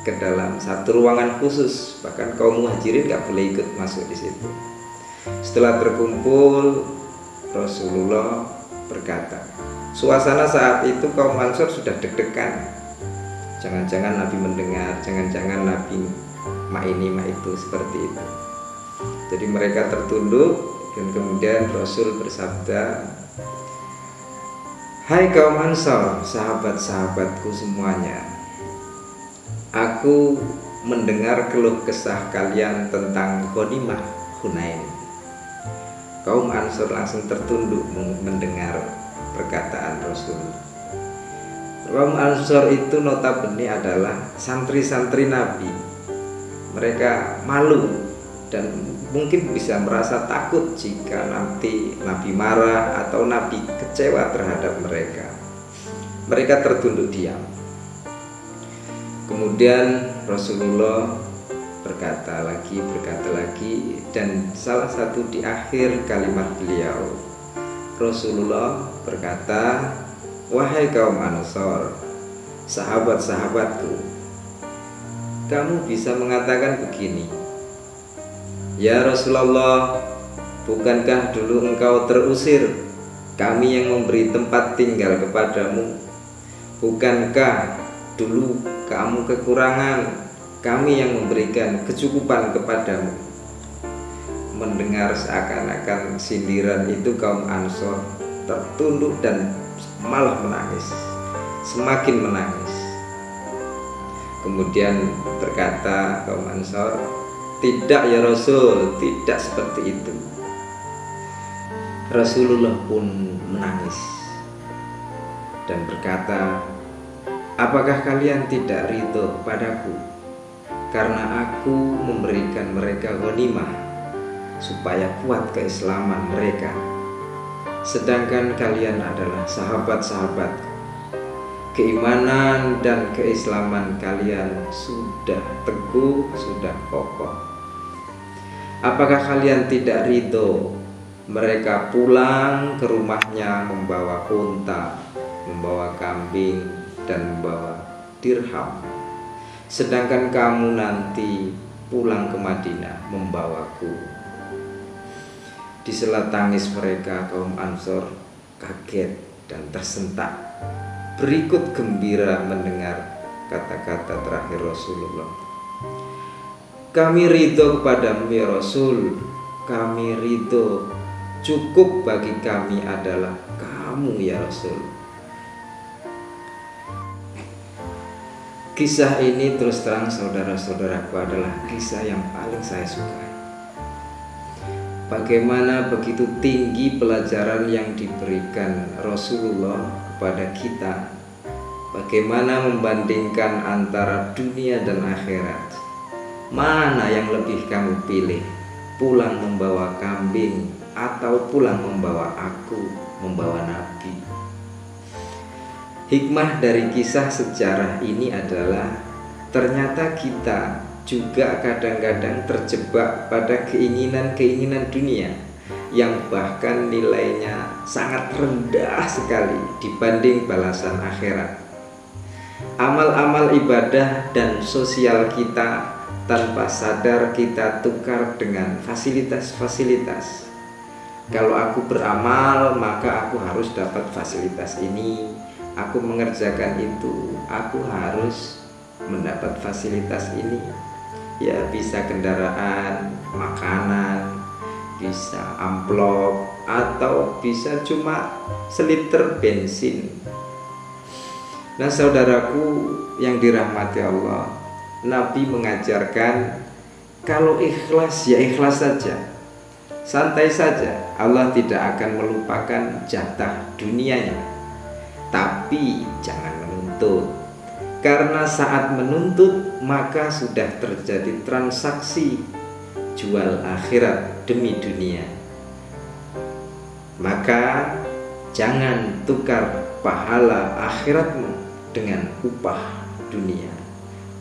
Speaker 1: ke dalam satu ruangan khusus. Bahkan kaum Muhajirin gak boleh ikut masuk di situ. Setelah terkumpul, Rasulullah berkata, suasana saat itu kaum Ansor sudah deg-degan. Jangan-jangan Nabi mendengar, jangan-jangan Nabi mak ini mak itu, seperti itu. Jadi mereka tertunduk, dan kemudian Rasul bersabda, hai kaum Ansor, sahabat-sahabatku semuanya, aku mendengar keluh kesah kalian tentang ghanimah Hunain. Kaum Ansor langsung tertunduk mendengar perkataan Rasul. Kaum Ansor itu notabene adalah santri-santri Nabi. Mereka malu dan mungkin bisa merasa takut jika nanti Nabi marah atau Nabi kecewa terhadap mereka. Mereka tertunduk diam. Kemudian Rasulullah berkata lagi, dan salah satu di akhir kalimat beliau, Rasulullah berkata, wahai kaum Ansor, sahabat-sahabatku, kamu bisa mengatakan begini, ya Rasulullah, bukankah dulu engkau terusir, kami yang memberi tempat tinggal kepadamu? Bukankah dulu kamu kekurangan, kami yang memberikan kecukupan kepadamu? Mendengar seakan-akan sindiran itu, kaum Ansor tertunduk dan malah menangis, semakin menangis. Kemudian berkata kaum Ansor, tidak ya Rasul, tidak seperti itu. Rasulullah pun menangis dan berkata, apakah kalian tidak ridho padaku karena aku memberikan mereka ghanimah supaya kuat keislaman mereka, sedangkan kalian adalah sahabat-sahabatku, keimanan dan keislaman kalian sudah teguh, sudah kokoh. Apakah kalian tidak ridho mereka pulang ke rumahnya membawa unta, membawa kambing, dan membawa dirham, sedangkan kamu nanti pulang ke Madinah membawaku? Di sela tangis mereka, kaum Ansor kaget dan tersentak, berikut gembira mendengar kata-kata terakhir Rasulullah. Kami ridho kepadamu ya Rasul, kami ridho, cukup bagi kami adalah kamu ya Rasul. Kisah ini terus terang saudara-saudaraku adalah kisah yang paling saya sukai. Bagaimana begitu tinggi pelajaran yang diberikan Rasulullah kepada kita. Bagaimana membandingkan antara dunia dan akhirat. Mana yang lebih kamu pilih? Pulang membawa kambing atau pulang membawa aku, membawa Nabi? Hikmah dari kisah sejarah ini adalah ternyata kita juga kadang-kadang terjebak pada keinginan-keinginan dunia yang bahkan nilainya sangat rendah sekali dibanding balasan akhirat. Amal-amal ibadah dan sosial kita tanpa sadar kita tukar dengan fasilitas-fasilitas. Kalau aku beramal, maka aku harus dapat fasilitas ini. Aku mengerjakan itu, aku harus mendapat fasilitas ini. Ya, bisa kendaraan, makanan, bisa amplop, atau bisa cuma seliter bensin. Nah, saudaraku yang dirahmati Allah, Nabi mengajarkan kalau ikhlas ya ikhlas saja, santai saja. Allah tidak akan melupakan jatah dunianya. Tapi jangan menuntut, karena saat menuntut maka sudah terjadi transaksi jual akhirat demi dunia. Maka jangan tukar pahala akhiratmu dengan upah dunia.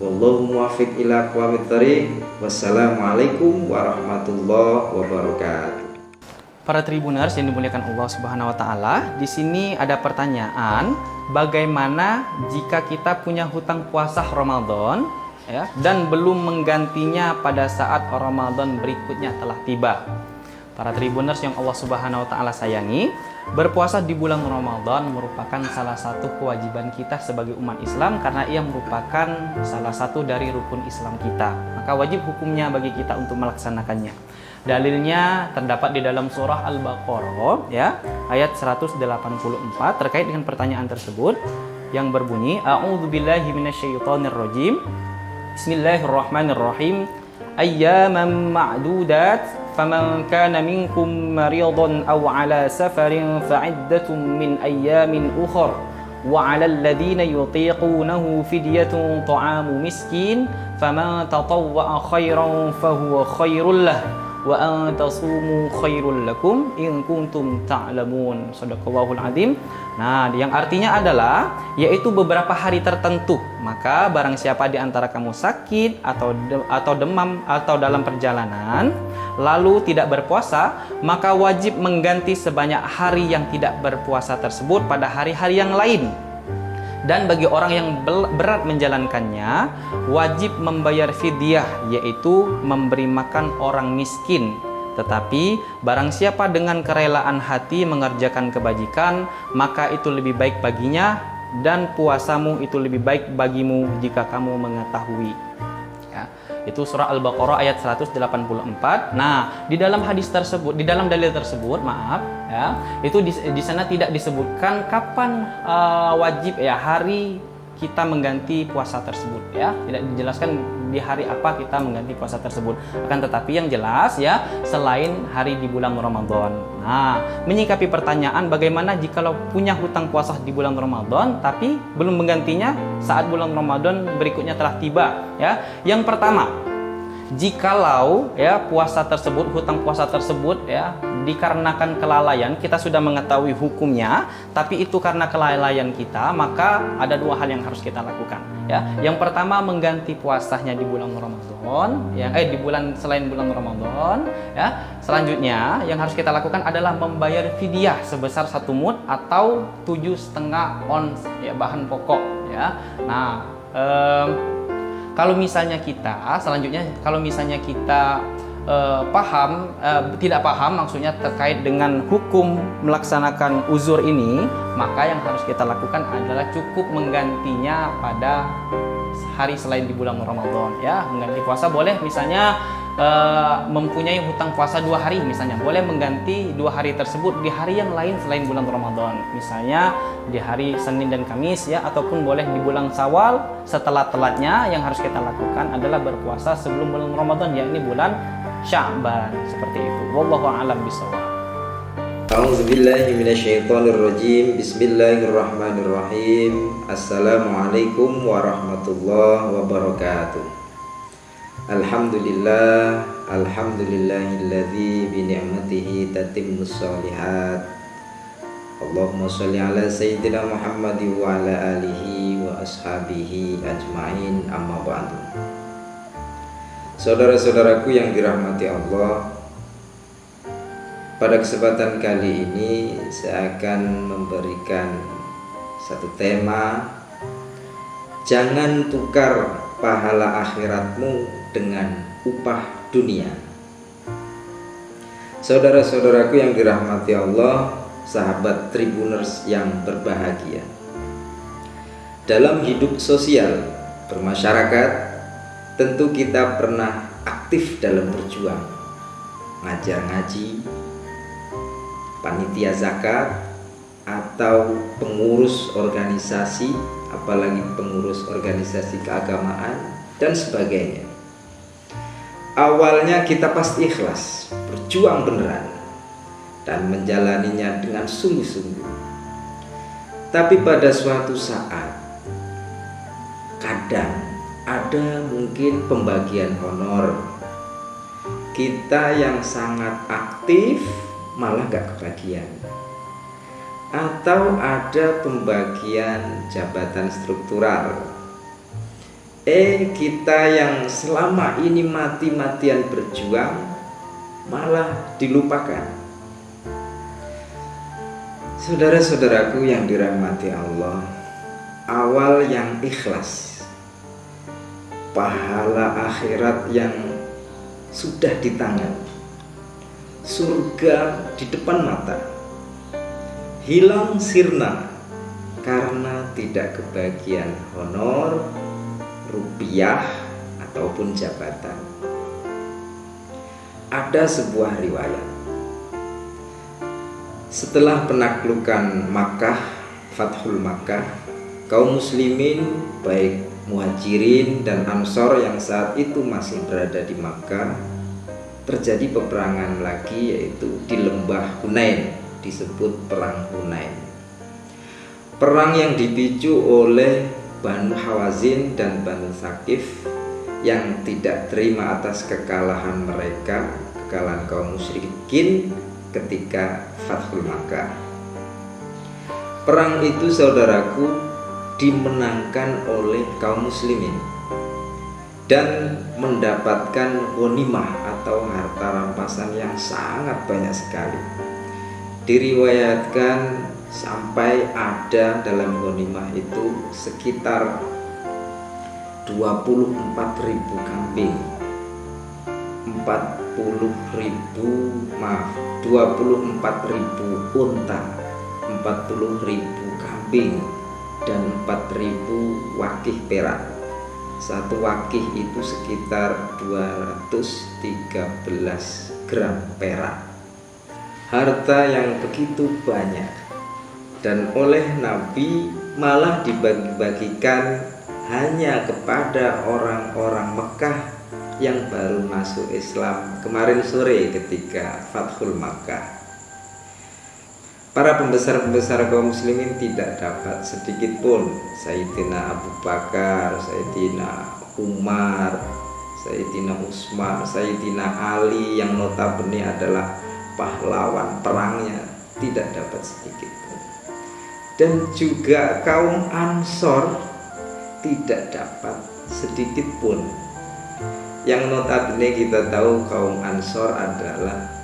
Speaker 1: Wallahu muwaffiq ila aqwamit thoriq. Wassalamualaikum warahmatullahi wabarakatuh.
Speaker 2: Para Tribuners yang dimuliakan Allah Subhanahu wa taala, di sini ada pertanyaan, bagaimana jika kita punya hutang puasa Ramadan ya dan belum menggantinya pada saat Ramadan berikutnya telah tiba? Para Tribuners yang Allah Subhanahu wa taala sayangi, berpuasa di bulan Ramadan merupakan salah satu kewajiban kita sebagai umat Islam karena ia merupakan salah satu dari rukun Islam kita. Maka wajib hukumnya bagi kita untuk melaksanakannya. Dalilnya terdapat di dalam surah Al-Baqarah ya, ayat 184 terkait dengan pertanyaan tersebut yang berbunyi A'udzubillahi minasyaitonirrajim. Bismillahirrahmanirrahim. Ayyaman ma'dudat فمن كان منكم مريضا أو على سفر فعدة من أيام أخر وعلى الذين يطيقونه فدية طعام مسكين فمن تطوع خيرا فهو خير له وأن تصوموا خير لكم إن كنتم تعلمون. Shadaqallahul Adzim. Nah, yang artinya adalah yaitu beberapa hari tertentu. Maka barang siapa di antara kamu sakit atau demam atau dalam perjalanan lalu tidak berpuasa, maka wajib mengganti sebanyak hari yang tidak berpuasa tersebut pada hari-hari yang lain. Dan bagi orang yang berat menjalankannya, wajib membayar fidyah, yaitu memberi makan orang miskin. Tetapi barang siapa dengan kerelaan hati mengerjakan kebajikan, maka itu lebih baik baginya, dan puasamu itu lebih baik bagimu jika kamu mengetahui. Ya, itu surah Al-Baqarah ayat 184. Nah, di dalam hadis tersebut, di dalam dalil tersebut, maaf ya, itu di sana tidak disebutkan kapan wajib ya hari kita mengganti puasa tersebut ya, tidak dijelaskan di hari apa kita mengganti puasa tersebut. Akan tetapi yang jelas ya, selain hari di bulan Ramadan. Nah, menyikapi pertanyaan bagaimana jikalau punya hutang puasa di bulan Ramadan tapi belum menggantinya saat bulan Ramadan berikutnya telah tiba ya. Yang pertama, jikalau ya puasa tersebut, hutang puasa tersebut ya dikarenakan kelalaian, kita sudah mengetahui hukumnya, tapi itu karena kelalaian kita, maka ada dua hal yang harus kita lakukan ya. Yang pertama, mengganti puasanya di bulan Ramadan ya, di bulan selain bulan Ramadan ya. Selanjutnya yang harus kita lakukan adalah membayar fidyah sebesar 1 mud atau 7,5 ons ya, bahan pokok ya. Nah, kalau misalnya kita tidak paham maksudnya terkait dengan hukum melaksanakan uzur ini, maka yang harus kita lakukan adalah cukup menggantinya pada hari selain di bulan Ramadan ya. Mengganti puasa boleh, misalnya mempunyai hutang puasa 2 hari misalnya, boleh mengganti 2 hari tersebut di hari yang lain selain bulan Ramadan, misalnya di hari Senin dan Kamis ya, ataupun boleh di bulan Syawal. Setelah telatnya yang harus kita lakukan adalah berpuasa sebelum bulan Ramadan, yakni bulan Sya'ban, seperti itu. Wallahu a'lam bishawab.
Speaker 1: A'udzubillahi minasyaitonirrajim. Bismillahirrahmanirrahim. Assalamualaikum warahmatullahi wabarakatuh. Alhamdulillah, alhamdulillahilladzi bi ni'matihi tatimmus shalihat. Allahumma sholli ala sayyidina Muhammad wa ala alihi wa ashabihi ajmain, amma ba'du. Saudara-saudaraku yang dirahmati Allah, pada kesempatan kali ini saya akan memberikan satu tema: jangan tukar pahala akhiratmu dengan upah dunia. Saudara-saudaraku yang dirahmati Allah, sahabat Tribuners yang berbahagia, dalam hidup sosial bermasyarakat tentu kita pernah aktif dalam berjuang, ngajar ngaji, panitia zakat, atau pengurus organisasi, apalagi pengurus organisasi keagamaan dan sebagainya. Awalnya kita pasti ikhlas, berjuang beneran, dan menjalaninya dengan sungguh-sungguh. Tapi pada suatu saat, kadang ada mungkin pembagian honor. Kita yang sangat aktif malah gak kebagian. Atau ada pembagian jabatan struktural. Kita yang selama ini mati-matian berjuang malah dilupakan. Saudara-saudaraku yang dirahmati Allah, awal yang ikhlas, pahala akhirat yang sudah di tangan, surga di depan mata, hilang sirna karena tidak kebagian honor, rupiah, ataupun jabatan. Ada sebuah riwayat, setelah penaklukan Makkah, Fathul Makkah, kaum muslimin baik Muhajirin dan Ansor yang saat itu masih berada di Makkah, terjadi peperangan lagi, yaitu di lembah Hunain, disebut perang Hunain. Perang yang dipicu oleh Banu Hawazin dan Banu Thaqif yang tidak terima atas kekalahan mereka, kekalahan kaum musyrikin ketika Fathul Makkah. Perang itu, saudaraku, dimenangkan oleh kaum muslimin dan mendapatkan ghanimah atau harta rampasan yang sangat banyak sekali. Diriwayatkan sampai ada dalam ghanimah itu sekitar 24.000 kambing, 24.000 unta, 40.000 kambing, dan 4.000 wakih perak. Satu wakih itu sekitar 213 gram perak. Harta yang begitu banyak, dan oleh Nabi malah dibagi-bagikan hanya kepada orang-orang Mekah yang baru masuk Islam kemarin sore ketika Fathul Makkah. Para pembesar-pembesar kaum muslimin tidak dapat sedikit pun, Sayyidina Abu Bakar, Sayyidina Umar, Sayyidina Utsman, Sayyidina Ali yang notabene adalah pahlawan perangnya, tidak dapat sedikit pun. Dan juga kaum Ansor tidak dapat sedikit pun. Yang notabene kita tahu kaum Ansor adalah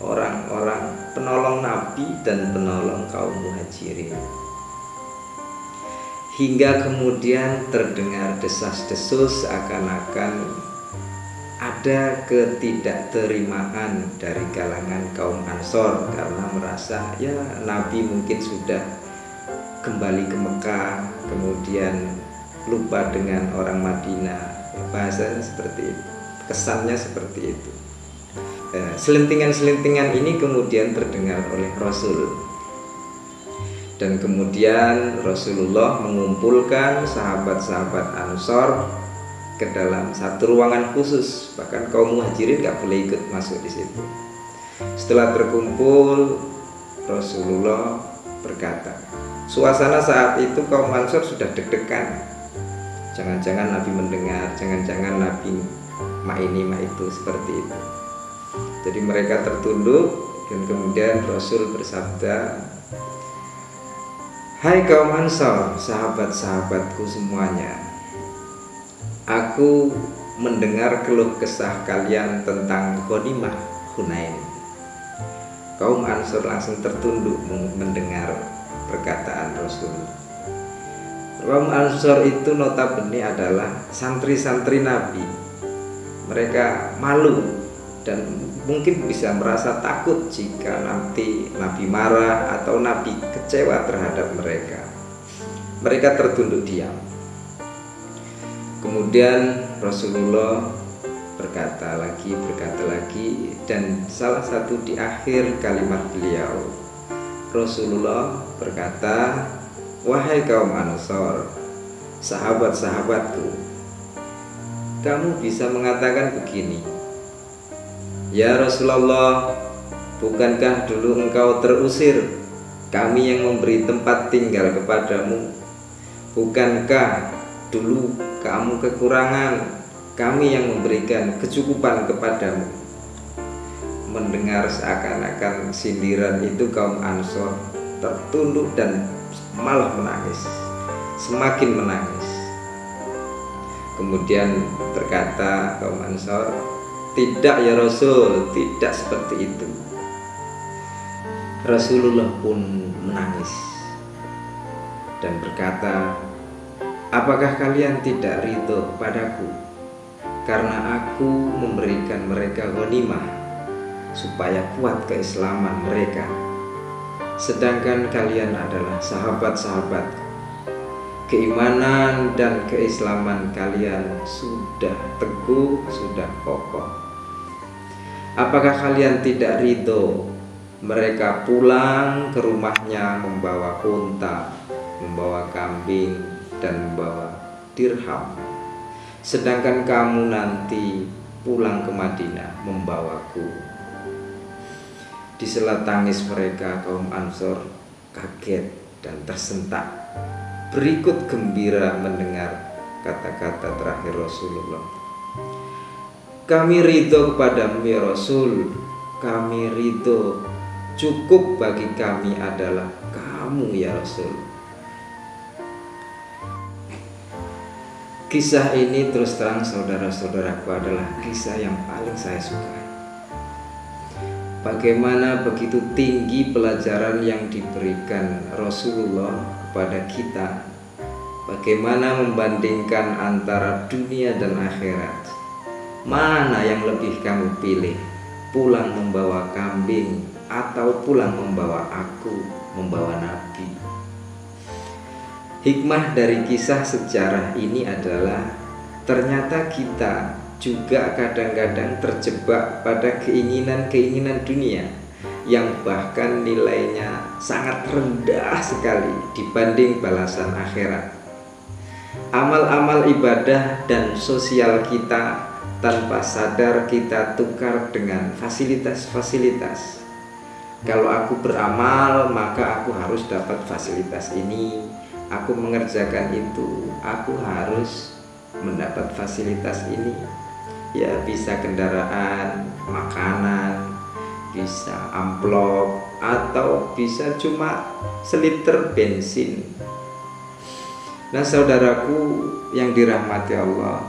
Speaker 1: orang-orang penolong Nabi dan penolong kaum Muhajirin. Hingga kemudian terdengar desas-desus seakan-akan ada ketidakterimaan dari kalangan kaum Ansor karena merasa ya Nabi mungkin sudah kembali ke Mekah, kemudian lupa dengan orang Madinah. Bahasanya seperti itu, kesannya seperti itu. Selentingan-selentingan ini kemudian terdengar oleh Rasul, dan kemudian Rasulullah mengumpulkan sahabat-sahabat Ansor ke dalam satu ruangan khusus. Bahkan kaum Muhajirin gak boleh ikut masuk di situ. Setelah terkumpul, Rasulullah berkata, suasana saat itu kaum Ansor sudah deg-degan. Jangan-jangan Nabi mendengar, jangan-jangan Nabi mak ini mak itu, seperti itu. Jadi mereka tertunduk, dan kemudian Rasul bersabda, hai kaum Ansor, sahabat-sahabatku semuanya, aku mendengar keluh kesah kalian tentang ghanimah Hunain. Kaum Ansor langsung tertunduk mendengar perkataan Rasul. Kaum Ansor itu notabene adalah santri-santri Nabi. Mereka malu dan mungkin bisa merasa takut jika nanti Nabi marah atau Nabi kecewa terhadap mereka. Mereka tertunduk diam. Kemudian Rasulullah berkata lagi, dan salah satu di akhir kalimat beliau, Rasulullah berkata, wahai kaum Ansor, sahabat-sahabatku, kamu bisa mengatakan begini, ya Rasulullah, bukankah dulu engkau terusir, kami yang memberi tempat tinggal kepadamu? Bukankah dulu kamu kekurangan, kami yang memberikan kecukupan kepadamu? Mendengar seakan-akan sindiran itu, kaum Ansor tertunduk dan malah menangis, semakin menangis. Kemudian berkata kaum Ansor, tidak ya Rasul, tidak seperti itu. Rasulullah pun menangis dan berkata, apakah kalian tidak ridho kepadaku karena aku memberikan mereka ghanimah supaya kuat keislaman mereka, sedangkan kalian adalah sahabat-sahabatku, keimanan dan keislaman kalian sudah teguh, sudah kokoh. Apakah kalian tidak ridho mereka pulang ke rumahnya membawa unta, membawa kambing, dan membawa dirham, sedangkan kamu nanti pulang ke Madinah membawaku? Di sela tangis mereka, kaum Ansor kaget dan tersentak, berikut gembira mendengar kata-kata terakhir Rasulullah. Kami ridho kepadamu ya Rasul, kami ridho, cukup bagi kami adalah kamu ya Rasul. Kisah ini terus terang saudara-saudaraku adalah kisah yang paling saya sukai. Bagaimana begitu tinggi pelajaran yang diberikan Rasulullah kepada kita. Bagaimana membandingkan antara dunia dan akhirat. Mana yang lebih kamu pilih? Pulang membawa kambing atau pulang membawa aku, membawa Nabi? Hikmah dari kisah sejarah ini adalah ternyata kita juga kadang-kadang terjebak pada keinginan-keinginan dunia yang bahkan nilainya sangat rendah sekali dibanding balasan akhirat. Amal-amal ibadah dan sosial kita tanpa sadar kita tukar dengan fasilitas-fasilitas. Kalau aku beramal, maka aku harus dapat fasilitas ini. Aku mengerjakan itu, aku harus mendapat fasilitas ini. Ya, bisa kendaraan, makanan, bisa amplop, atau bisa cuma seliter bensin. Nah, saudaraku yang dirahmati Allah,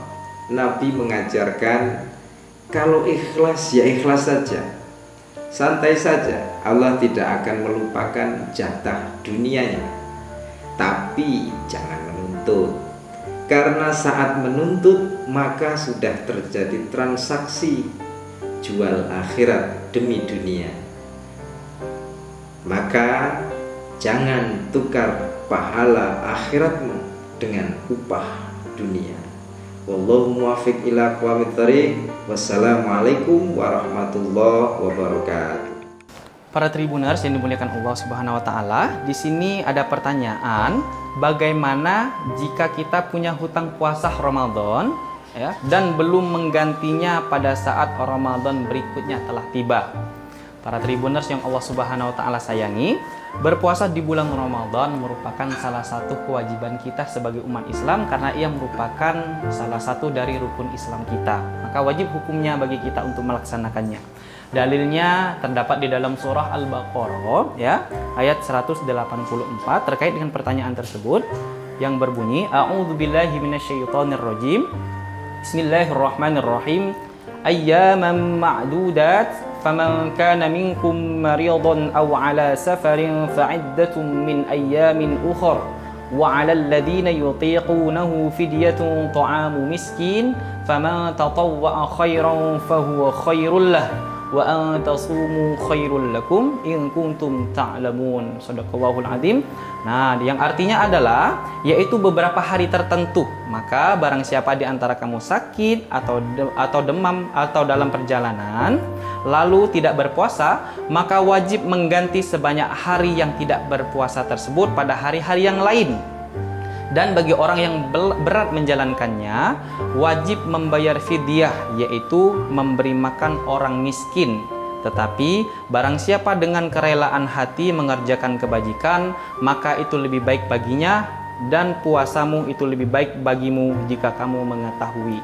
Speaker 1: Nabi mengajarkan kalau ikhlas ya ikhlas saja, santai saja. Allah tidak akan melupakan jatah dunianya. Tapi jangan menuntut, karena saat menuntut maka sudah terjadi transaksi jual akhirat demi dunia. Maka jangan tukar pahala akhiratmu dengan upah dunia. Wallahu muwaffiq ila aqwamit thoriq. Wassalamualaikum warahmatullahi wabarakatuh.
Speaker 2: Para Tribuners yang dimuliakan Allah Subhanahu wa taala, di sini ada pertanyaan, bagaimana jika kita punya hutang puasa Ramadan ya dan belum menggantinya pada saat Ramadan berikutnya telah tiba? Para Tribuners yang Allah Subhanahu wa taala sayangi, berpuasa di bulan Ramadan merupakan salah satu kewajiban kita sebagai umat Islam karena ia merupakan salah satu dari rukun Islam kita. Maka wajib hukumnya bagi kita untuk melaksanakannya. Dalilnya terdapat di dalam surah Al-Baqarah ya, ayat 184 terkait dengan pertanyaan tersebut yang berbunyi A'udzubillahi minasyaitonirrajim. Bismillahirrahmanirrahim. Ayyaman ma'dudat فمن كان منكم مريضا أو على سفر فعدة من أيام أخر وعلى الذين يطيقونه فدية طعام مسكين فمن تطوع خيرا فهو خير له وأن تصوموا خير لكم إن كنتم تعلمون. Shadaqallahul Adzim. Nah, yang artinya adalah yaitu beberapa hari tertentu. Maka barang siapa di antara kamu sakit atau demam atau dalam perjalanan lalu tidak berpuasa, maka wajib mengganti sebanyak hari yang tidak berpuasa tersebut pada hari-hari yang lain. Dan bagi orang yang berat menjalankannya, wajib membayar fidyah, yaitu memberi makan orang miskin. Tetapi barang siapa dengan kerelaan hati mengerjakan kebajikan, maka itu lebih baik baginya, dan puasamu itu lebih baik bagimu jika kamu mengetahui.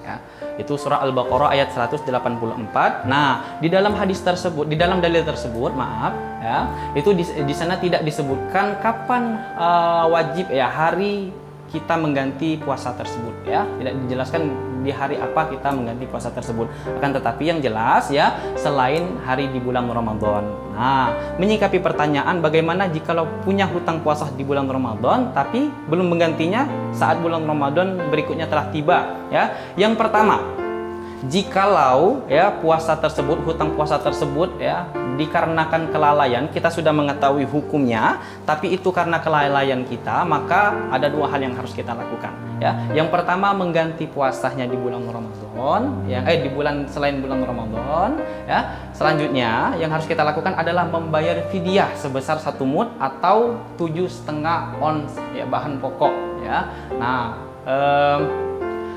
Speaker 2: Ya, itu surah Al-Baqarah ayat 184. Nah, di dalam hadis tersebut, di dalam dalil tersebut, maaf ya, itu di sana tidak disebutkan kapan wajib ya hari kita mengganti puasa tersebut ya, tidak dijelaskan di hari apa kita mengganti puasa tersebut. Akan tetapi yang jelas ya, selain hari di bulan Ramadan. Nah, menyikapi pertanyaan bagaimana jikalau punya hutang puasa di bulan Ramadan tapi belum menggantinya saat bulan Ramadan berikutnya telah tiba ya. Yang pertama, jikalau ya puasa tersebut, hutang puasa tersebut ya dikarenakan kelalaian, kita sudah mengetahui hukumnya, tapi itu karena kelalaian kita, maka ada dua hal yang harus kita lakukan ya. Yang pertama, mengganti puasanya di bulan Ramadan ya, di bulan selain bulan Ramadan ya. Selanjutnya yang harus kita lakukan adalah membayar fidyah sebesar 1 mud atau 7,5 ons ya, bahan pokok ya. Nah,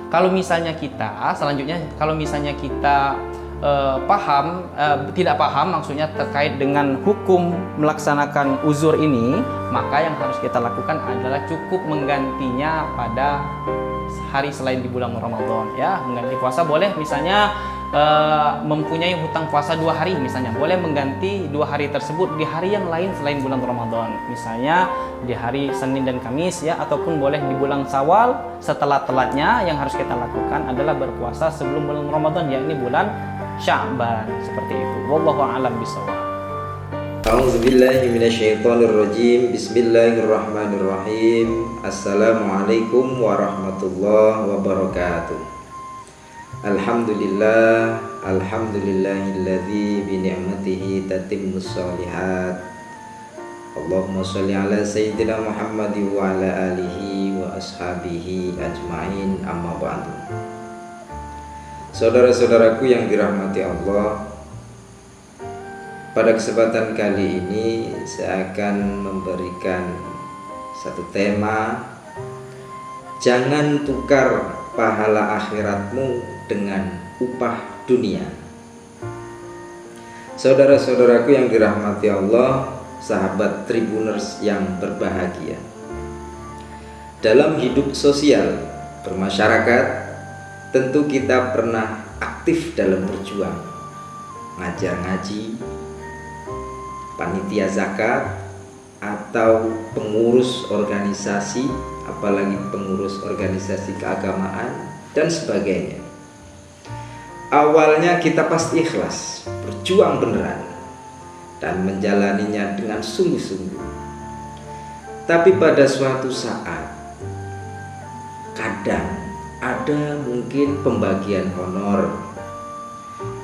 Speaker 2: kalau misalnya kita selanjutnya, kalau misalnya kita tidak paham maksudnya terkait dengan hukum melaksanakan uzur ini, maka yang harus kita lakukan adalah cukup menggantinya pada hari selain di bulan Ramadan ya. Mengganti puasa boleh, misalnya mempunyai hutang puasa 2 hari misalnya, boleh mengganti 2 hari tersebut di hari yang lain selain bulan Ramadan, misalnya di hari Senin dan Kamis ya, ataupun boleh di bulan Syawal. Setelah telatnya yang harus kita lakukan adalah berpuasa sebelum bulan Ramadan, yakni bulan Sya'ban, seperti itu. Wallahu a'lam bishawab.
Speaker 1: A'udzubillahi minasyaitonirrajim. Bismillahirrahmanirrahim. Assalamualaikum warahmatullahi wabarakatuh. Alhamdulillah, alhamdulillahilladzi bi ni'matihi tatimmus shalihat. Allahumma sholli ala sayyidina Muhammad wa ala alihi wa ashabihi ajmain, amma ba'du. Saudara-saudaraku yang dirahmati Allah, pada kesempatan kali ini saya akan memberikan satu tema, jangan tukar pahala akhiratmu dengan upah dunia. Saudara-saudaraku yang dirahmati Allah, sahabat Tribuners yang berbahagia, dalam hidup sosial bermasyarakat tentu kita pernah aktif dalam berjuang, ngajar ngaji, panitia zakat, atau pengurus organisasi, apalagi pengurus organisasi keagamaan dan sebagainya. Awalnya kita pasti ikhlas, berjuang beneran dan menjalaninya dengan sungguh-sungguh. Tapi pada suatu saat, kadang ada mungkin pembagian honor.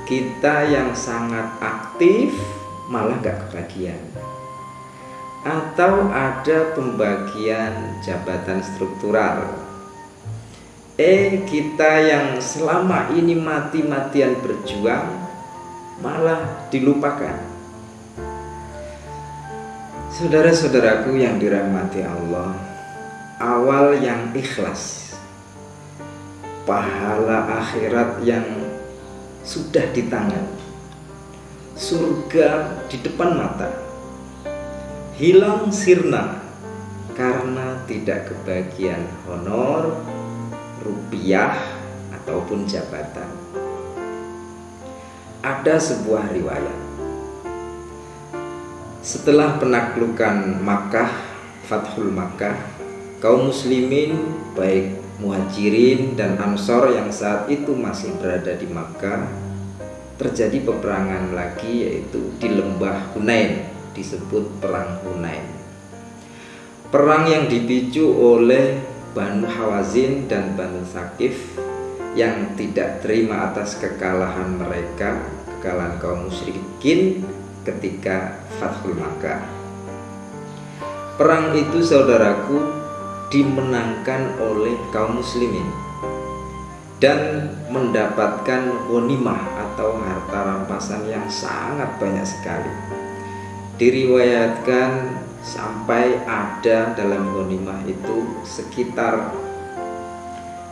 Speaker 1: Kita yang sangat aktif malah gak kebagian. Atau ada pembagian jabatan struktural. Kita yang selama ini mati-matian berjuang malah dilupakan. Saudara-saudaraku yang dirahmati Allah, awal yang ikhlas, pahala akhirat yang sudah di tangan, surga di depan mata, hilang sirna karena tidak kebagian honor, rupiah, ataupun jabatan. Ada sebuah riwayat, setelah penaklukan Makkah, Fathul Makkah, kaum muslimin baik Muhajirin dan Ansor yang saat itu masih berada di Makkah, terjadi peperangan lagi, yaitu di lembah Hunain, disebut perang Hunain. Perang yang dipicu oleh Banu Hawazin dan Banu Thaqif yang tidak terima atas kekalahan mereka, kekalahan kaum musyrikin ketika Fathul Makkah. Perang itu, saudaraku, dimenangkan oleh kaum muslimin dan mendapatkan ghanimah atau harta rampasan yang sangat banyak sekali. Diriwayatkan sampai ada dalam ghanimah itu sekitar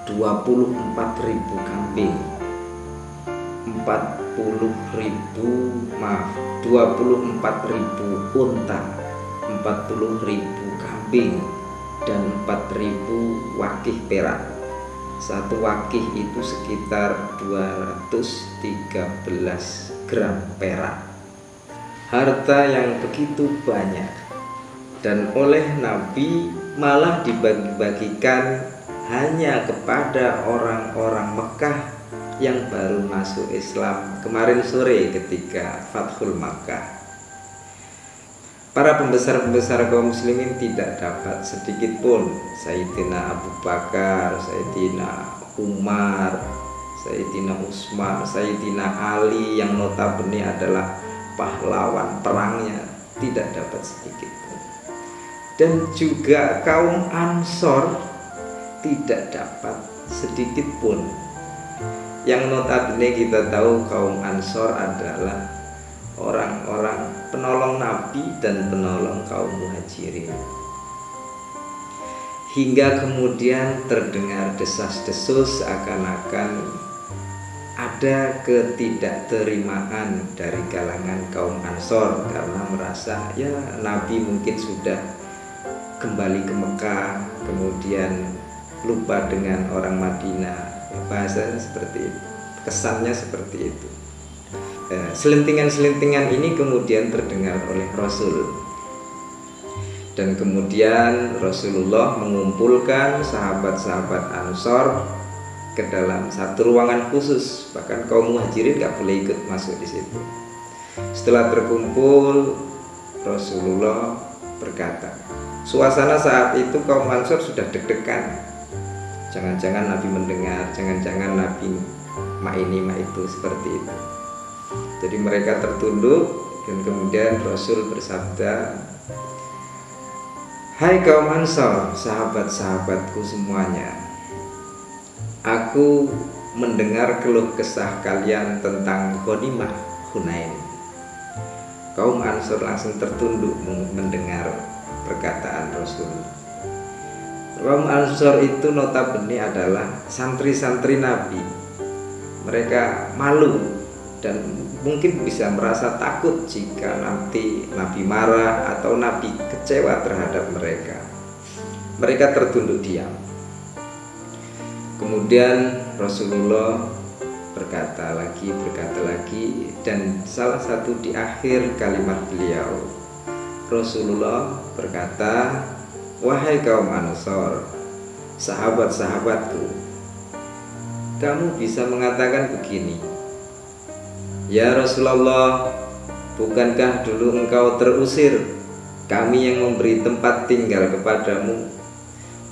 Speaker 1: 24.000 kambing, 24.000 unta, 40.000 kambing, dan 4.000 wakih perak. Satu wakih itu sekitar 213 gram perak. Harta yang begitu banyak, dan oleh Nabi malah dibagi-bagikan hanya kepada orang-orang Mekah yang baru masuk Islam kemarin sore ketika Fathul Makkah. Para pembesar-pembesar kaum muslimin tidak dapat sedikit pun. Sayyidina Abu Bakar, Sayyidina Umar, Sayyidina Utsman, Sayyidina Ali yang notabene adalah pahlawan perangnya, tidak dapat sedikit pun. Dan juga kaum Ansor tidak dapat sedikit pun. Yang notabene kita tahu kaum Ansor adalah orang-orang penolong Nabi dan penolong kaum Muhajirin. Hingga kemudian terdengar desas-desus seakan-akan ada ketidakterimaan dari kalangan kaum Ansor karena merasa ya Nabi mungkin sudah kembali ke Mekah, kemudian lupa dengan orang Madinah. Bahasanya seperti itu, kesannya seperti itu. Selentingan-selentingan ini kemudian terdengar oleh Rasul, dan kemudian Rasulullah mengumpulkan sahabat-sahabat Ansor ke dalam satu ruangan khusus, bahkan kaum Muhajirin gak boleh ikut masuk di situ. Setelah terkumpul, Rasulullah berkata, suasana saat itu kaum Ansor sudah deg-degan. Jangan-jangan Nabi mendengar, jangan-jangan Nabi ini itu, seperti itu. Jadi mereka tertunduk, dan kemudian Rasul bersabda, hai kaum Ansor, sahabat-sahabatku semuanya, aku mendengar keluh kesah kalian tentang ghanimah Hunain. Kaum Ansor langsung tertunduk mendengar perkataan Rasul. Kaum Ansor itu notabene adalah santri-santri Nabi. Mereka malu dan mungkin bisa merasa takut jika nanti Nabi marah atau Nabi kecewa terhadap mereka. Mereka tertunduk diam. Kemudian Rasulullah berkata lagi, dan salah satu di akhir kalimat beliau, Rasulullah berkata, "Wahai kaum Ansor, sahabat-sahabatku, kamu bisa mengatakan begini, ya Rasulullah, bukankah dulu engkau terusir, kami yang memberi tempat tinggal kepadamu?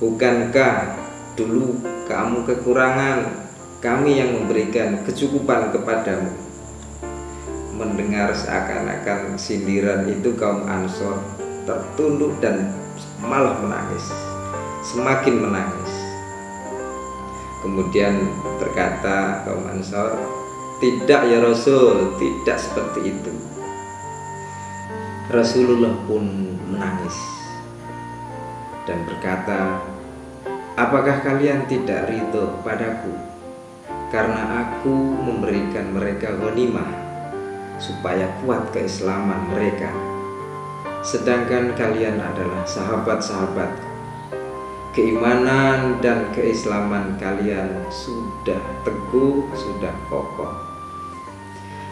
Speaker 1: Bukankah dulu kamu kekurangan, kami yang memberikan kecukupan kepadamu?" Mendengar seakan-akan sindiran itu, kaum Ansor tertunduk dan malah menangis, semakin menangis. Kemudian berkata kaum Ansor, "Tidak ya Rasul, tidak seperti itu." Rasulullah pun menangis dan berkata, "Apakah kalian tidak ridho padaku karena aku memberikan mereka ghanimah supaya kuat keislaman mereka, sedangkan kalian adalah sahabat-sahabat. Keimanan dan keislaman kalian sudah teguh, sudah kokoh.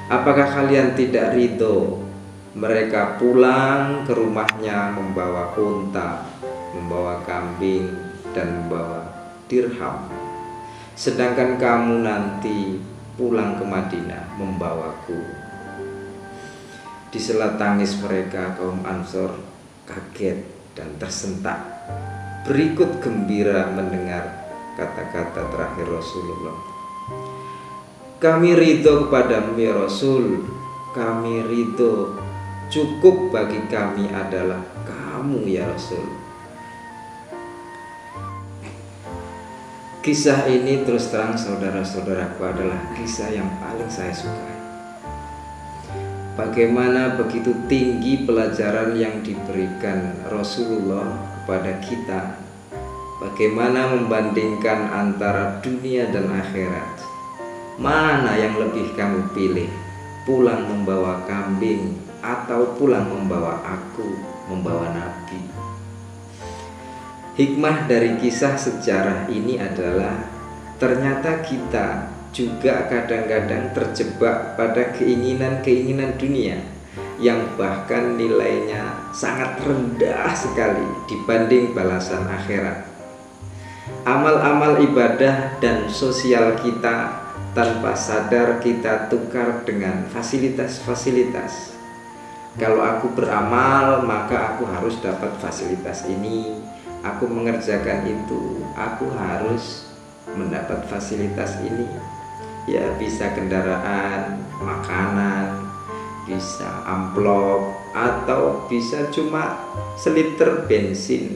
Speaker 1: Apakah kalian tidak ridho mereka pulang ke rumahnya membawa unta, membawa kambing, dan membawa dirham, sedangkan kamu nanti pulang ke Madinah membawaku?" Di sela tangis mereka, kaum Ansor kaget dan tersentak, berikut gembira mendengar kata-kata terakhir Rasulullah. "Kami ridho kepadamu ya Rasul, kami ridho, cukup bagi kami adalah kamu ya Rasul." Kisah ini terus terang saudara-saudaraku adalah kisah yang paling saya sukai. Bagaimana begitu tinggi pelajaran yang diberikan Rasulullah kepada kita. Bagaimana membandingkan antara dunia dan akhirat. Mana yang lebih kamu pilih? Pulang membawa kambing atau pulang membawa aku, membawa Nabi? Hikmah dari kisah sejarah ini adalah ternyata kita juga kadang-kadang terjebak pada keinginan-keinginan dunia yang bahkan nilainya sangat rendah sekali dibanding balasan akhirat. Amal-amal ibadah dan sosial kita tanpa sadar kita tukar dengan fasilitas-fasilitas. Kalau aku beramal, maka aku harus dapat fasilitas ini. Aku mengerjakan itu, aku harus mendapat fasilitas ini. Ya, bisa kendaraan, makanan, bisa amplop, atau bisa cuma seliter bensin.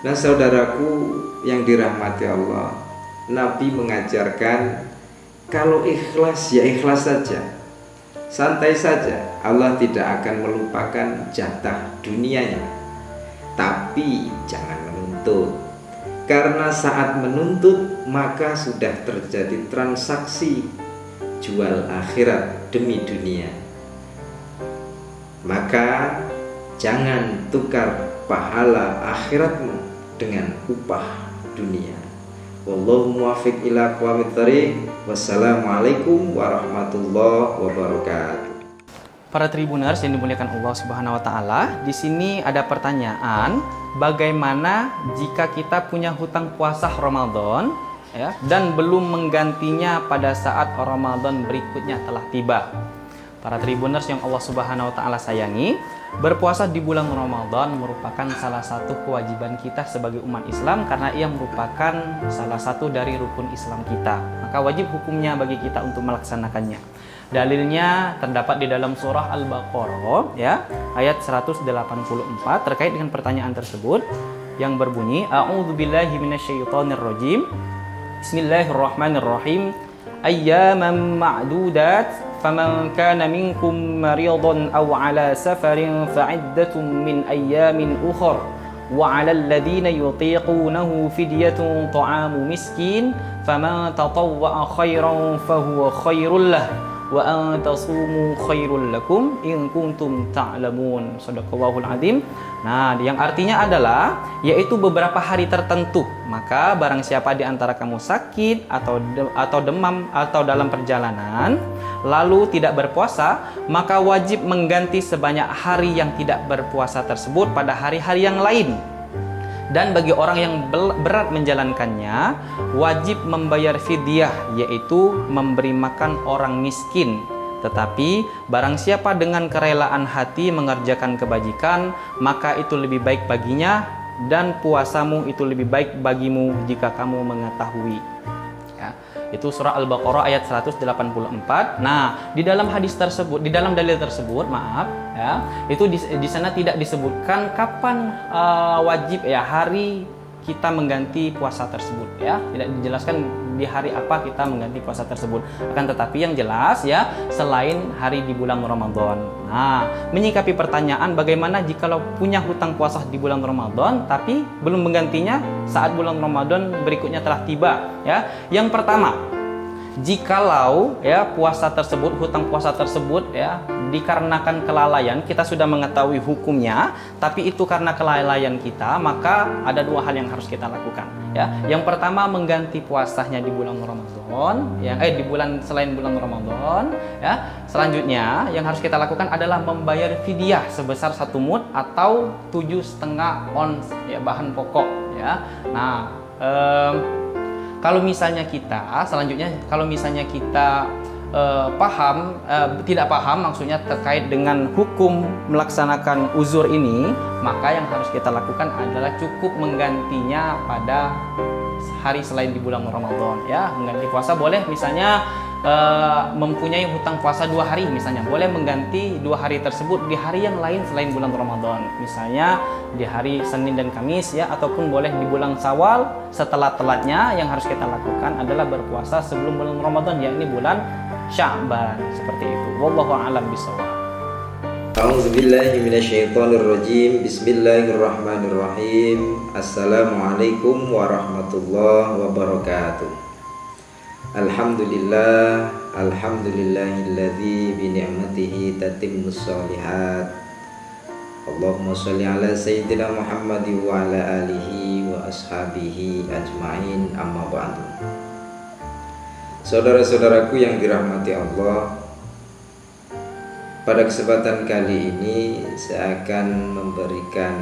Speaker 1: Nah, saudaraku yang dirahmati Allah, Nabi mengajarkan kalau ikhlas ya ikhlas saja, santai saja. Allah tidak akan melupakan jatah dunianya, tapi jangan menuntut. Karena saat menuntut maka sudah terjadi transaksi jual akhirat demi dunia. Maka jangan tukar pahala akhiratmu dengan upah dunia. Wallahu muwaffiq ila aqwamit thoriq. Wassalamualaikum warahmatullahi wabarakatuh.
Speaker 2: Para Tribuners yang dimuliakan Allah Subhanahu wa taala, di sini ada pertanyaan, bagaimana jika kita punya hutang puasa Ramadan ya dan belum menggantinya pada saat Ramadan berikutnya telah tiba? Para Tribuners yang Allah Subhanahu wa taala sayangi, berpuasa di bulan Ramadan merupakan salah satu kewajiban kita sebagai umat Islam karena ia merupakan salah satu dari rukun Islam kita. Maka wajib hukumnya bagi kita untuk melaksanakannya. Dalilnya terdapat di dalam surah Al-Baqarah ya, ayat 184 terkait dengan pertanyaan tersebut yang berbunyi, A'udzubillahi minasyaitonirrajim. Bismillahirrahmanirrahim. Ayyaman ma'dudat faman kana minkum maridan aw ala safarin fa'iddatun min ayyamin ukhra wa 'alal ladzina yutiqunahu fidyatun ta'amu miskin faman tatawwa'a khairan fahuwa khairul lah wa an tasumu khairul lakum in kuntum ta'lamun. Shadaqallahul azim. Nah, yang artinya adalah yaitu beberapa hari tertentu. Maka barang siapa di antara kamu sakit atau demam atau dalam perjalanan lalu tidak berpuasa, maka wajib mengganti sebanyak hari yang tidak berpuasa tersebut pada hari-hari yang lain. Dan bagi orang yang berat menjalankannya, wajib membayar fidyah, yaitu memberi makan orang miskin. Tetapi barang siapa dengan kerelaan hati mengerjakan kebajikan, maka itu lebih baik baginya, dan puasamu itu lebih baik bagimu jika kamu mengetahui. Ya, itu surah Al-Baqarah ayat 184. Nah, di dalam hadis tersebut, di dalam dalil tersebut, maaf ya, itu di sana tidak disebutkan kapan wajib ya hari kita mengganti puasa tersebut ya, tidak dijelaskan di hari apa kita mengganti puasa tersebut. Akan tetapi yang jelas ya, selain hari di bulan Ramadan. Nah, menyikapi pertanyaan bagaimana jikalau punya hutang puasa di bulan Ramadan tapi belum menggantinya saat bulan Ramadan berikutnya telah tiba ya. Yang pertama, jikalau ya puasa tersebut, hutang puasa tersebut ya dikarenakan kelalaian, kita sudah mengetahui hukumnya, tapi itu karena kelalaian kita, maka ada dua hal yang harus kita lakukan ya. Yang pertama, mengganti puasanya di bulan Ramadan ya, di bulan selain bulan Ramadan ya. Selanjutnya yang harus kita lakukan adalah membayar fidyah sebesar 1 mud atau 7,5 ons ya bahan pokok ya. Nah, kalau misalnya kita selanjutnya, kalau misalnya kita tidak paham maksudnya terkait dengan hukum melaksanakan uzur ini, maka yang harus kita lakukan adalah cukup menggantinya pada hari selain di bulan Ramadan ya. Mengganti puasa boleh, misalnya mempunyai hutang puasa 2 hari misalnya, boleh mengganti 2 hari tersebut di hari yang lain selain bulan Ramadan, misalnya di hari Senin dan Kamis ya, ataupun boleh di bulan Syawal. Setelah telatnya yang harus kita lakukan adalah berpuasa sebelum bulan Ramadan, yakni bulan Sya'ban, seperti itu. Wallahu a'lam bishawab.
Speaker 1: A'udzubillahi minasyaitonirrajim. Bismillahirrahmanirrahim. Assalamualaikum warahmatullahi wabarakatuh. Alhamdulillah, alhamdulillahilladzi bi ni'matihi tatimmus shalihat. Allahumma sholli ala sayyidina Muhammad wa ala alihi wa ashabihi ajmain, amma ba'du. Saudara-saudaraku yang dirahmati Allah, pada kesempatan kali ini saya akan memberikan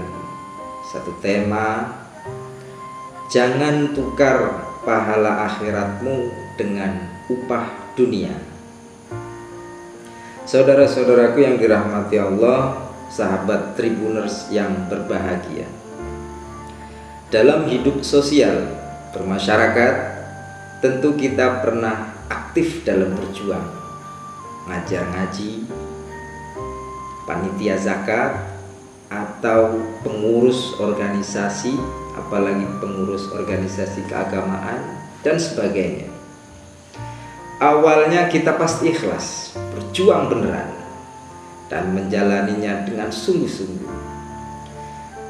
Speaker 1: satu tema: jangan tukar pahala akhiratmu dengan upah dunia. Saudara-saudaraku yang dirahmati Allah, sahabat Tribuners yang berbahagia, dalam hidup sosial bermasyarakat tentu kita pernah aktif dalam berjuang, ngajar ngaji, panitia zakat, atau pengurus organisasi, apalagi pengurus organisasi keagamaan dan sebagainya. Awalnya kita pasti ikhlas, berjuang beneran, dan menjalaninya dengan sungguh-sungguh.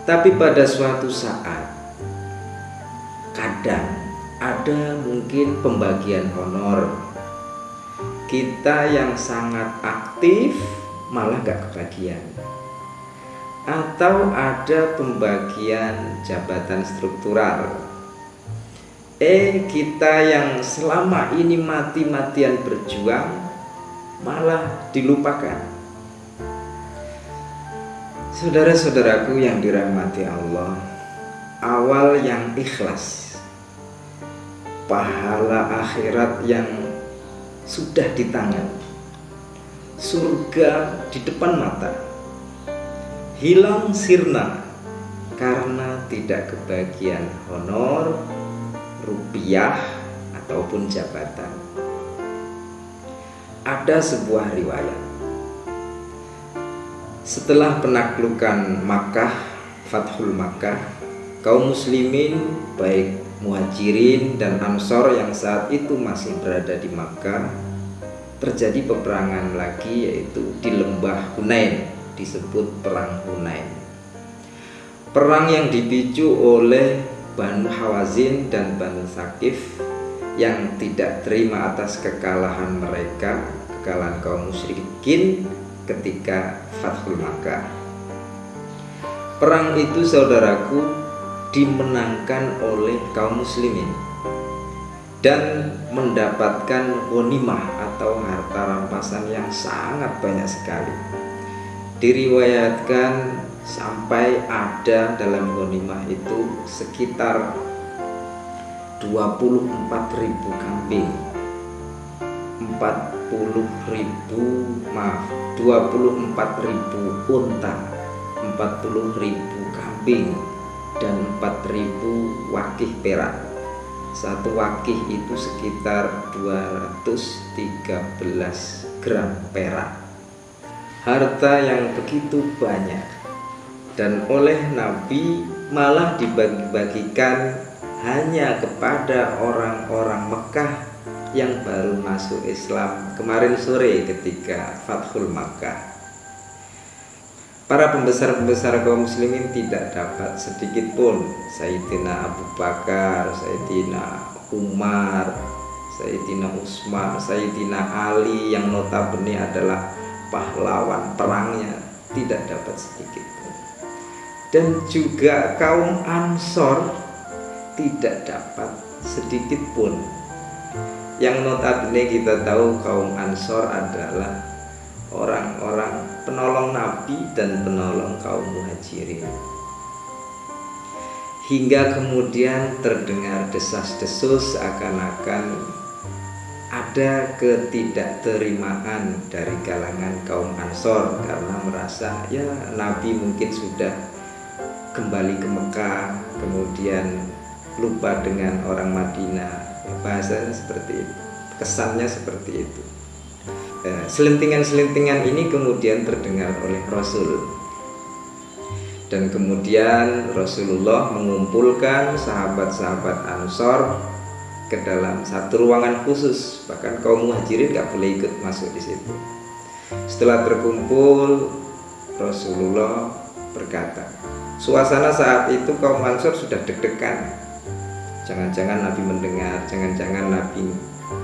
Speaker 1: Tapi pada suatu saat, kadang ada mungkin pembagian honor. Kita yang sangat aktif malah gak kebagian. Atau ada pembagian jabatan struktural. Kita yang selama ini mati-matian berjuang malah dilupakan. Saudara-saudaraku yang dirahmati Allah, awal yang ikhlas, pahala akhirat yang sudah di tangan, surga di depan mata, hilang sirna karena tidak kebagian honor, rupiah, ataupun jabatan. Ada sebuah riwayat, setelah penaklukan Makkah, Fathul Makkah, kaum muslimin baik Muhajirin dan Ansor yang saat itu masih berada di Makkah, terjadi peperangan lagi, yaitu di lembah Hunain, disebut perang Hunain. Perang yang dipicu oleh Banu Hawazin dan Banu Thaqif yang tidak terima atas kekalahan mereka, kekalahan kaum musyrikin ketika Fathul Makkah. Perang itu saudaraku dimenangkan oleh kaum muslimin dan mendapatkan ghanimah atau harta rampasan yang sangat banyak sekali. Diriwayatkan sampai ada dalam ghanimah itu sekitar 24.000 kambing, 24.000 unta, 40.000 kambing, dan 4.000 wakih perak. Satu wakih itu sekitar 213 gram perak. Harta yang begitu banyak, dan oleh Nabi malah dibagi-bagikan hanya kepada orang-orang Mekah yang baru masuk Islam kemarin sore ketika Fathul Makkah. Para pembesar-pembesar kaum muslimin tidak dapat sedikit pun, Sayyidina Abu Bakar, Sayyidina Umar, Sayyidina Utsman, Sayyidina Ali yang notabene adalah pahlawan perangnya, tidak dapat sedikit pun. Dan juga kaum Ansor tidak dapat sedikit pun. Yang notabene kita tahu kaum Ansor adalah orang-orang penolong Nabi dan penolong kaum Muhajirin. Hingga kemudian terdengar desas-desus seakan-akan ada ketidakterimaan dari kalangan kaum Ansor karena merasa ya Nabi mungkin sudah kembali ke Mekah, kemudian lupa dengan orang Madinah. Bahasanya seperti itu, kesannya seperti itu. Selentingan-selentingan ini kemudian terdengar oleh Rasul, dan kemudian Rasulullah mengumpulkan sahabat-sahabat Ansor ke dalam satu ruangan khusus. Bahkan kaum Muhajirin gak boleh ikut masuk di situ. Setelah terkumpul, Rasulullah berkata, suasana saat itu kaum Ansor sudah deg-degan. Jangan-jangan Nabi mendengar, jangan-jangan Nabi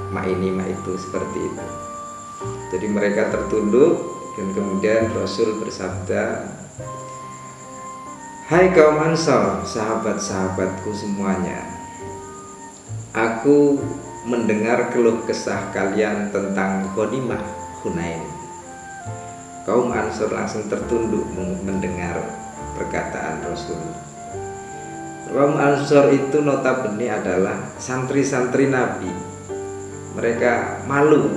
Speaker 1: mak ini mak itu, seperti itu. Jadi mereka tertunduk, dan kemudian Rasul bersabda, hai kaum Ansor, sahabat-sahabatku semuanya, aku mendengar keluh kesah kalian tentang ghanimah Hunain. Kaum Ansor langsung tertunduk mendengar perkataan Rasul. Kaum Ansor itu notabene adalah santri-santri Nabi. Mereka malu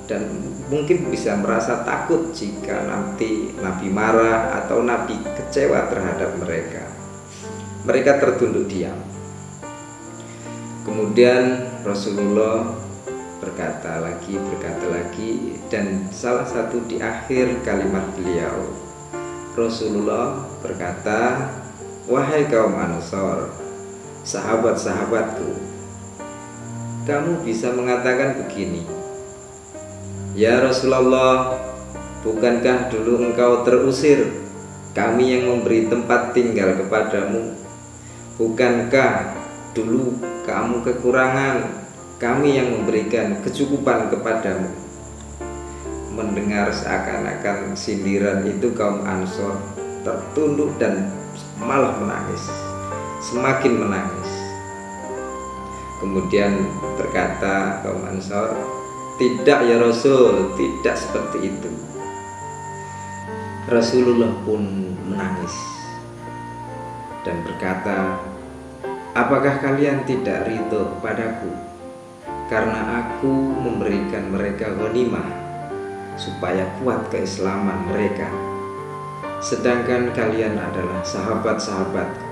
Speaker 1: dan mungkin bisa merasa takut jika nanti Nabi marah atau Nabi kecewa terhadap mereka. Mereka tertunduk diam. Kemudian Rasulullah berkata lagi, dan salah satu di akhir kalimat beliau, Rasulullah berkata, wahai kaum Ansor, sahabat-sahabatku, kamu bisa mengatakan begini, ya Rasulullah, bukankah dulu engkau terusir, kami yang memberi tempat tinggal kepadamu? Bukankah dulu kamu kekurangan, kami yang memberikan kecukupan kepadamu? Mendengar seakan-akan sindiran itu, kaum Ansor tertunduk dan malah menangis, semakin menangis. Kemudian berkata kaum Ansor, tidak ya Rasul, tidak seperti itu. Rasulullah pun menangis dan berkata, apakah kalian tidak ridho padaku karena aku memberikan mereka ghanimah supaya kuat keislaman mereka, sedangkan kalian adalah sahabat-sahabatku,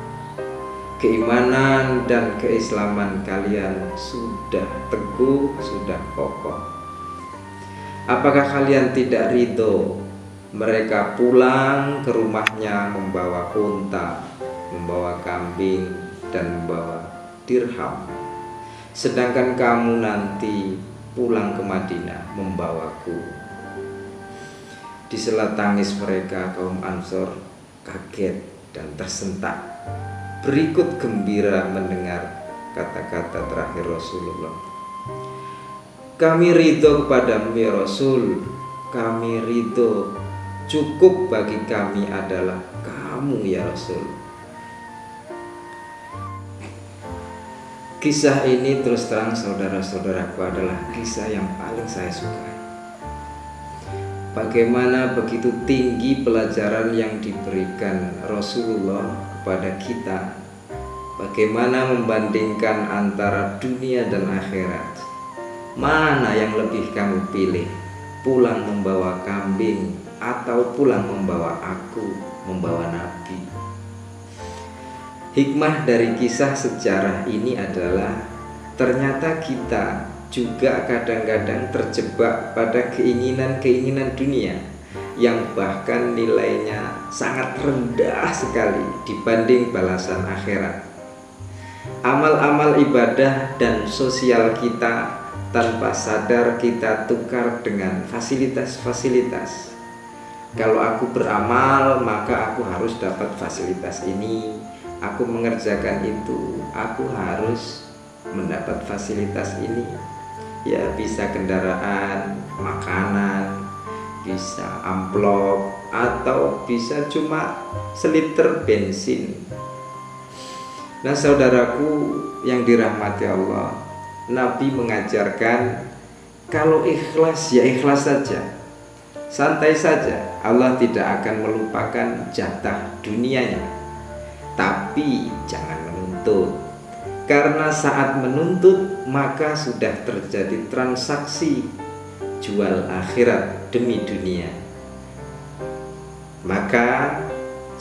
Speaker 1: keimanan dan keislaman kalian sudah teguh, sudah kokoh. Apakah kalian tidak ridho mereka pulang ke rumahnya membawa unta, membawa kambing, dan membawa dirham, sedangkan kamu nanti pulang ke Madinah membawaku? Di sela tangis mereka, kaum Ansor kaget dan tersentak, berikut gembira mendengar kata-kata terakhir Rasulullah. Kami ridho kepadamu ya Rasul. Kami ridho. Cukup bagi kami adalah kamu ya Rasul. Kisah ini terus terang saudara-saudaraku adalah kisah yang paling saya sukai. Bagaimana begitu tinggi pelajaran yang diberikan Rasulullah kepada kita. Bagaimana membandingkan antara dunia dan akhirat. Mana yang lebih kamu pilih? Pulang membawa kambing atau pulang membawa aku, membawa Nabi? Hikmah dari kisah sejarah ini adalah ternyata kita juga kadang-kadang terjebak pada keinginan-keinginan dunia yang bahkan nilainya sangat rendah sekali dibanding balasan akhirat. Amal-amal ibadah dan sosial kita tanpa sadar kita tukar dengan fasilitas-fasilitas. Kalau aku beramal, maka aku harus dapat fasilitas ini. Aku mengerjakan itu, aku harus mendapat fasilitas ini. Ya, bisa kendaraan, makanan, bisa amplop, atau bisa cuma seliter bensin. Nah, saudaraku yang dirahmati Allah, Nabi mengajarkan kalau ikhlas ya ikhlas saja, santai saja. Allah tidak akan melupakan jatah dunianya. Tapi jangan menuntut, karena saat menuntut maka sudah terjadi transaksi jual akhirat demi dunia. Maka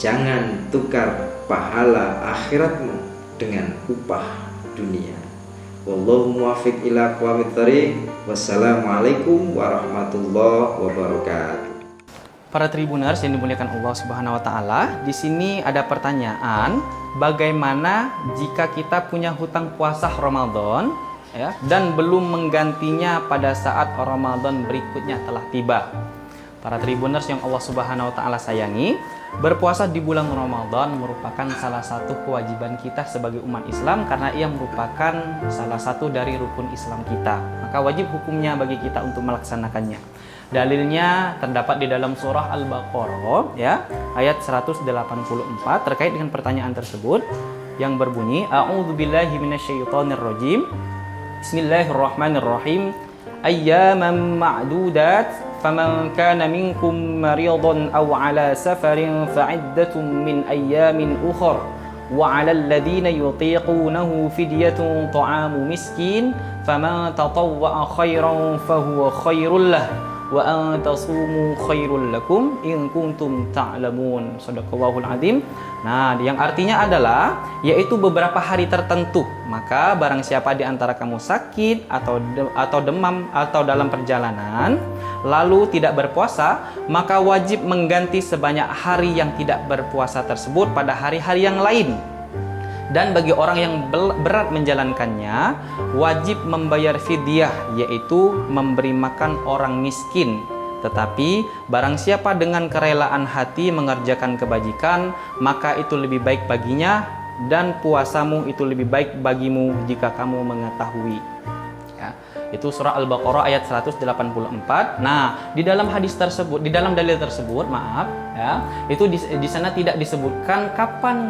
Speaker 1: jangan tukar pahala akhiratmu dengan upah dunia. Wallahu muwaffiq ila aqwamit thoriq. Wassalamualaikum warahmatullahi wabarakatuh.
Speaker 2: Para tribuners yang dimuliakan Allah Subhanahu wa taala, di sini ada pertanyaan, bagaimana jika kita punya hutang puasa Ramadan ya dan belum menggantinya pada saat Ramadan berikutnya telah tiba? Para tribuners yang Allah Subhanahu wa taala sayangi, berpuasa di bulan Ramadan merupakan salah satu kewajiban kita sebagai umat Islam karena ia merupakan salah satu dari rukun Islam kita. Maka wajib hukumnya bagi kita untuk melaksanakannya. Dalilnya terdapat di dalam surah Al-Baqarah ya, ayat 184 terkait dengan pertanyaan tersebut yang berbunyi A'udzubillahi minasyaitonirrajim. Bismillahirrahmanirrahim. Ayyaman ma'dudat faman kana minkum maridan aw ala safarin fa'iddatun min ayyamin ukhra wa 'alal ladzina yutiqunahu fidyatun ta'amu miskin faman tatawwa'a khairan fahuwa khairul lah wa an tasumu khairul lakum in kuntum ta'lamun. Shadaqallahul azim. Nah, yang artinya adalah yaitu beberapa hari tertentu. Maka barang siapa di antara kamu sakit atau demam atau dalam perjalanan lalu tidak berpuasa, maka wajib mengganti sebanyak hari yang tidak berpuasa tersebut pada hari-hari yang lain. Dan bagi orang yang berat menjalankannya, wajib membayar fidyah, yaitu memberi makan orang miskin. Tetapi barang siapa dengan kerelaan hati mengerjakan kebajikan, maka itu lebih baik baginya, dan puasamu itu lebih baik bagimu jika kamu mengetahui. Ya, itu surah Al-Baqarah ayat 184. Nah, di dalam hadis tersebut, di dalam dalil tersebut, maaf ya, itu di sana tidak disebutkan kapan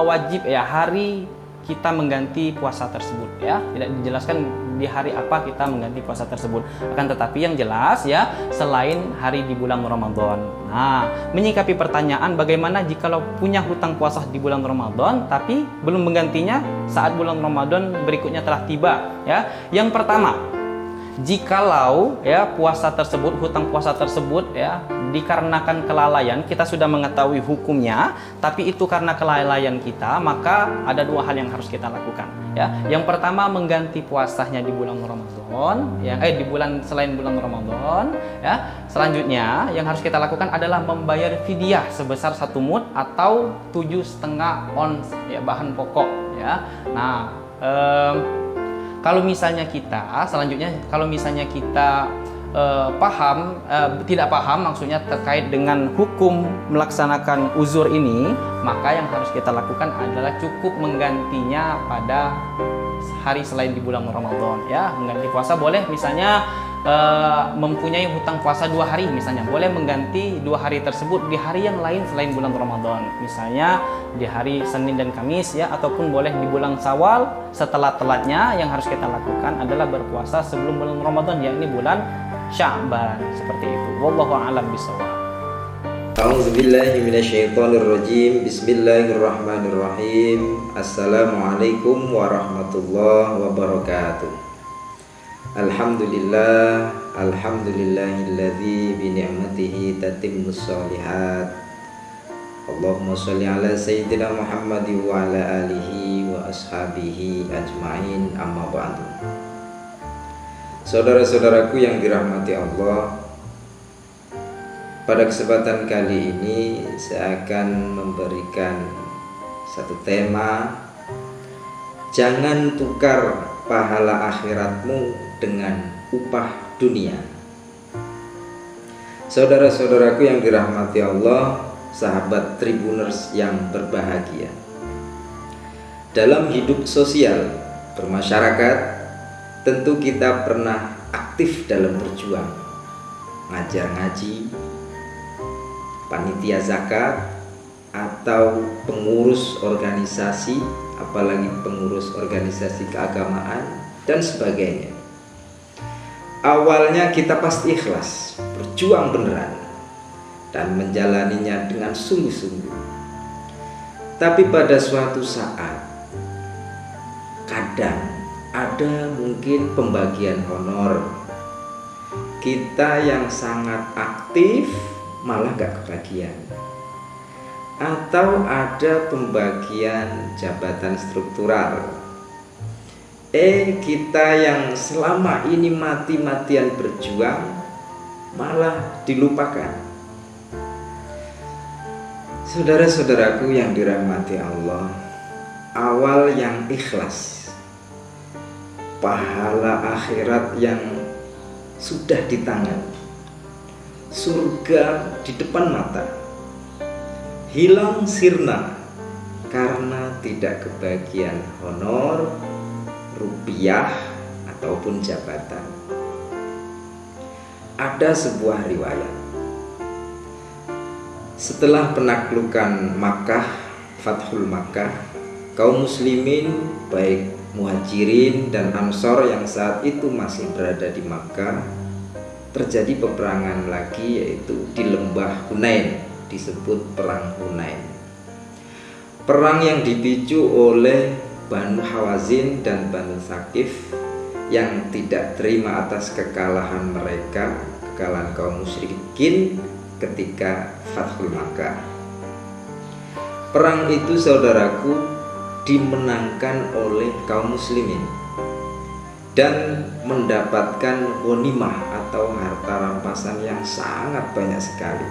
Speaker 2: wajib ya hari kita mengganti puasa tersebut ya. Tidak dijelaskan di hari apa kita mengganti puasa tersebut. Akan tetapi yang jelas ya, selain hari di bulan Ramadan. Nah, menyikapi pertanyaan bagaimana jikalau punya hutang puasa di bulan Ramadan tapi belum menggantinya saat bulan Ramadan berikutnya telah tiba ya. Yang pertama, jikalau ya puasa tersebut, hutang puasa tersebut ya dikarenakan kelalaian, kita sudah mengetahui hukumnya, tapi itu karena kelalaian kita, maka ada dua hal yang harus kita lakukan ya. Yang pertama, mengganti puasanya di bulan Ramadan ya, di bulan selain bulan Ramadan ya. Selanjutnya yang harus kita lakukan adalah membayar fidyah sebesar 1 mud atau 7,5 ons ya bahan pokok ya. Nah, kalau misalnya kita selanjutnya tidak paham maksudnya terkait dengan hukum melaksanakan uzur ini, maka yang harus kita lakukan adalah cukup menggantinya pada hari selain di bulan Ramadan ya. Mengganti puasa boleh, misalnya mempunyai hutang puasa 2 hari misalnya, boleh mengganti 2 hari tersebut di hari yang lain selain bulan Ramadan, misalnya di hari Senin dan Kamis ya, ataupun boleh di bulan Syawal. Setelah telatnya yang harus kita lakukan adalah berpuasa sebelum bulan Ramadan, yakni bulan Sya'ban, seperti itu. Wallahu a'lam bishawab.
Speaker 1: A'udzubillahi minasyaitonirrajim. Bismillahirrahmanirrahim. Assalamualaikum warahmatullahi wabarakatuh. Alhamdulillah, alhamdulillahilladzi bi ni'matihi tatimmus shalihat. Allahumma sholli ala sayyidina Muhammad wa ala alihi wa ashabihi ajmain, amma ba'du. Saudara-saudaraku yang dirahmati Allah, pada kesempatan kali ini saya akan memberikan satu tema: jangan tukar pahala akhiratmu dengan upah dunia. Saudara-saudaraku yang dirahmati Allah, sahabat Tribuners yang berbahagia, dalam hidup sosial bermasyarakat tentu kita pernah aktif dalam berjuang, ngajar ngaji, panitia zakat, atau pengurus organisasi, apalagi pengurus organisasi keagamaan dan sebagainya. Awalnya kita pasti ikhlas, berjuang beneran, dan menjalaninya dengan sungguh-sungguh. Tapi pada suatu saat, kadang ada mungkin pembagian honor. Kita yang sangat aktif malah gak kebagian. Atau ada pembagian jabatan struktural. Kita yang selama ini mati-matian berjuang malah dilupakan. Saudara-saudaraku yang dirahmati Allah, awal yang ikhlas, pahala akhirat yang sudah di tangan, surga di depan mata, hilang sirna karena tidak kebagian honor, rupiah, ataupun jabatan. Ada sebuah riwayat, setelah penaklukan Makkah, Fathul Makkah, kaum muslimin baik Muhajirin dan Ansor yang saat itu masih berada di Makkah, terjadi peperangan lagi, yaitu di lembah Hunain, disebut perang Hunain. Perang yang dipicu oleh Banu Hawazin dan Banu Thaqif yang tidak terima atas kekalahan mereka, kekalahan kaum musyrikin ketika Fathul Makkah. Perang itu, saudaraku, dimenangkan oleh kaum muslimin dan mendapatkan ghanimah atau harta rampasan yang sangat banyak sekali.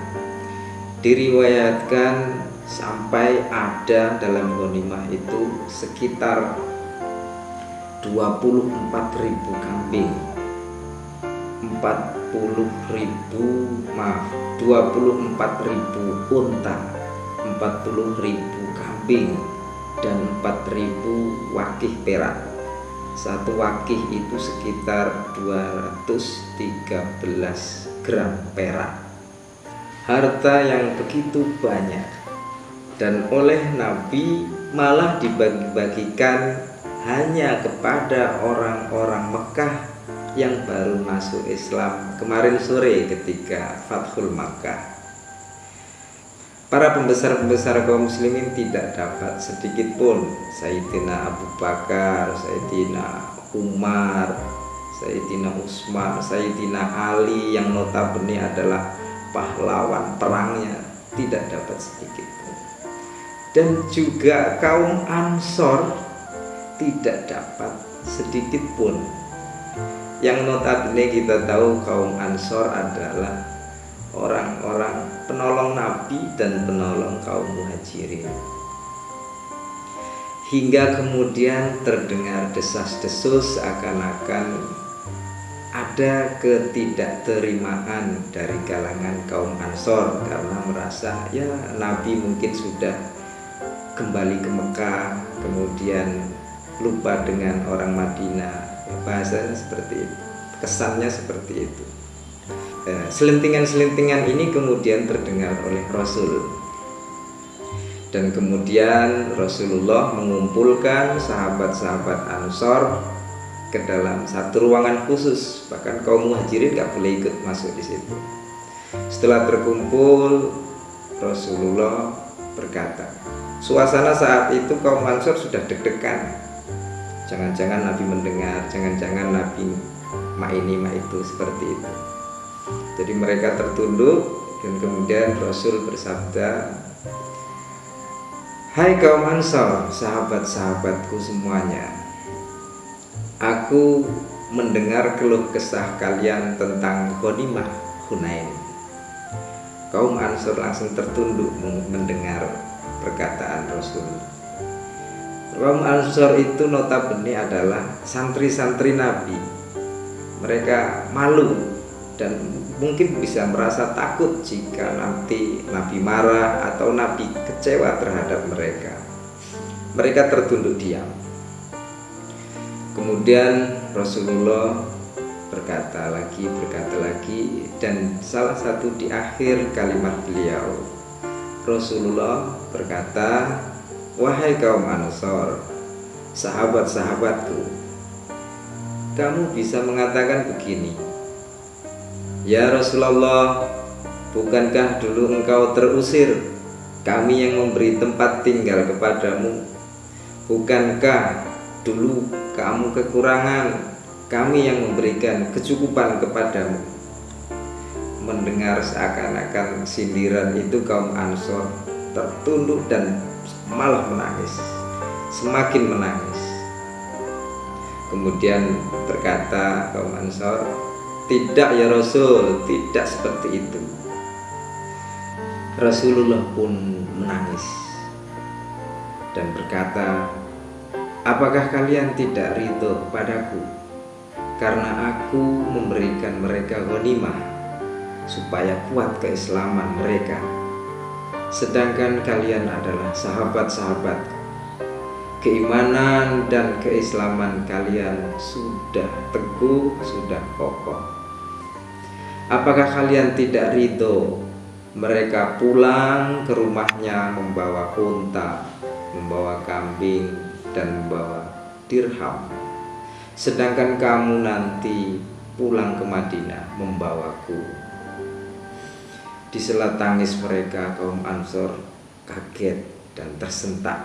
Speaker 1: Diriwayatkan sampai ada dalam ghanimah itu sekitar 24.000 kambing, 24.000 unta, 40.000 kambing, dan 4.000 wakih perak. Satu wakih itu sekitar 213 gram perak. Harta yang begitu banyak, dan oleh Nabi malah dibagi-bagikan hanya kepada orang-orang Mekah yang baru masuk Islam kemarin sore ketika Fathul Makkah. Para pembesar-pembesar kaum muslimin tidak dapat sedikit pun. Sayyidina Abu Bakar, Sayyidina Umar, Sayyidina Utsman, Sayyidina Ali yang notabene adalah pahlawan perangnya, tidak dapat sedikit pun. Dan juga kaum Ansor tidak dapat sedikit pun. Yang notabene kita tahu kaum Ansor adalah orang-orang penolong Nabi dan penolong kaum Muhajirin. Hingga kemudian terdengar desas-desus seakan-akan ada ketidakterimaan dari kalangan kaum Ansor karena merasa ya Nabi mungkin sudah kembali ke Mekah, kemudian lupa dengan orang Madinah. Bahasanya seperti itu, kesannya seperti itu. Selentingan-selentingan ini kemudian terdengar oleh Rasul, dan kemudian Rasulullah mengumpulkan sahabat-sahabat Ansor ke dalam satu ruangan khusus. Bahkan kaum Muhajirin gak boleh ikut masuk di situ. Setelah terkumpul, Rasulullah berkata, suasana saat itu kaum Ansor sudah deg-degan. Jangan-jangan Nabi mendengar, jangan-jangan Nabi mak ini mak itu, seperti itu. Jadi mereka tertunduk, dan kemudian Rasul bersabda, hai kaum Ansor, sahabat-sahabatku semuanya, aku mendengar keluh kesah kalian tentang ghanimah Hunain. Kaum Ansor langsung tertunduk mendengar perkataan Rasul. Kaum Ansor itu notabene adalah santri-santri Nabi. Mereka malu dan mungkin bisa merasa takut jika nanti Nabi marah atau Nabi kecewa terhadap mereka. Mereka tertunduk diam. Kemudian Rasulullah berkata lagi, dan salah satu di akhir kalimat beliau, Rasulullah berkata, wahai kaum Ansor, sahabat-sahabatku, kamu bisa mengatakan begini, ya Rasulullah, bukankah dulu engkau terusir, kami yang memberi tempat tinggal kepadamu? Bukankah dulu kamu kekurangan, kami yang memberikan kecukupan kepadamu? Mendengar seakan-akan sindiran itu, kaum Ansor tertunduk dan malah menangis, semakin menangis. Kemudian berkata kaum Ansor, tidak ya Rasul, tidak seperti itu. Rasulullah pun menangis dan berkata, apakah kalian tidak ridho padaku karena aku memberikan mereka ghanimah supaya kuat keislaman mereka, sedangkan kalian adalah sahabat-sahabatku, keimanan dan keislaman kalian sudah teguh, sudah kokoh. Apakah kalian tidak ridho mereka pulang ke rumahnya membawa unta, membawa kambing, dan membawa dirham, sedangkan kamu nanti pulang ke Madinah membawaku? Di sela tangis mereka, kaum Ansor kaget dan tersentak,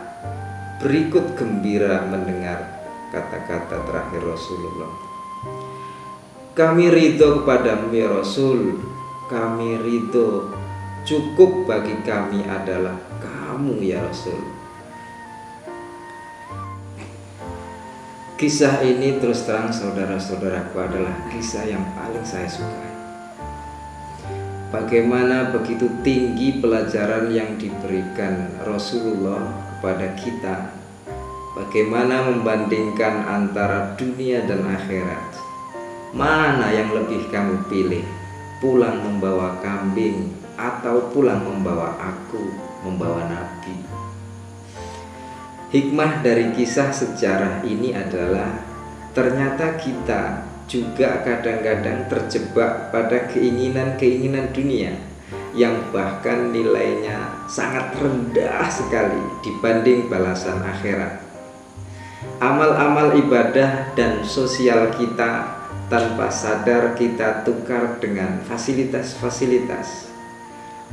Speaker 1: berikut gembira mendengar kata-kata terakhir Rasulullah. Kami ridho kepadamu ya Rasul, kami ridho, cukup bagi kami adalah kamu ya Rasul. Kisah ini terus terang saudara-saudaraku adalah kisah yang paling saya sukai. Bagaimana begitu tinggi pelajaran yang diberikan Rasulullah kepada kita. Bagaimana membandingkan antara dunia dan akhirat. Mana yang lebih kamu pilih? Pulang membawa kambing atau pulang membawa aku, membawa Nabi? Hikmah dari kisah sejarah ini adalah ternyata kita juga kadang-kadang terjebak pada keinginan-keinginan dunia yang bahkan nilainya sangat rendah sekali dibanding balasan akhirat. Amal-amal ibadah dan sosial kita tanpa sadar kita tukar dengan fasilitas-fasilitas.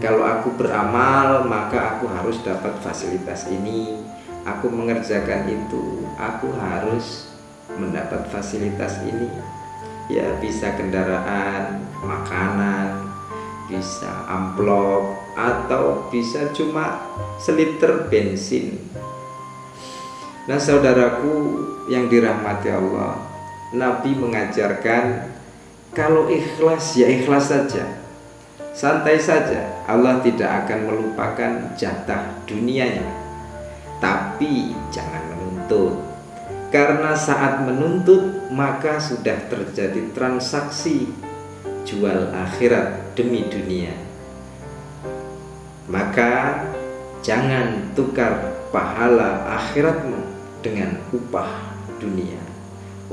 Speaker 1: Kalau aku beramal, maka aku harus dapat fasilitas ini. Aku mengerjakan itu, aku harus mendapat fasilitas ini. Ya, bisa kendaraan, makanan, bisa amplop, atau bisa cuma seliter bensin. Nah, saudaraku yang dirahmati Allah, Nabi mengajarkan kalau ikhlas ya ikhlas saja, santai saja. Allah tidak akan melupakan jatah dunianya, tapi jangan menuntut. Karena saat menuntut maka sudah terjadi transaksi jual akhirat demi dunia. Maka jangan tukar pahala akhiratmu dengan upah dunia.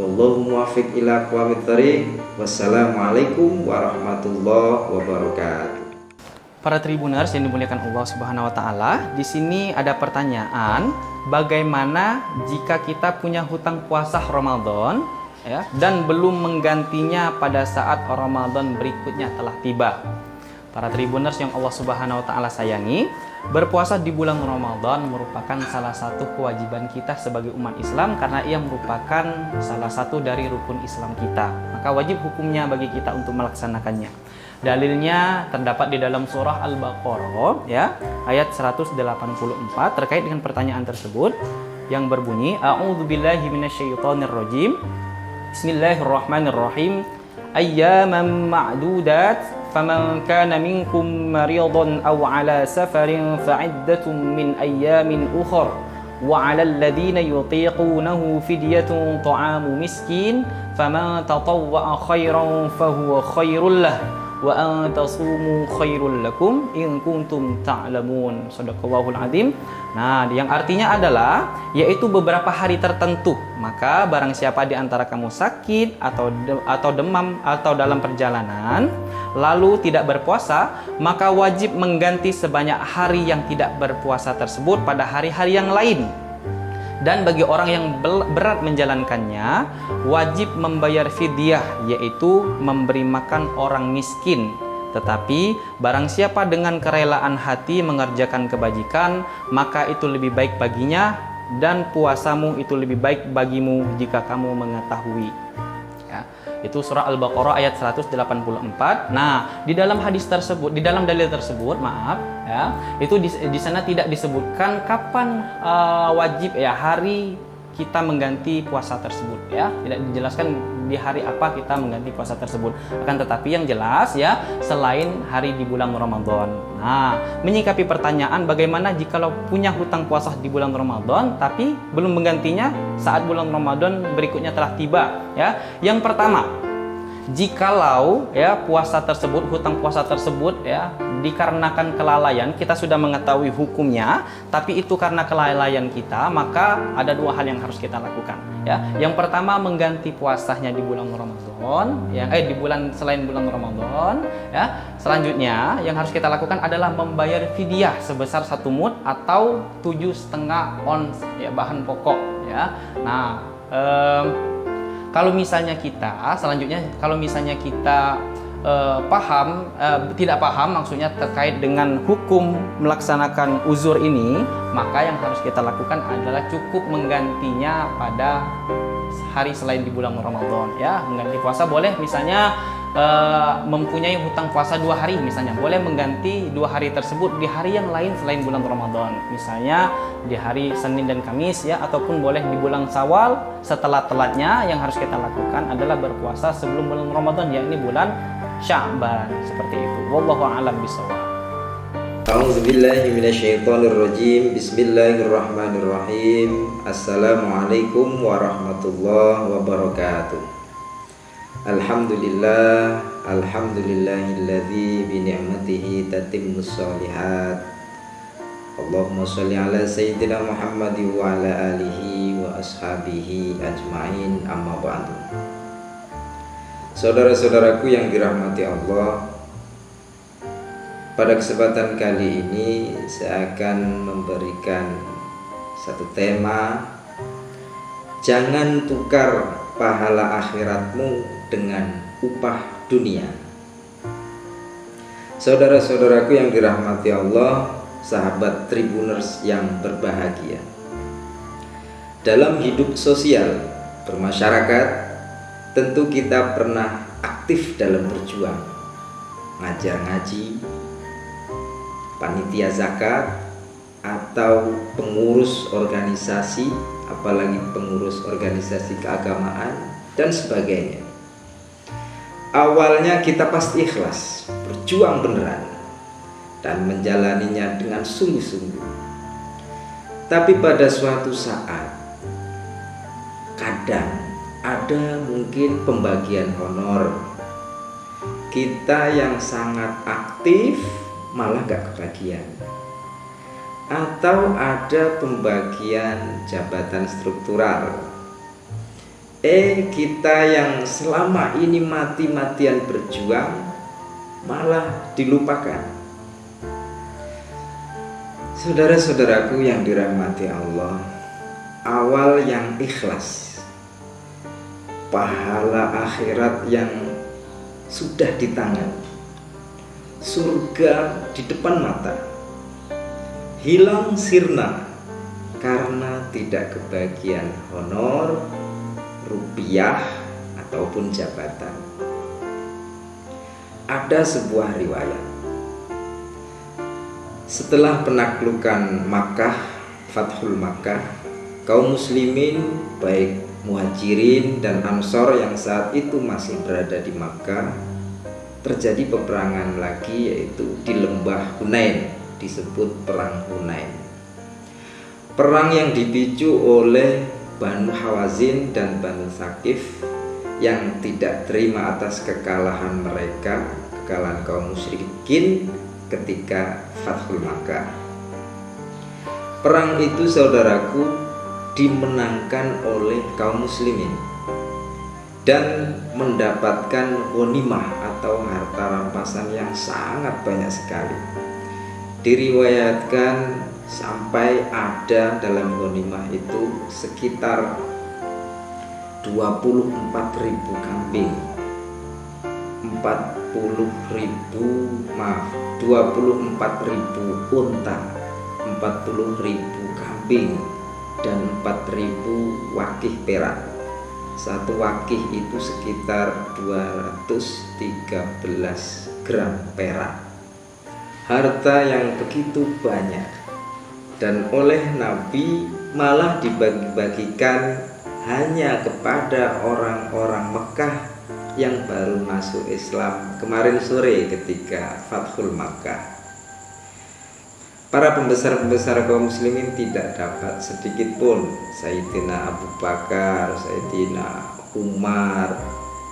Speaker 1: Wallahu muwaffiq ila aqwamit thoriq. Wassalamualaikum warahmatullahi wabarakatuh.
Speaker 2: Para Tribuners yang dimuliakan Allah Subhanahu wa taala, di sini ada pertanyaan, bagaimana jika kita punya hutang puasa Ramadan ya dan belum menggantinya pada saat Ramadan berikutnya telah tiba. Para Tribuners yang Allah Subhanahu wa taala sayangi, berpuasa di bulan Ramadan merupakan salah satu kewajiban kita sebagai umat Islam karena ia merupakan salah satu dari rukun Islam kita. Maka wajib hukumnya bagi kita untuk melaksanakannya. Dalilnya terdapat di dalam surah Al-Baqarah ya, ayat 184 terkait dengan pertanyaan tersebut yang berbunyi A'udzubillahi minasyaitonirrajim. Bismillahirrahmanirrahim. Ayyaman ma'dudat faman kana minkum maridan aw ala safarin fa'iddatun min ayyamin ukhra wa 'alal ladzina yutiqunahu fidyatun ta'amu miskin faman tatawwa'a khairan fahuwa khairul lah wa an tasumu khairul lakum in kuntum ta'lamun. Shadaqallahul azim. Nah, yang artinya adalah yaitu beberapa hari tertentu. Maka barang siapa di antara kamu sakit atau demam atau dalam perjalanan lalu tidak berpuasa, maka wajib mengganti sebanyak hari yang tidak berpuasa tersebut pada hari-hari yang lain. Dan bagi orang yang berat menjalankannya, wajib membayar fidyah, yaitu memberi makan orang miskin. Tetapi barang siapa dengan kerelaan hati mengerjakan kebajikan, maka itu lebih baik baginya, dan puasamu itu lebih baik bagimu jika kamu mengetahui. Ya, itu surah Al-Baqarah ayat 184. Nah, di dalam hadis tersebut, di dalam dalil tersebut, maaf ya, itu di sana tidak disebutkan kapan wajib ya hari kita mengganti puasa tersebut ya. Tidak dijelaskan di hari apa kita mengganti puasa tersebut. Akan tetapi yang jelas ya, selain hari di bulan Ramadan. Nah, menyikapi pertanyaan bagaimana jikalau punya hutang puasa di bulan Ramadan tapi belum menggantinya saat bulan Ramadan berikutnya telah tiba ya. Yang pertama, jikalau ya puasa tersebut, hutang puasa tersebut ya dikarenakan kelalaian, kita sudah mengetahui hukumnya, tapi itu karena kelalaian kita, maka ada dua hal yang harus kita lakukan ya. Yang pertama, mengganti puasanya di bulan Ramadan ya, di bulan selain bulan Ramadan ya. Selanjutnya yang harus kita lakukan adalah membayar fidyah sebesar 1 mud atau 7,5 ons ya bahan pokok ya. Nah, kalau misalnya kita tidak paham maksudnya terkait dengan hukum melaksanakan uzur ini, maka yang harus kita lakukan adalah cukup menggantinya pada hari selain di bulan Ramadan ya. Mengganti puasa boleh, misalnya mempunyai hutang puasa 2 hari misalnya, boleh mengganti 2 hari tersebut di hari yang lain selain bulan Ramadan, misalnya di hari Senin dan Kamis ya, ataupun boleh di bulan Syawal setelah telatnya. Yang harus kita lakukan adalah berpuasa sebelum bulan Ramadan, yakni bulan Sya'ban, seperti itu. Wallahu a'lam bishawab.
Speaker 1: A'udzubillahi minasyaitonirrajim. Bismillahirrahmanirrahim. Assalamualaikum warahmatullahi wabarakatuh. Alhamdulillah, alhamdulillahilladzi bi ni'matihi tatimmus shalihat. Allahumma sholli ala sayyidina Muhammad wa ala alihi wa ashabihi ajmain, amma ba'du. Saudara-saudaraku yang dirahmati Allah, pada kesempatan kali ini saya akan memberikan satu tema, jangan tukar pahala akhiratmu dengan upah dunia. Saudara-saudaraku yang dirahmati Allah, sahabat Tribuners yang berbahagia, dalam hidup sosial bermasyarakat tentu kita pernah aktif dalam berjuang, ngajar ngaji, panitia zakat, atau pengurus organisasi, apalagi pengurus organisasi keagamaan dan sebagainya. Awalnya kita pasti ikhlas, berjuang beneran, dan menjalaninya dengan sungguh-sungguh. Tapi pada suatu saat, kadang ada mungkin pembagian honor. Kita yang sangat aktif malah gak kebagian. Atau ada pembagian jabatan struktural. Kita yang selama ini mati-matian berjuang malah dilupakan. Saudara-saudaraku yang dirahmati Allah, awal yang ikhlas, pahala akhirat yang sudah di tangan, surga di depan mata, hilang sirna karena tidak kebagian honor, rupiah ataupun jabatan. Ada sebuah riwayat, setelah penaklukan Makkah, Fathul Makkah, kaum muslimin baik Muhajirin dan Ansor yang saat itu masih berada di Makkah, terjadi peperangan lagi, yaitu di lembah Hunain, disebut perang Hunain. Perang yang dipicu oleh Banu Hawazin dan Banu Thaqif yang tidak terima atas kekalahan mereka, kekalahan kaum musyrikin ketika Fathul Makkah. Perang itu, saudaraku, dimenangkan oleh kaum muslimin dan mendapatkan ghanimah atau harta rampasan yang sangat banyak sekali. Diriwayatkan sampai ada dalam ghanimah itu sekitar 24.000 kambing, 24.000 unta, 40.000 kambing, dan 4.000 wakih perak. Satu wakih itu sekitar 213 gram perak. Harta yang begitu banyak, dan oleh Nabi malah dibagi-bagikan hanya kepada orang-orang Mekah yang baru masuk Islam kemarin sore ketika Fathul Makkah. Para pembesar-pembesar kaum muslimin tidak dapat sedikit pun. Sayyidina Abu Bakar, Sayyidina Umar,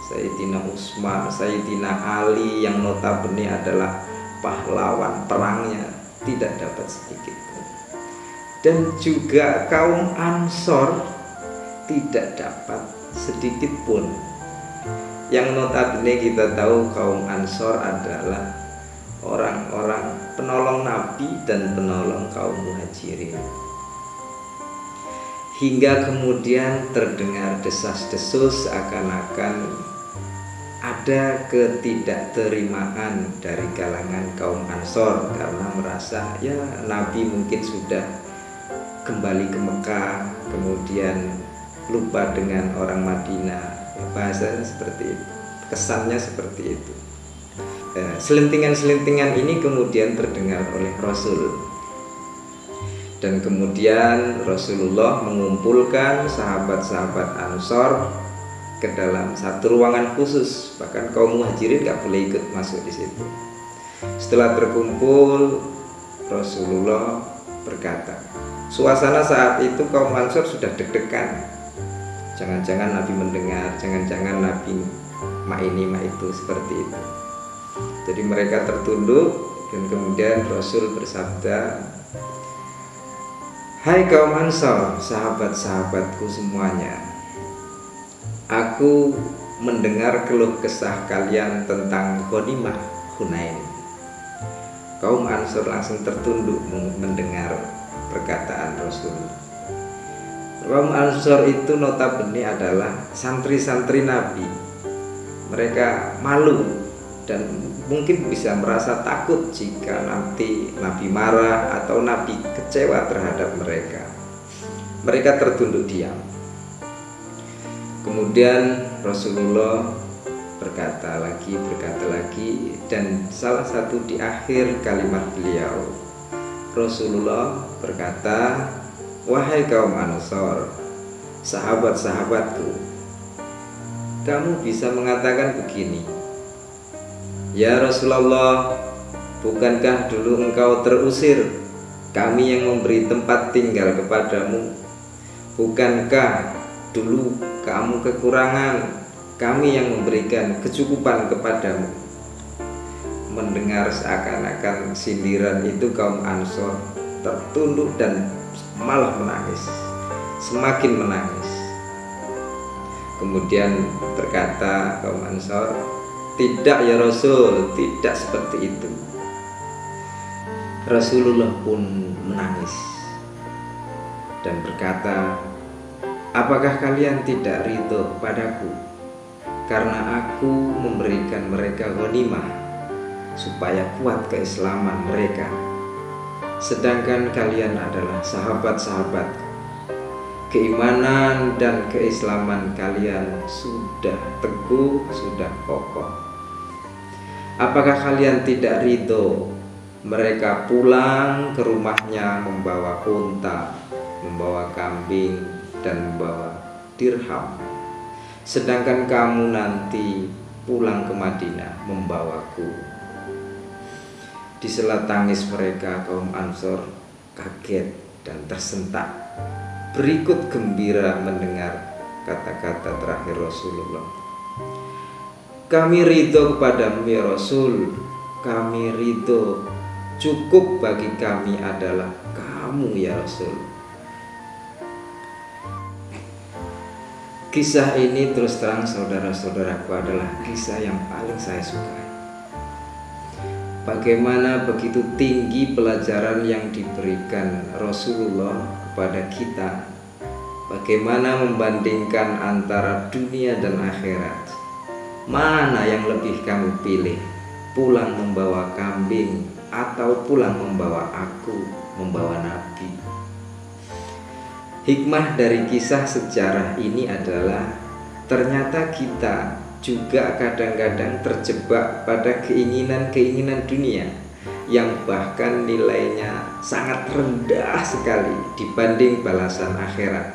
Speaker 1: Sayyidina Utsman, Sayyidina Ali yang notabene adalah pahlawan perangnya, tidak dapat sedikit pun. Dan juga kaum Ansor tidak dapat sedikit pun. Yang notabene kita tahu kaum Ansor adalah orang-orang penolong Nabi dan penolong kaum Muhajirin. Hingga kemudian terdengar desas-desus seakan-akan ada ketidakterimaan dari kalangan kaum Ansor karena merasa ya Nabi mungkin sudah kembali ke Mekah, kemudian lupa dengan orang Madinah. Bahasanya seperti itu, kesannya seperti itu. Selentingan-selentingan ini kemudian terdengar oleh Rasul, dan kemudian Rasulullah mengumpulkan sahabat-sahabat Ansor ke dalam satu ruangan khusus. Bahkan kaum Muhajirin gak boleh ikut masuk di situ. Setelah terkumpul, Rasulullah berkata, suasana saat itu kaum Ansor sudah deg-degan. Jangan-jangan Nabi mendengar, jangan-jangan Nabi mak ini mak itu, seperti itu. Jadi mereka tertunduk, dan kemudian Rasul bersabda, hai kaum Ansor, sahabat-sahabatku semuanya, aku mendengar keluh kesah kalian tentang ghanimah Hunain. Kaum Ansor langsung tertunduk mendengar perkataan Rasul. Kaum Ansor itu notabene adalah santri-santri Nabi. Mereka malu dan mungkin bisa merasa takut jika nanti Nabi marah atau Nabi kecewa terhadap mereka. Mereka tertunduk diam. Kemudian Rasulullah berkata lagi, dan salah satu di akhir kalimat beliau, Rasulullah berkata, wahai kaum Ansor, sahabat-sahabatku, kamu bisa mengatakan begini, ya Rasulullah, bukankah dulu engkau terusir, kami yang memberi tempat tinggal kepadamu? Bukankah dulu kamu kekurangan, kami yang memberikan kecukupan kepadamu? Mendengar seakan-akan sindiran itu, kaum Ansor tertunduk dan malah menangis, semakin menangis. Kemudian berkata kaum Ansor, "Tidak ya Rasul, tidak seperti itu." Rasulullah pun menangis dan berkata, "Apakah kalian tidak ridho kepadaku karena aku memberikan mereka ghanimah supaya kuat keislaman mereka, sedangkan kalian adalah sahabat-sahabat. Keimanan dan keislaman kalian sudah teguh, sudah kokoh. Apakah kalian tidak ridho mereka pulang ke rumahnya membawa unta, membawa kambing, dan membawa dirham, sedangkan kamu nanti pulang ke Madinah membawaku?" Di sela tangis mereka, kaum Ansor kaget dan tersentak, berikut gembira mendengar kata-kata terakhir Rasulullah. "Kami ridho kepadamu ya Rasul, kami ridho, cukup bagi kami adalah kamu ya Rasul." Kisah ini terus terang saudara-saudaraku adalah kisah yang paling saya sukai. Bagaimana begitu tinggi pelajaran yang diberikan Rasulullah kepada kita. Bagaimana membandingkan antara dunia dan akhirat. Mana yang lebih kamu pilih? Pulang membawa kambing atau pulang membawa aku, membawa Nabi? Hikmah dari kisah sejarah ini adalah ternyata kita juga kadang-kadang terjebak pada keinginan-keinginan dunia yang bahkan nilainya sangat rendah sekali dibanding balasan akhirat.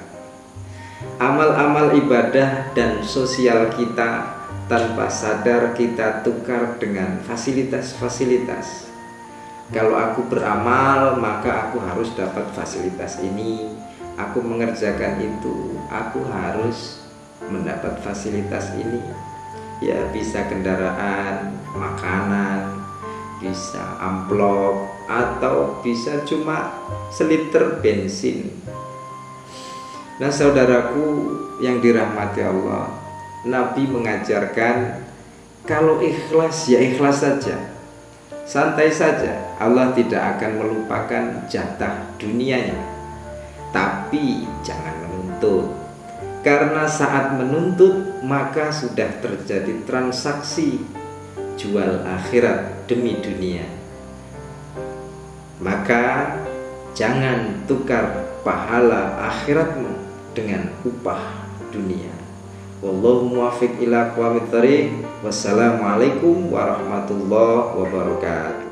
Speaker 1: Amal-amal ibadah dan sosial kita tanpa sadar kita tukar dengan fasilitas-fasilitas. Kalau aku beramal, maka aku harus dapat fasilitas ini. Aku mengerjakan itu, aku harus mendapat fasilitas ini. Ya, bisa kendaraan, makanan, bisa amplop, atau bisa cuma seliter bensin. Nah, saudaraku yang dirahmati Allah, Nabi mengajarkan kalau ikhlas ya ikhlas saja, santai saja. Allah tidak akan melupakan jatah dunianya, tapi jangan menuntut. Karena saat menuntut maka sudah terjadi transaksi jual akhirat demi dunia. Maka jangan tukar pahala akhiratmu dengan upah dunia. Wallahu muwaffiq ila aqwamit thoriq. Wassalamualaikum warahmatullahi wabarakatuh.